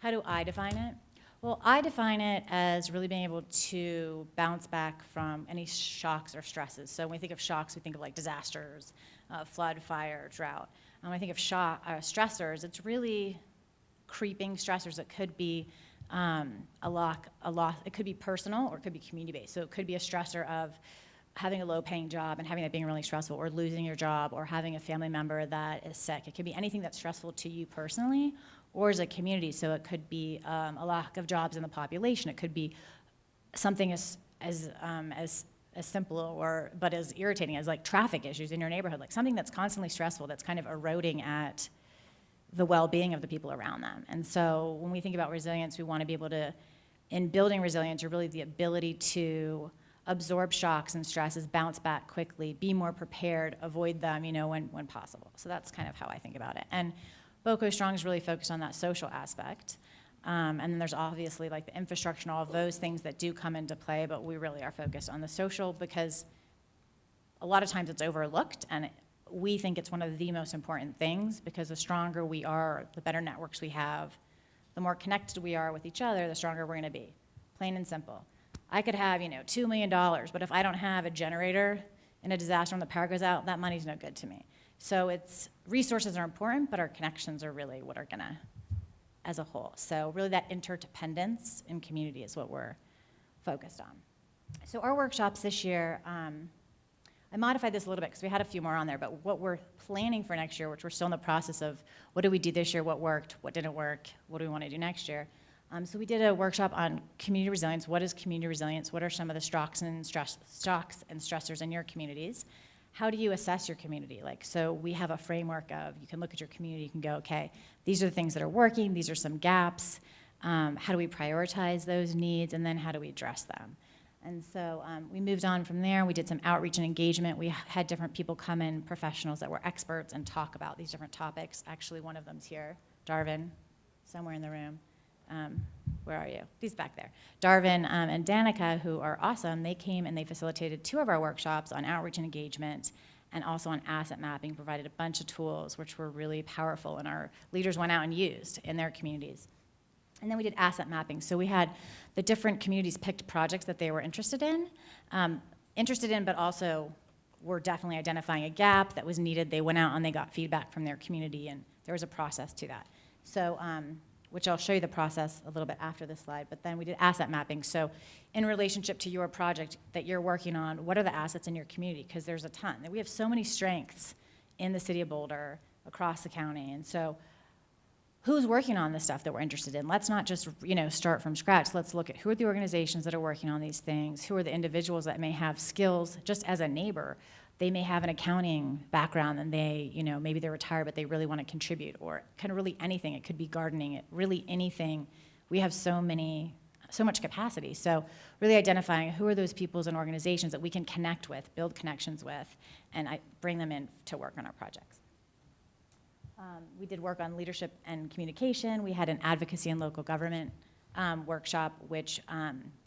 How do I define it? Well, I define it as really being able to bounce back from any shocks or stresses. So when we think of shocks, we think of like disasters, flood, fire, drought. And when I think of stressors, it's really creeping stressors that could be it could be personal or it could be community-based. So it could be a stressor of having a low-paying job and having that being really stressful, or losing your job, or having a family member that is sick. It could be anything that's stressful to you personally or as a community. So it could be a lack of jobs in the population. It could be something as simple but as irritating as like traffic issues in your neighborhood, like something that's constantly stressful that's kind of eroding at the well-being of the people around them. And so when we think about resilience, we want to be able to, in building resilience, you're really the ability to absorb shocks and stresses, bounce back quickly, be more prepared, avoid them, when possible. So that's kind of how I think about it. And BOCO Strong is really focused on that social aspect. And then there's obviously like the infrastructure and all of those things that do come into play, but we really are focused on the social because a lot of times it's overlooked, and we think it's one of the most important things, because the stronger we are, the better networks we have, the more connected we are with each other, the stronger we're going to be. Plain and simple. I could have, $2 million, but if I don't have a generator in a disaster when the power goes out, that money's no good to me. So it's, resources are important, but our connections are really what are gonna, as a whole. So really that interdependence in community is what we're focused on. So our workshops this year, I modified this a little bit because we had a few more on there, but what we're planning for next year, which we're still in the process of, what did we do this year, what worked, what didn't work, what do we want to do next year? So we did a workshop on community resilience. What is community resilience? What are some of the shocks and stressors in your communities? How do you assess your community? Like, so we have a framework of, you can look at your community, you can go, okay, these are the things that are working, these are some gaps. How do we prioritize those needs, and then how do we address them? And so we moved on from there. We did some outreach and engagement. We had different people come in, professionals that were experts, and talk about these different topics. Actually, one of them's here, Darvin, somewhere in the room. Where are you? He's back there. Darvin and Danica, who are awesome, they came and they facilitated 2 of our workshops on outreach and engagement, and also on asset mapping, provided a bunch of tools which were really powerful, and our leaders went out and used in their communities. And then we did asset mapping. So we had the different communities picked projects that they were interested in, but also were definitely identifying a gap that was needed. They went out and they got feedback from their community, and there was a process to that. So, which I'll show you the process a little bit after this slide, but then we did asset mapping. So in relationship to your project that you're working on, what are the assets in your community? Because there's a ton. We have so many strengths in the City of Boulder, across the county, and so who's working on the stuff that we're interested in? Let's not just, start from scratch. Let's look at who are the organizations that are working on these things, who are the individuals that may have skills, just as a neighbor. They may have an accounting background, and they, maybe they're retired, but they really want to contribute, or kind of really anything. It could be gardening, really anything. We have so much capacity. So really identifying who are those peoples and organizations that we can connect with, build connections with, and bring them in to work on our projects. We did work on leadership and communication. We had an advocacy and local government workshop, which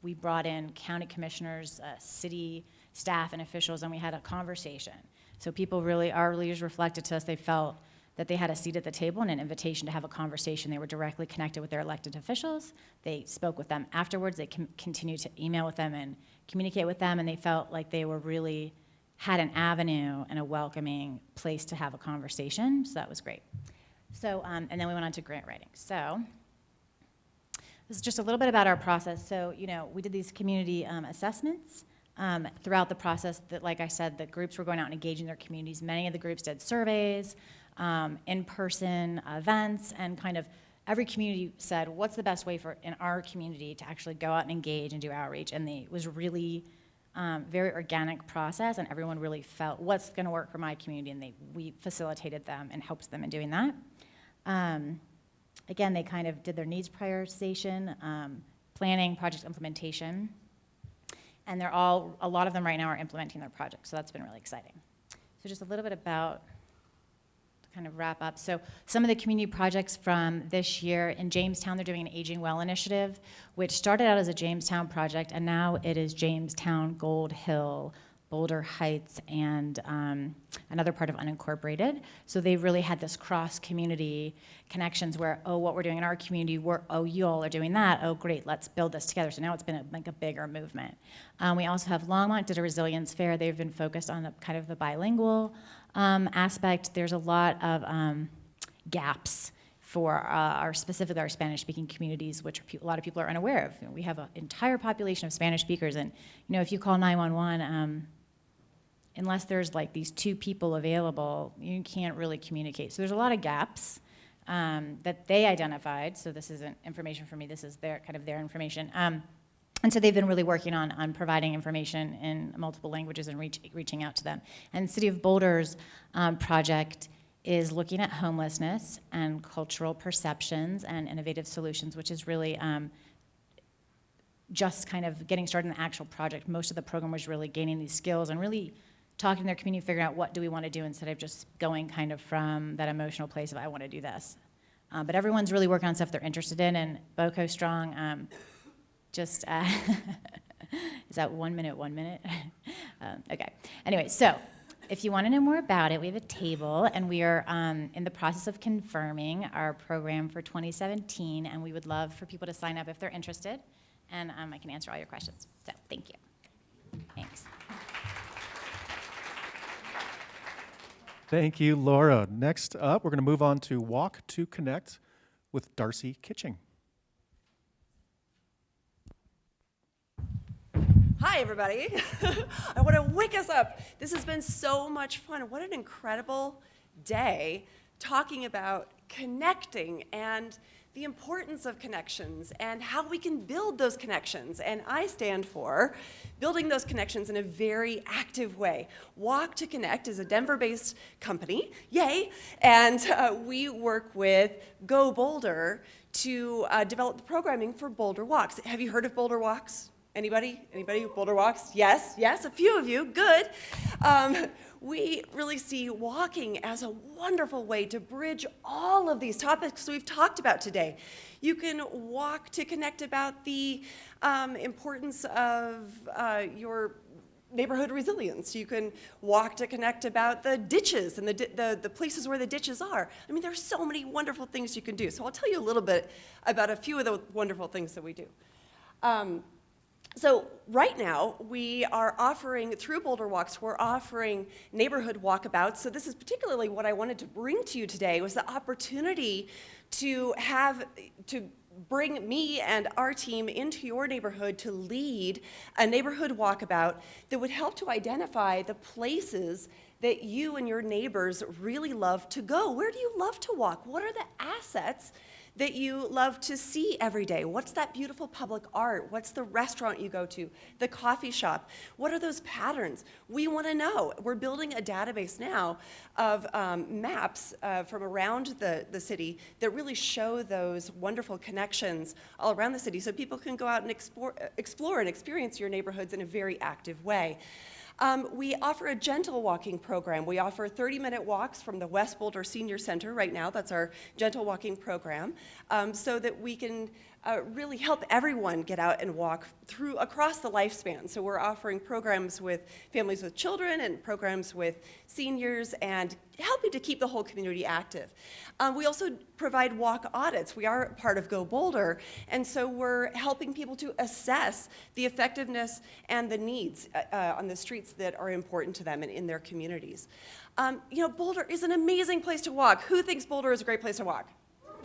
we brought in county commissioners, city staff and officials, and we had a conversation. So people really, our leaders reflected to us, they felt that they had a seat at the table and an invitation to have a conversation. They were directly connected with their elected officials. They spoke with them afterwards. They continued to email with them and communicate with them, and they felt like they were really had an avenue and a welcoming place to have a conversation, so that was great. So, and then we went on to grant writing. So, this is just a little bit about our process. So, we did these community assessments throughout the process. That, like I said, the groups were going out and engaging their communities. Many of the groups did surveys, in-person events, and kind of every community said, what's the best way in our community to actually go out and engage and do outreach? And it was really very organic process, and everyone really felt what's going to work for my community, and we facilitated them and helped them in doing that. Again, they kind of did their needs prioritization, planning, project implementation, and a lot of them right now are implementing their projects, so that's been really exciting. So just a little bit about, to kind of wrap up. So some of the community projects from this year in Jamestown, they're doing an Aging Well initiative, which started out as a Jamestown project, and now it is Jamestown, Gold Hill, Boulder Heights, and another part of unincorporated. So they really had this cross-community connections where, what we're doing in our community, you all are doing that, great, let's build this together. So now it's been a bigger movement. We also have Longmont did a resilience fair. They've been focused on the bilingual aspect. There's a lot of gaps for specifically our Spanish-speaking communities, which a lot of people are unaware of. We have an entire population of Spanish speakers, and if you call 911, unless there's like these 2 people available, you can't really communicate. So there's a lot of gaps that they identified. So this isn't information for me. This is their information. And so they've been really working on providing information in multiple languages and reaching out to them. And City of Boulder's project is looking at homelessness and cultural perceptions and innovative solutions, which is really just kind of getting started in the actual project. Most of the program was really gaining these skills and really talking to their community, figuring out what do we want to do instead of just going kind of from that emotional place of I want to do this. But everyone's really working on stuff they're interested in, and BOCO Strong is that 1 minute, 1 minute? Okay, anyway, so if you want to know more about it, we have a table, and we are in the process of confirming our program for 2017, and we would love for people to sign up if they're interested, and I can answer all your questions. So, thank you. Thanks. Thank you, Laura. Next up, we're going to move on to Walk to Connect with Darcy Kitching. Hi, everybody. I want to wake us up. This has been so much fun. What an incredible day talking about connecting and the importance of connections and how we can build those connections. And I stand for building those connections in a very active way. Walk to Connect is a Denver-based company, yay, and we work with Go Boulder to develop the programming for Boulder Walks. Have you heard of Boulder Walks? Anybody? Anybody? Boulder Walks? Yes, yes, a few of you, good. We really see walking as a wonderful way to bridge all of these topics we've talked about today. You can walk to connect about the importance of your neighborhood resilience. You can walk to connect about the ditches and the places where the ditches are. I mean, there's so many wonderful things you can do. So I'll tell you a little bit about a few of the wonderful things that we do. So right now, we are offering, through Boulder Walks, we're offering neighborhood walkabouts. So this is particularly what I wanted to bring to you today, was the opportunity to bring me and our team into your neighborhood to lead a neighborhood walkabout that would help to identify the places that you and your neighbors really love to go. Where do you love to walk? What are the assets that you love to see every day? What's that beautiful public art? What's the restaurant you go to? The coffee shop? What are those patterns? We want to know. We're building a database now of maps from around the city that really show those wonderful connections all around the city so people can go out and explore and experience your neighborhoods in a very active way. We offer a gentle walking program. We offer 30-minute walks from the West Boulder Senior Center right now. That's our gentle walking program, so that we can really help everyone get out and walk across the lifespan. So we're offering programs with families with children and programs with seniors and helping to keep the whole community active. We also provide walk audits. We are part of Go Boulder, and so we're helping people to assess the effectiveness and the needs on the streets that are important to them and in their communities. You know, Boulder is an amazing place to walk. Who thinks Boulder is a great place to walk?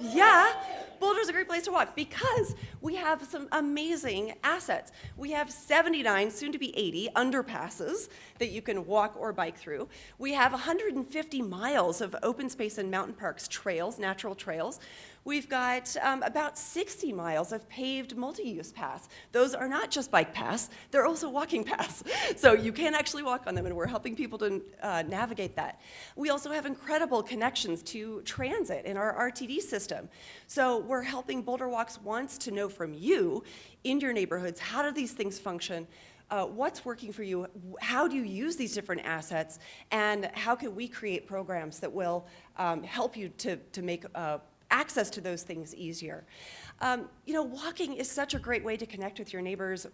Yeah, Boulder's a great place to walk because we have some amazing assets. We have 79, soon to be 80, underpasses that you can walk or bike through. We have 150 miles of open space and mountain parks trails, natural trails. We've got about 60 miles of paved multi-use paths. Those are not just bike paths, they're also walking paths. So you can actually walk on them, and we're helping people to navigate that. We also have incredible connections to transit in our RTD system. So we're helping Boulder Walks Once to know from you in your neighborhoods, how do these things function? What's working for you? How do you use these different assets? And how can we create programs that will help you to make access to those things easier? You know, walking is such a great way to connect with your neighbors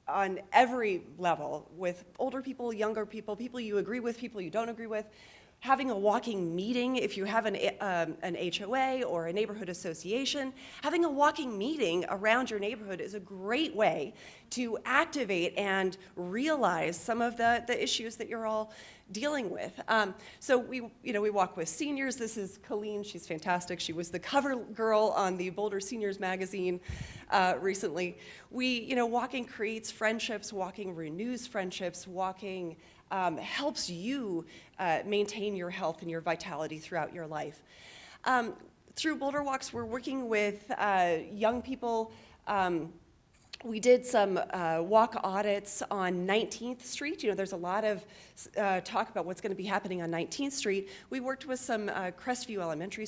on every level, with older people, younger people, people you agree with, people you don't agree with. Having a walking meeting, if you have an HOA or a neighborhood association, having a walking meeting around your neighborhood is a great way to activate and realize some of the issues that you're all dealing with. So we walk with seniors. This is Colleen. She's fantastic. She was the cover girl on the Boulder Seniors magazine recently. Walking creates friendships. Walking renews friendships. Walking helps you maintain your health and your vitality throughout your life. Through Boulder Walks, we're working with young people. We did some walk audits on 19th Street. You know, there's a lot of talk about what's going to be happening on 19th Street. We worked with some Crestview Elementary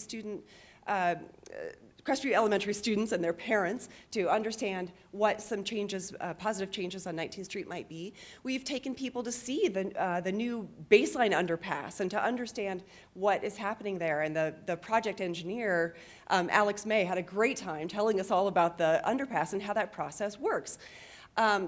students and their parents to understand what some changes, positive changes on 19th Street might be. We've taken people to see the new baseline underpass and to understand what is happening there. And the project engineer, Alex May, had a great time telling us all about the underpass and how that process works.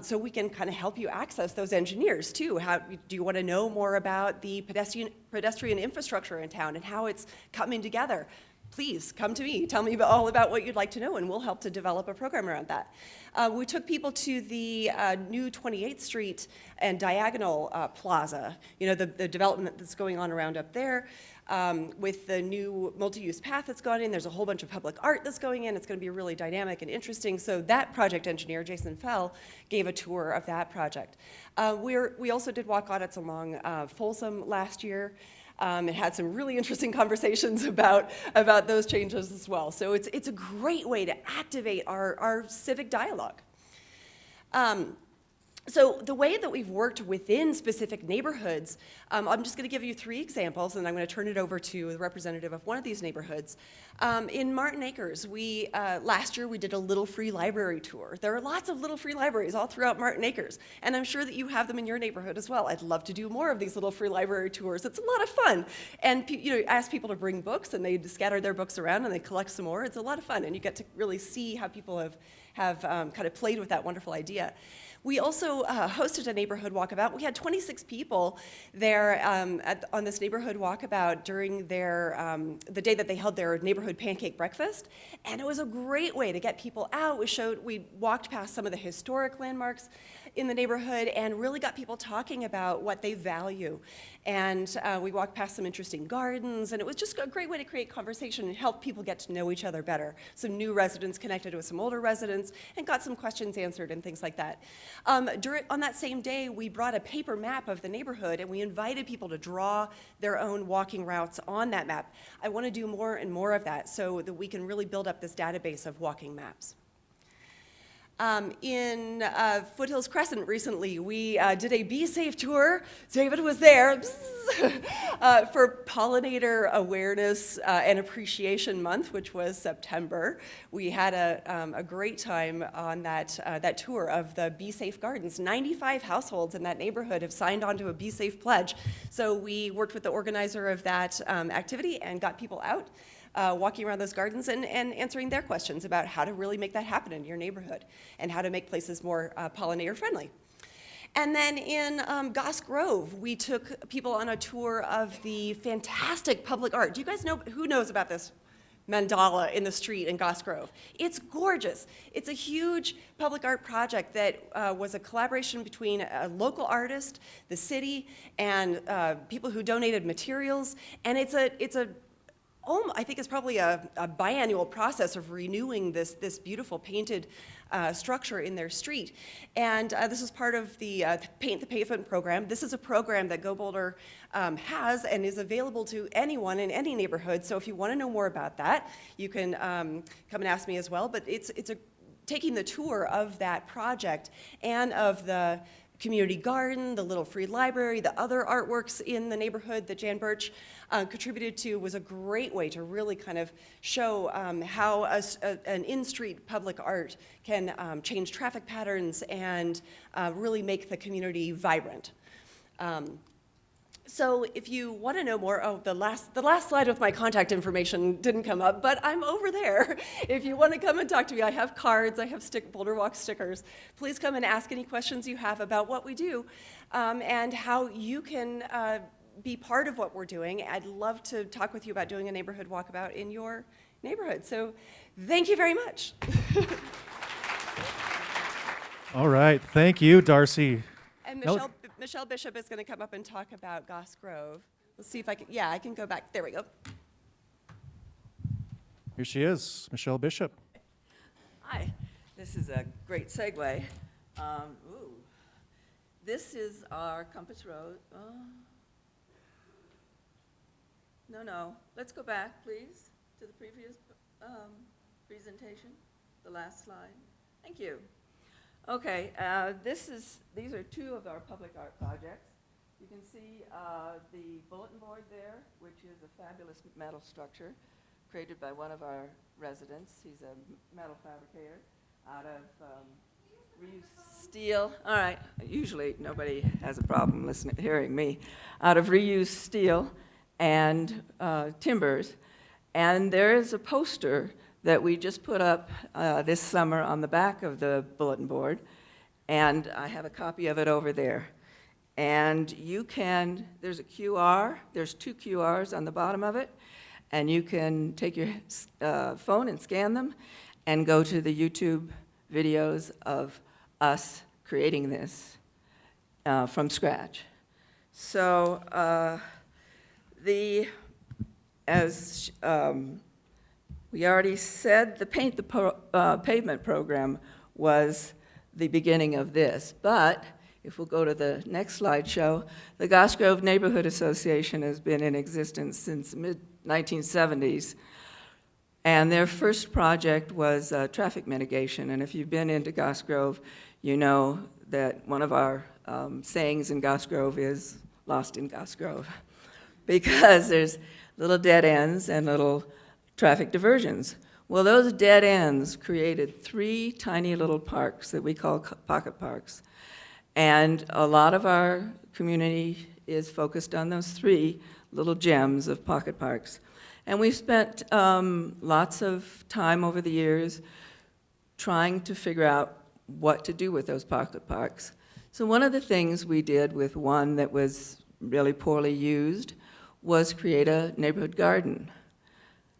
So we can kind of help you access those engineers too. Do you want to know more about the pedestrian infrastructure in town and how it's coming together? please come to me. Tell me all about what you'd like to know, and we'll help to develop a program around that. We took people to the new 28th Street and Diagonal Plaza, the development that's going on around up there. With the new multi-use path that's gone in, there's a whole bunch of public art that's going in. It's going to be really dynamic and interesting. So that project engineer, Jason Fell, gave a tour of that project. We also did walk audits along Folsom last year. And had some really interesting conversations about those changes as well. So it's a great way to activate our civic dialogue. So the way that we've worked within specific neighborhoods, I'm just going to give you 3 examples, and I'm going to turn it over to the representative of one of these neighborhoods. In Martin Acres, last year we did a little free library tour. There are lots of little free libraries all throughout Martin Acres, and I'm sure that you have them in your neighborhood as well. I'd love to do more of these little free library tours. It's a lot of fun. And ask people to bring books, and they scatter their books around, and they collect some more. It's a lot of fun, and you get to really see how people have kind of played with that wonderful idea. We also hosted a neighborhood walkabout. We had 26 people there on this neighborhood walkabout during the day that they held their neighborhood pancake breakfast. And it was a great way to get people out. We walked past some of the historic landmarks in the neighborhood and really got people talking about what they value. And we walked past some interesting gardens, and it was just a great way to create conversation and help people get to know each other better. Some new residents connected with some older residents and got some questions answered and things like that. On that same day, we brought a paper map of the neighborhood, and we invited people to draw their own walking routes on that map. I want to do more and more of that so that we can really build up this database of walking maps. In Foothills Crescent recently, we did a Be Safe tour. David was there for Pollinator Awareness and Appreciation Month, which was September. We had a great time on that tour of the Be Safe Gardens. 95 households in that neighborhood have signed on to a Be Safe pledge. So we worked with the organizer of that activity and got people out. Walking around those gardens and answering their questions about how to really make that happen in your neighborhood and how to make places more pollinator friendly. And then in Goss Grove, we took people on a tour of the fantastic public art. Do you guys know, who knows about this mandala in the street in Goss Grove? It's gorgeous. It's a huge public art project that was a collaboration between a local artist, the city, and people who donated materials. And I think it's probably a biannual process of renewing this beautiful painted structure in their street. And this is part of the Paint the Pavement program. This is a program that Go Boulder has and is available to anyone in any neighborhood. So if you want to know more about that, you can come and ask me as well. But it's taking the tour of that project and of the community garden, the little free library, the other artworks in the neighborhood that Jan Birch contributed to was a great way to really kind of show how an in-street public art can change traffic patterns and really make the community vibrant. So if you want to know more, the last slide with my contact information didn't come up, but I'm over there. If you want to come and talk to me, I have cards, I have Boulder Walk stickers. Please come and ask any questions you have about what we do and how you can be part of what we're doing. I'd love to talk with you about doing a neighborhood walkabout in your neighborhood. So thank you very much. All right, thank you, Darcy. And Michelle Bishop is going to come up and talk about Goss Grove. Let's see if I can go back. There we go. Here she is, Michelle Bishop. Hi, this is a great segue. This is our Compass Road. No, let's go back, please, to the previous presentation, the last slide. Thank you. Okay, these are 2 of our public art projects. You can see the bulletin board there, which is a fabulous metal structure created by one of our residents. He's a metal fabricator out of reused steel. All right, usually nobody has a problem hearing me. Out of reused steel and timbers. And there is a poster that we just put up this summer on the back of the bulletin board, and I have a copy of it over there. And there's a QR, there's 2 QRs on the bottom of it, And you can take your phone and scan them and go to the YouTube videos of us creating this from scratch. So as we already said, the Paint the Pavement program was the beginning of this. But if we'll go to the next slideshow, the Goss Grove Neighborhood Association has been in existence since the mid-1970s. And their first project was traffic mitigation. And if you've been into Goss Grove, you know that one of our sayings in Goss Grove is lost in Goss Grove, because there's little dead ends and little traffic diversions. Well, those dead ends created 3 tiny little parks that we call pocket parks. And a lot of our community is focused on those 3 little gems of pocket parks. And we spent lots of time over the years trying to figure out what to do with those pocket parks. So one of the things we did with one that was really poorly used was create a neighborhood garden.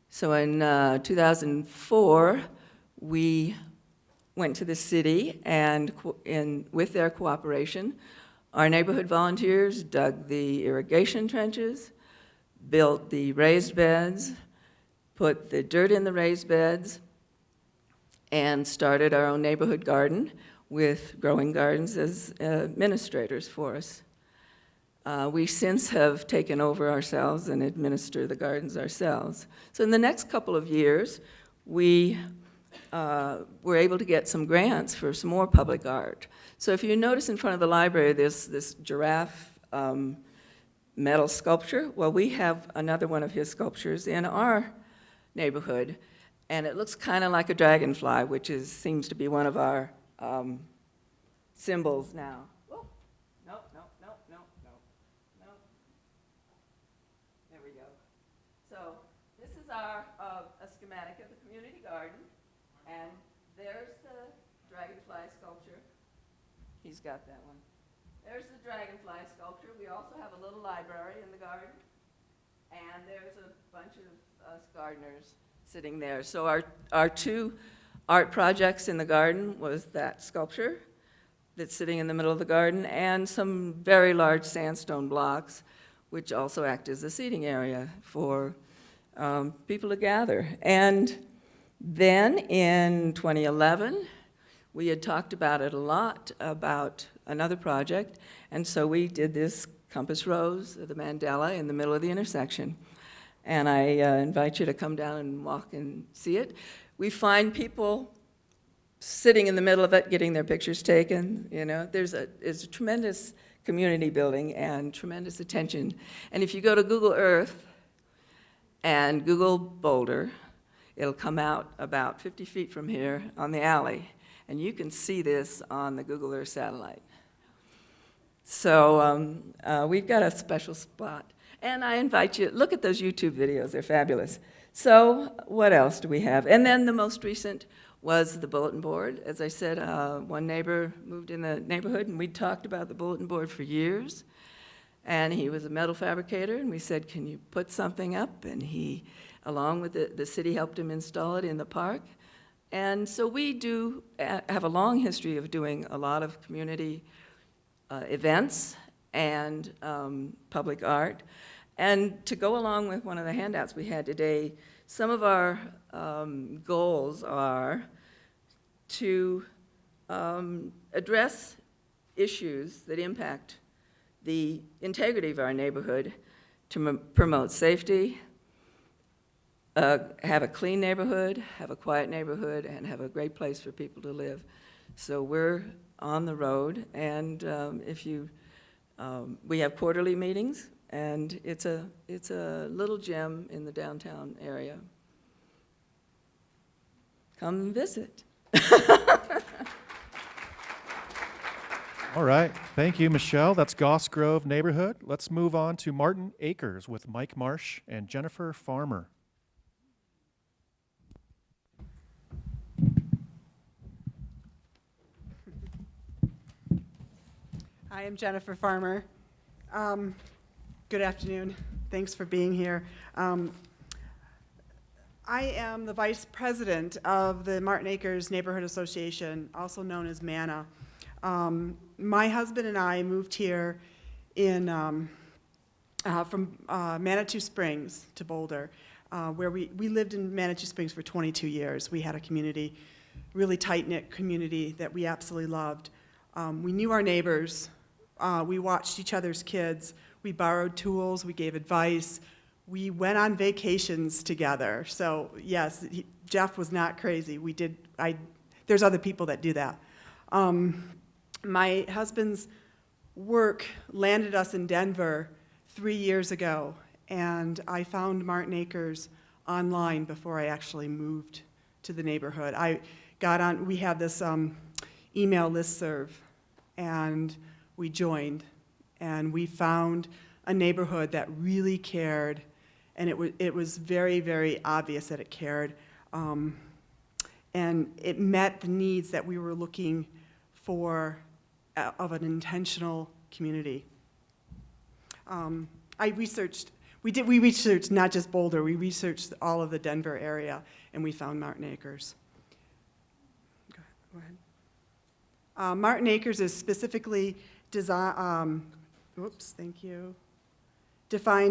So in 2004, we went to the city, and with their cooperation, our neighborhood volunteers dug the irrigation trenches, built the raised beds, put the dirt in the raised beds, and started our own neighborhood garden with Growing Gardens as administrators for us. We since have taken over ourselves and administer the gardens ourselves. So in the next couple of years, we were able to get some grants for some more public art. So if you notice in front of the library, there's this giraffe metal sculpture. Well, we have another one of his sculptures in our neighborhood, and it looks kind of like a dragonfly, which seems to be one of our symbols now. Oh, no. There we go. So this is our a schematic of the community garden, and there's the dragonfly sculpture. He's got that one. There's the dragonfly sculpture. We also have a little library in the garden, and there's a bunch of us gardeners sitting there. So our 2 art projects in the garden was that sculpture that's sitting in the middle of the garden, and some very large sandstone blocks, which also act as a seating area for people to gather. And then in 2011, we had talked about it a lot, about another project, and so we did this compass rose of the mandala in the middle of the intersection. And I invite you to come down and walk and see it. We find people sitting in the middle of it, getting their pictures taken. You know, there's a tremendous community building and tremendous attention. And if you go to Google Earth and Google Boulder, it'll come out about 50 feet from here on the alley, and you can see this on the Google Earth satellite. So we've got a special spot. And I invite you, look at those YouTube videos, they're fabulous. So what else do we have? And then the most recent was the bulletin board. As I said, one neighbor moved in the neighborhood, and we talked about the bulletin board for years. And he was a metal fabricator, and we said, can you put something up? And he, along with the city, helped him install it in the park. And so we do have a long history of doing a lot of community events and public art. And to go along with one of the handouts we had today, some of our goals are to address issues that impact the integrity of our neighborhood, to promote safety, have a clean neighborhood, have a quiet neighborhood, and have a great place for people to live. So we're on the road, and we have quarterly meetings, and it's a little gem in the downtown area. Come visit. All right, thank you, Michelle. That's Goss Grove Neighborhood. Let's move on to Martin Acres with Mike Marsh and Jennifer Farmer. Hi, I'm Jennifer Farmer. Good afternoon. Thanks for being here. I am the vice president of the Martin Acres Neighborhood Association, also known as MANA. My husband and I moved here from Manitou Springs to Boulder, where we lived in Manitou Springs for 22 years. We had a community, really tight-knit community that we absolutely loved. We knew our neighbors. We watched each other's kids. We borrowed tools. We gave advice. We went on vacations together. So yes, Jeff was not crazy. There's other people that do that. My husband's work landed us in Denver 3 years ago, and I found Martin Acres online before I actually moved to the neighborhood. We have this email listserv, and we joined, and we found a neighborhood that really cared, and it was very, very obvious that it cared, and it met the needs that we were looking for of an intentional community. We researched not just Boulder, we researched all of the Denver area, and we found Martin Acres. Go ahead. Martin Acres is specifically defined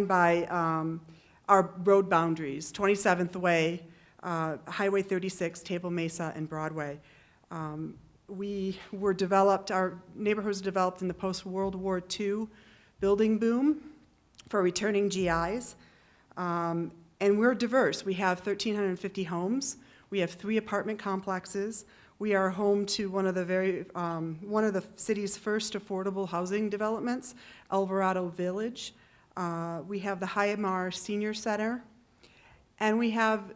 by our road boundaries, 27th Way, Highway 36, Table Mesa, and Broadway. Our neighborhood was developed in the post-World War II building boom for returning GIs. And we're diverse. We have 1,350 homes. We have 3 apartment complexes. We are home to one of the city's first affordable housing developments, Alvarado Village. We have the Hyamar Senior Center. And we have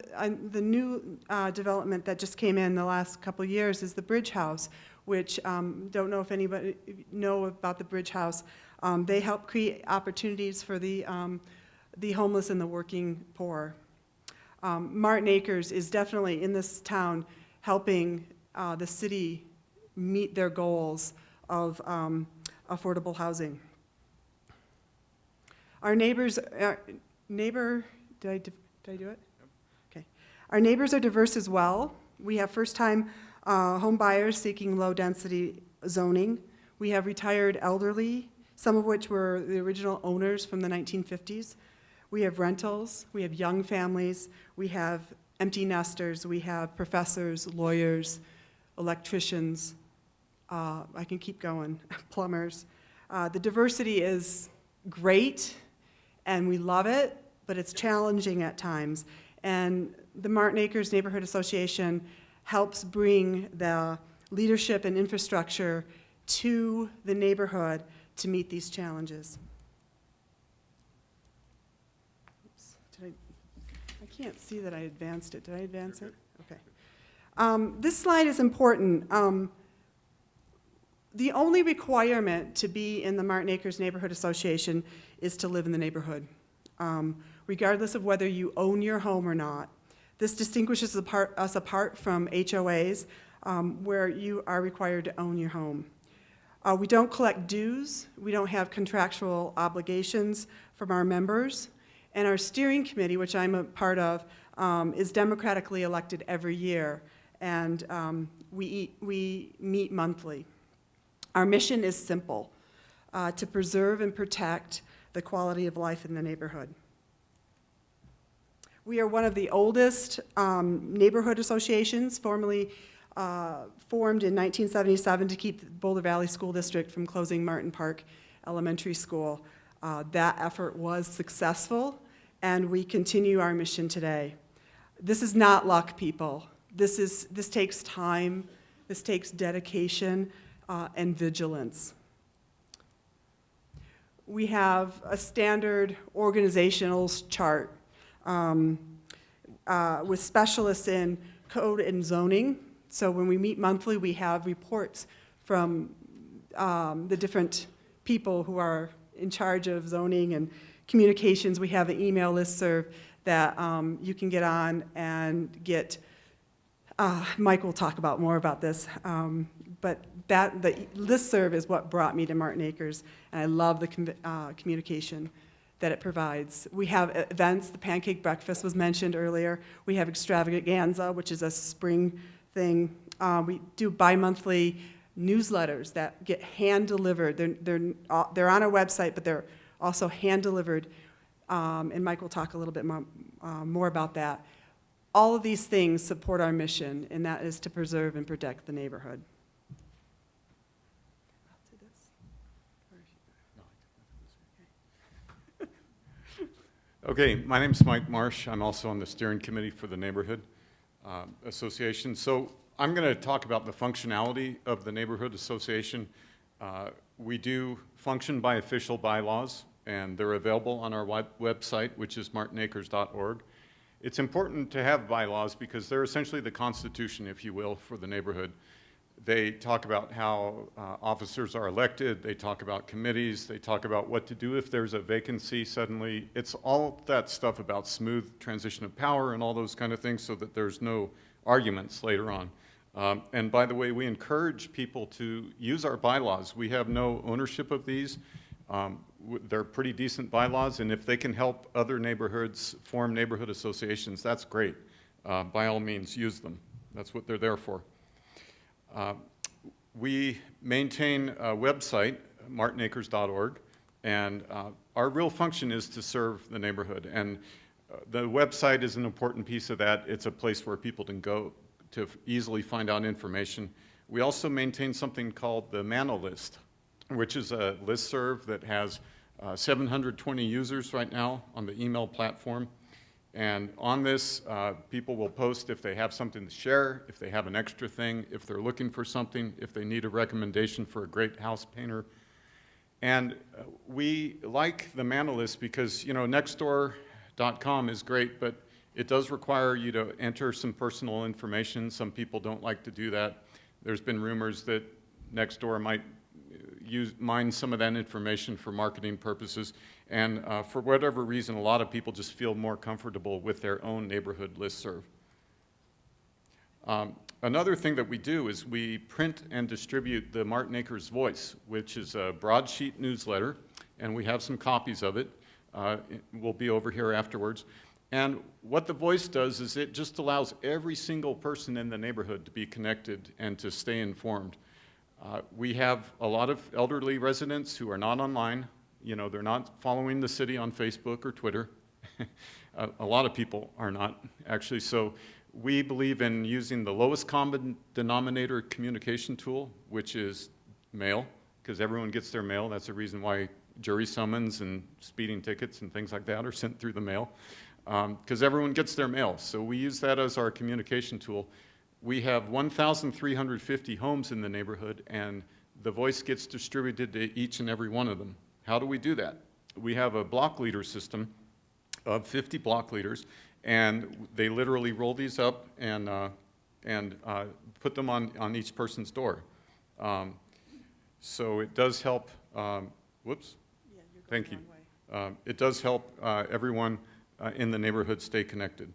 the new development that just came in the last couple of years is the Bridge House, which don't know if anybody know about the Bridge House. They help create opportunities for the homeless and the working poor. Martin Acres is definitely in this town helping the city meet their goals of affordable housing. Our neighbors, did I do it? Okay. Our neighbors are diverse as well. We have first-time home buyers seeking low-density zoning. We have retired elderly, some of which were the original owners from the 1950s. We have rentals, we have young families, we have empty nesters, we have professors, lawyers, electricians, I can keep going, plumbers. The diversity is great, and we love it, but it's challenging at times. And the Martin Acres Neighborhood Association helps bring the leadership and infrastructure to the neighborhood to meet these challenges. Oops, I can't see that I advanced it. Did I advance it? Okay. This slide is important. The only requirement to be in the Martin Acres Neighborhood Association is to live in the neighborhood, regardless of whether you own your home or not. This distinguishes us apart from HOAs, where you are required to own your home. We don't collect dues. We don't have contractual obligations from our members. And our steering committee, which I'm a part of, is democratically elected every year. And we meet monthly. Our mission is simple, to preserve and protect the quality of life in the neighborhood. We are one of the oldest neighborhood associations, formerly formed in 1977 to keep the Boulder Valley School District from closing Martin Park Elementary School. That effort was successful, and we continue our mission today. This is not luck, people. This takes time, this takes dedication, and vigilance. We have a standard organizational chart with specialists in code and zoning. So when we meet monthly, we have reports from the different people who are in charge of zoning and communications. We have an email listserv that you can get on and get, Mike will talk about more about this, but the listserv is what brought me to Martin Acres, and I love the communication that it provides. We have events, the pancake breakfast was mentioned earlier. We have extravaganza, which is a spring thing. We do bi-monthly newsletters that get hand-delivered. They're on our website, but they're also hand-delivered, and Mike will talk a little bit more about that. All of these things support our mission, and that is to preserve and protect the neighborhood. Okay, my name's Mike Marsh. I'm also on the steering committee for the Neighborhood Association. So I'm going to talk about the functionality of the Neighborhood Association. We do function by official bylaws, and they're available on our website, which is martinacres.org. It's important to have bylaws because they're essentially the constitution, if you will, for the neighborhood. They talk about how officers are elected, they talk about committees, they talk about what to do if there's a vacancy suddenly. It's all that stuff about smooth transition of power and all those kind of things so that there's no arguments later on. And by the way, we encourage people to use our bylaws. We have no ownership of these. They're pretty decent bylaws, and if they can help other neighborhoods form neighborhood associations, that's great. By all means, use them. That's what they're there for. We maintain a website, martinacres.org, and our real function is to serve the neighborhood. And the website is an important piece of that. It's a place where people can go to easily find out information. We also maintain something called the MANA list, which is a listserv that has 720 users right now on the email platform. And on this, people will post if they have something to share, if they have an extra thing, if they're looking for something, if they need a recommendation for a great house painter. And we like the MANA list because, you know, nextdoor.com is great, but it does require you to enter some personal information. Some people don't like to do that. There's been rumors that Nextdoor might mine some of that information for marketing purposes. And for whatever reason, a lot of people just feel more comfortable with their own neighborhood listserv. Another thing that we do is we print and distribute the Martin Acres Voice, which is a broadsheet newsletter, and we have some copies of it. We'll be over here afterwards. And what the Voice does is it just allows every single person in the neighborhood to be connected and to stay informed. We have a lot of elderly residents who are not online. You know, they're not following the city on Facebook or Twitter. A lot of people are not, actually. So we believe in using the lowest common denominator communication tool, which is mail, because everyone gets their mail. That's the reason why jury summons and speeding tickets and things like that are sent through the mail, because everyone gets their mail. So we use that as our communication tool. We have 1,350 homes in the neighborhood, and the Voice gets distributed to each and every one of them. How do we do that? We have a block leader system of 50 block leaders, and they literally roll these up and put them on each person's door. So it does help, whoops, thank you. It does help everyone in the neighborhood stay connected.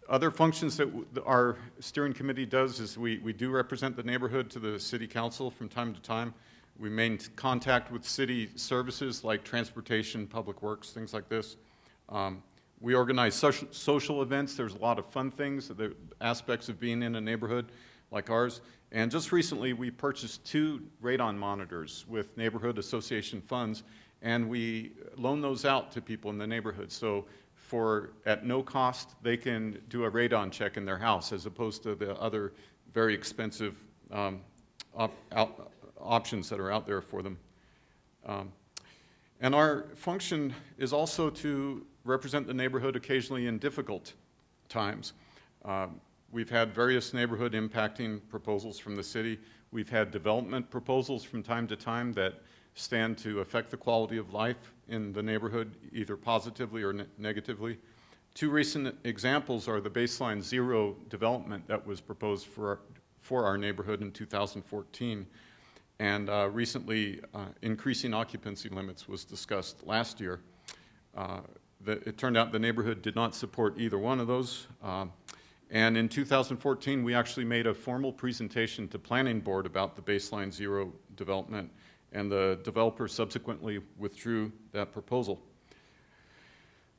Other functions that our steering committee does is we do represent the neighborhood to the city council from time to time. We maintain contact with city services like transportation, public works, things like this. We organize social events. There's a lot of fun things, the aspects of being in a neighborhood like ours. And just recently we purchased 2 radon monitors with neighborhood association funds, and we loan those out to people in the neighborhood. So at no cost, they can do a radon check in their house as opposed to the other very expensive options that are out there for them. And our function is also to represent the neighborhood occasionally in difficult times. We've had various neighborhood impacting proposals from the city. We've had development proposals from time to time that stand to affect the quality of life in the neighborhood, either positively or negatively. 2 recent examples are the baseline 0 development that was proposed for our neighborhood in 2014, and recently increasing occupancy limits was discussed last year. It turned out the neighborhood did not support either one of those. And in 2014, we actually made a formal presentation to Planning Board about the baseline 0 development, and the developer subsequently withdrew that proposal.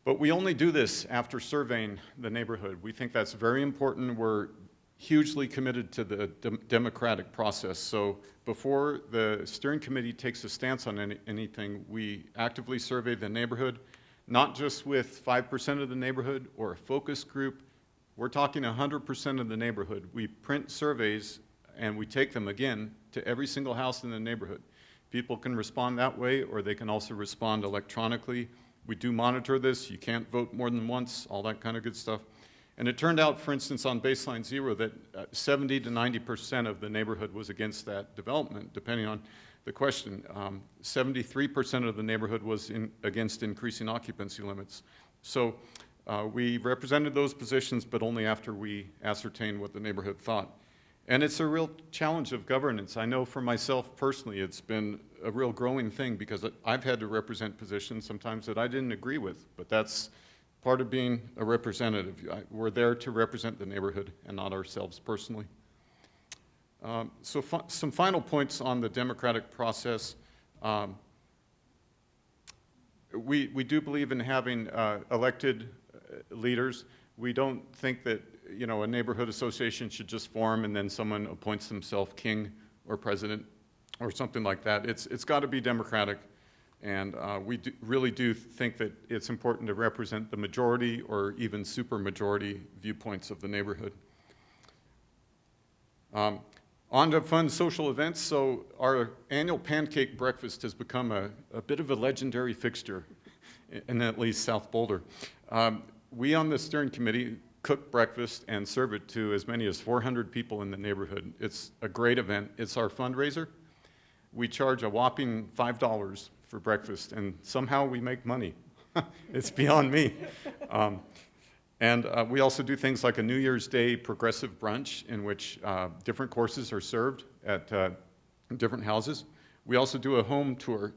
But we only do this after surveying the neighborhood. We think that's very important. We're hugely committed to the democratic process. So before the steering committee takes a stance on anything, we actively survey the neighborhood, not just with 5% of the neighborhood or a focus group. We're talking 100% of the neighborhood. We print surveys and we take them again to every single house in the neighborhood. People can respond that way, or they can also respond electronically. We do monitor this. You can't vote more than once, all that kind of good stuff. And it turned out, for instance, on baseline 0, that 70 to 90% of the neighborhood was against that development, depending on the question. 73% of the neighborhood was against increasing occupancy limits. So we represented those positions, but only after we ascertained what the neighborhood thought. And it's a real challenge of governance. I know for myself personally, it's been a real growing thing because I've had to represent positions sometimes that I didn't agree with, but that's part of being a representative. We're there to represent the neighborhood and not ourselves personally. Some final points on the democratic process. We do believe in having elected leaders. We don't think that a neighborhood association should just form and then someone appoints themselves king or president or something like that. It's got to be democratic. And we really do think that it's important to represent the majority or even supermajority viewpoints of the neighborhood. On to fun social events. So our annual pancake breakfast has become a bit of a legendary fixture in at least South Boulder. We on the steering committee cook breakfast and serve it to as many as 400 people in the neighborhood. It's a great event. It's our fundraiser. We charge a whopping $5 for breakfast, and somehow we make money. It's beyond me. And we also do things like a New Year's Day progressive brunch in which different courses are served at different houses. We also do a home tour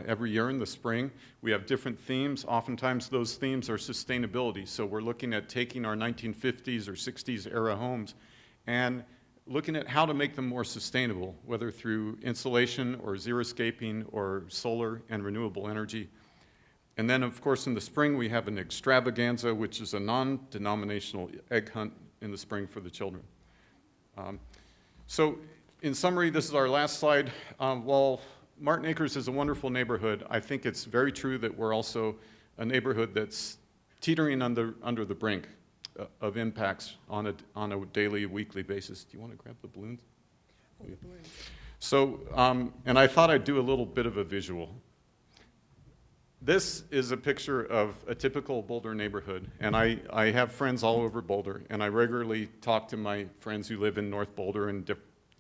every year in the spring. We have different themes. Oftentimes those themes are sustainability. So we're looking at taking our 1950s or 60s era homes and looking at how to make them more sustainable, whether through insulation or xeriscaping or solar and renewable energy. And then, of course, in the spring, we have an extravaganza, which is a non-denominational egg hunt in the spring for the children. So in summary, this is our last slide. While Martin Acres is a wonderful neighborhood, I think it's very true that we're also a neighborhood that's teetering under the brink of impacts on a daily, weekly basis. Do you want to grab the balloons? Oh, the balloons. So, and I thought I'd do a little bit of a visual. This is a picture of a typical Boulder neighborhood, and I have friends all over Boulder, and I regularly talk to my friends who live in North Boulder and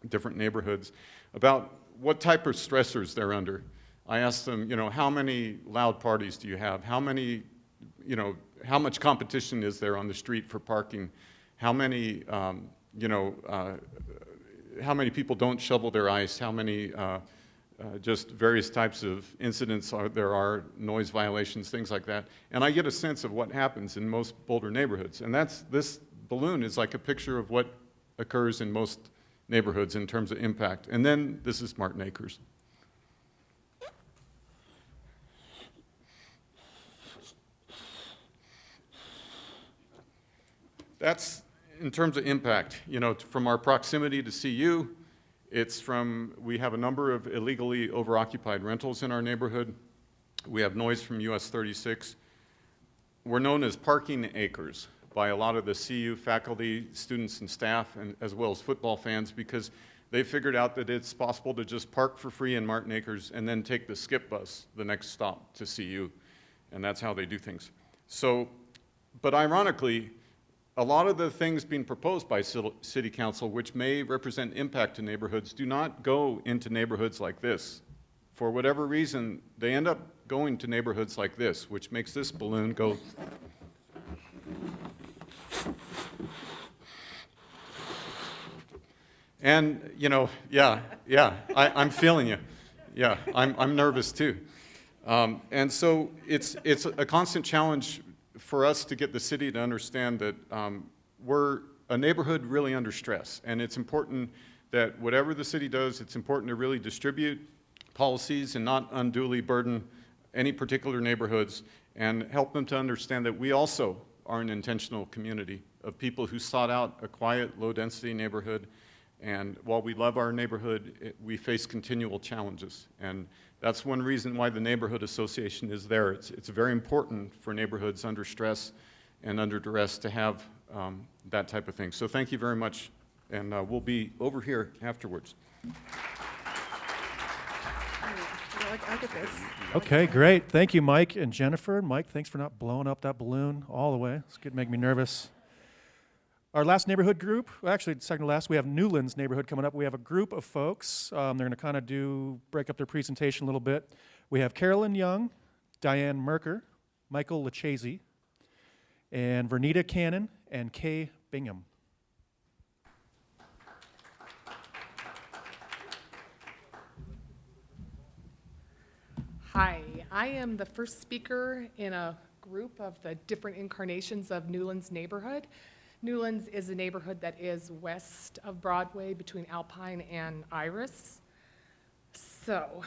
different neighborhoods about what type of stressors they're under. I ask them, how many loud parties do you have? How many, how much competition is there on the street for parking? How many, how many people don't shovel their ice? How many just various types of incidents there are, noise violations, things like that. And I get a sense of what happens in most Boulder neighborhoods. And this balloon is like a picture of what occurs in most neighborhoods in terms of impact. And then this is Martin Acres. That's in terms of impact, from our proximity to CU. We have a number of illegally overoccupied rentals in our neighborhood. We have noise from US 36. We're known as parking acres by a lot of the CU faculty, students, and staff, and as well as football fans, because they figured out that it's possible to just park for free in Martin Acres and then take the skip bus the next stop to CU. And that's how they do things. So, but ironically, a lot of the things being proposed by City Council, which may represent impact to neighborhoods, do not go into neighborhoods like this. For whatever reason, they end up going to neighborhoods like this, which makes this balloon go. And, I'm feeling you. Yeah, I'm nervous too. And so it's a constant challenge for us to get the city to understand that we're a neighborhood really under stress. And it's important that whatever the city does, it's important to really distribute policies and not unduly burden any particular neighborhoods, and help them to understand that we also are an intentional community of people who sought out a quiet, low-density neighborhood. And while we love our neighborhood, we face continual challenges. And that's one reason why the Neighborhood Association is there. It's very important for neighborhoods under stress and under duress to have that type of thing. So thank you very much, and we'll be over here afterwards. I'll get this. Okay, great. Thank you, Mike and Jennifer. Mike, thanks for not blowing up that balloon all the way. It's good to make me nervous. Our last neighborhood group, well, actually second to last, we have Newlands neighborhood coming up. We have a group of folks. They're going to kind of break up their presentation a little bit. We have Carolyn Young, Diane Merker, Michael Lachese, and Vernita Cannon, and Kay Bingham. Hi, I am the first speaker in a group of the different incarnations of Newlands neighborhood. Newlands is a neighborhood that is west of Broadway between Alpine and Iris. So,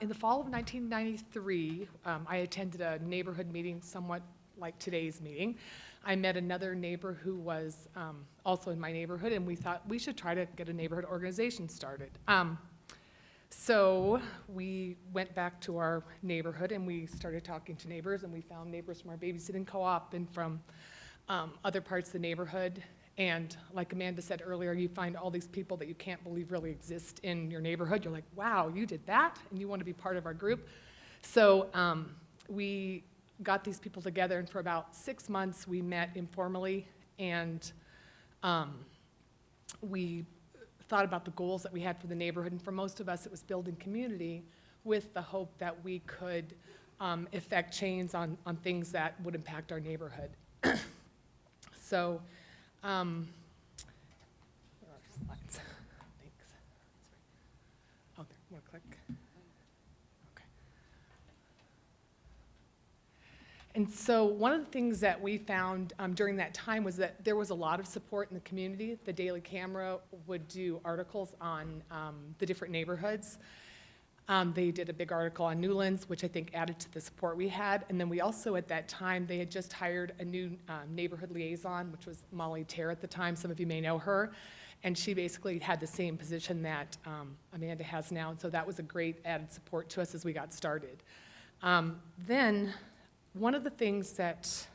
in the fall of 1993, I attended a neighborhood meeting somewhat like today's meeting. I met another neighbor who was also in my neighborhood, and we thought we should try to get a neighborhood organization started. So we went back to our neighborhood and we started talking to neighbors, and we found neighbors from our babysitting co-op and from other parts of the neighborhood. And like Amanda said earlier, you find all these people that you can't believe really exist in your neighborhood. You're like, wow, you did that, and you want to be part of our group. So we got these people together, and for about 6 months we met informally, and we thought about the goals that we had for the neighborhood. And for most of us, it was building community with the hope that we could effect change on things that would impact our neighborhood. So, where are our slides? Thanks. Oh, there, more click. Okay. And so one of the things that we found during that time was that there was a lot of support in the community. The Daily Camera would do articles on the different neighborhoods. They did a big article on Newlands, which I think added to the support we had. And then we also, at that time, they had just hired a new neighborhood liaison, which was Molly Terr at the time. Some of you may know her. And she basically had the same position that Amanda has now. And so that was a great added support to us as we got started. Then one of the things that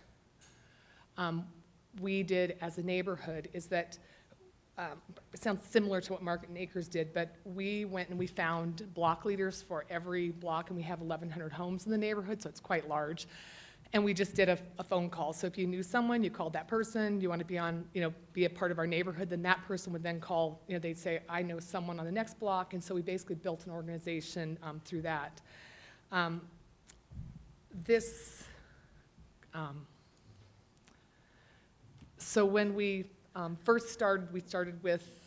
we did as a neighborhood is that it sounds similar to what Market and Acres did, but we went and we found block leaders for every block, and we have 1,100 homes in the neighborhood, so it's quite large. And we just did a phone call. So if you knew someone, you called that person, you want to be on, be a part of our neighborhood, then that person would then call, they'd say, I know someone on the next block. And so we basically built an organization through that. So when we first started, we started with,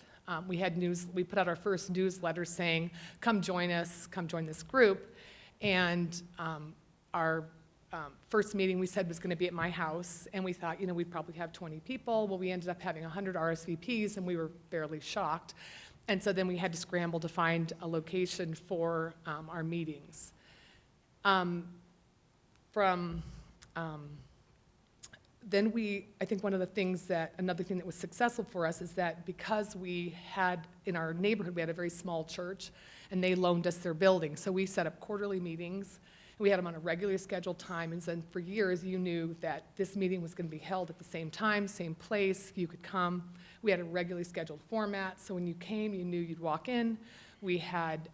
we put out our first newsletter saying, come join us, come join this group. And our first meeting we said was going to be at my house, and we thought, we'd probably have 20 people. Well, we ended up having 100 RSVPs, and we were fairly shocked. And so then we had to scramble to find a location for our meetings. Then I think another thing that was successful for us is that because we had, in our neighborhood, we had a very small church, and they loaned us their building. So we set up quarterly meetings. We had them on a regularly scheduled time, and then for years you knew that this meeting was going to be held at the same time, same place, you could come. We had a regularly scheduled format, so when you came, you knew you'd walk in. We had,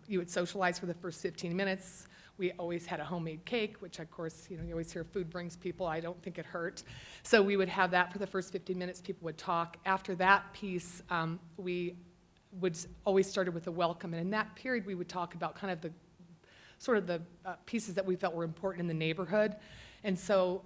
you would socialize for the first 15 minutes. We always had a homemade cake, which of course, you always hear food brings people. I don't think it hurt. So we would have that for the first 15 minutes, people would talk. After that piece, we would always started with a welcome, and in that period we would talk about kind of the pieces that we felt were important in the neighborhood. And so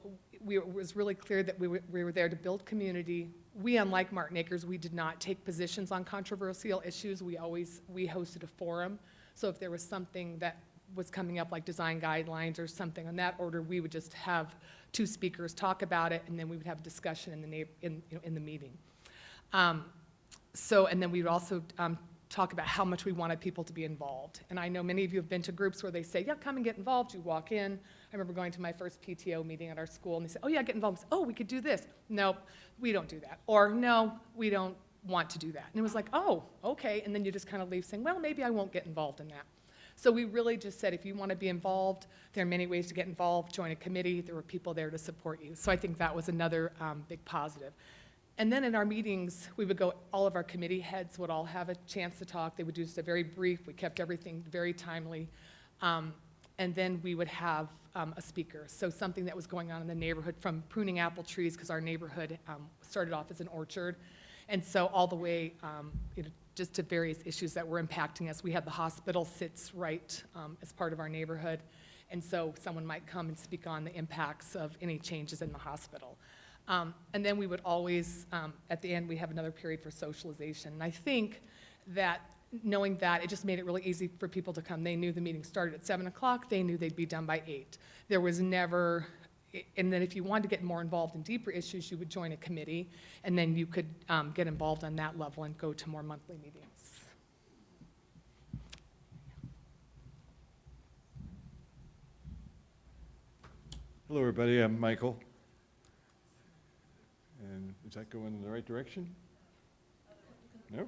it was really clear that we were there to build community. We, unlike Martin Acres, we did not take positions on controversial issues. We hosted a forum. So if there was something that was coming up like design guidelines or something on that order, we would just have two speakers talk about it, and then we would have a discussion in the meeting. And then we would also talk about how much we wanted people to be involved. And I know many of you have been to groups where they say, yeah, come and get involved. You walk in. I remember going to my first PTO meeting at our school, and they said, oh, yeah, get involved. I said, oh, we could do this. Nope, we don't do that. Or, no, we don't want to do that. And it was like, oh, okay. And then you just kind of leave saying, well, maybe I won't get involved in that. So we really just said, if you want to be involved, there are many ways to get involved. Join a committee. There were people there to support you. So I think that was another big positive. And then in our meetings, we would go, all of our committee heads would all have a chance to talk. They would do just a very brief. We kept everything very timely. And then we would have a speaker. So something that was going on in the neighborhood, from pruning apple trees, because our neighborhood started off as an orchard. And so all the way just to various issues that were impacting us. We had the hospital sits right as part of our neighborhood. And so someone might come and speak on the impacts of any changes in the hospital. And then we would always, at the end, we have another period for socialization. And I think that knowing that, it just made it really easy for people to come. They knew the meeting started at 7 o'clock. They knew they'd be done by 8. There was never, and then if you wanted to get more involved in deeper issues, you would join a committee, and then you could get involved on that level and go to more monthly meetings. Hello, everybody. I'm Michael. And is that going in the right direction? No?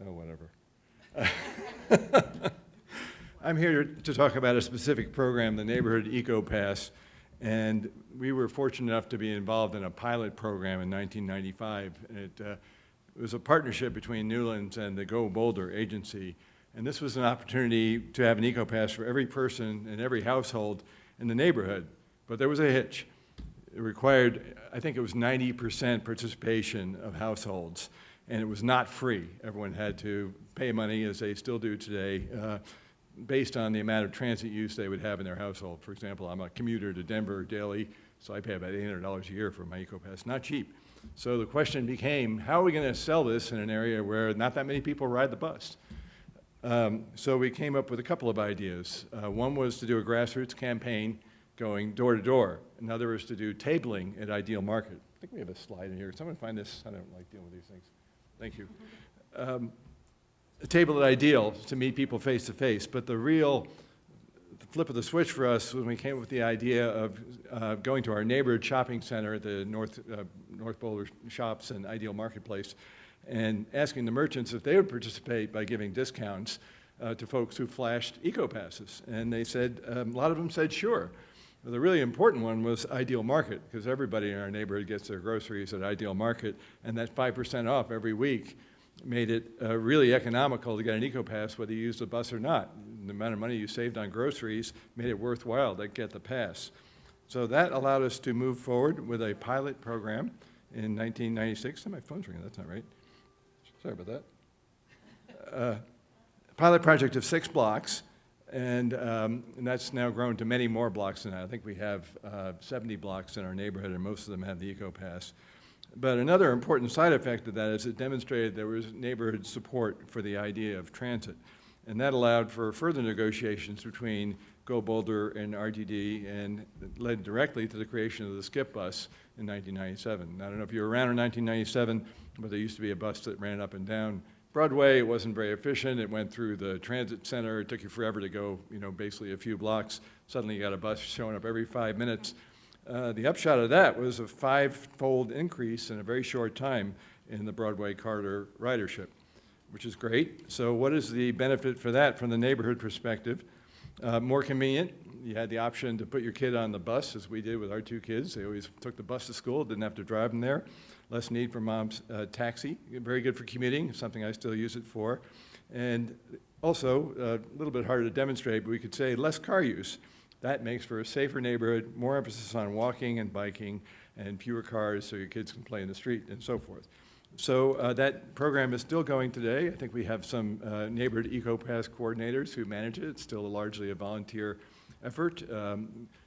Oh, whatever. I'm here to talk about a specific program, the Neighborhood Eco Pass, and we were fortunate enough to be involved in a pilot program in 1995. It was a partnership between Newlands and the Go Boulder agency, and this was an opportunity to have an eco pass for every person in every household in the neighborhood. But there was a hitch. It required, I think it was 90% participation of households, and it was not free. Everyone had to pay money, as they still do today, based on the amount of transit use they would have in their household. For example, I'm a commuter to Denver daily, so I pay about $800 a year for my eco pass. Not cheap. So the question became, how are we going to sell this in an area where not that many people ride the bus? So we came up with a couple of ideas. One was to do a grassroots campaign going door to door. Another was to do tabling at Ideal Market. I think we have a slide in here. Can someone find this? I don't like dealing with these things. Thank you. A table at Ideal to meet people face to face. But the flip of the switch for us when we came up with the idea of going to our neighborhood shopping center at the North Boulder Shops and Ideal Marketplace and asking the merchants if they would participate by giving discounts to folks who flashed eco passes. And they said, a lot of them said sure. Well, the really important one was Ideal Market, because everybody in our neighborhood gets their groceries at Ideal Market, and that 5% off every week made it really economical to get an eco pass whether you use the bus or not. The amount of money you saved on groceries made it worthwhile to get the pass. So that allowed us to move forward with a pilot program in 1996. Oh, my phone's ringing, that's not right. Sorry about that. Pilot project of 6 blocks, and that's now grown to many more blocks than that. I think we have 70 blocks in our neighborhood, and most of them have the eco pass. But another important side effect of that is it demonstrated there was neighborhood support for the idea of transit. And that allowed for further negotiations between Go Boulder and RTD, and led directly to the creation of the Skip bus in 1997. I don't know if you were around in 1997, but there used to be a bus that ran up and down Broadway. It wasn't very efficient. It went through the transit center. It took you forever to go, basically a few blocks. Suddenly you got a bus showing up every 5 minutes. The upshot of that was a 5-fold increase in a very short time in the Broadway corridor ridership, which is great. So what is the benefit for that from the neighborhood perspective? More convenient. You had the option to put your kid on the bus, as we did with our 2 kids. They always took the bus to school, didn't have to drive them there. Less need for mom's taxi. Very good for commuting, something I still use it for. And also, a little bit harder to demonstrate, but we could say less car use. That makes for a safer neighborhood, more emphasis on walking and biking, and fewer cars so your kids can play in the street and so forth. So that program is still going today. I think we have some neighborhood eco pass coordinators who manage it. It's still largely a volunteer effort.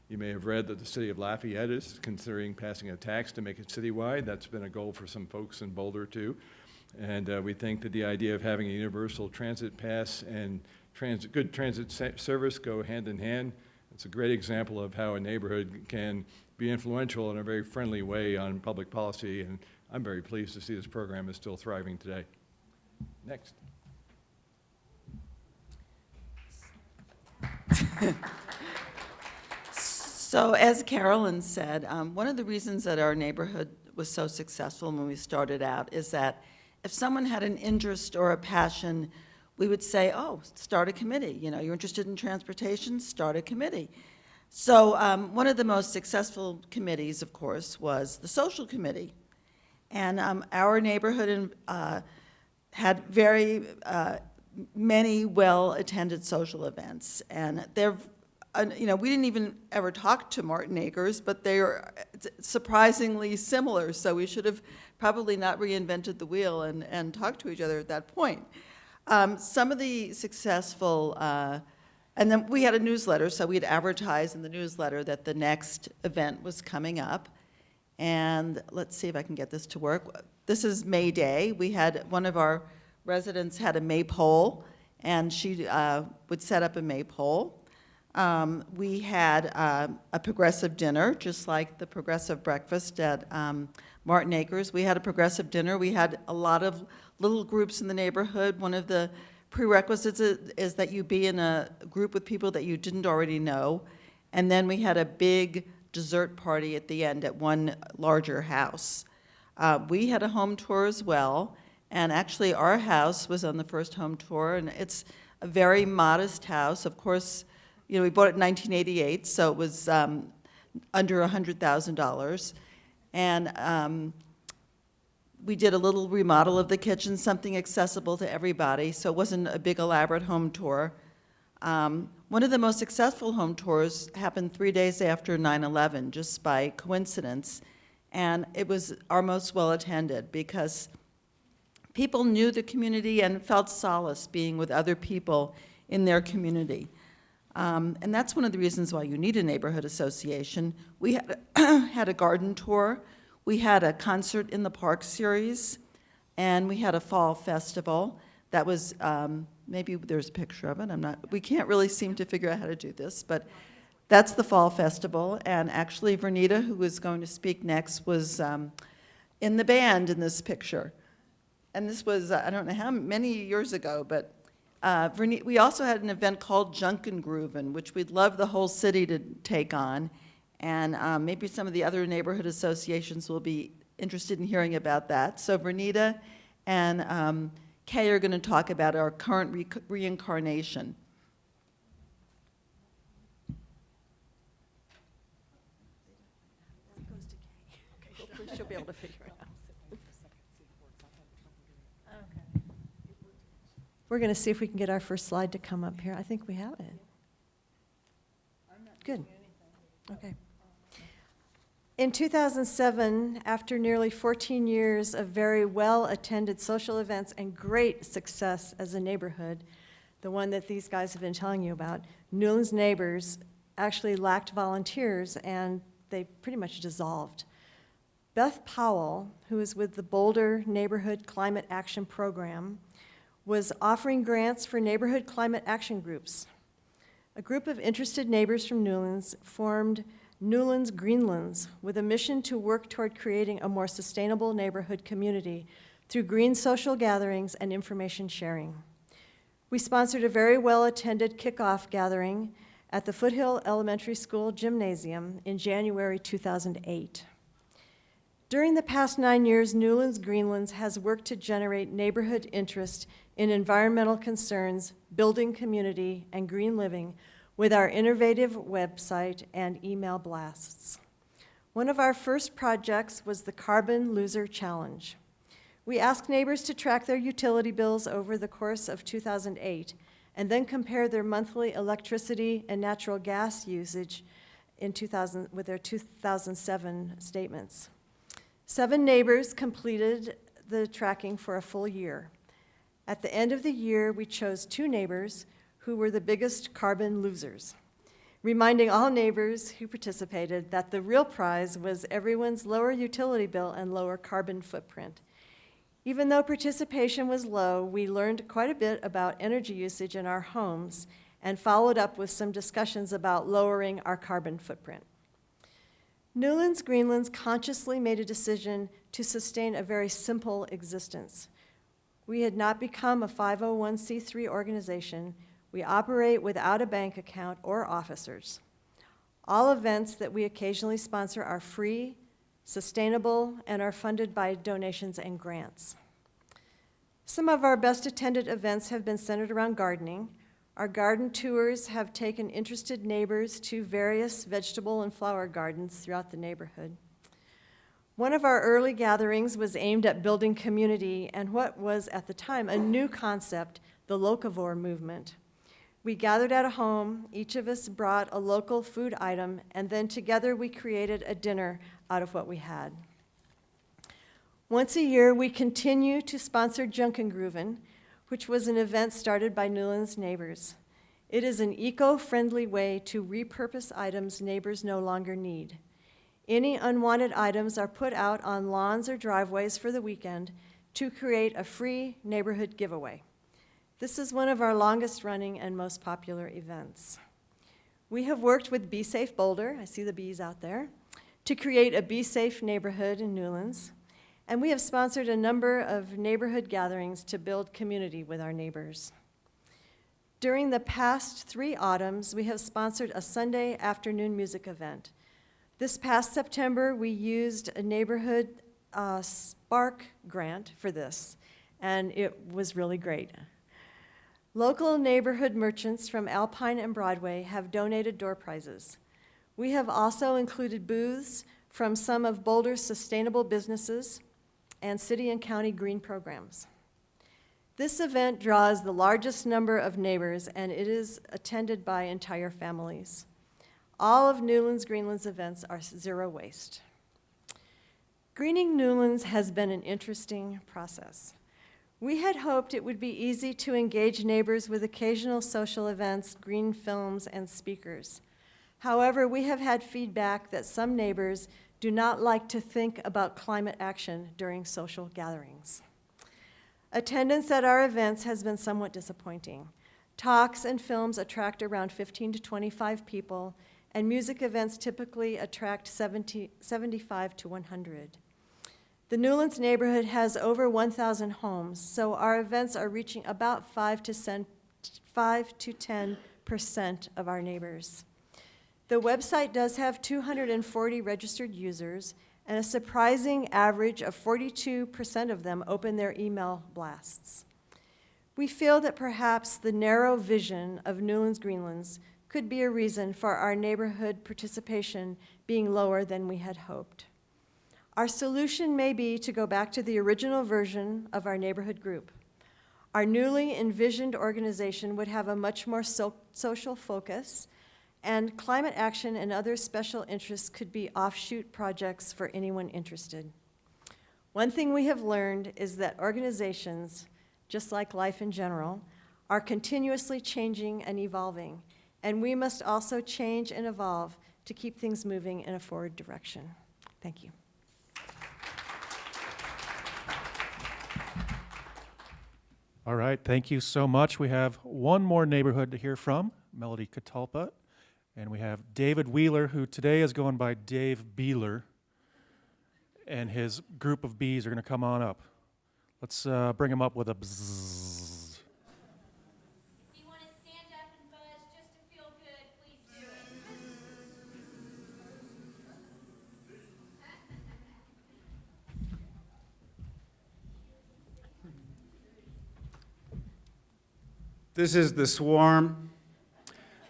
You may have read that the city of Lafayette is considering passing a tax to make it citywide. That's been a goal for some folks in Boulder too. And we think that the idea of having a universal transit pass and good transit service go hand in hand. It's a great example of how a neighborhood can be influential in a very friendly way on public policy, and I'm very pleased to see this program is still thriving today. Next. So as Carolyn said, one of the reasons that our neighborhood was so successful when we started out is that if someone had an interest or a passion, we would say, oh, start a committee. You know, you're interested in transportation, start a committee. So one of the most successful committees, of course, was the social committee. And our neighborhood had very many well-attended social events. And they're, you know, we didn't even ever talk to Martin Acres, but they are surprisingly similar. So we should have probably not reinvented the wheel and talked to each other at that point. Some of the successful, and then we had a newsletter, so we'd advertise in the newsletter that the next event was coming up. And let's see if I can get this to work. This is May Day. We had, one of our residents had a maypole, and she would set up a maypole. We had a progressive dinner, just like the progressive breakfast at Martin Acres. We had a progressive dinner. We had a lot of little groups in the neighborhood. One of the prerequisites is that you be in a group with people that you didn't already know. And then we had a big dessert party at the end at one larger house. We had a home tour as well, and actually our house was on the first home tour, and it's a very modest house. Of course, you know, we bought it in 1988, so it was under $100,000. And we did a little remodel of the kitchen, something accessible to everybody, so it wasn't a big elaborate home tour. One of the most successful home tours happened 3 days after 9/11, just by coincidence, and it was our most well-attended because people knew the community and felt solace being with other people in their community. And that's one of the reasons why you need a neighborhood association. We had had a garden tour, we had a concert in the park series, and we had a fall festival that was, maybe there's a picture of it, we can't really seem to figure out how to do this, but that's the fall festival. And actually Vernita, who is going to speak next, was in the band in this picture. And this was, I don't know how many years ago, but we also had an event called Junkin' Groovin', which we'd love the whole city to take on. And maybe some of the other neighborhood associations will be interested in hearing about that. So Vernita and Kay are going to talk about our current reincarnation. She'll be able to figure it out. We're going to see if we can get our first slide to come up here. I think we have it. Good. Okay. In 2007, after nearly 14 years of very well-attended social events and great success as a neighborhood, the one that these guys have been telling you about, Newlands Neighbors actually lacked volunteers, and they pretty much dissolved. Beth Powell, who is with the Boulder Neighborhood Climate Action Program, was offering grants for neighborhood climate action groups. A group of interested neighbors from Newlands formed Newlands Greenlands with a mission to work toward creating a more sustainable neighborhood community through green social gatherings and information sharing. We sponsored a very well-attended kickoff gathering at the Foothill Elementary School Gymnasium in January 2008. During the past 9 years, Newlands Greenlands has worked to generate neighborhood interest in environmental concerns, building community, and green living with our innovative website and email blasts. One of our first projects was the Carbon Loser Challenge. We asked neighbors to track their utility bills over the course of 2008 and then compare their monthly electricity and natural gas usage in 2000 with their 2007 statements. 7 neighbors completed the tracking for a full year. At the end of the year, we chose 2 neighbors who were the biggest carbon losers, reminding all neighbors who participated that the real prize was everyone's lower utility bill and lower carbon footprint. Even though participation was low, we learned quite a bit about energy usage in our homes and followed up with some discussions about lowering our carbon footprint. Newlands Greenlands consciously made a decision to sustain a very simple existence. We had not become a 501c3 organization. We operate without a bank account or officers. All events that we occasionally sponsor are free, sustainable, and are funded by donations and grants. Some of our best attended events have been centered around gardening. Our garden tours have taken interested neighbors to various vegetable and flower gardens throughout the neighborhood. One of our early gatherings was aimed at building community and what was at the time a new concept, the locavore movement. We gathered at a home, each of us brought a local food item, and then together we created a dinner out of what we had. Once a year, we continue to sponsor Junkengrooven, which was an event started by Newlands neighbors. It is an eco-friendly way to repurpose items neighbors no longer need. Any unwanted items are put out on lawns or driveways for the weekend to create a free neighborhood giveaway. This is one of our longest running and most popular events. We have worked with Be Safe Boulder, I see the bees out there, to create a Be Safe neighborhood in Newlands. And we have sponsored a number of neighborhood gatherings to build community with our neighbors. During the past 3 autumns, we have sponsored a Sunday afternoon music event. This past September, we used a neighborhood Spark grant for this, and it was really great. Local neighborhood merchants from Alpine and Broadway have donated door prizes. We have also included booths from some of Boulder's sustainable businesses and city and county green programs. This event draws the largest number of neighbors, and it is attended by entire families. All of Newlands Greenlands events are zero waste. Greening Newlands has been an interesting process. We had hoped it would be easy to engage neighbors with occasional social events, green films, and speakers. However, we have had feedback that some neighbors do not like to think about climate action during social gatherings. Attendance at our events has been somewhat disappointing. Talks and films attract around 15 to 25 people, and music events typically attract 75 to 100. The Newlands neighborhood has over 1,000 homes, so our events are reaching about 5 to 10% of our neighbors. The website does have 240 registered users, and a surprising average of 42% of them open their email blasts. We feel that perhaps the narrow vision of Newlands Greenlands could be a reason for our neighborhood participation being lower than we had hoped. Our solution may be to go back to the original version of our neighborhood group. Our newly envisioned organization would have a much more social focus, and climate action and other special interests could be offshoot projects for anyone interested. One thing we have learned is that organizations, just like life in general, are continuously changing and evolving, and we must also change and evolve to keep things moving in a forward direction. Thank you. All right, thank you so much. We have one more neighborhood to hear from, Melody Catalpa, and we have David Wheeler, who today is going by Dave Beeler, and his group of bees are going to come on up. Let's bring him up with a bzzz. If you want to stand up and buzz just to feel good, please do it. This is the swarm.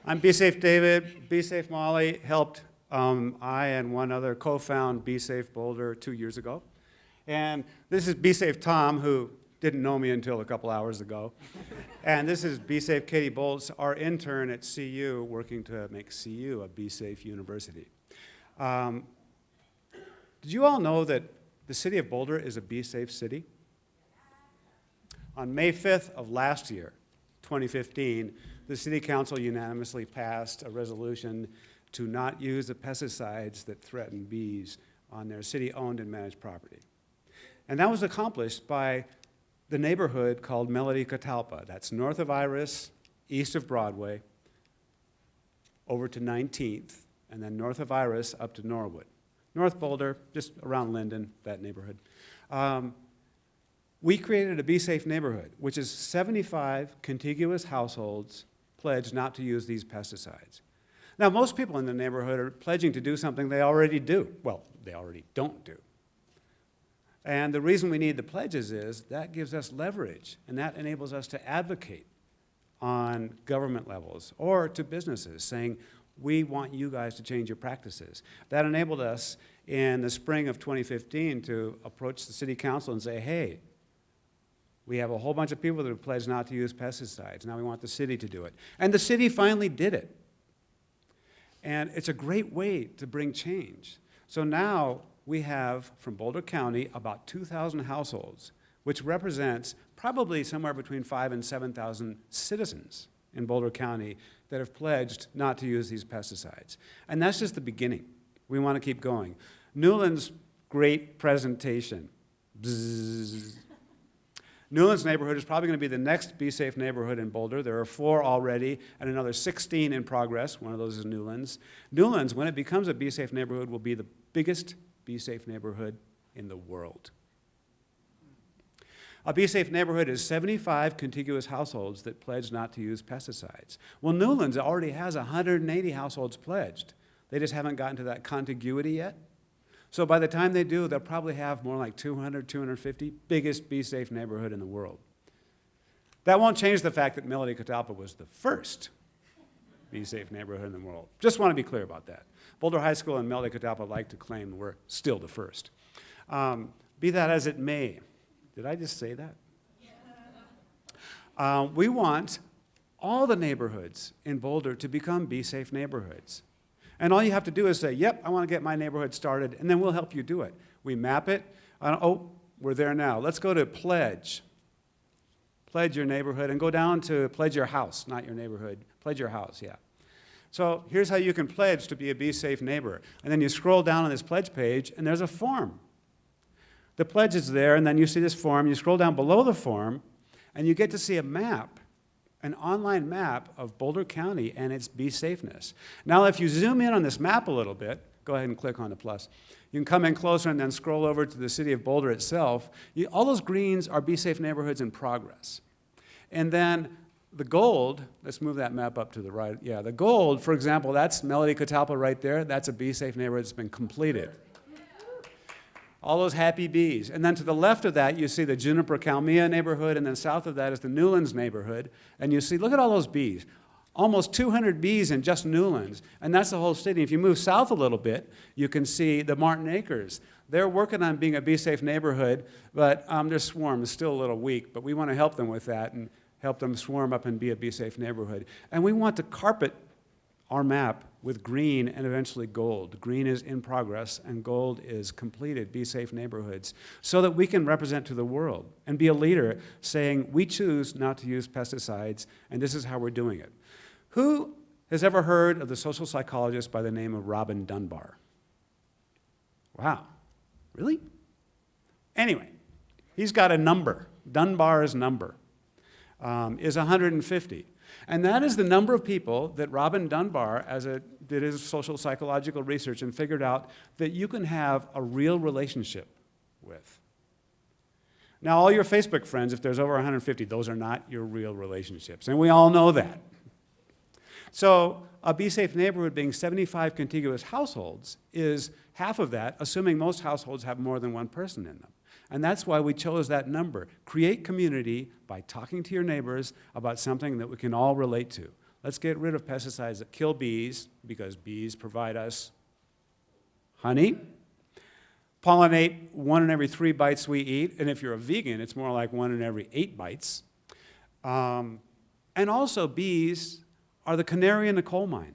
I'm Be Safe David. Be Safe Molly helped I and one other co-found Be Safe Boulder 2 years ago. And this is Be Safe Tom, who didn't know me until a couple hours ago. And this is Be Safe Katie Bolts, our intern at CU, working to make CU a Be Safe university. Did you all know that the city of Boulder is a Be Safe city? On May 5th of last year, 2015, the City Council unanimously passed a resolution to not use the pesticides that threaten bees on their city-owned and managed property. And that was accomplished by the neighborhood called Melody Catalpa. That's north of Iris, east of Broadway, over to 19th, and then north of Iris up to Norwood. North Boulder, just around Linden, that neighborhood. We created a Be Safe neighborhood, which is 75 contiguous households pledged not to use these pesticides. Now, most people in the neighborhood are pledging to do something they already do. Well, they already don't do. And the reason we need the pledges is that gives us leverage, and that enables us to advocate on government levels or to businesses saying, we want you guys to change your practices. That enabled us in the spring of 2015 to approach the city council and say, hey, we have a whole bunch of people that have pledged not to use pesticides. Now we want the city to do it. And the city finally did it. And it's a great way to bring change. So now we have, from Boulder County, about 2,000 households, which represents probably somewhere between 5,000 and 7,000 citizens in Boulder County that have pledged not to use these pesticides. And that's just the beginning. We want to keep going. Newland's great presentation. Bzzz. Newland's neighborhood is probably going to be the next Be Safe neighborhood in Boulder. There are 4 already and another 16 in progress. One of those is Newland's. Newland's, when it becomes a Be Safe neighborhood, will be the biggest Be Safe neighborhood in the world. A Be Safe neighborhood is 75 contiguous households that pledge not to use pesticides. Well, Newland's already has 180 households pledged. They just haven't gotten to that contiguity yet. So by the time they do, they'll probably have more like 200, 250, biggest Be Safe neighborhood in the world. That won't change the fact that Melody Catalpa was the first Be Safe neighborhood in the world. Just want to be clear about that. Boulder High School and Melody Catalpa like to claim we're still the first. Be that as it may, did I just say that? We want all the neighborhoods in Boulder to become Be Safe neighborhoods. And all you have to do is say, yep, I want to get my neighborhood started, and then we'll help you do it. We map it. Oh, we're there now. Let's go to pledge. Pledge your neighborhood, and go down to pledge your house, not your neighborhood. Pledge your house, yeah. So here's how you can pledge to be a Be Safe neighbor. And then you scroll down on this pledge page, and there's a form. The pledge is there, and then you see this form. You scroll down below the form, and you get to see a map, an online map of Boulder County and its Be Safeness. Now, if you zoom in on this map a little bit, go ahead and click on the plus. You can come in closer and then scroll over to the City of Boulder itself. All those greens are Be Safe neighborhoods in progress. And then the gold, let's move that map up to the right. Yeah, the gold, for example, that's Melody Catalpa right there. That's a Be Safe neighborhood that's been completed. All those happy bees. And then to the left of that, you see the Juniper Calmia neighborhood, and then south of that is the Newlands neighborhood. And you see, look at all those bees. Almost 200 bees in just Newlands, and that's the whole city. If you move south a little bit, you can see the Martin Acres. They're working on being a Be Safe neighborhood, but their swarm is still a little weak, but we want to help them with that and help them swarm up and be a Be Safe neighborhood. And we want to carpet our map with green and eventually gold. Green is in progress and gold is completed, Be Safe neighborhoods, so that we can represent to the world and be a leader saying we choose not to use pesticides and this is how we're doing it. Who has ever heard of the social psychologist by the name of Robin Dunbar? Wow, really? Anyway, he's got a number. Dunbar's number is 150. And that is the number of people that Robin Dunbar did his social psychological research and figured out that you can have a real relationship with. Now, all your Facebook friends, if there's over 150, those are not your real relationships. And we all know that. So a Be Safe neighborhood being 75 contiguous households is half of that, assuming most households have more than one person in them. And that's why we chose that number. Create community by talking to your neighbors about something that we can all relate to. Let's get rid of pesticides that kill bees, because bees provide us honey. Pollinate 1 in every 3 bites we eat, and if you're a vegan, it's more like 1 in every 8 bites. And also, bees are the canary in the coal mine.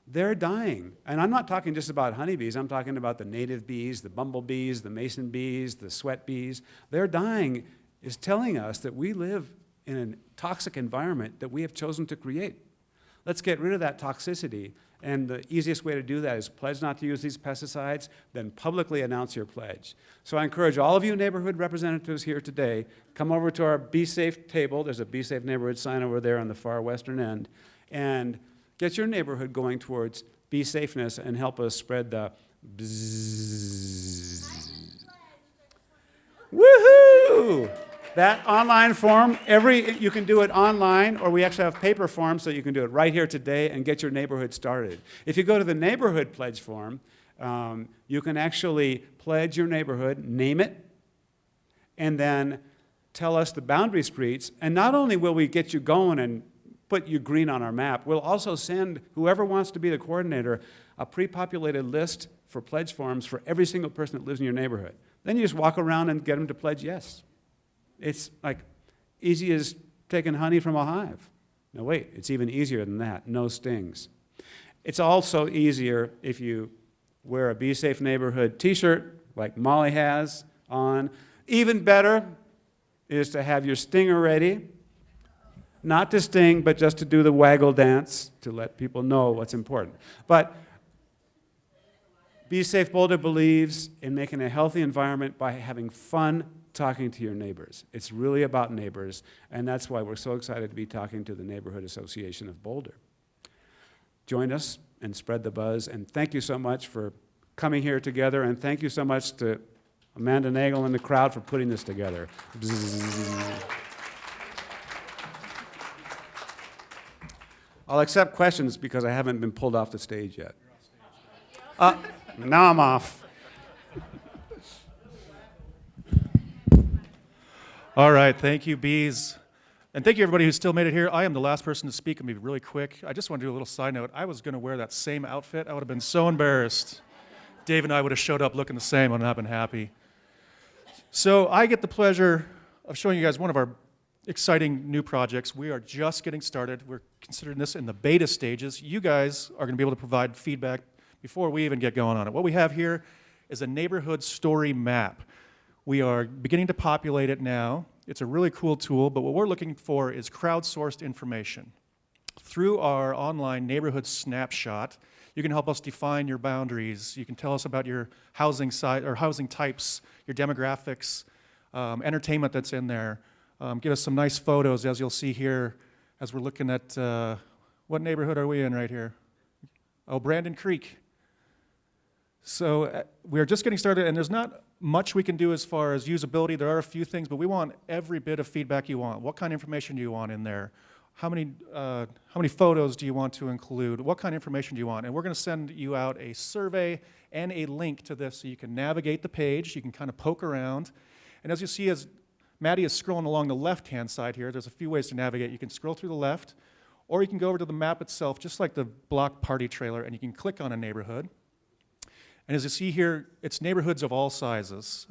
They're dying. And I'm not talking just about honeybees. I'm talking about the native bees, the bumblebees, the mason bees, the sweat bees. They're dying is telling us that we live in a toxic environment that we have chosen to create. Let's get rid of that toxicity. And the easiest way to do that is pledge not to use these pesticides, then publicly announce your pledge. So I encourage all of you neighborhood representatives here today, come over to our Be Safe table. There's a Be Safe neighborhood sign over there on the far western end. And get your neighborhood going towards be safeness and help us spread the bzzz. Woohoo! That online form, you can do it online, or we actually have paper forms so you can do it right here today and get your neighborhood started. If you go to the neighborhood pledge form, you can actually pledge your neighborhood, name it, and then tell us the boundary streets. And not only will we get you going and put you green on our map, we'll also send whoever wants to be the coordinator a pre-populated list for pledge forms for every single person that lives in your neighborhood. Then you just walk around and get them to pledge yes. It's like easy as taking honey from a hive. No, wait, it's even easier than that. No stings. It's also easier if you wear a Be Safe Neighborhood t-shirt like Molly has on. Even better is to have your stinger ready. Not to sting, but just to do the waggle dance to let people know what's important. But Be Safe Boulder believes in making a healthy environment by having fun talking to your neighbors. It's really about neighbors, and that's why we're so excited to be talking to the Neighborhood Association of Boulder. Join us and spread the buzz, and thank you so much for coming here together, and thank you so much to Amanda Nagel and the crowd for putting this together. Bzzz. I'll accept questions because I haven't been pulled off the stage yet. Now I'm off. All right, thank you, Bees. And thank you, everybody who still made it here. I am the last person to speak. I'm going to be really quick. I just want to do a little side note. I was going to wear that same outfit. I would have been so embarrassed. Dave and I would have showed up looking the same. I would not have been happy. So I get the pleasure of showing you guys one of our exciting new projects. We are just getting started. We're considering this in the beta stages. You guys are going to be able to provide feedback before we even get going on it. What we have here is a neighborhood story map. We are beginning to populate it now. It's a really cool tool, but what we're looking for is crowdsourced information. Through our online neighborhood snapshot, you can help us define your boundaries. You can tell us about your housing site or housing types, your demographics, entertainment that's in there. Give us some nice photos, as you'll see here, as we're looking at what neighborhood are we in right here? Oh, Brandon Creek. So we're just getting started, and there's not much we can do as far as usability. There are a few things, but we want every bit of feedback you want. What kind of information do you want in there? How many photos do you want to include? What kind of information do you want? And we're going to send you out a survey and a link to this so you can navigate the page. You can kind of poke around. And as you see, as Maddie is scrolling along the left-hand side here, there's a few ways to navigate. You can scroll through the left, or you can go over to the map itself, just like the block party trailer, and you can click on a neighborhood. And as you see here, it's neighborhoods of all sizes.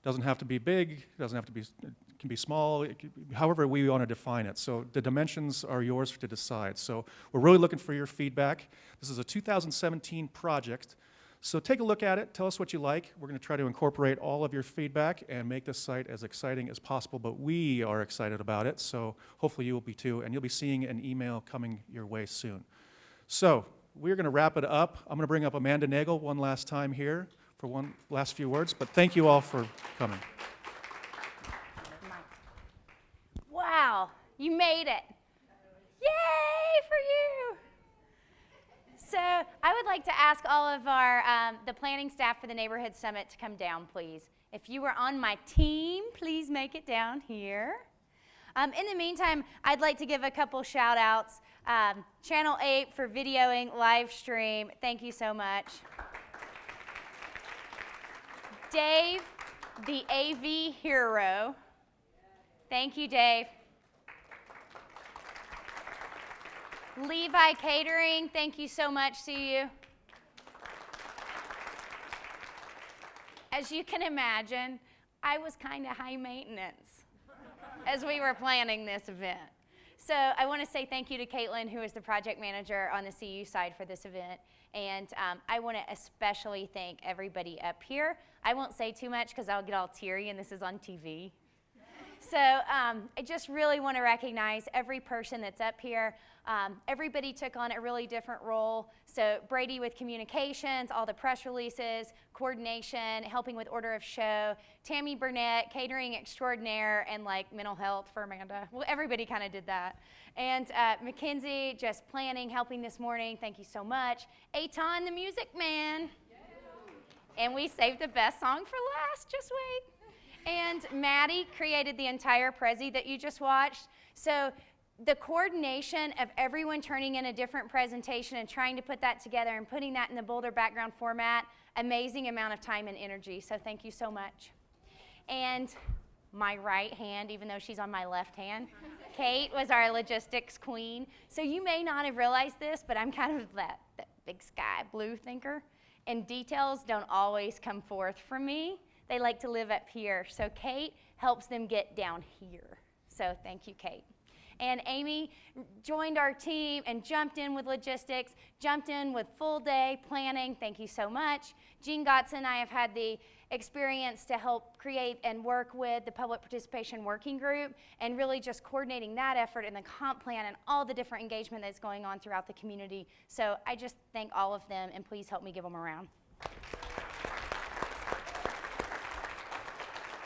Doesn't have to be big, doesn't have to be, it can be small, however we want to define it. So the dimensions are yours to decide. So we're really looking for your feedback. This is a 2017 project. So take a look at it, tell us what you like. We're going to try to incorporate all of your feedback and make this site as exciting as possible, but we are excited about it, so hopefully you will be too, and you'll be seeing an email coming your way soon. So we're going to wrap it up. I'm going to bring up Amanda Nagel one last time here for one last few words, but thank you all for coming. Wow, you made it. Yay for you. So I would like to ask all of our, the planning staff for the Neighborhood Summit to come down, please. If you were on my team, please make it down here. In the meantime, I'd like to give a couple shout outs. Channel 8 for videoing live stream. Thank you so much. Dave, the AV hero. Thank you, Dave. Levi Catering, thank you so much. See you. As you can imagine, I was kind of high maintenance as we were planning this event. So I want to say thank you to Caitlin, who is the project manager on the CU side for this event. And I want to especially thank everybody up here. I won't say too much because I'll get all teary and this is on TV. So I just really want to recognize every person that's up here. Everybody took on a really different role. So Brady with communications, all the press releases, coordination, helping with order of show, Tammy Burnett, catering extraordinaire, and like mental health for Amanda. Well, everybody kind of did that. And Mackenzie, just planning, helping this morning. Thank you so much. Aton, the music man. And we saved the best song for last. Just wait. And Maddie created the entire Prezi that you just watched. So the coordination of everyone turning in a different presentation and trying to put that together and putting that in the Boulder background format, amazing amount of time and energy. So thank you so much. And my right hand, even though she's on my left hand, Kate was our logistics queen. So you may not have realized this, but I'm kind of that big sky blue thinker. And details don't always come forth from me. They like to live up here. So Kate helps them get down here. So thank you, Kate. And Amy joined our team and jumped in with logistics, jumped in with full day planning. Thank you so much. Jean Gotson and I have had the experience to help create and work with the public participation working group and really just coordinating that effort and the comp plan and all the different engagement that's going on throughout the community. So I just thank all of them, and please help me give them a round.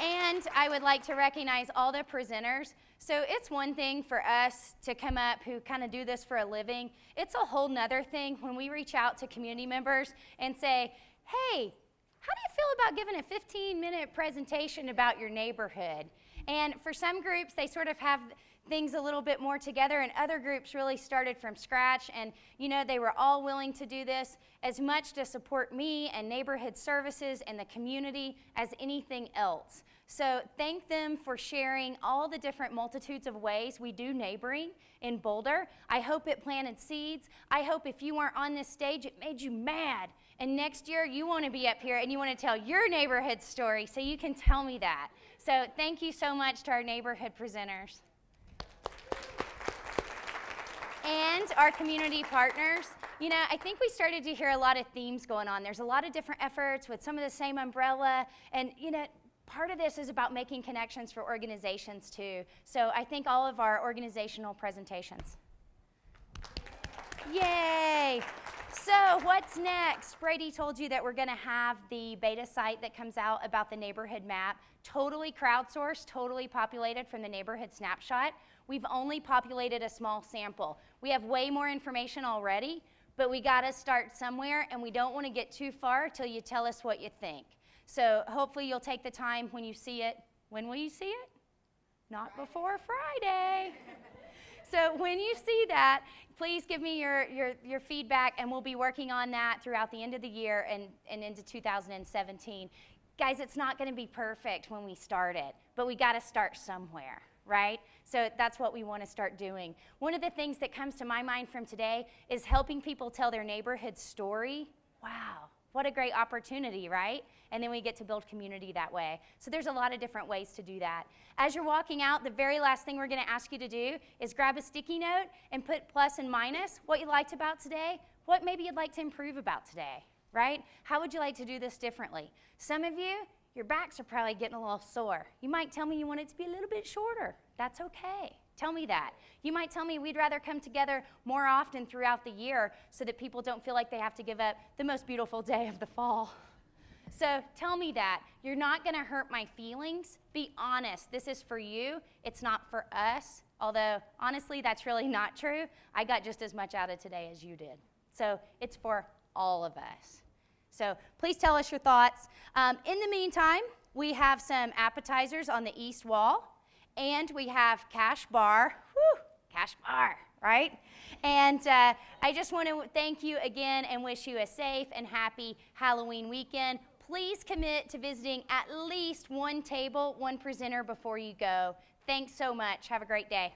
And I would like to recognize all the presenters. So it's one thing for us to come up who kind of do this for a living. It's a whole nother thing when we reach out to community members and say, hey, how do you feel about giving a 15-minute presentation about your neighborhood? And for some groups, they sort of have things a little bit more together, and other groups really started from scratch, and they were all willing to do this as much to support me and neighborhood services and the community as anything else. So thank them for sharing all the different multitudes of ways we do neighboring in Boulder. I hope it planted seeds. I hope if you weren't on this stage, it made you mad. And next year, you want to be up here and you want to tell your neighborhood story, so you can tell me that. So thank you so much to our neighborhood presenters. And our community partners. I think we started to hear a lot of themes going on. There's a lot of different efforts with some of the same umbrella. And, part of this is about making connections for organizations, too. So I think all of our organizational presentations. Yay! So what's next? Brady told you that we're going to have the beta site that comes out about the neighborhood map, totally crowdsourced, totally populated from the neighborhood snapshot. We've only populated a small sample. We have way more information already, but we got to start somewhere, and we don't want to get too far till you tell us what you think. So hopefully you'll take the time when you see it. When will you see it? Not before Friday. So when you see that, please give me your feedback, and we'll be working on that throughout the end of the year and into 2017. Guys, it's not going to be perfect when we start it, but we got to start somewhere, right? So that's what we want to start doing. One of the things that comes to my mind from today is helping people tell their neighborhood story. Wow, what a great opportunity, right? And then we get to build community that way. So there's a lot of different ways to do that. As you're walking out, the very last thing we're going to ask you to do is grab a sticky note and put plus and minus, what you liked about today, what maybe you'd like to improve about today, right? How would you like to do this differently? Some of you, your backs are probably getting a little sore. You might tell me you want it to be a little bit shorter. That's okay. Tell me that. You might tell me we'd rather come together more often throughout the year so that people don't feel like they have to give up the most beautiful day of the fall. So tell me that. You're not going to hurt my feelings. Be honest. This is for you. It's not for us. Although, honestly, that's really not true. I got just as much out of today as you did. So it's for all of us. So please tell us your thoughts. In the meantime, we have some appetizers on the east wall. And we have cash bar. Woo, cash bar, right? And I just want to thank you again and wish you a safe and happy Halloween weekend. Please commit to visiting at least one table, one presenter before you go. Thanks so much. Have a great day.